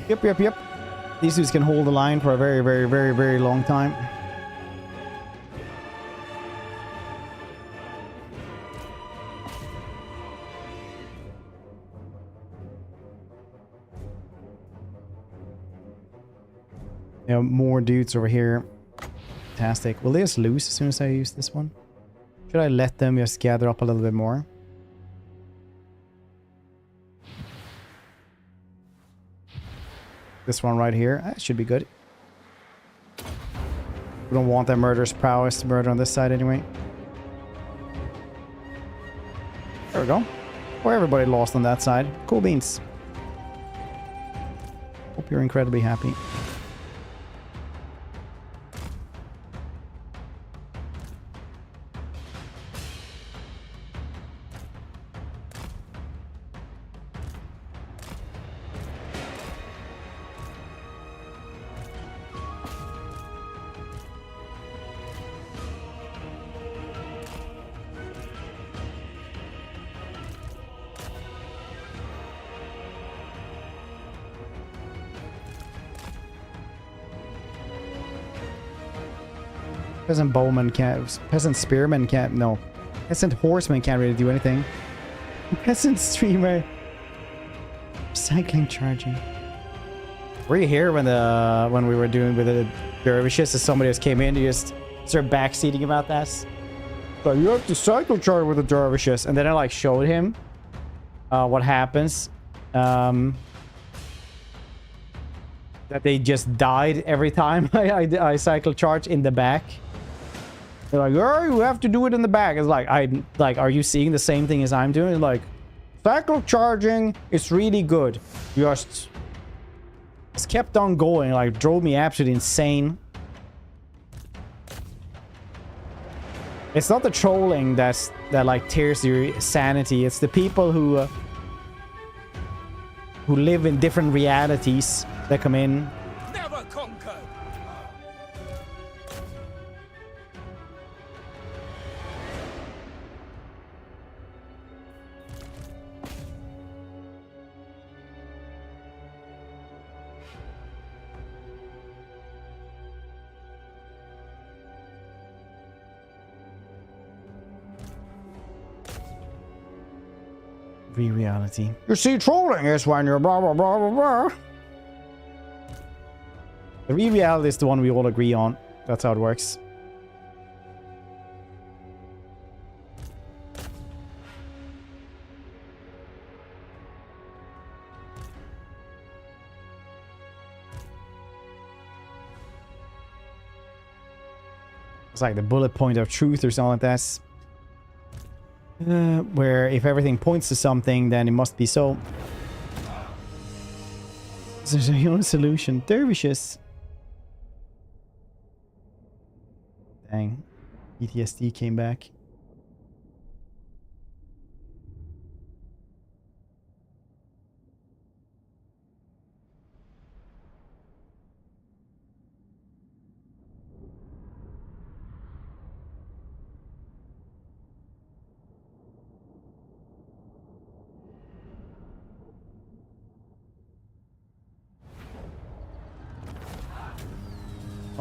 Yep. These dudes can hold the line for a very long time. Yeah, more dudes over here. Fantastic. Will they just lose as soon as I use this one? Should I let them just gather up a little bit more? This one right here. That should be good. We don't want that murderous prowess to murder on this side anyway. There we go. Or everybody lost on that side. Cool beans. Hope you're incredibly happy. Peasant bowman can't. Peasant spearman can't. No. Peasant horseman can't really do anything. Peasant streamer. Cycling charging. Were you here when we were doing with the dervishes? As somebody just came in, you just start backseating about that. So you have to cycle charge with the dervishes, and then I like showed him what happens. That they just died every time I cycle charge in the back. They're like, oh, you have to do it in the back. It's like, are you seeing the same thing as I'm doing? Like, cycle charging is really good. Just kept on going, like, drove me absolutely insane. It's not the trolling that like tears your sanity. It's the people who live in different realities that come in. Never conquered. Re-reality. You see, trolling is when you're blah blah blah blah blah. The re-reality is the one we all agree on. That's how it works. It's like the bullet point of truth or something like that. Where if everything points to something, then it must be so. There's a human solution. Dervishes. Dang. PTSD came back.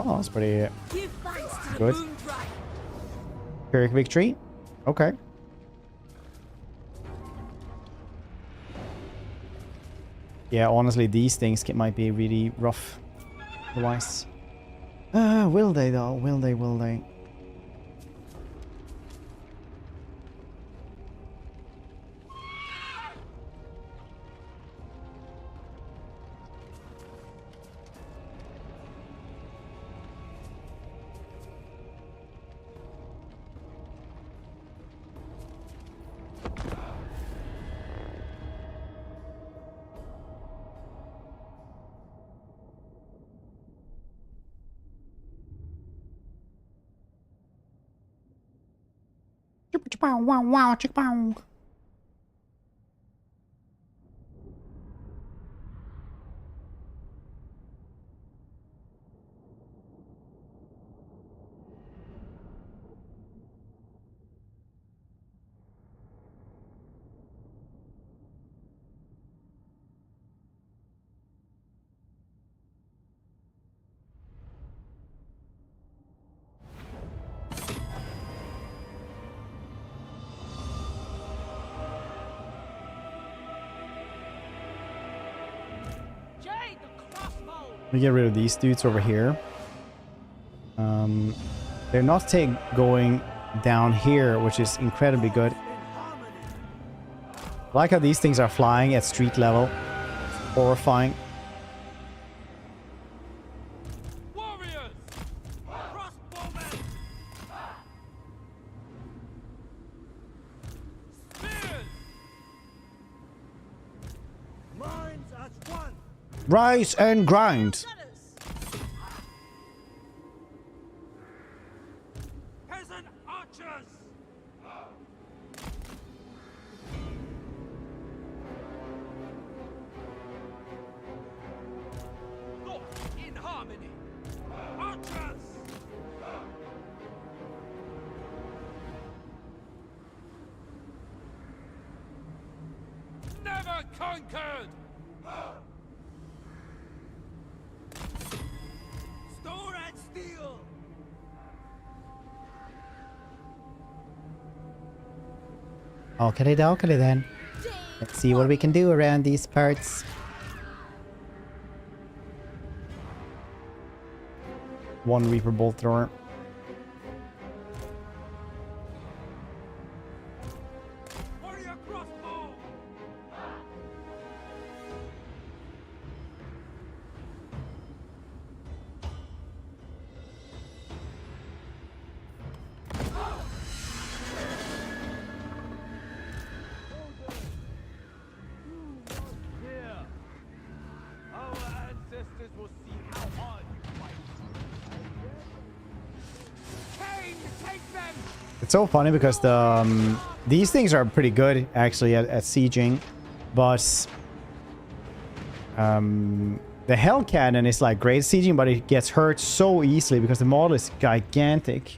Oh, that's pretty good. Pyrrhic victory. Okay. Yeah, honestly, these things might be really rough. Otherwise. Will they though? Will they? Will they? Wow, wow, chick bow. We get rid of these dudes over here. They're not going down here, which is incredibly good. I like how these things are flying at street level. Horrifying. Warriors! Crossbowmen! Spears! Minds as one. Rise and grind. Peasant archers! Look in harmony! Archers! Never conquered! Store and steel! Okay then. Let's see what we can do around these parts. One Reaper Bolt Thrower. Warrior crossbow! It's so funny because the these things are pretty good actually at sieging, but the Hell Cannon is like great at sieging, but it gets hurt so easily because the model is gigantic.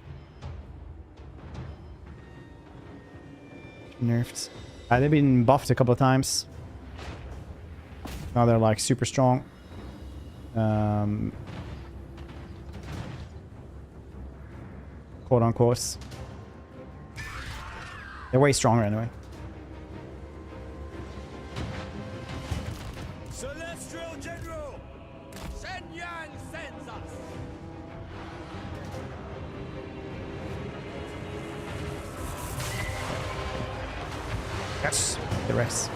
Nerfed. They've been buffed a couple of times. Now they're like super strong. Quote unquote. They're way stronger anyway. Yes, the Rex.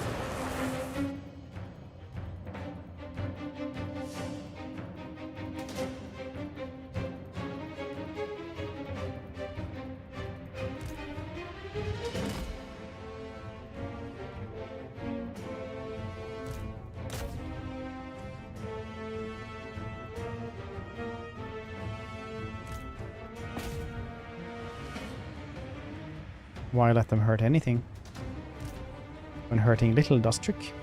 Why let them hurt anything when hurting little does trick?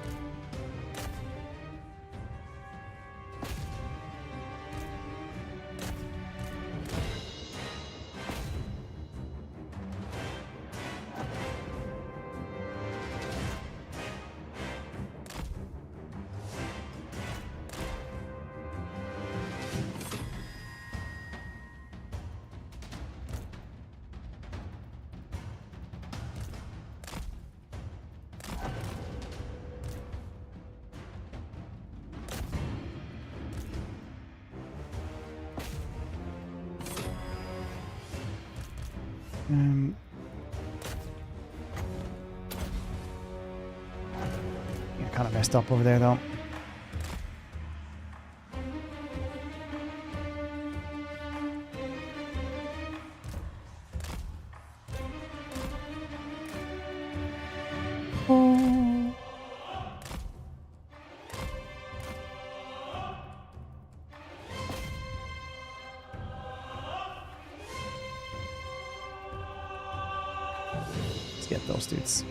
Yeah, kind of messed up over there though. Let's get those dudes.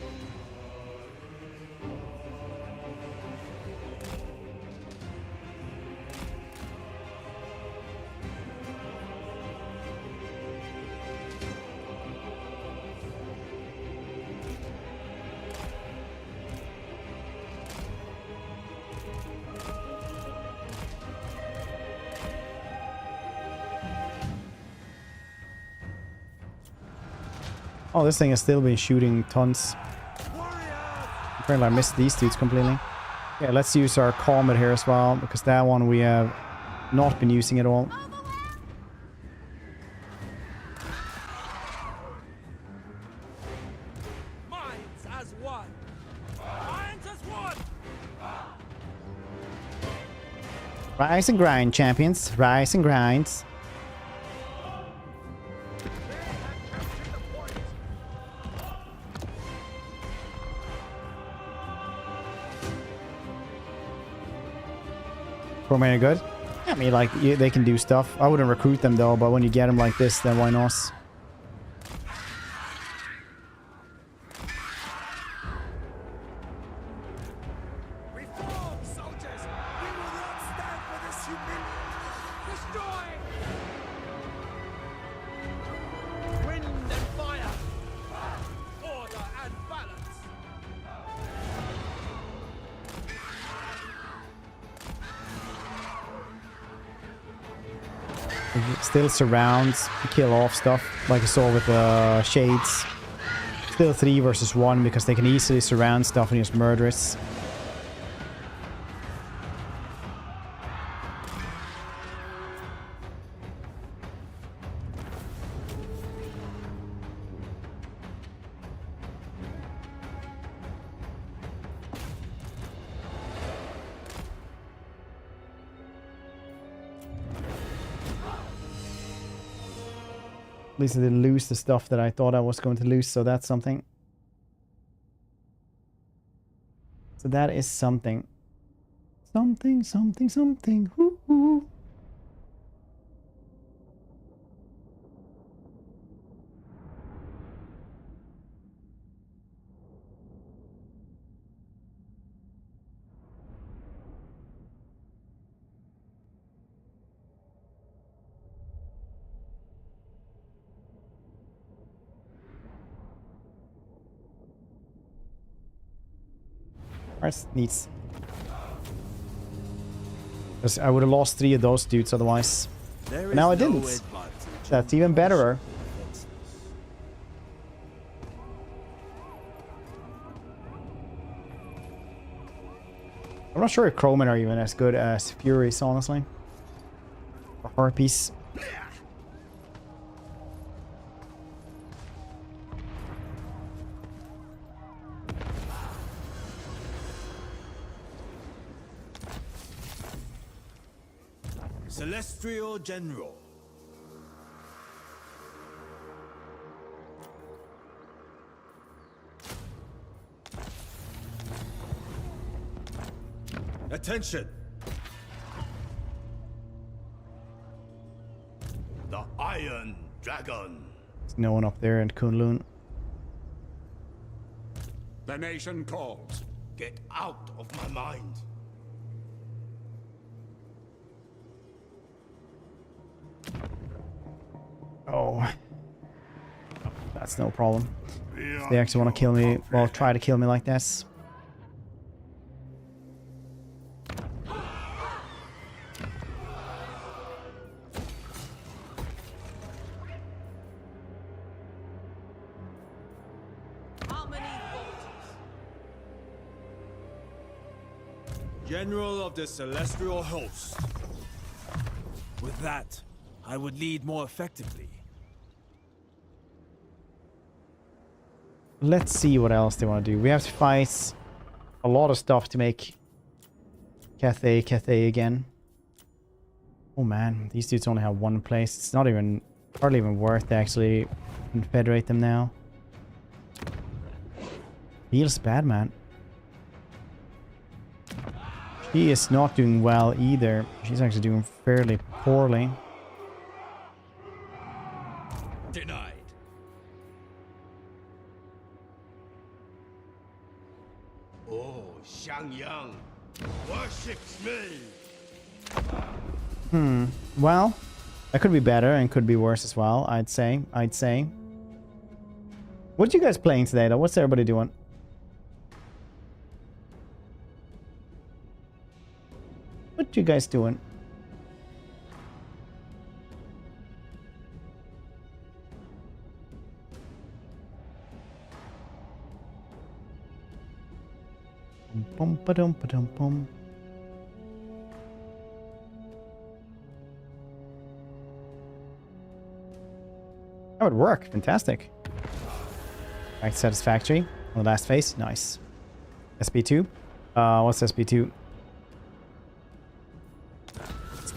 Oh, this thing has still been shooting tons. Apparently I missed these dudes completely. Yeah, let's use our comet here as well, because that one we have not been using at all. Minds as one. Minds as one. Rise and grind, champions. Rise and grind. Khorne are good. I mean, like, they can do stuff. I wouldn't recruit them though, but when you get them like this, then why not? Reform, soldiers. We will not stand for this humiliation. Destroy. Wind and fire. Order and balance. It still surrounds, kill off stuff, like you saw with the shades. Still 3 versus 1 because they can easily surround stuff and use murderous. At least I didn't lose the stuff that I thought I was going to lose, so that's something. So that is something. Something, something, something. Woo-hoo. Needs. Because I would have lost 3 of those dudes otherwise. But now I didn't. That's even better. I'm not sure if Khorne are even as good as Furies, honestly. Or Harpies. Celestial General. Attention! The Iron Dragon. There's no one up there in Kunlun. The nation calls. Get out of my mind. Oh. That's no problem. If they actually want to kill me, well, try to kill me like this. General of the Celestial Host. With that, I would lead more effectively. Let's see what else they want to do. We have to fight a lot of stuff to make Cathay again. Oh man, these dudes only have one place. It's not even, hardly even worth to actually confederate them now. Feels bad, man. She is not doing well either. She's actually doing fairly poorly. Denied. Oh, Xiangyang worships me. Well, that could be better and could be worse as well, I'd say. What are you guys playing today, though? What's everybody doing? What you guys doing? Bum ba dum ba dum bum. That would work. Fantastic. Right, satisfactory. On the last phase. Nice. SB2. What's SB2?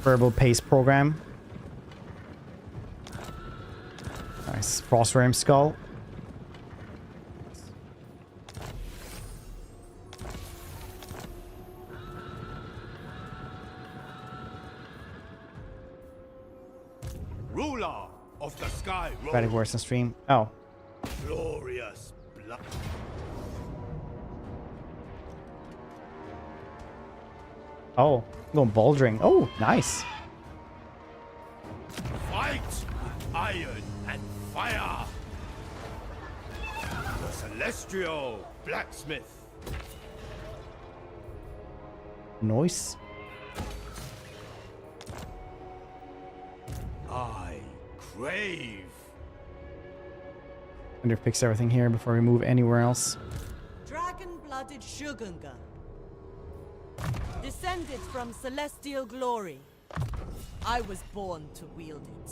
Verbal pace program. Nice. Frost Ram Skull. Ruler of the sky. Very worse than stream. Oh. Glorious blood. Oh. I'm going bouldering. Oh, nice. Fight with iron and fire. The Celestial Blacksmith. Nice. I crave. Under fix everything here before we move anywhere else. Dragon-blooded Shugunga. Descended from celestial glory. I was born to wield it.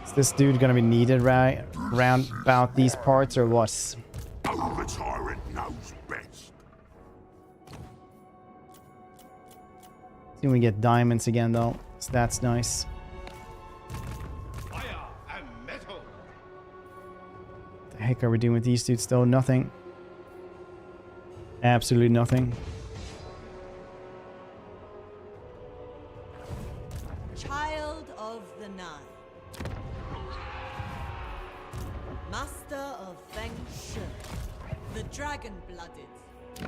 Is this dude gonna be needed right around about these parts or what? Oh, the tyrant knows best. See when we get diamonds again though. So that's nice. Fire and metal. What the heck are we doing with these dudes though? Nothing. Absolutely nothing. Child of the Nine. Master of vengeful. The dragon-blooded. The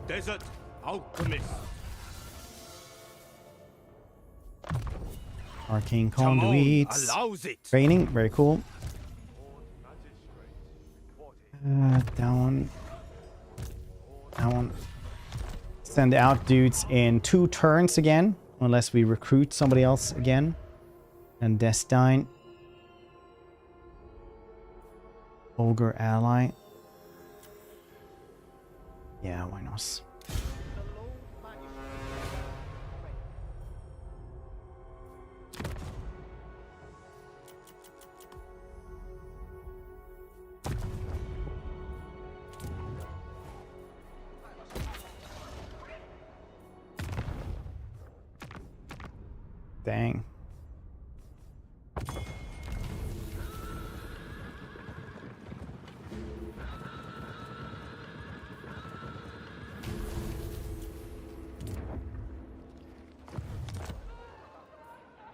desert alchemist. Arcane Timon conduits. allows it. Training, very cool. Down. Down. Send out dudes in 2 turns again, unless we recruit somebody else again. And Destine. Ogre ally. Yeah, why not? Dang.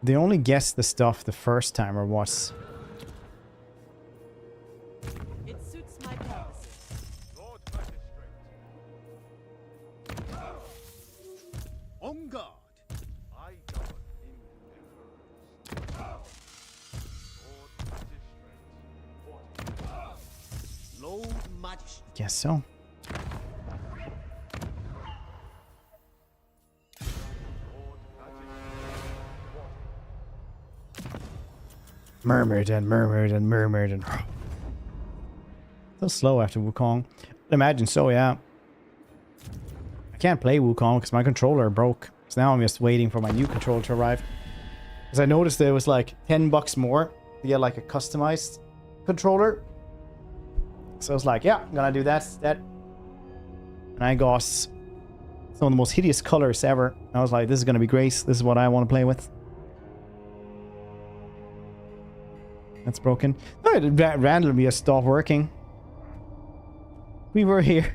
They only guessed the stuff the first time, or what? It suits my purposes. Lord Magistrate. On guard. I govern in Lord Magistrate. Lord Magistrate. Guess so. Murmured and murmured and murmured and... So slow after Wukong. I'd imagine so, yeah. I can't play Wukong because my controller broke. So now I'm just waiting for my new controller to arrive. Because I noticed there was like $10 more to get like a customized controller. So I was like, yeah, I'm gonna do that instead. And I got some of the most hideous colors ever. I was like, this is gonna be great. This is what I want to play with. That's broken. No, it randomly just stopped working. We were here.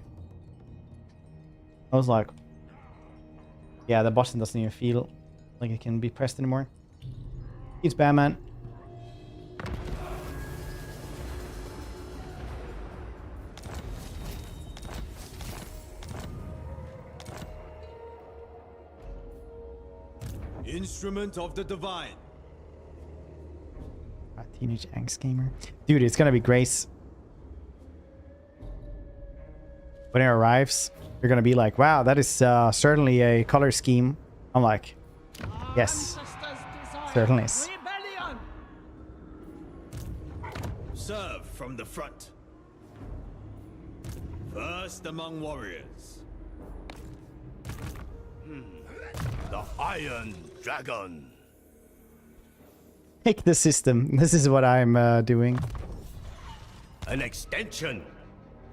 I was like, yeah, the button doesn't even feel like it can be pressed anymore. It's Batman. Instrument of the Divine. Teenage angst gamer. Dude, it's gonna be Grace. When it arrives, you're gonna be like, wow, that is certainly a color scheme. I'm like, yes, certainly is. Serve from the front. First among warriors. The Iron Dragon. Pick the system. This is what I'm doing. An extension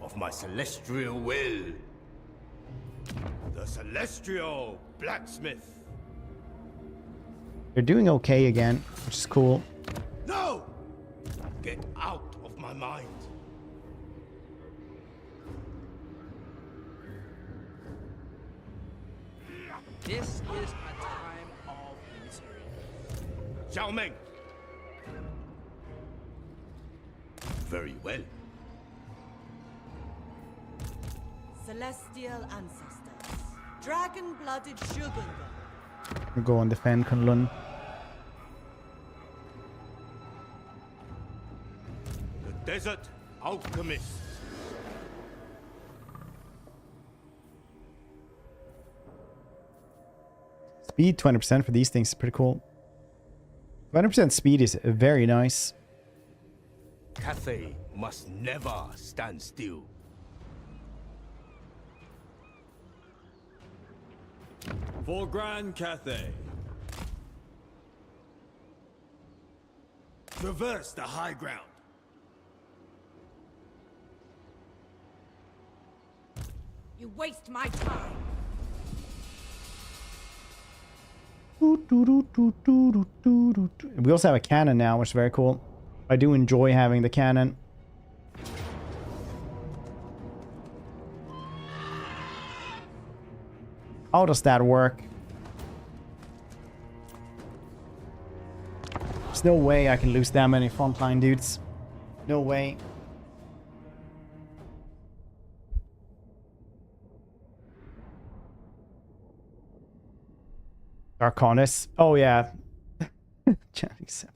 of my celestial will. The Celestial Blacksmith. You're doing okay again, which is cool. No! Get out of my mind. This is a time of misery. Xiao Meng. Very well. Celestial ancestors. Dragon-blooded sugar. We go and defend Kunlun. The Desert Alchemist. Speed 20% for these things is pretty cool. 20% speed is very nice. Cathay must never stand still. For Grand Cathay. Traverse the high ground. You waste my time. We also have a cannon now, which is very cool. I do enjoy having the cannon. How does that work? There's no way I can lose that many frontline dudes. No way. Arcanus. Oh yeah. Can't accept.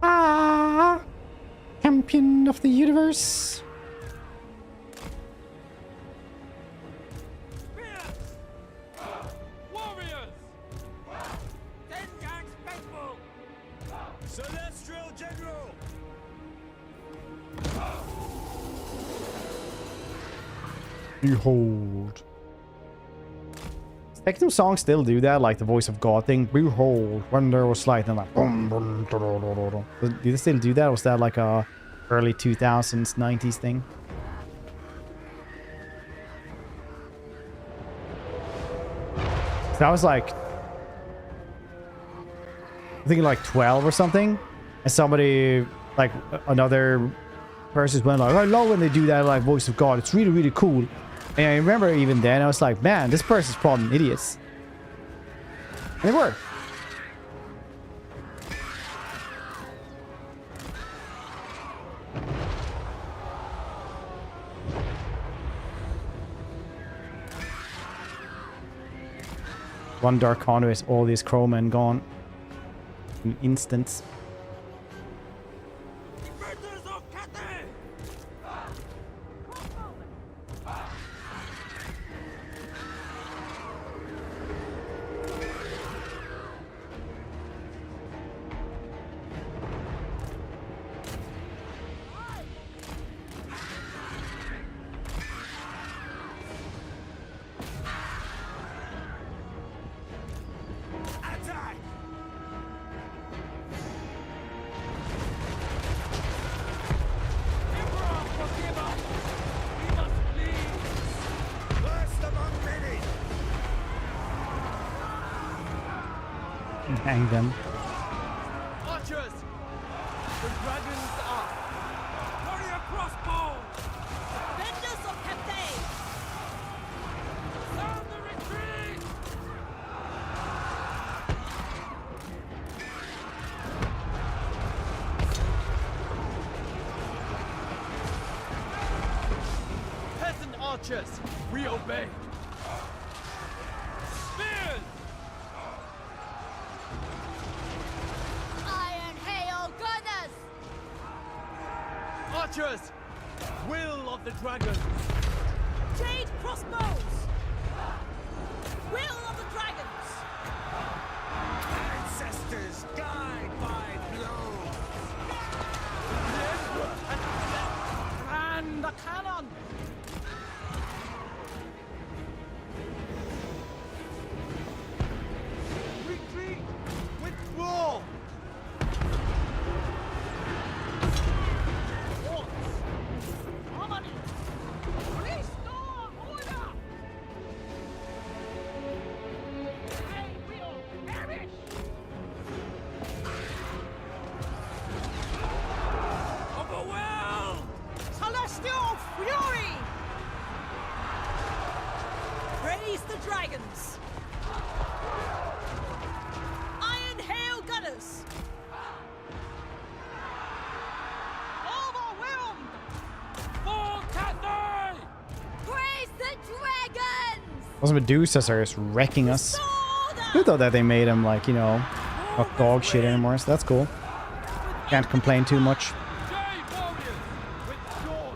Ah, champion of the universe. Warriors! Ten gangs faithful! Celestial General! Behold. Techno songs still do that, like the voice of God thing. Behold, when there was light, and like boom, boom, do, do, do, do. Do they still do that? Or was that like a early 2000s, 90s thing? So I was like, I think like 12 or something, and somebody, like another person went like, I love when they do that like voice of God. It's really, really cool. And I remember even then I was like, man, this person's probably idiots. And they were. One dark conduit, all these crowmen gone in instants. Of Cathay! Attack! Emperor, forgive us! We must leave! First among many! And hang them. Archers! The dragons up! Warrior crossbow! Defenders of Cathay! Sound the retreat! Peasant archers, we obey! Spears! Iron hail gunners! Archers! Will of the dragons! Jade crossbows! Will of the dragons! Ancestors guide by blows! And the cannon! Retreat! Withdraw! Harmony! Restore order! They will perish! Overwhelmed! Celestial fury! Praise the dragons! Iron hail gunners! Overwhelmed! For Cathay! Praise the dragons! Those Medusas are just wrecking us. Who thought that they made them like, you know, not dog shit anymore, so that's cool. Can't complain too much. Jade warriors with joy!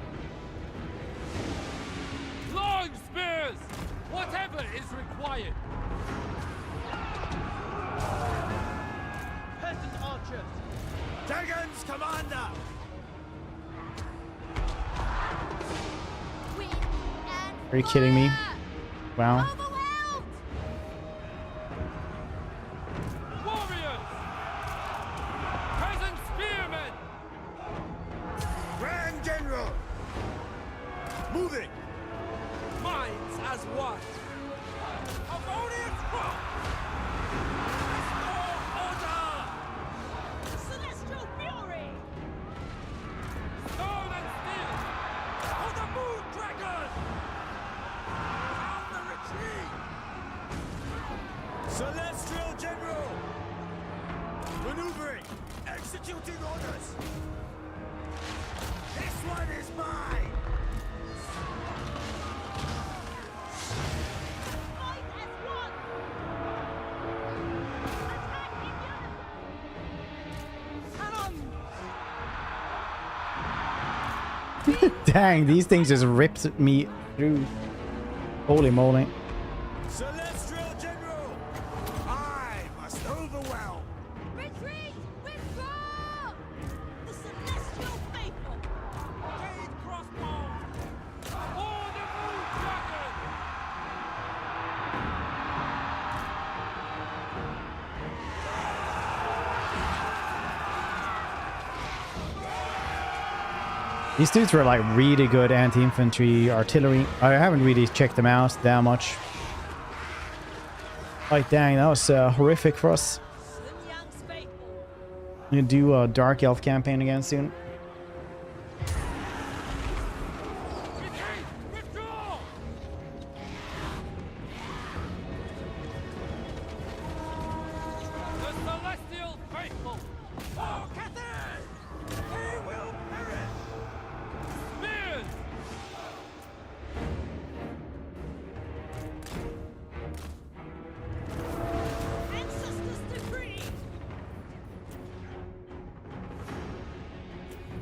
Long spears! Whatever is required! Peasant archers! Dragons commander! Wind and Are you kidding me? Wow. overwhelmed! Warriors! Peasant spearmen! Grand General! Moving! Minds as one! Harmonious front! Restore order! Celestial fury! Stone and steel! For the moon dragon! Sound the retreat! Celestial General! Maneuvering! Executing orders! This one is mine! Fight as one! Attack in unison! Cannon! Dang, these things just ripped me through. Holy moly. Celestial General! I must overwhelm! Retreat! Withdraw! The celestial faithful! Jade crossbow! For the moon dragon! These dudes were like really good anti-infantry artillery. I haven't really checked them out that much. Like, dang, that was horrific for us. I'm gonna do a Dark Elf campaign again soon.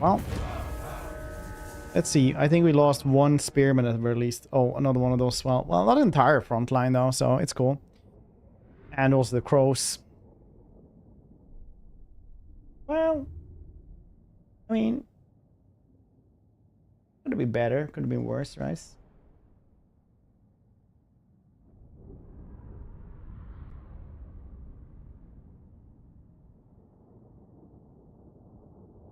Well, let's see. I think we lost one spearman at the very least. Oh, another one of those. Well, not the entire front line though, so it's cool. And also the crows. Well, I mean, could have been better. Could have been worse, right?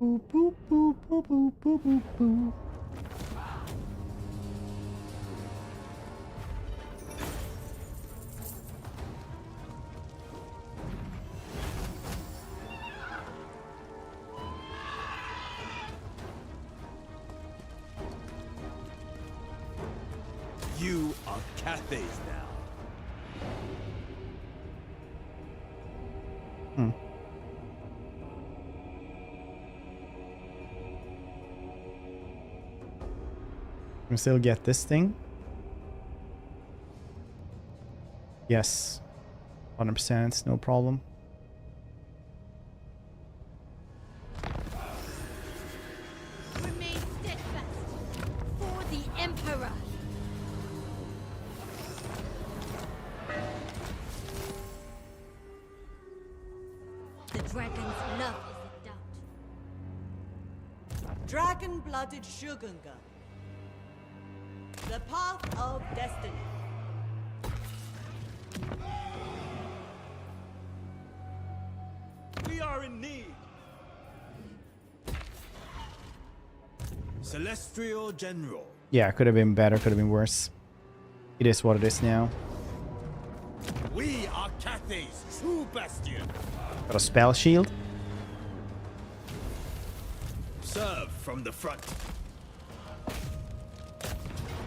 Boop, boop, boop, boop, boop, boop, boop, boop. You are Cathays now. Can we still get this thing? Yes. 100%, no problem. Remain steadfast for the Emperor. The dragon's love is in doubt. Dragon-blooded Shogunga. The path of destiny. We are in need. Celestial General. Yeah, could have been better, could have been worse. It is what it is now. We are Cathay's true bastion. Got a spell shield. Serve from the front.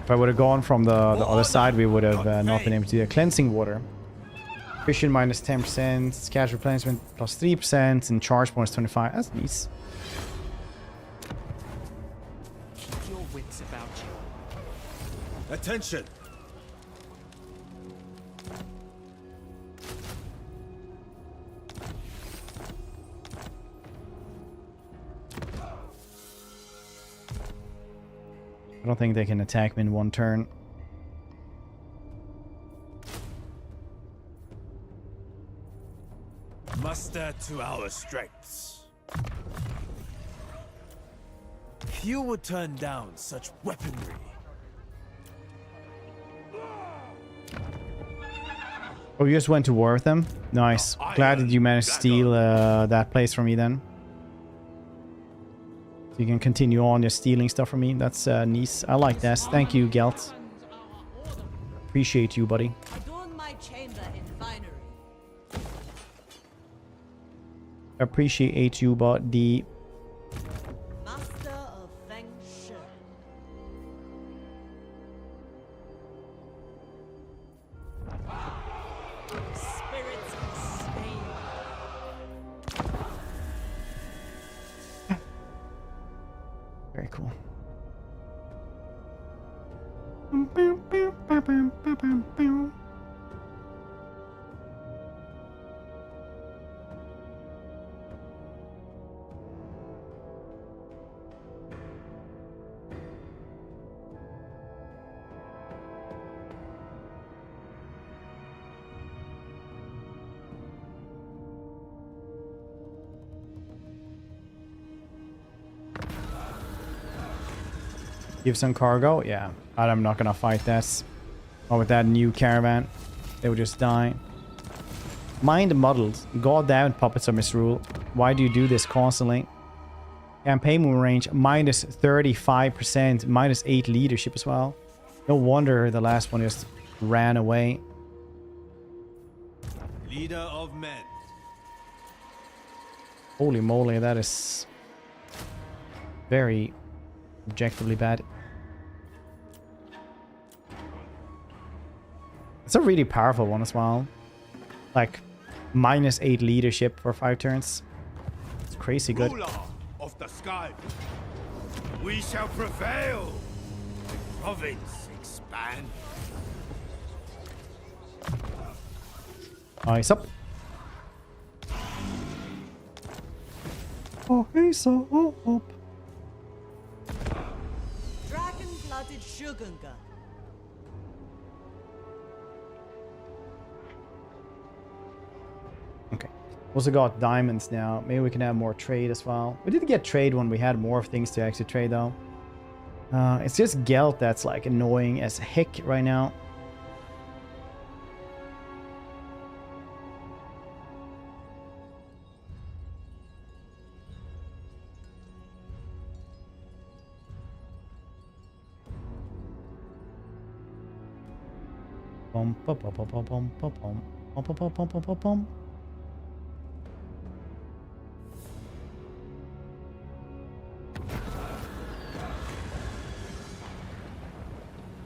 If I would have gone from the other side, we would have not been able to do a cleansing water. Vision minus 10%, cash replenishment plus 3%, and charge bonus 25. That's nice. Keep your wits about you. Attention. I don't think they can attack me in one turn. Muster to our strengths. Few would turn down such weaponry. Oh, you just went to war with them? Nice. Glad that you managed to steal that place from me then. So you can continue on your stealing stuff from me. That's nice. I like that. Thank you, Gelt. Appreciate you, buddy. Adorn my chamber in finery. Appreciate you, buddy. Master of Feng Shui. Spirits of Spain. Very cool. Give some cargo? Yeah. I'm not gonna fight this. Or with that new caravan. They would just die. Mind muddled. God down, puppets of misrule. Why do you do this constantly? Campaign move range minus 35%. Minus 8 leadership as well. No wonder the last one just ran away. Leader of men. Holy moly, that is very objectively bad. It's a really powerful one as well. Like, -8 leadership for 5 turns. It's crazy good. Ruler of the sky. We shall prevail. The province expand. Eyes up. Oh, he's up. Dragon-blooded Shugunga. Okay. Also got diamonds now. Maybe we can have more trade as well. We did get trade when we had more things to actually trade though. It's just Gelt that's like annoying as heck right now. Bum, bum, bum, bum, bum, bum, bum, bum, bum, bum, bum, bum, bum, bum.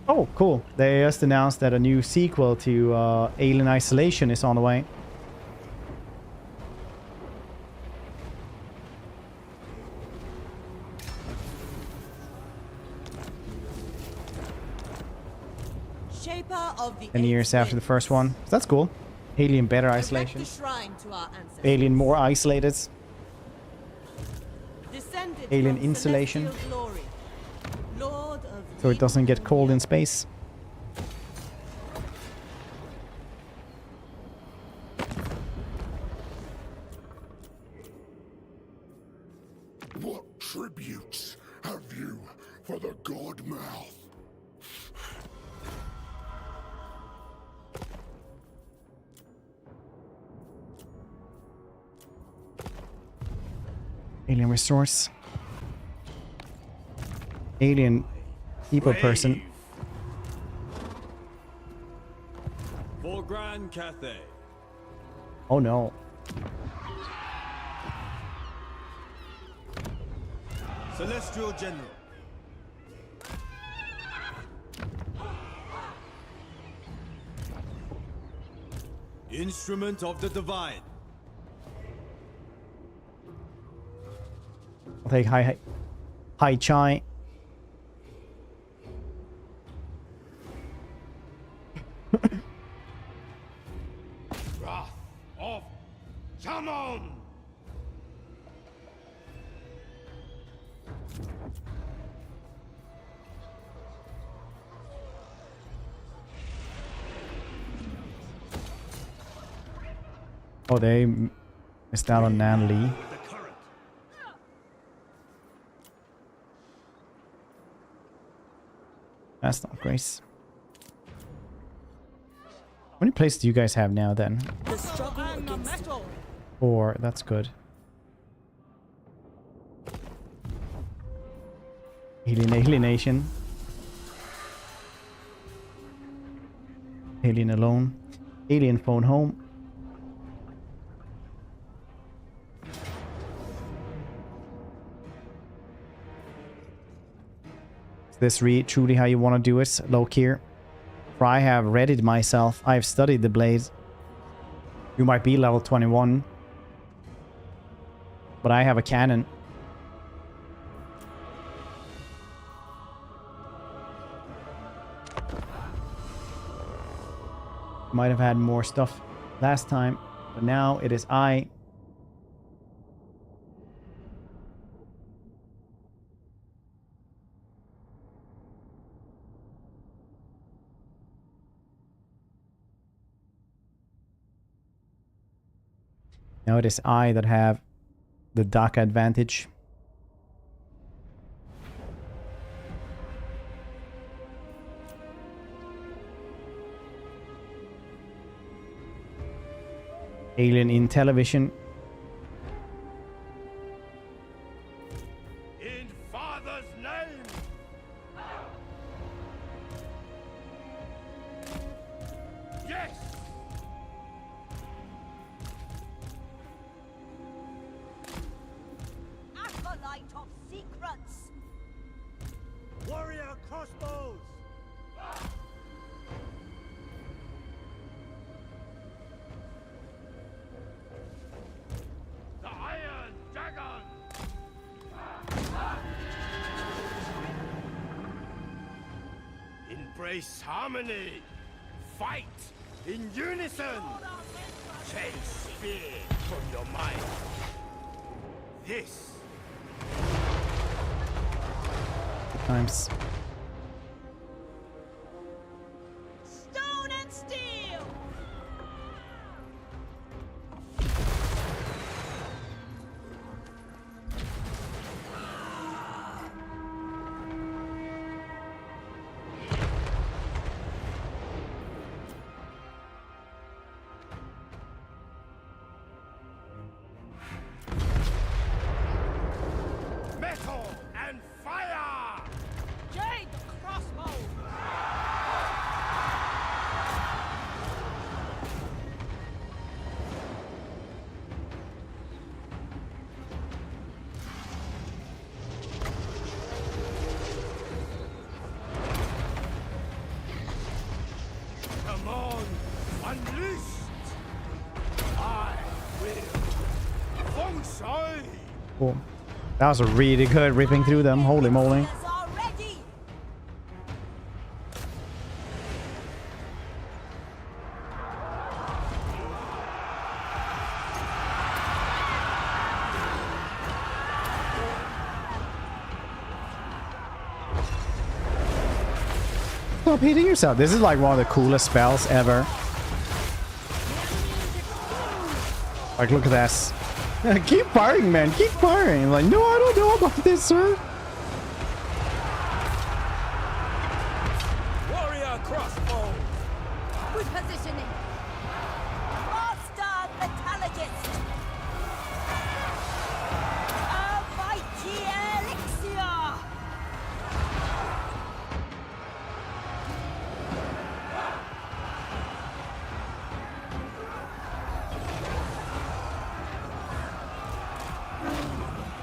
Oh, cool. They just announced that a new sequel to Alien Isolation is on the way. Shaper of the 10 years after the first one. So that's cool. Alien better isolation. shrine to our ancestors. Alien more isolated. Descended Alien from insulation. celestial glory. Lord of So it doesn't get cold in space. What tributes have you for the god mouth? Alien resource. Alien people person. For Grand Cathay. Oh no. Celestial General. Instrument of the Divine. I'll take high chai. Wrath of Shaman. Oh, they missed out on Nan Lee. That's not Grace. How many places do you guys have now then? The struggle against 4, that's good. Alienation. Alien alone. Alien phone home. Is this truly how you want to do it, Lokir? For I have read it myself. I have studied the blades. You might be level 21. But I have a cannon. Might have had more stuff last time, but now it is I. Now it is I that have the DACA advantage. Alien in television. In Father's name. Yes. crossbows! The Iron Dragon! Embrace harmony. Fight in unison. Chase fear from your mind. This Times. Stone and steel! metal and fire. Jade the crossbow! Come on, unleashed. I will. Feng Shui. Cool. That was a really good ripping through them. Holy moly. Stop hitting yourself. This is like one of the coolest spells ever. Like, look at this. Keep firing, man. Keep firing. Like, no, I don't know about this, sir. Warrior crossbow! Good positioning. Master metallurgist! A mighty elixir!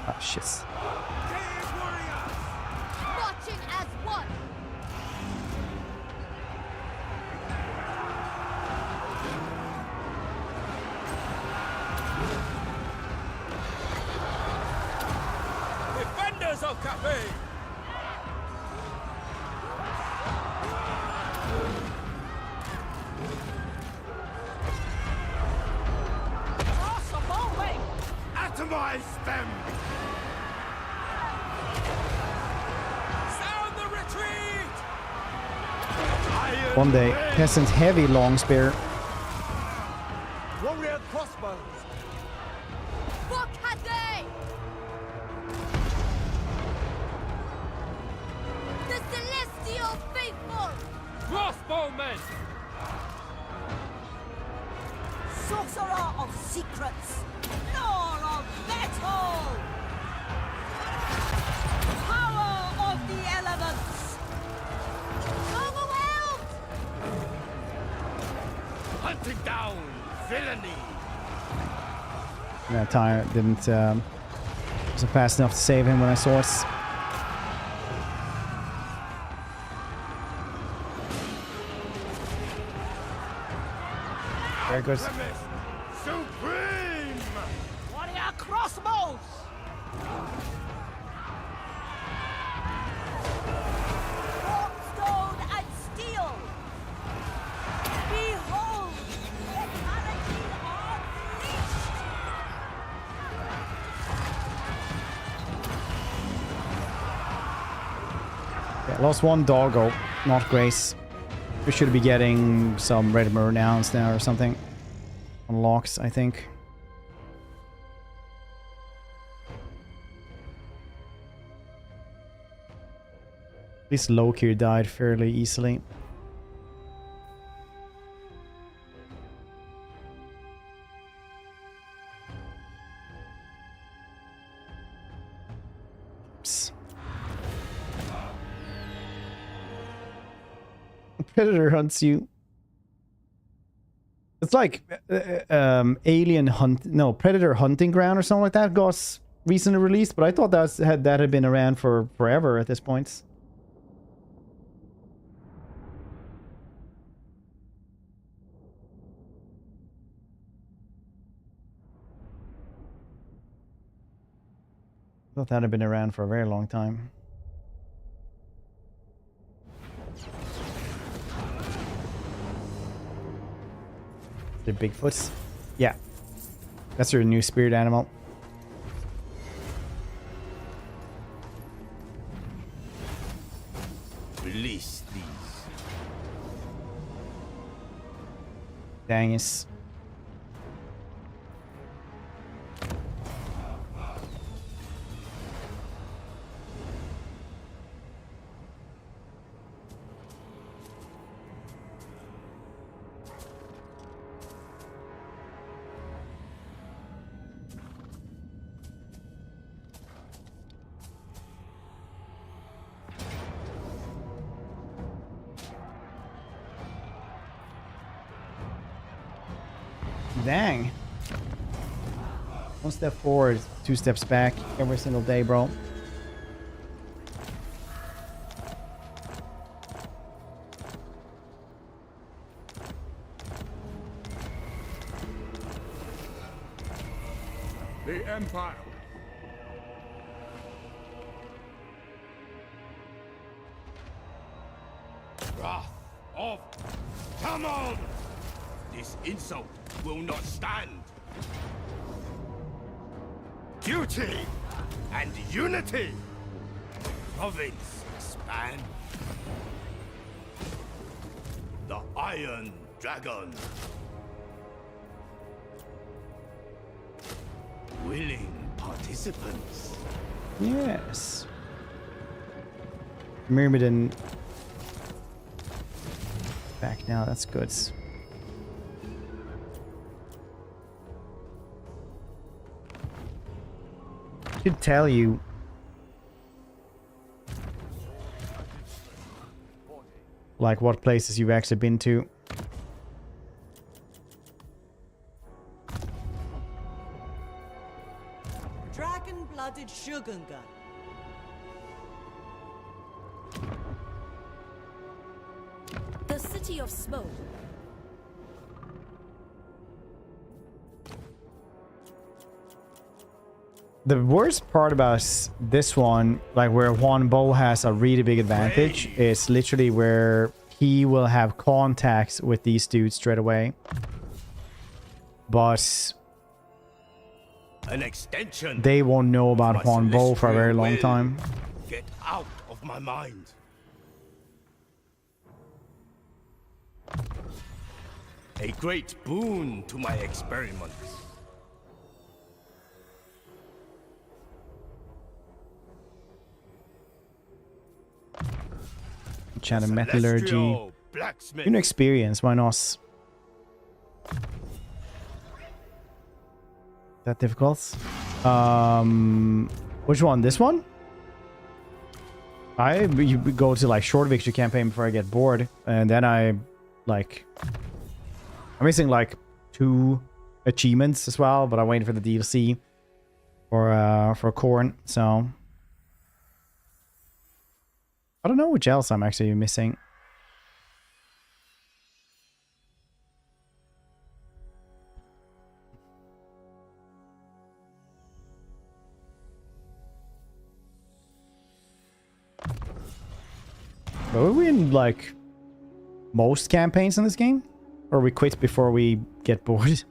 Oh, shit. Marching as one. Defenders of Cathay! Atomize them! Sound the retreat! One day, peasant heavy long spear. Warrior crossbows! For Cathay! The celestial faithful! Crossbowmen! Sorcerer of secrets! Lord of metal! Power of the elements! Overwhelmed! Hunting down villainy! That time didn't wasn't fast enough to save him when I source. Very good. Supreme! Warrior crossbows! Stone and steel! Behold! Eternity unleashed! Yeah, lost one doggo, not Grace. We should be getting some red announced now or something. Unlocks, I think. At least Loki died fairly easily. Oops. Predator hunts you. It's like Alien Hunt, no, Predator Hunting Ground or something like that got recently released, but I thought that had been around for forever at this point. Thought that had been around for a very long time. The Bigfoots? Yeah. That's your new spirit animal. Release these. Dang it. Dang. 1 step forward, 2 steps back every single day, bro. The Empire. Wrath of Daemon! This insult will not stand. Duty and unity. Province expand. The Iron Dragon. Willing participants. Yes. Myrmidon back now, that's good. Should tell you like what places you've actually been to. Dragon-blooded Shogunga. The City of Smoke. The worst part about this one, like where Juan Bo has a really big advantage, is literally where he will have contacts with these dudes straight away. But an extension. They won't know about Juan Bo for a very long time. Get out of my mind. A great boon to my experiments. Chat metallurgy. You know, experience, why not? That difficult? Which one? This one? You go to like short victory campaign before I get bored, and then I'm missing like 2 achievements as well, but I'm waiting for the DLC for Khorne, so I don't know which else I'm actually missing. But were we in like most campaigns in this game? Or we quit before we get bored?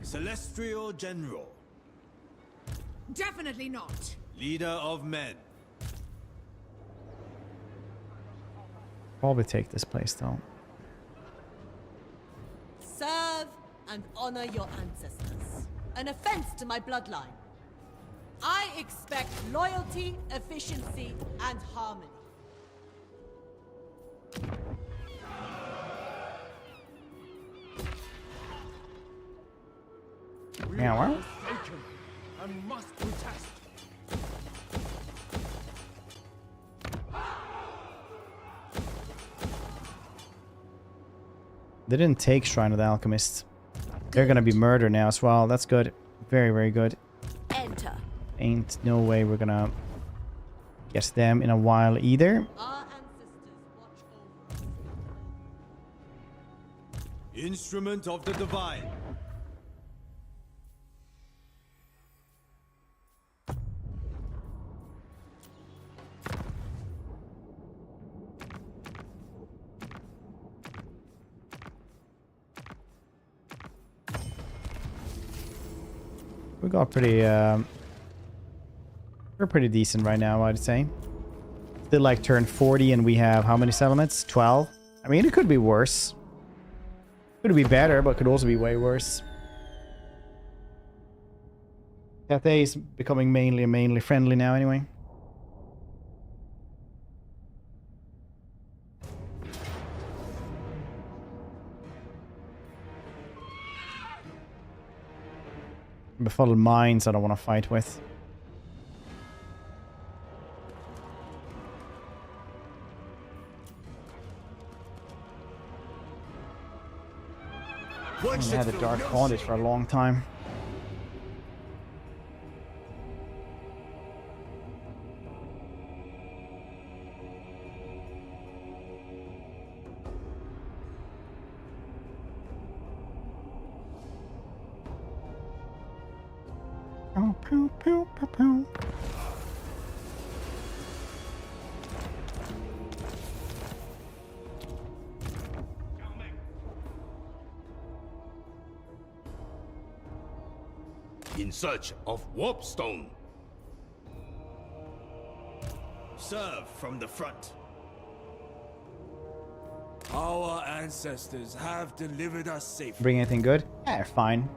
Celestial General. Definitely not. Leader of men. Probably take this place though. Serve and honor your ancestors. An offense to my bloodline. I expect loyalty, efficiency, and harmony. Yeah, well. And must protest. They didn't take Shrine of the Alchemist. They're gonna be murdered now as well. That's good. Very, very good. Enter. Ain't no way we're gonna get them in a while either. Our ancestors watch over us. Instrument of the Divine. We got pretty, we're pretty decent right now, I'd say. Still like turn 40 and we have how many settlements? 12? I mean, it could be worse. Could be better, but could also be way worse. Cathay is becoming mainly friendly now anyway. Befuddled mines I don't want to fight with. I haven't had a dark bondage for a long time. Oh, pew, pew, pew, pew. In search of warpstone. Serve from the front. Our ancestors have delivered us safely. Bring anything good? Yeah, fine.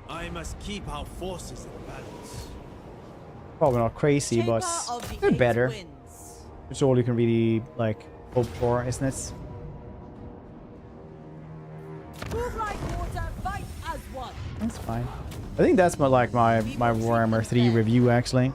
I must keep our forces in balance. Probably not crazy, but they're better. It's all you can really, like, hope for, isn't it? Move like water, fight as one. That's fine. I think that's my Warhammer 3 review, actually.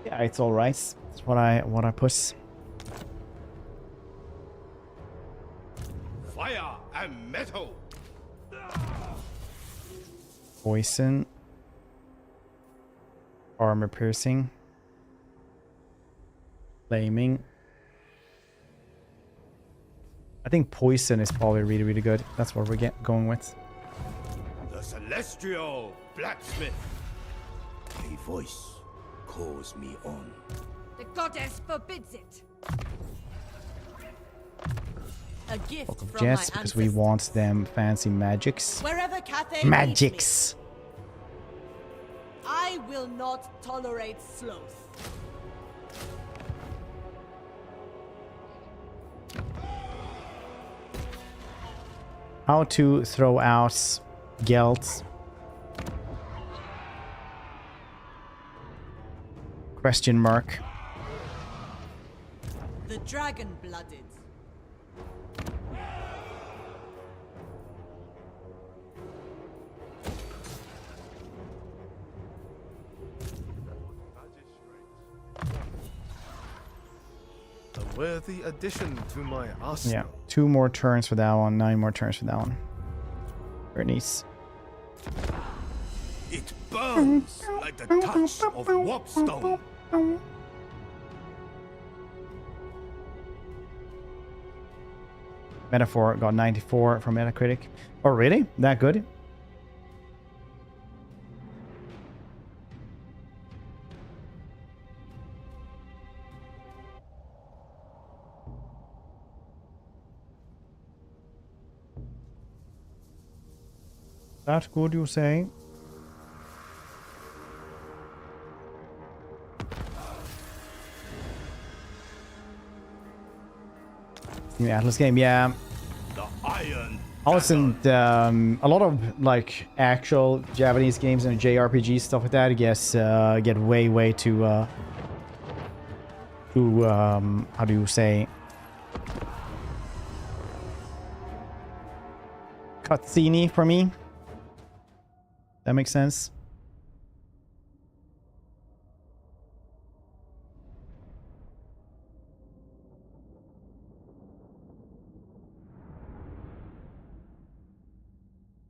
Yeah, it's all right. That's what I put. Fire and metal. Poison. Armor piercing. Flaming. I think poison is probably really good. That's what we're going with. The celestial blacksmith. A voice calls me on. The goddess forbids it. A gift Book of from Jets, my because we want them fancy magics. Wherever Cathay Magics! I will not tolerate sloth. How to throw out guilt. Question mark. The dragon-blooded. A worthy addition to my arsenal. Yeah, 2 more turns for that one, 9 more turns for that one. Very nice. It burns like the touch of warpstone. Metaphor got 94 from Metacritic. Oh, really? That good? That's good, you say? New Atlas game, yeah. The iron. I wasn't a lot of like actual Japanese games and JRPG stuff like that. I guess get way too how do you say, cutscene for me. That makes sense.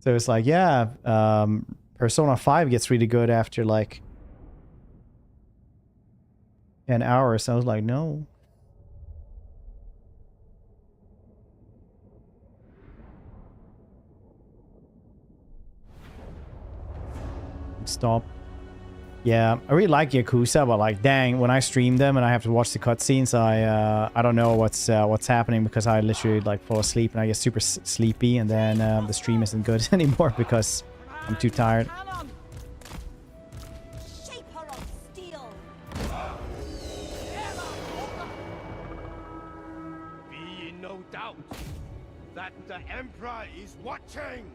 So it's like, yeah, Persona 5 gets really good after like 10 hours. So I was like, no. Stop. Yeah, I really like Yakuza, but like, dang, when I stream them and I have to watch the cutscenes, I don't know what's happening because I literally like fall asleep and I get super sleepy, and then the stream isn't good anymore because I'm too tired. Be in no doubt that the Emperor is watching.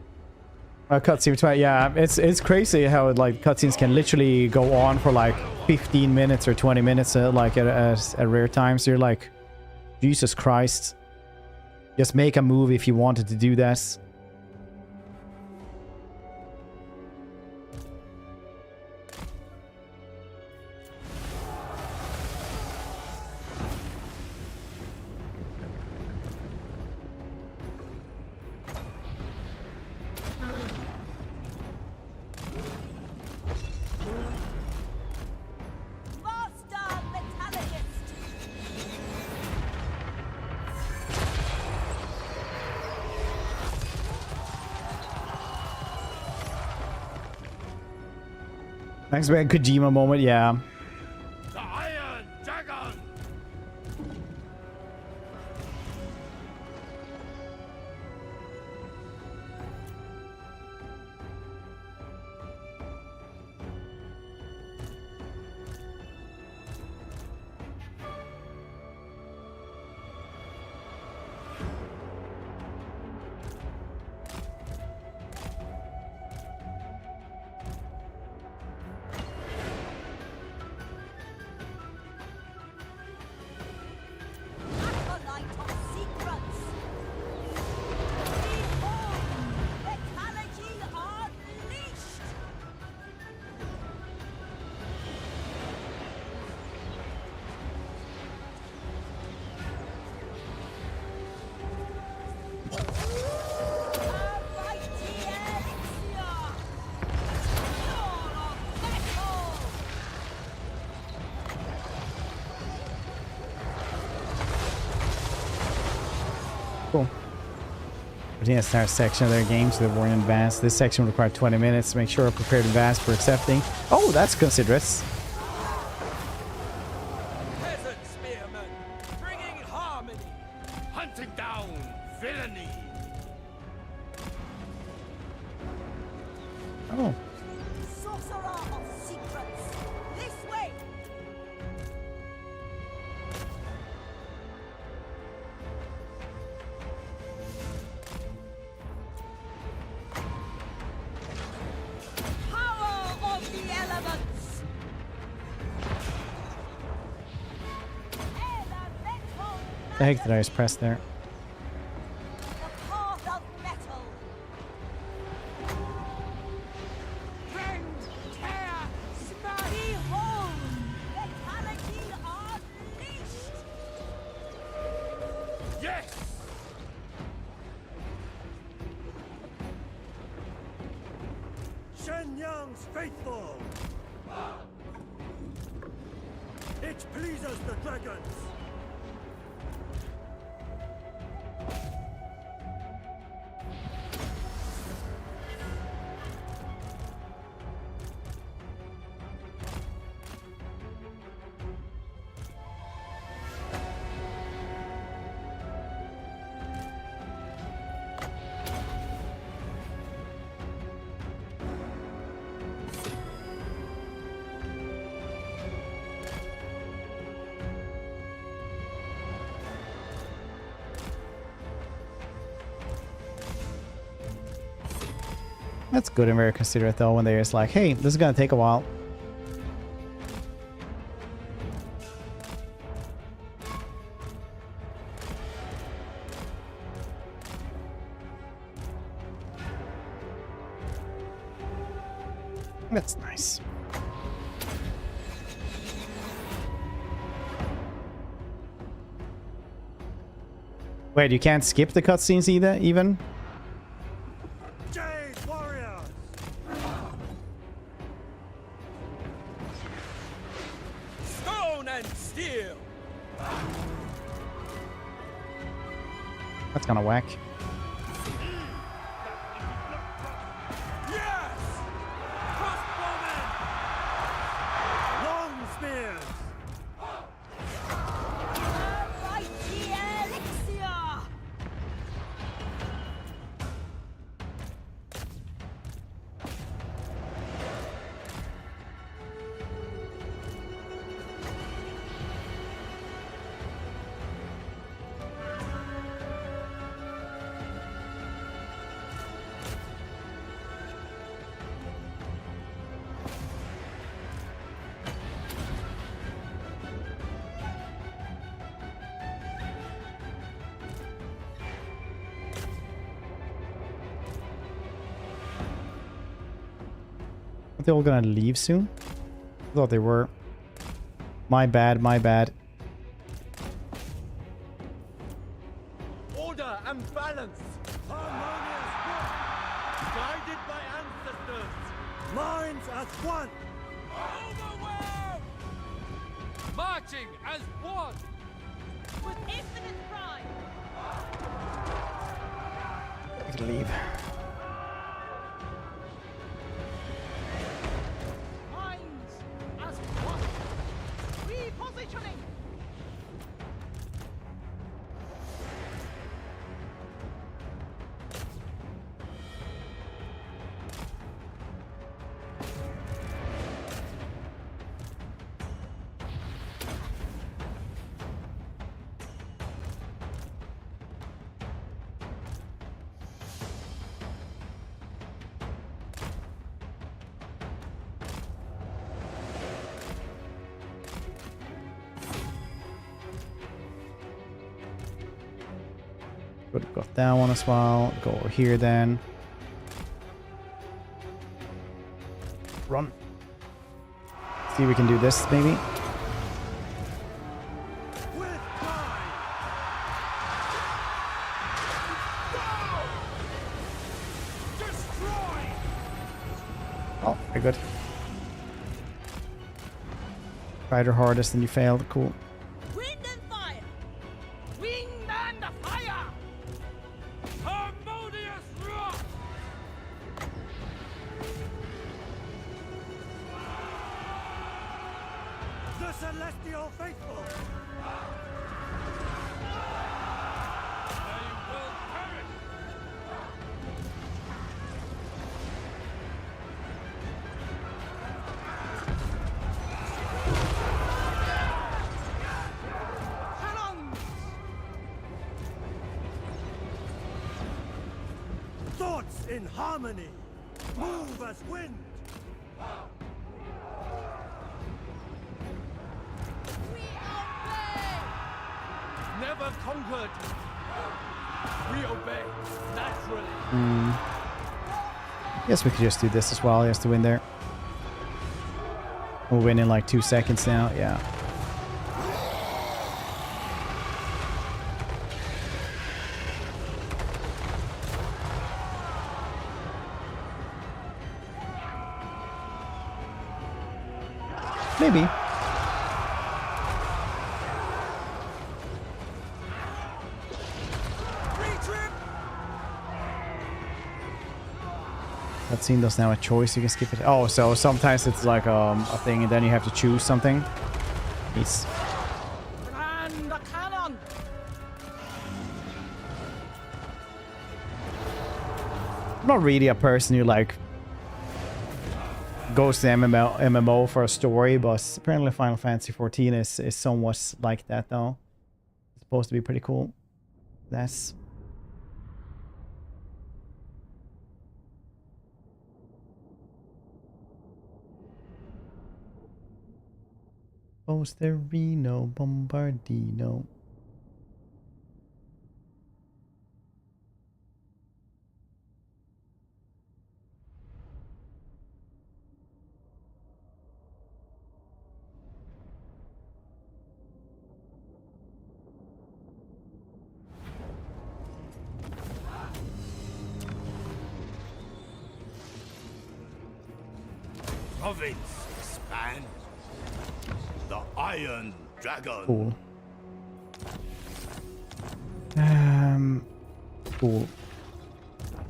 Cutscene 20, yeah, it's crazy how like cutscenes can literally go on for like 15 minutes or 20 minutes like at rare times. You're like, Jesus Christ, just make a move if you wanted to do that. Next big Kojima moment, yeah. The Iron Dragon! Cool. Continue to start section of their game to the warn in advance. This section will require 20 minutes. Make sure you're prepared in advance for accepting. Oh, that's considerate. Peasant spearmen, bringing harmony, hunting down villainy. Oh. Sorcerer of secrets, this way. Power of the elements. The heck did I just press there? The path of metal. Rend, tear, smash. Behold, vitality unleashed. Yes! Shenyang's faithful. It pleases the dragons. That's good and very considerate though when they're just like, hey, this is gonna take a while. That's nice. Wait, you can't skip the cutscenes either, even? Jade warriors. Stone and steel. That's kind of whack. Yes. Crossbowmen Are they all gonna leave soon? I thought they were. My bad, my bad. Order and balance. Harmonious work. Guided by ancestors. Minds as one. Overwhelmed. Marching as one. With infinite pride. I can leave. Minds as one. Repositioning. Could have got that one as well. Go over here then. Run. See if we can do this maybe. Oh, very good. Tried your hardest and you failed. Cool. Wind and fire. Wind and fire. Harmonious rock. The celestial faithful. They will perish. Thoughts in harmony. Move as wind. Never conquered. We obey naturally. Guess we could just do this as well. He has to win there. We'll win in like 2 seconds now. Yeah. Maybe. That scene doesn't have a choice. You can skip it. Oh, so sometimes it's like a thing, and then you have to choose something. It's Grand cannon. I'm not really a person who like goes to MMO for a story, but apparently Final Fantasy 14 is somewhat like that though. It's supposed to be pretty cool. That's Posterino Bombardino. Province expand. The Iron Dragon. Cool. Cool.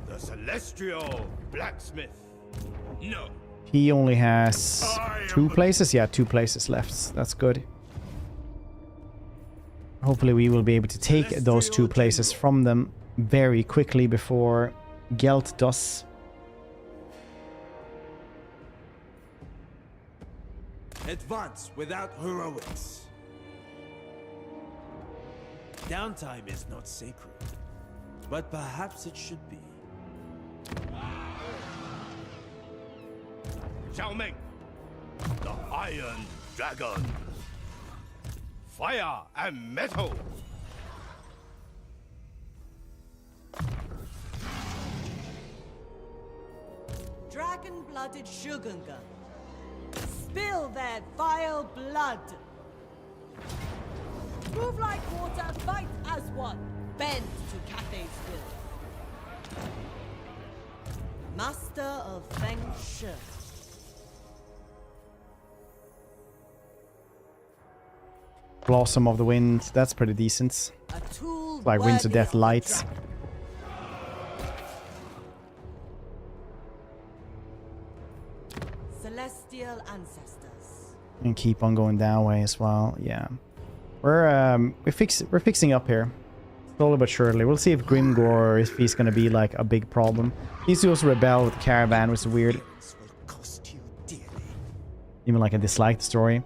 The Celestial Blacksmith. No. He only has 2 places? Yeah, 2 places left. That's good. Hopefully we will be able to take those 2 places from them very quickly before Gelt does. Advance without heroics. Downtime is not sacred, but perhaps it should be. Xiaoming. The Iron Dragon. Fire and metal. Dragon blood cold-blooded Shugunga. Spill their vile blood. Move like water, fight as one. Bend to Cathay's will. Master of vengeful. Blossom of the Wind. That's pretty decent. A tool Like Winds of worthy Death the Lights. dragon. Celestial ancestors. And keep on going that way as well. Yeah. We're fixing up here. Slowly but surely. We'll see if Grimgor, if he's gonna be like a big problem. He's also rebel with the Caravan, which is weird. Even like I dislike the story.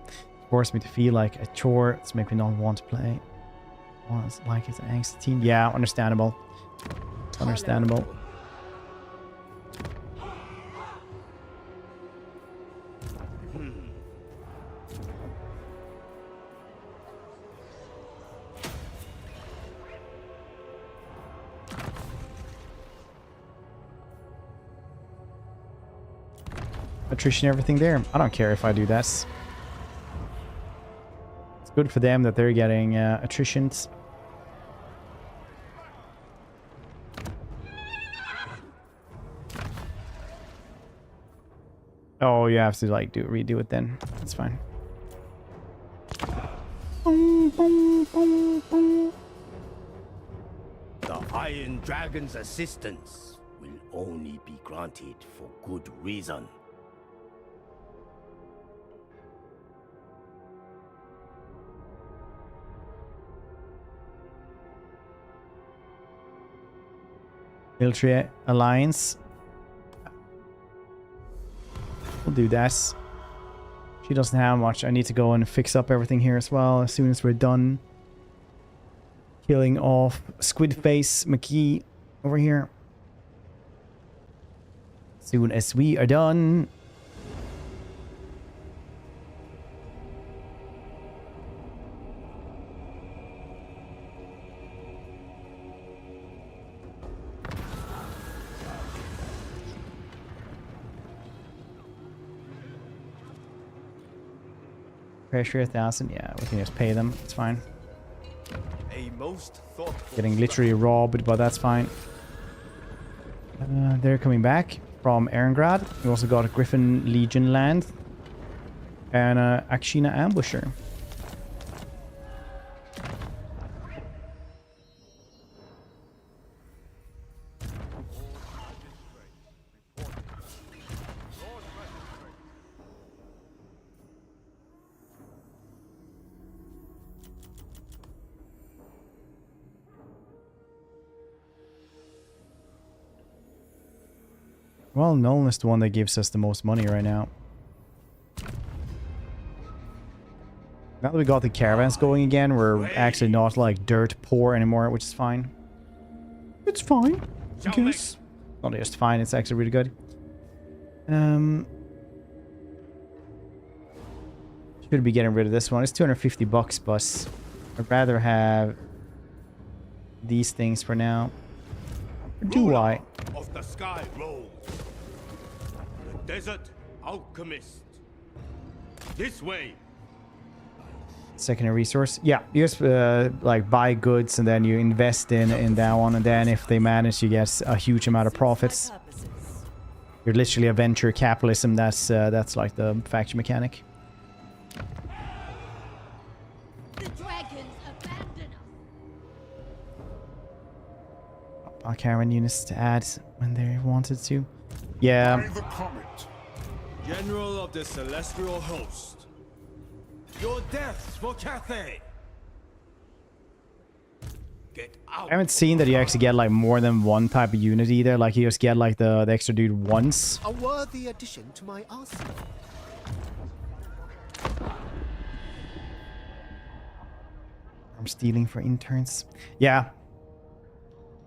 Forced me to feel like a chore. It's make me not want to play. Well, it's like it's an angsty team. Yeah, understandable. Understandable. Attrition, everything there. I don't care if I do that. It's good for them that they're getting attritions. Oh, you have to like redo it then. That's fine. The Iron Dragon's assistance will only be granted for good reason. Military alliance. We'll do that. She doesn't have much. I need to go and fix up everything here as well as soon as we're done. Killing off Squidface McKee over here. Soon as we are done. Pressure 1,000. Yeah, we can just pay them. It's fine. A most thoughtful Getting literally robbed, but that's fine. They're coming back from Erengrad. We also got a Griffin Legion land. And Akshina Ambusher. Well, Nolan is the one that gives us the most money right now. Now that we got the caravans going again, we're actually not like dirt poor anymore, which is fine. It's fine, I guess. Not just fine, it's actually really good. Should be getting rid of this one. It's 250 bucks, but I'd rather have these things for now. Or do I? Of the sky rolls. The desert alchemist. This way. Secondary resource. Yeah, you just like buy goods and then you invest in that one, and then if they manage, you get a huge amount of profits. You're literally a venture capitalism. That's like the faction mechanic. The dragons abandon us. Our caravan units to add when they wanted to. Yeah. By the comet. General of the Celestial Host. Your deaths for Cathay. Get out. I haven't seen that you actually get like more than one type of unit either. Like you just get like the extra dude once. A worthy addition to my arsenal. I'm stealing for interns. Yeah.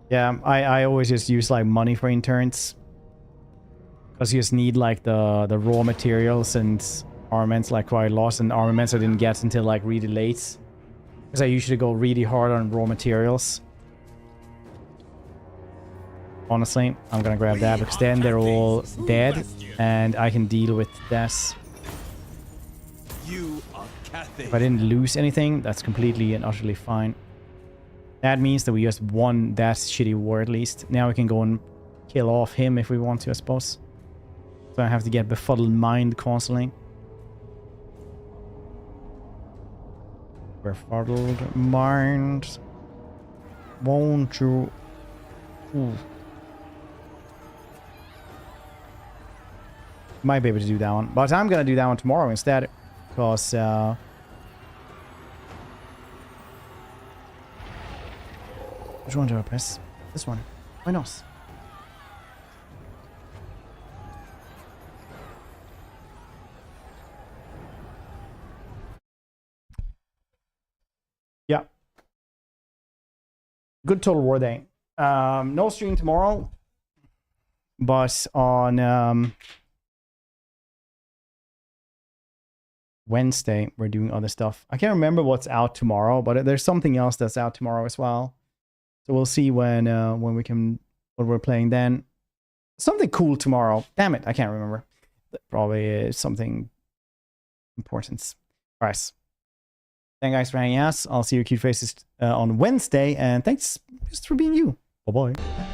Yeah, I always just use like money for interns. Because you just need like the raw materials and armaments like quite a lot, and armaments I didn't get until like really late. Because I usually go really hard on raw materials. Honestly, I'm gonna grab that because then they're all dead and I can deal with this. You are Cathay. If I didn't lose anything, that's completely and utterly fine. That means that we just won that shitty war at least. Now we can go and kill off him if we want to, I suppose. So I have to get befuddled mind constantly. Befuddled mind. Won't you? Ooh. Might be able to do that one. But I'm gonna do that one tomorrow instead. Because which one do I press? This one. Why not? Yeah. Good total war day. No stream tomorrow. But on Wednesday, we're doing other stuff. I can't remember what's out tomorrow, but there's something else that's out tomorrow as well. So we'll see when what we're playing then. Something cool tomorrow. Damn it, I can't remember. Probably something important. All right. Thank you guys for hanging out. I'll see your cute faces on Wednesday, and thanks just for being you. Bye bye.